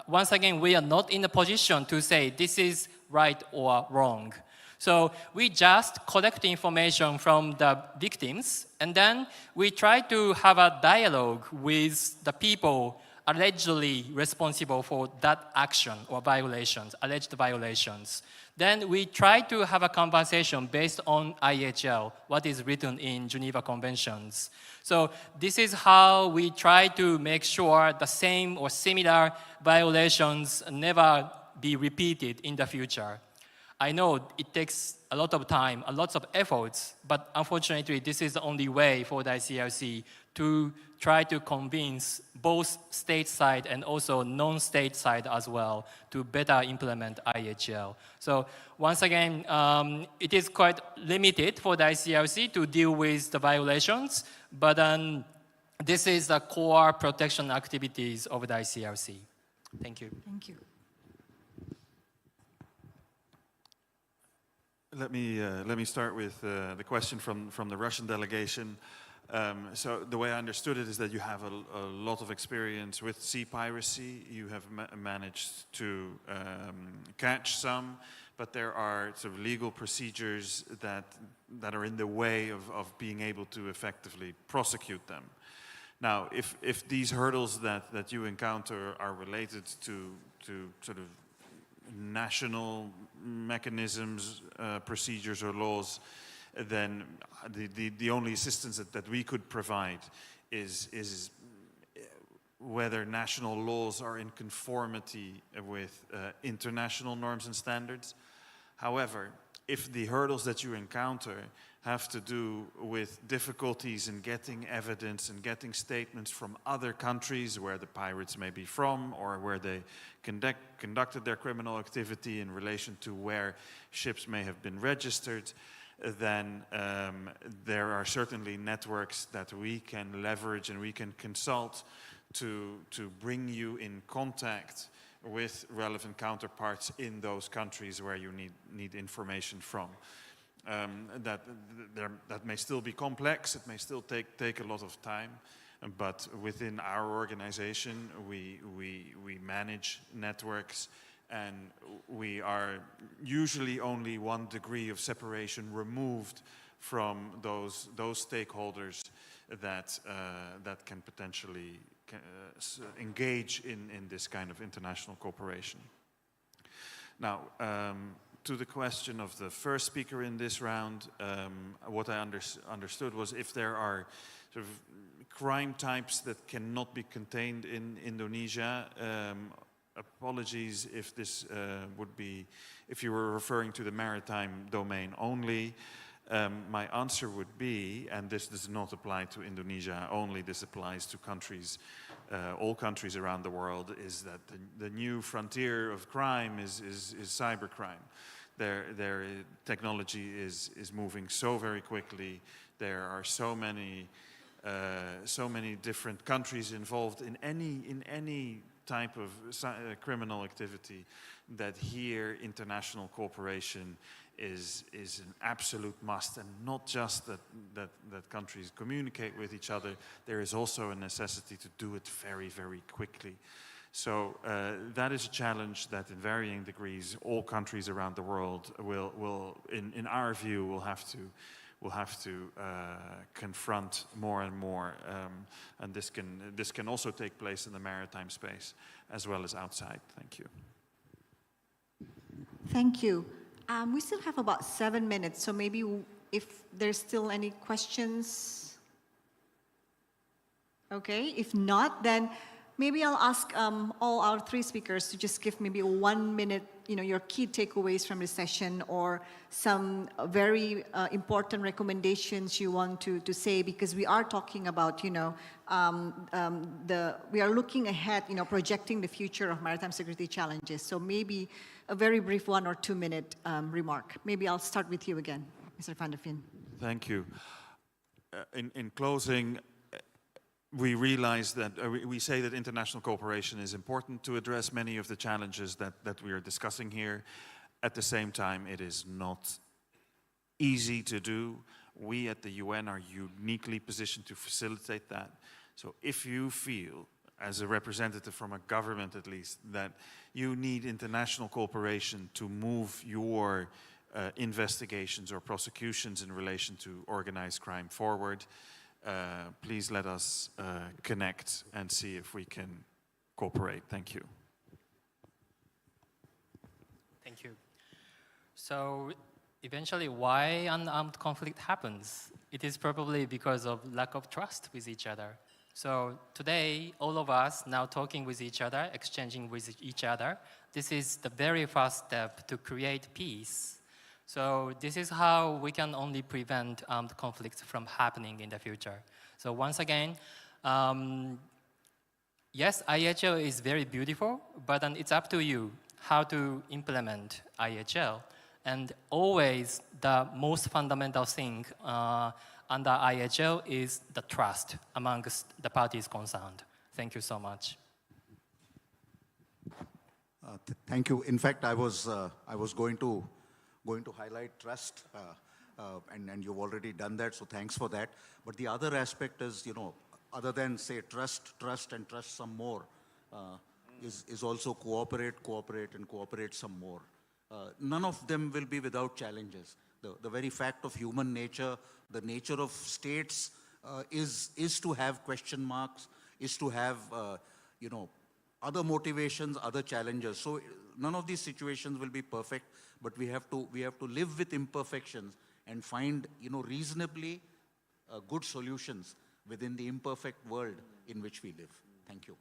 once again, we are not in a position to say this is right or wrong. So we just collect information from the victims, and then we try to have a dialogue with the people allegedly responsible for that action or violations, alleged violations. Then we try to have a conversation based on IHL, what is written in Geneva Conventions. So this is how we try to make sure the same or similar violations never be repeated in the future. I know it takes a lot of time, a lot of efforts, but unfortunately this is the only way for the ICRC to try to convince both state side and also non-state side as well to better implement IHL. So once again, it is quite limited for the ICRC to deal with the violations, but this is the core protection activities of the ICRC. Thank you. Thank you. Let me start with the question from the Russian delegation. So the way I understood it is that you have a lot of experience with sea piracy. You have managed to catch some, but there are sort of legal procedures that are in the way of being able to effectively prosecute them. Now, if these hurdles that you encounter are related to sort of national mechanisms, procedures or laws, then the only assistance that we could provide is whether national laws are in conformity with international norms and standards. However, if the hurdles that you encounter have to do with difficulties in getting evidence and getting statements from other countries where the pirates may be from or where they conducted their criminal activity in relation to where ships may have been registered, then there are certainly networks that we can leverage and we can consult to bring you in contact with relevant counterparts in those countries where you need information from. That may still be complex, it may still take a lot of time, but within our organization we manage networks, and we are usually only 1 degree of separation removed from those stakeholders that, that can potentially engage in this kind of international cooperation. Now, to the question of the first speaker in this round, what I understood was if there are sort of crime types that cannot be contained in Indonesia, apologies if this would be, if you were referring to the maritime domain only. My answer would be, and this does not apply to Indonesia only, this applies to countries, all countries around the world, is that the new frontier of crime is cybercrime. Their technology is moving so very quickly. There are so many different countries involved in any type of criminal activity, that here international cooperation is an absolute must, and not just that countries communicate with each other. There is also a necessity to do it very, very quickly. So that is a challenge that in varying degrees all countries around the world will in our view, will have to confront more and more, and this can also take place in the maritime space as well as outside. Thank you. Thank you. We still have about 7 minutes, so maybe if there's still any questions. Okay, if not, then maybe I'll ask all our 3 speakers to just give maybe 1 minute, your key takeaways from the session, or some very important recommendations you want to say, because we are talking about, we are looking ahead, projecting the future of maritime security challenges. So maybe a very brief 1 or 2 minute remark. Maybe I'll start with you again, Mr. van der Veen. Thank you. In closing, we realize that, we say that international cooperation is important to address many of the challenges that we are discussing here. At the same time, it is not easy to do. We at the UN are uniquely positioned to facilitate that. So if you feel, as a representative from a government at least, that you need international cooperation to move your investigations or prosecutions in relation to organized crime forward, please let us connect and see if we can cooperate. Thank you. Thank you. So eventually, why an armed conflict happens? It is probably because of lack of trust with each other. So today, all of us now talking with each other, exchanging with each other, this is the very first step to create peace. So this is how we can only prevent armed conflicts from happening in the future. So once again, yes, IHL is very beautiful, but then it's up to you how to implement IHL. And always the most fundamental thing under IHL is the trust amongst the parties concerned. Thank you so much. Thank you. In fact, I was going to highlight trust, and you've already done that, so thanks for that. But the other aspect is, other than say trust, and trust some more, is also cooperate, and cooperate some more. None of them will be without challenges. The very fact of human nature, the nature of states is to have question marks, is to have, other motivations, other challenges. So none of these situations will be perfect, but we have to live with imperfections and find, reasonably good solutions within the imperfect world in which we live. Thank you.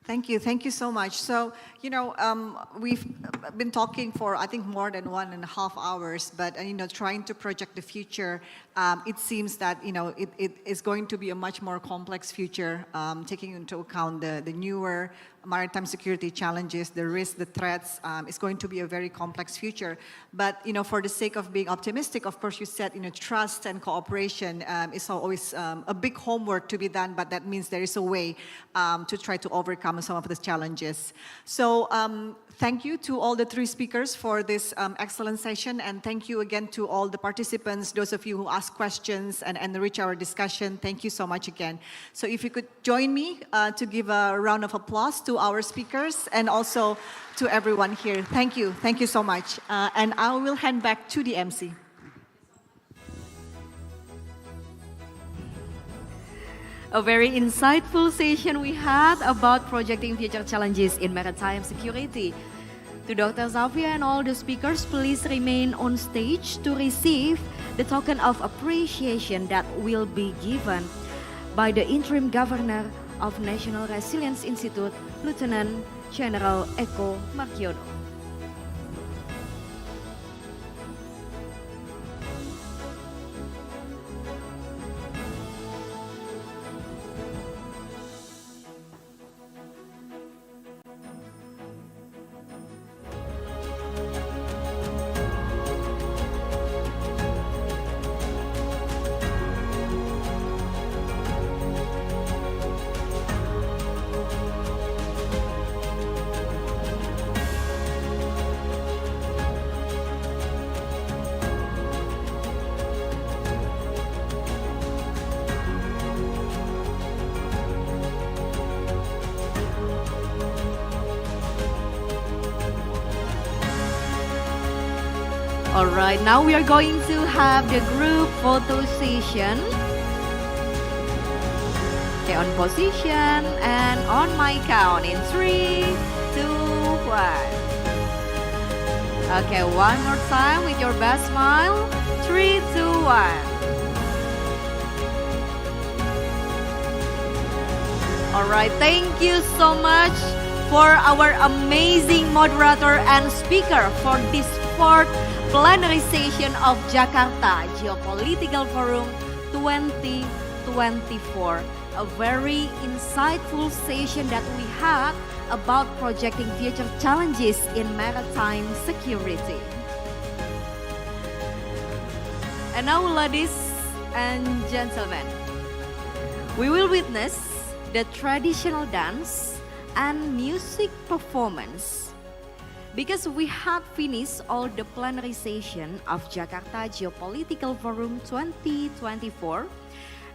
Thank you so much. So, we've been talking for, I think, more than 1.5 hours, but, trying to project the future, it seems that, it is going to be a much more complex future, taking into account the newer maritime security challenges, the risks, the threats. It's going to be a very complex future. But, for the sake of being optimistic, of course, you said, trust and cooperation is always a big homework to be done, but that means there is a way to try to overcome some of the challenges. So thank you to all the 3 speakers for this excellent session, and thank you again to all the participants, those of you who asked questions and enrich our discussion. Thank you so much again. So if you could join me to give a round of applause to our speakers and also to everyone here. Thank you so much. And I will hand back to the MC. A very insightful session we had about projecting future challenges in maritime security. To Dr. Zafia and all the speakers, please remain on stage to receive the token of appreciation that will be given by the Interim Governor of National Resilience Institute, Lieutenant General Eko Markiono. All right, now we are going to have the group photo session. Okay, on position and on my count in 3, 2, 1. Okay, one more time with your best smile. 3, 2, 1. All right, thank you so much for our amazing moderator and speaker for this fourth plenary session of Jakarta Geopolitical Forum 2024. A very insightful session that we had about projecting future challenges in maritime security. And now, ladies and gentlemen, we will witness the traditional dance and music performance. Because we had finished all the plenary session of Jakarta Geopolitical Forum 2024,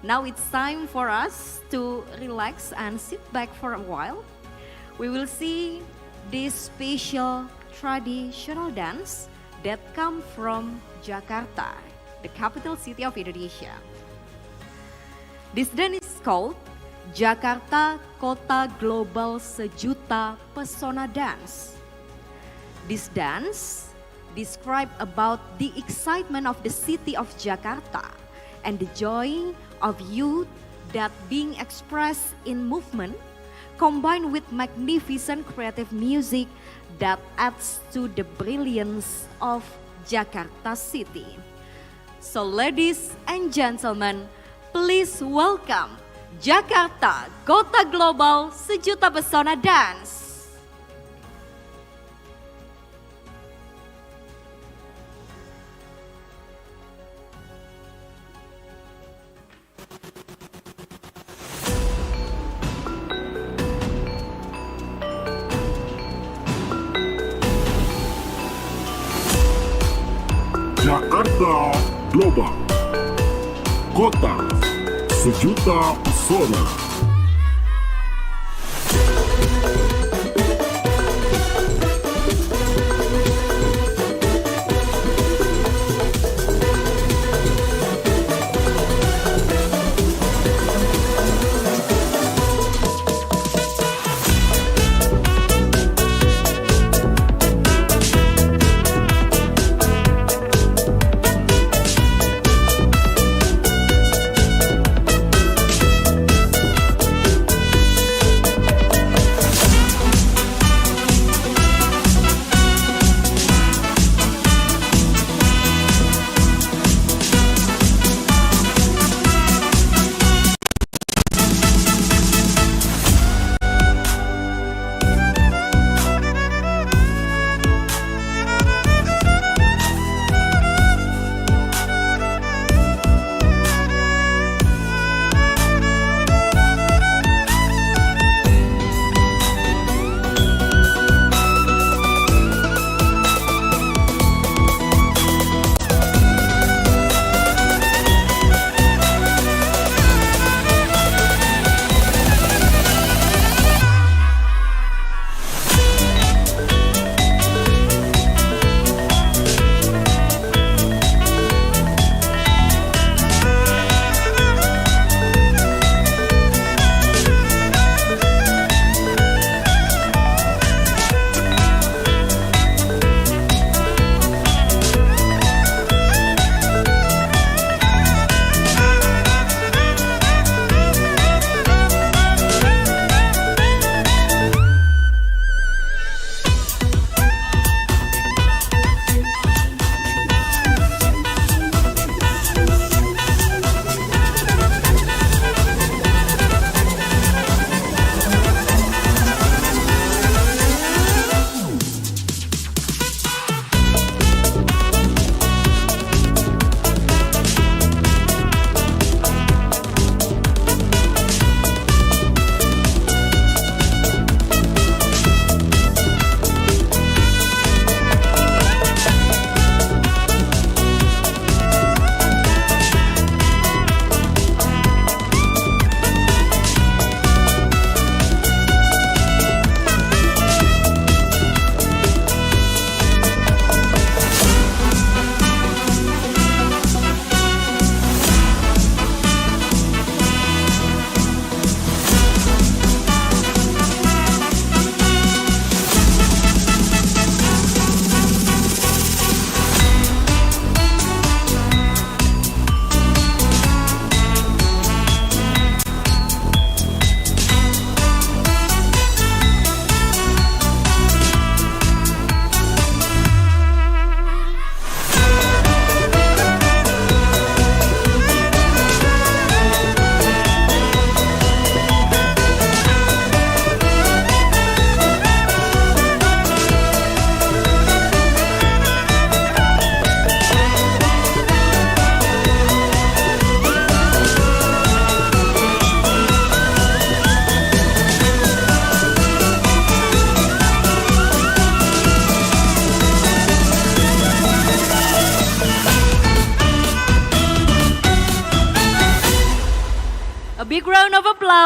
now it's time for us to relax and sit back for a while. We will see this special traditional dance that come from Jakarta, the capital city of Indonesia. This dance is called Jakarta Kota Global Sejuta Pesona Dance. This dance describes about the excitement of the city of Jakarta and the joy of youth that being expressed in movement, combined with magnificent creative music that adds to the brilliance of Jakarta city. So ladies and gentlemen, please welcome Jakarta Kota Global Sejuta Pesona Dance. Jakarta Global, Kota Sejuta Pesona.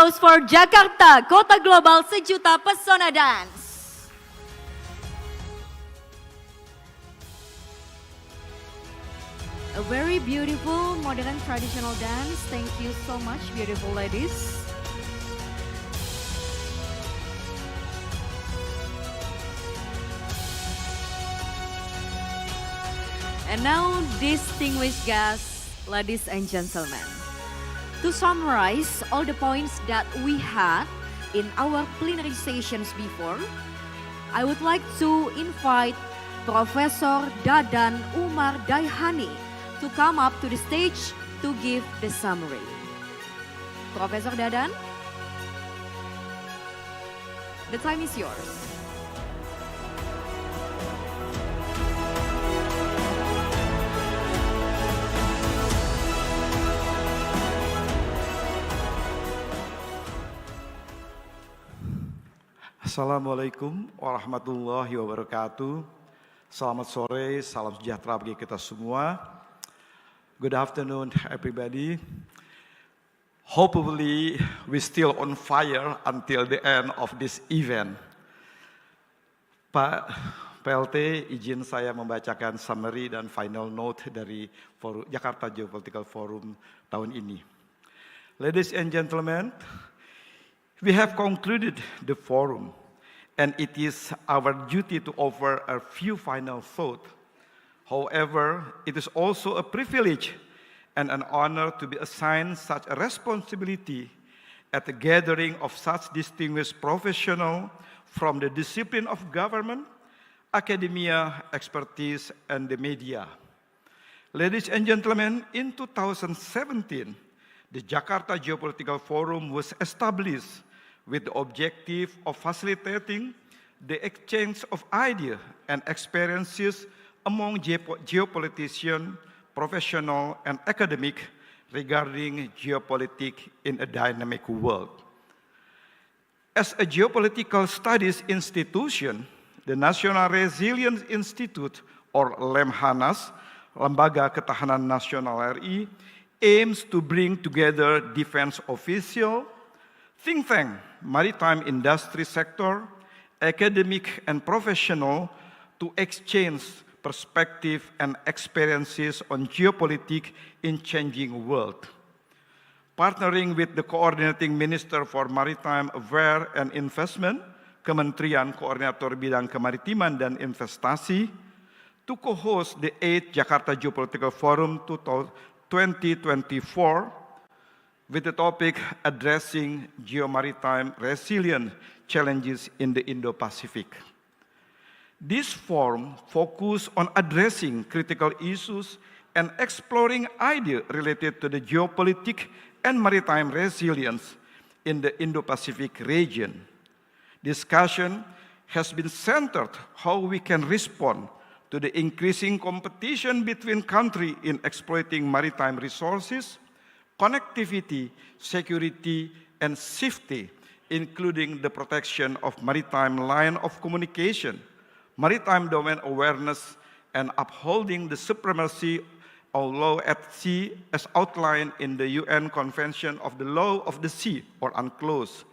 applause for Jakarta, Kota Global Sejuta Pesona Dance. A very beautiful modern traditional dance. Thank you so much, beautiful ladies. And now, distinguished guests, ladies and gentlemen, to summarize all the points that we had in our plenary sessions before, I would like to invite Professor Dadan Umar Daihani to come up to the stage to give the summary. Professor Dadan, the time is yours. Assalamualaikum warahmatullahi wabarakatuh. Selamat sore, salam sejahtera bagi kita semua. Good afternoon everybody. Hopefully we still on fire until the end of this event. Pak PLT, izin saya membacakan summary dan final note dari Jakarta Geopolitical Forum tahun ini. Ladies and gentlemen, we have concluded the forum, and it is our duty to offer a few final thoughts. However, it is also a privilege and an honor to be assigned such a responsibility at the gathering of such distinguished professionals from the discipline of government, academia, expertise, and the media. Ladies and gentlemen, in 2017, the Jakarta Geopolitical Forum was established with the objective of facilitating the exchange of ideas and experiences among geopoliticians, professionals, and academics regarding geopolitics in a dynamic world. As a geopolitical studies institution, the National Resilience Institute, or Lemhanas, Lembaga Ketahanan Nasional RI, aims to bring together defense officials, think tank, maritime industry sector, academic and professional to exchange perspective and experiences on geopolitics in changing world. Partnering with the Coordinating Minister for Maritime Affairs and Investment, Kementerian Koordinator Bidang Kemaritiman dan Investasi, to co-host the 8th Jakarta Geopolitical Forum 2024 with the topic addressing Geo-Maritime Resilience Challenges in the Indo-Pacific. This forum focused on addressing critical issues and exploring ideas related to the geopolitics and maritime resilience in the Indo-Pacific region. Discussion has been centered how we can respond to the increasing competition between countries in exploiting maritime resources, connectivity, security, and safety, including the protection of maritime line of communication, maritime domain awareness, and upholding the supremacy of law at sea as outlined in the UN Convention of the Law of the Sea, or UNCLOS.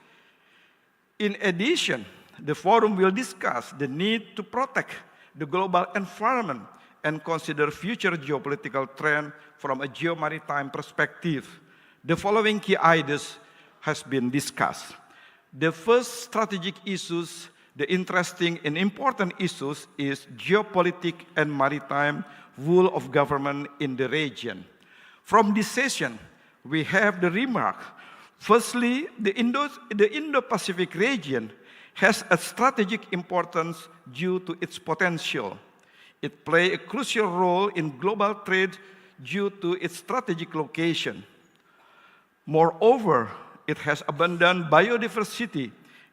In addition, the forum will discuss the need to protect the global environment and consider future geopolitical trends from a geo-maritime perspective. The following key ideas has been discussed. The first strategic issues, the interesting and important issues, is geopolitics and maritime rule of government in the region. From this session, we have the remark. Firstly, the Indo-Pacific region has a strategic importance due to its potential. It plays a crucial role in global trade due to its strategic location. Moreover, it has abundant biodiversity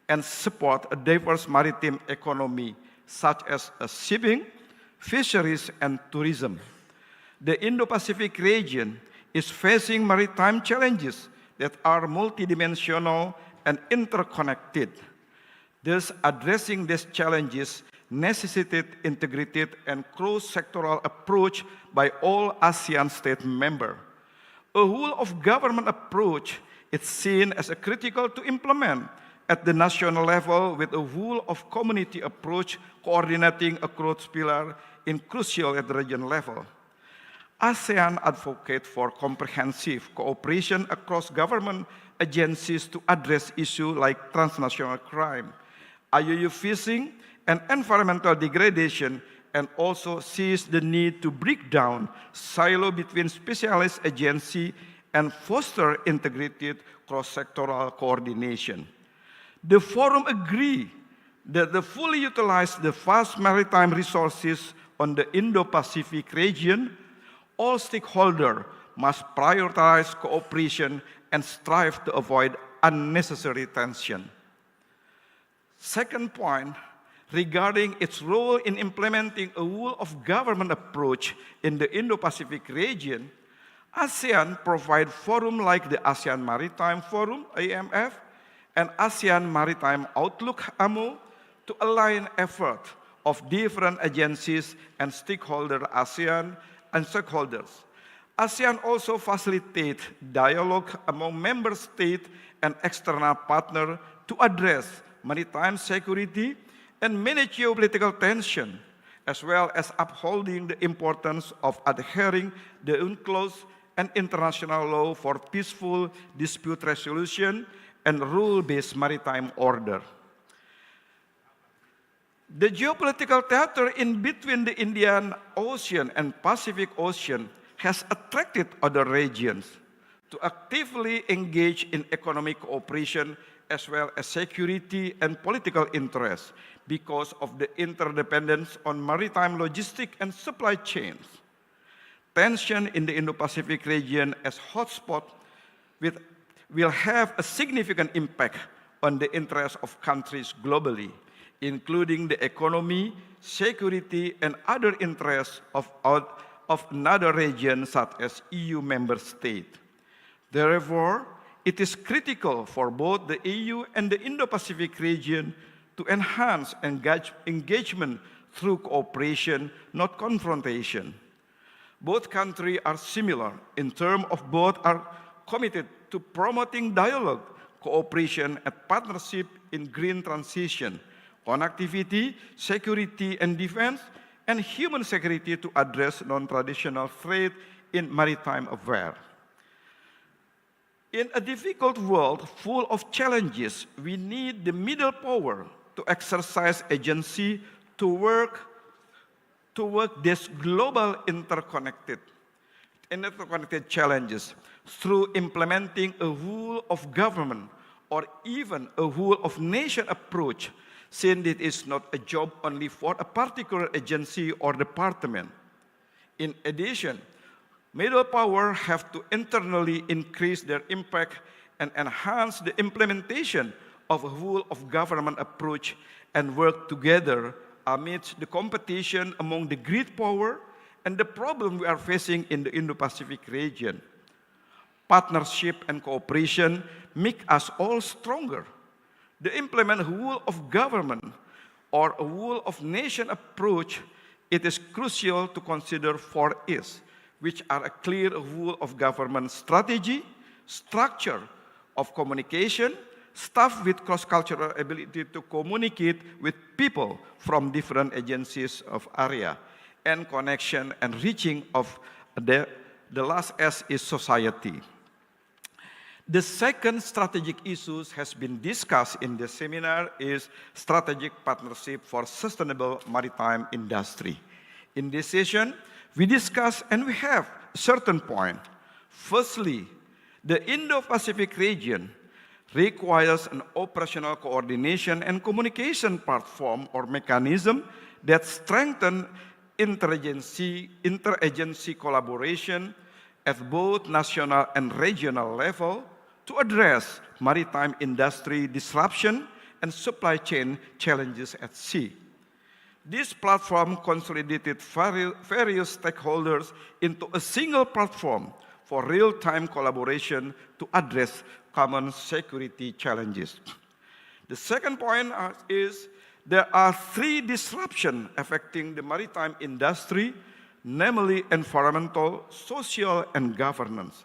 and support a diverse maritime economy, such as shipping, fisheries, and tourism. The Indo-Pacific region is facing maritime challenges that are multidimensional and interconnected. Thus, addressing these challenges necessitated integrated and cross-sectoral approach by all ASEAN state members. A whole-of-government approach It's seen as a critical to implement at the national level with a whole of community approach coordinating across pillars in crucial at the region level. ASEAN advocates for comprehensive cooperation across government agencies to address issues like transnational crime, IUU fishing, and environmental degradation, and also sees the need to break down silo between specialist agencies and foster integrated cross-sectoral coordination. The forum agreed that the fully utilize the vast maritime resources on the Indo-Pacific region, all stakeholders must prioritize cooperation and strive to avoid unnecessary tension. Second point, regarding its role in implementing a whole-of-government approach in the Indo-Pacific region, ASEAN provides forums like the ASEAN Maritime Forum, AMF, and ASEAN Maritime Outlook, AMO, to align efforts of different agencies and stakeholders, ASEAN and stakeholders. ASEAN also facilitates dialogue among member states and external partners to address maritime security and manage geopolitical tension, as well as upholding the importance of adhering the UNCLOS and international law for peaceful dispute resolution and rule-based maritime order. The geopolitical theater in between the Indian Ocean and Pacific Ocean has attracted other regions to actively engage in economic cooperation as well as security and political interests because of the interdependence on maritime logistics and supply chains. Tension in the Indo-Pacific region as hotspot will have a significant impact on the interests of countries globally, including the economy, security, and other interests of another region such as EU member states. Therefore, it is critical for both the EU and the Indo-Pacific region to enhance engagement through cooperation, not confrontation. Both countries are similar in terms of both are committed to promoting dialogue, cooperation, and partnership in green transition, connectivity, security and defense, and human security to address non-traditional threats in maritime affairs. In a difficult world full of challenges, we need the middle power to exercise agency to work these global interconnected challenges through implementing a whole of government or even a whole of nation approach, since it is not a job only for a particular agency or department. In addition, middle power have to internally increase their impact and enhance the implementation of a whole of government approach and work together amidst the competition among the great power and the problem we are facing in the Indo-Pacific region. Partnership and cooperation make us all stronger. To implement a whole of government or a whole of nation approach, it is crucial to consider 4 E's, which are a clear whole of government strategy, structure of communication, staff with cross-cultural ability to communicate with people from different agencies of area, and connection and reaching of the last S is society. The second strategic issues has been discussed in the seminar is strategic partnership for sustainable maritime industry. In this session, we discuss and we have a certain point. Firstly, the Indo-Pacific region requires an operational coordination and communication platform or mechanism that strengthen interagency collaboration at both national and regional level to address maritime industry disruption and supply chain challenges at sea. This platform consolidated various stakeholders into a single platform for real-time collaboration to address common security challenges. The second point is there are 3 disruptions affecting the maritime industry, namely environmental, social, and governance.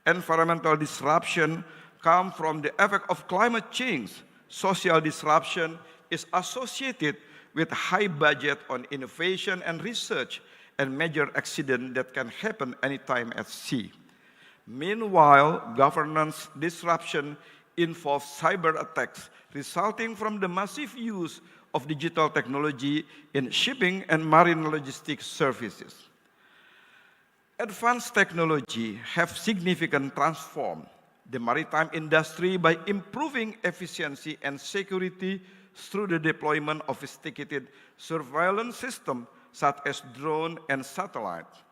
Environmental disruption come from the effect of climate change. Social disruption is associated with high budget on innovation and research and major accidents that can happen anytime at sea. Meanwhile, governance disruption involves cyber attacks resulting from the massive use of digital technology in shipping and marine logistics services. Advanced technology have significantly transformed the maritime industry by improving efficiency and security through the deployment of sophisticated surveillance systems such as drones and satellites.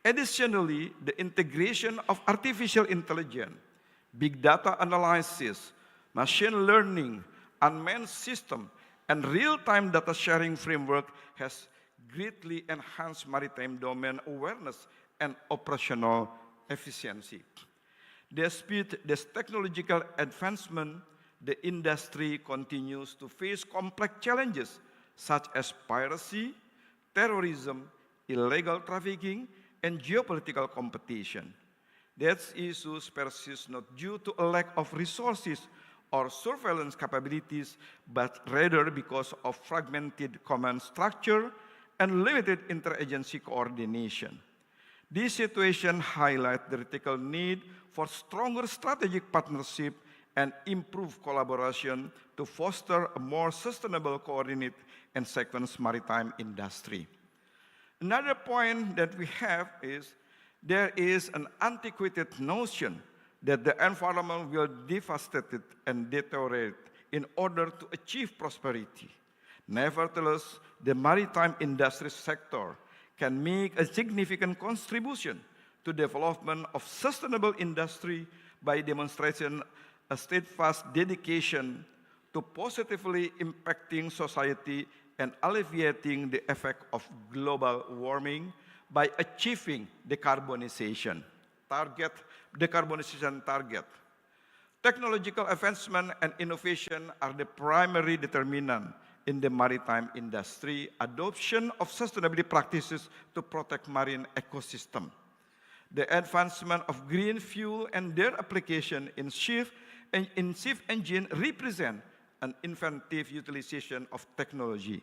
Additionally, the integration of artificial intelligence, big data analysis, machine learning, unmanned systems, and real-time data sharing framework has greatly enhanced maritime domain awareness and operational efficiency. Despite this technological advancement, the industry continues to face complex challenges such as piracy, terrorism, illegal trafficking, and geopolitical competition. These issues persist not due to a lack of resources or surveillance capabilities, but rather because of fragmented command structure and limited interagency coordination. This situation highlights the critical need for stronger strategic partnership and improved collaboration to foster a more sustainable, coordinated, and sequenced maritime industry. Another point that we have is there is an antiquated notion that the environment will devastate and deteriorate in order to achieve prosperity. Nevertheless, the maritime industry sector can make a significant contribution to development of sustainable industry by demonstrating a steadfast dedication to positively impacting society and alleviating the effect of global warming by achieving decarbonization target. Technological advancement and innovation are the primary determinant in the maritime industry, adoption of sustainability practices to protect marine ecosystem. The advancement of green fuel and their application in ship engine represent an inventive utilization of technology.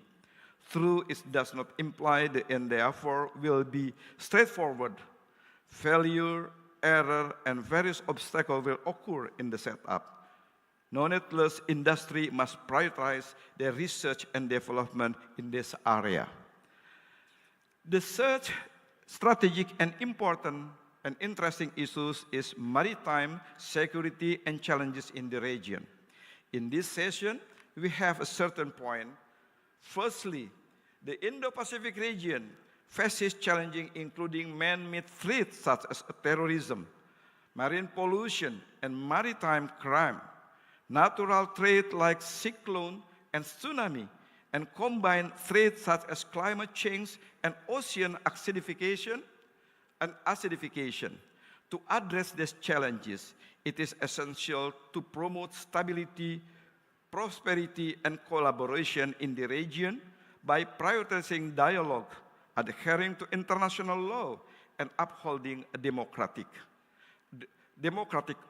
Through it does not imply the end therefore will be straightforward. Failure, error, and various obstacles will occur in the setup. Nonetheless, industry must prioritize their research and development in this area. The third strategic and important and interesting issues is maritime security and challenges in the region. In this session, we have a certain point. Firstly, the Indo-Pacific region faces challenges including man-made threats such as terrorism, marine pollution, and maritime crime, natural threats like cyclone and tsunami, and combined threats such as climate change and ocean acidification. To address these challenges, it is essential to promote stability, prosperity, and collaboration in the region by prioritizing dialogue, adhering to international law, and upholding a democratic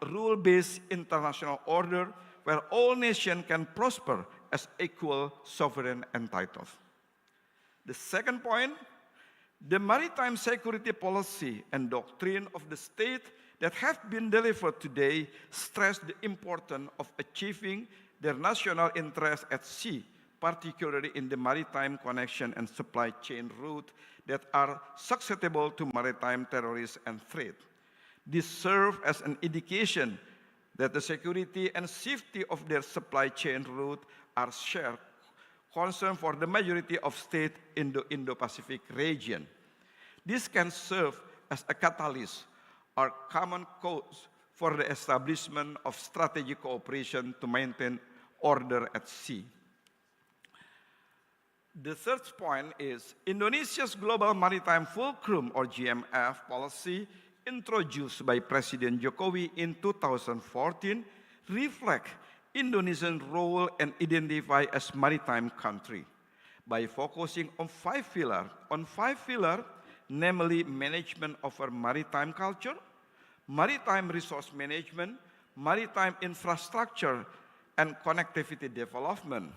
rule-based international order where all nations can prosper as equal sovereign entities. The second point, the maritime security policy and doctrine of the state that have been delivered today stress the importance of achieving their national interests at sea, particularly in the maritime connection and supply chain routes that are susceptible to maritime terrorism and threat. This serves as an indication that the security and safety of their supply chain route are shared concern for the majority of states in the Indo-Pacific region. This can serve as a catalyst or common cause for the establishment of strategic cooperation to maintain order at sea. The third point is Indonesia's Global Maritime Fulcrum or GMF policy introduced by President Jokowi in 2014 reflect Indonesia's role and identify as maritime country by focusing on five pillars, namely management of our maritime culture, maritime resource management, maritime infrastructure and connectivity development,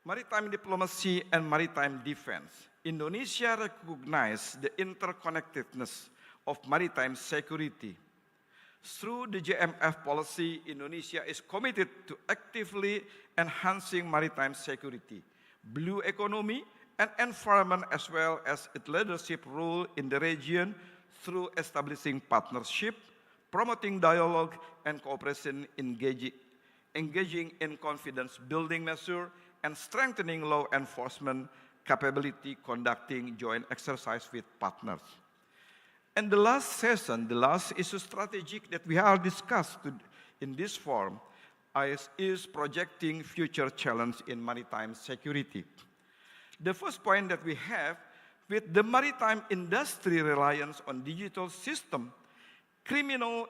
maritime diplomacy and maritime defense. Indonesia recognizes the interconnectedness of maritime security. Through the JMF policy, Indonesia is committed to actively enhancing maritime security, blue economy, and environment, as well as its leadership role in the region through establishing partnership, promoting dialogue and cooperation, engaging in confidence-building measures, and strengthening law enforcement capability, conducting joint exercise with partners. And the last session, the last issue strategic that we have discussed in this forum is projecting future challenge in maritime security. The first point that we have, with the maritime industry reliance on digital system, criminal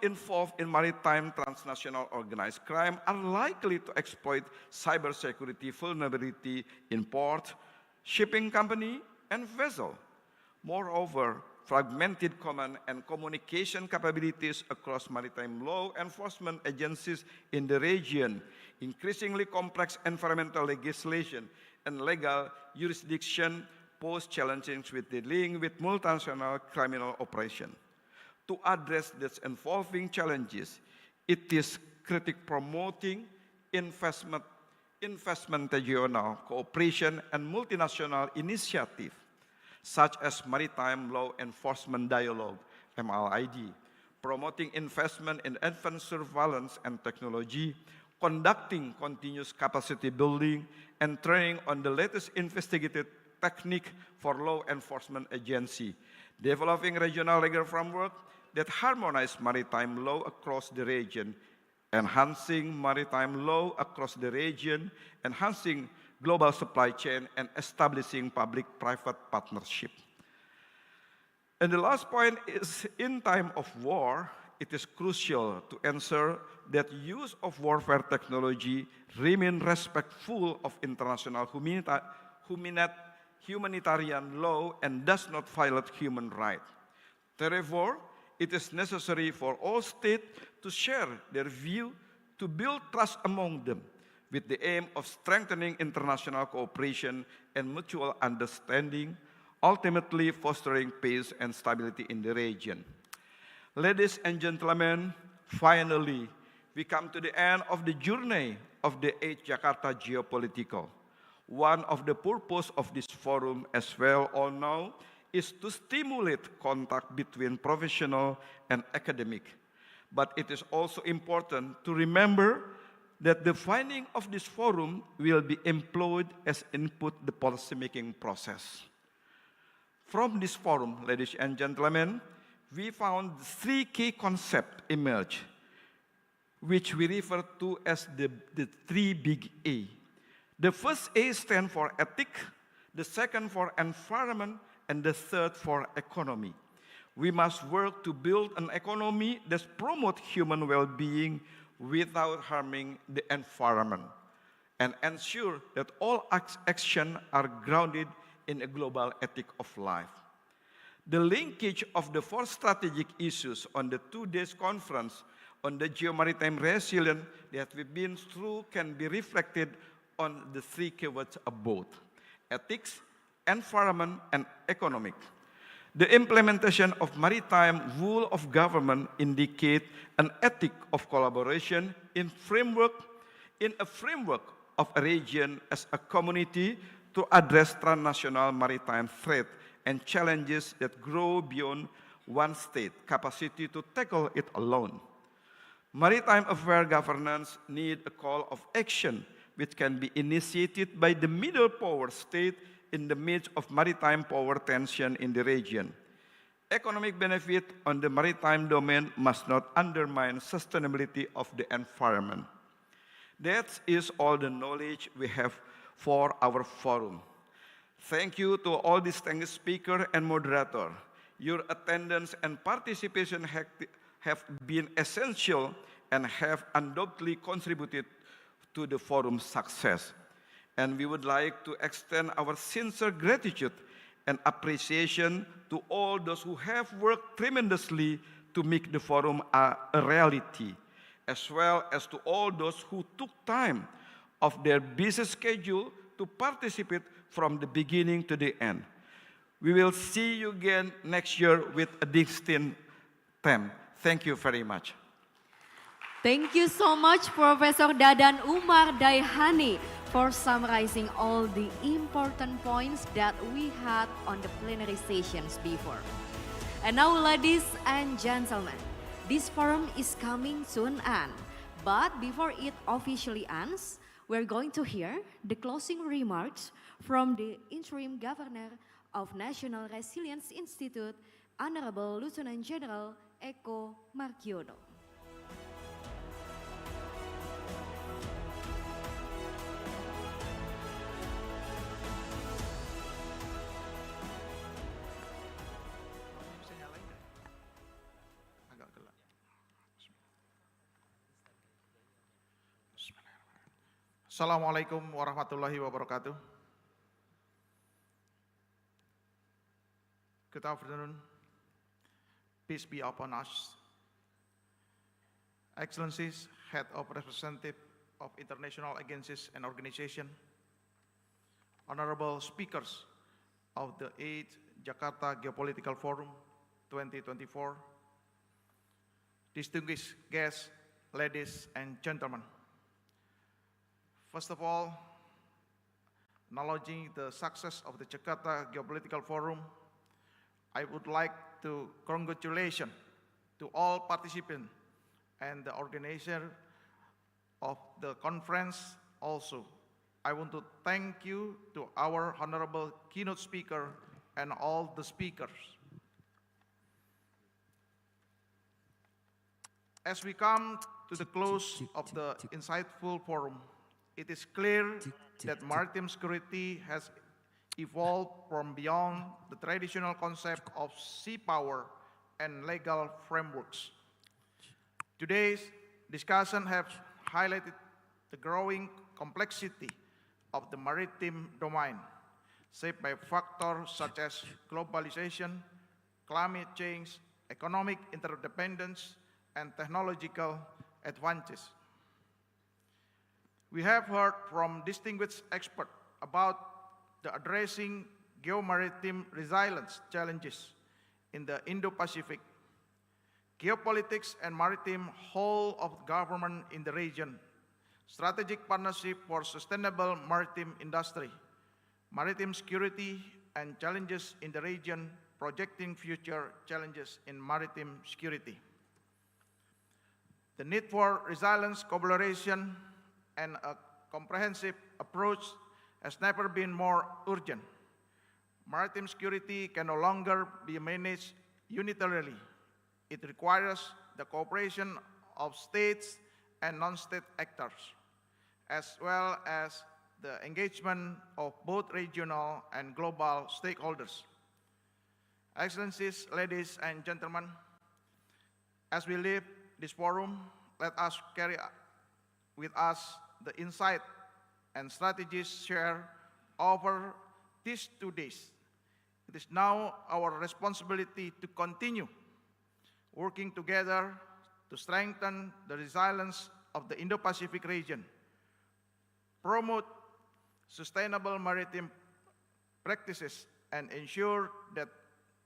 involved in maritime transnational organized crime are likely to exploit cybersecurity vulnerability in port, shipping company, and vessel. Moreover, fragmented command and communication capabilities across maritime law enforcement agencies in the region, increasingly complex environmental legislation, and legal jurisdiction pose challenges with dealing with multinational criminal operation. To address these evolving challenges, it is critical promoting investment regional cooperation and multinational initiatives, such as Maritime Law Enforcement Dialogue, MLID, promoting investment in advanced surveillance and technology, conducting continuous capacity building, and training on the latest investigative technique for law enforcement agency, developing regional legal framework that harmonize maritime law across the region, enhancing maritime law across the region, enhancing global supply chain, and establishing public-private partnership. And the last point is, in time of war, it is crucial to ensure that use of warfare technology remain respectful of international humanitarian law and does not violate human rights. Therefore, it is necessary for all states to share their view to build trust among them, with the aim of strengthening international cooperation and mutual understanding, ultimately fostering peace and stability in the region. Ladies and gentlemen, finally, we come to the end of the journey of the 8th Jakarta Geopolitical. One of the purposes of this forum, as well all know, is to stimulate contact between professional and academic. But it is also important to remember that the finding of this forum will be employed as input the policymaking process. From this forum, ladies and gentlemen, we found 3 key concepts emerge, which we refer to as the 3 big A. The first A stands for ethics, the second for environment, and the third for economy. We must work to build an economy that promotes human well-being without harming the environment, and ensure that all actions are grounded in a global ethic of life. The linkage of the 4 strategic issues on the 2 days conference on the Geo-Maritime resilience that we've been through can be reflected on the 3 keywords above: ethics, environment, and economic. The implementation of maritime rule of government indicate an ethic of collaboration in a framework of a region as a community to address transnational maritime threat and challenges that grow beyond one state capacity to tackle it alone. Maritime affairs governance need a call of action which can be initiated by the middle power state in the midst of maritime power tension in the region. Economic benefit on the maritime domain must not undermine sustainability of the environment. That is all the knowledge we have for our forum. Thank you to all distinguished speakers and moderators. Your attendance and participation have been essential and have undoubtedly contributed to the forum's success. And we would like to extend our sincere gratitude and appreciation to all those who have worked tremendously to make the forum a reality, as well as to all those who took time of their busy schedule to participate from the beginning to the end. We will see you again next year with a distinct theme. Thank you very much. Thank you so much, Professor Dadan Umar Daihani, for summarizing all the important points that we had on the plenary sessions before. And now, ladies and gentlemen, this forum is coming to an end. But before it officially ends, we're going to hear the closing remarks from the Interim Governor of National Resilience Institute, Honorable Lieutenant General Eko Markiono. Assalamualaikum warahmatullahi wabarakatuh. Good afternoon. Peace be upon us. Excellencies, Head of Representative of International Agencies and Organizations, Honorable Speakers of the 8th Jakarta Geopolitical Forum 2024, distinguished guests, ladies and gentlemen. First of all, acknowledging the success of the Jakarta Geopolitical Forum, I would like to congratulate to all participants and the organizer of the conference. Also, I want to thank you to our honorable keynote speaker and all the speakers. As we come to the close of the insightful forum, it is clear that maritime security has evolved from beyond the traditional concept of sea power and legal frameworks. Today's discussion has highlighted the growing complexity of the maritime domain, shaped by factors such as globalization, climate change, economic interdependence, and technological advances. We have heard from distinguished experts about the addressing geo-maritime resilience challenges in the Indo-Pacific, geopolitics and maritime whole of government in the region, strategic partnership for sustainable maritime industry, maritime security and challenges in the region, projecting future challenges in maritime security. The need for resilience, collaboration, and a comprehensive approach has never been more urgent. Maritime security can no longer be managed unilaterally. It requires the cooperation of states and non-state actors, as well as the engagement of both regional and global stakeholders. Excellencies, ladies and gentlemen, as we leave this forum, let us carry with us the insight and strategies shared over these 2 days. It is now our responsibility to continue working together to strengthen the resilience of the Indo-Pacific region, promote sustainable maritime practices, and ensure that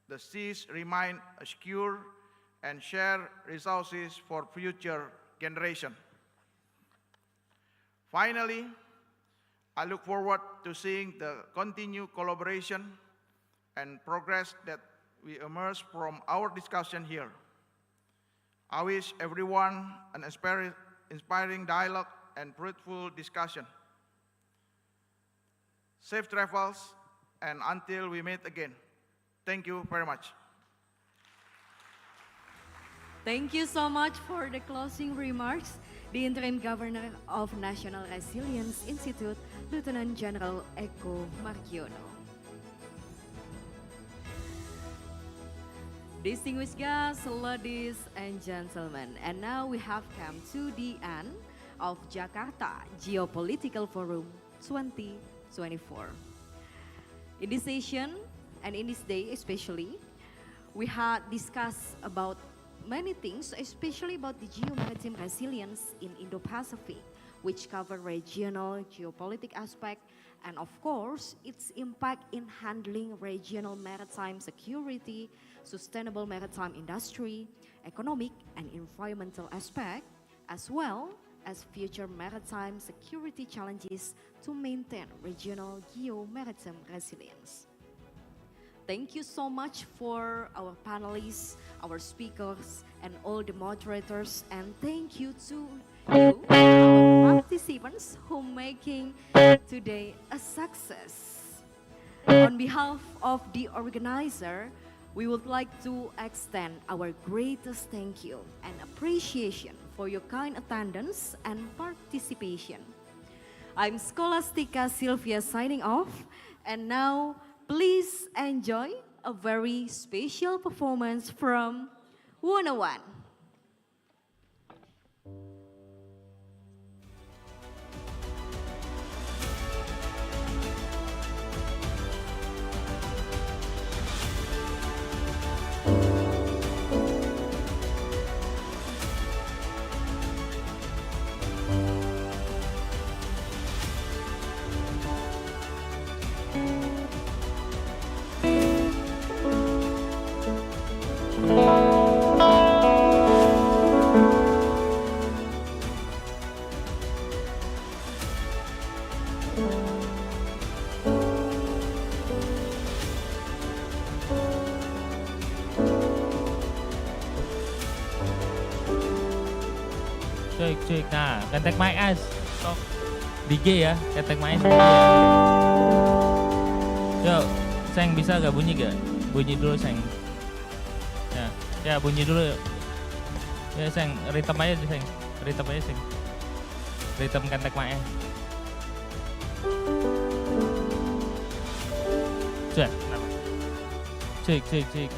the seas remain secure and share resources for future generations. Finally, I look forward to seeing the continued collaboration and progress that we emerge from our discussion here. I wish everyone an inspiring dialogue and fruitful discussion. Safe travels, and until we meet again, thank you very much. Thank you so much for the closing remarks, the Interim Governor of National Resilience Institute, Lieutenant General Eko Markiono. Distinguished guests, ladies and gentlemen, and now we have come to the end of Jakarta Geopolitical Forum 2024. In this session, and in this day especially, we had discussed about many things, especially about the geo-maritime resilience in Indo-Pacific, which cover regional geopolitical aspect and of course its impact in handling regional maritime security, sustainable maritime industry, economic and environmental aspect, as well as future maritime security challenges to maintain regional geo-maritime resilience. Thank you so much for our panelists, our speakers, and all the moderators, and thank you to you, our participants, who making today a success. On behalf of the organizer, we would like to extend our greatest thank you and appreciation for your kind attendance and participation. I'm Scholastica Sylvia signing off, and now please enjoy a very special performance from 101. Cek, nah, kontak mic as, stop, DJ ya, kontak mic DJ ya. Yuk, Seng bisa gak bunyi gak? Bunyi dulu Seng. Ya bunyi dulu yuk. Ya Seng, ritem aja Seng, ritem aja Seng. Ritem kontak mic. Cek, cek. Cek.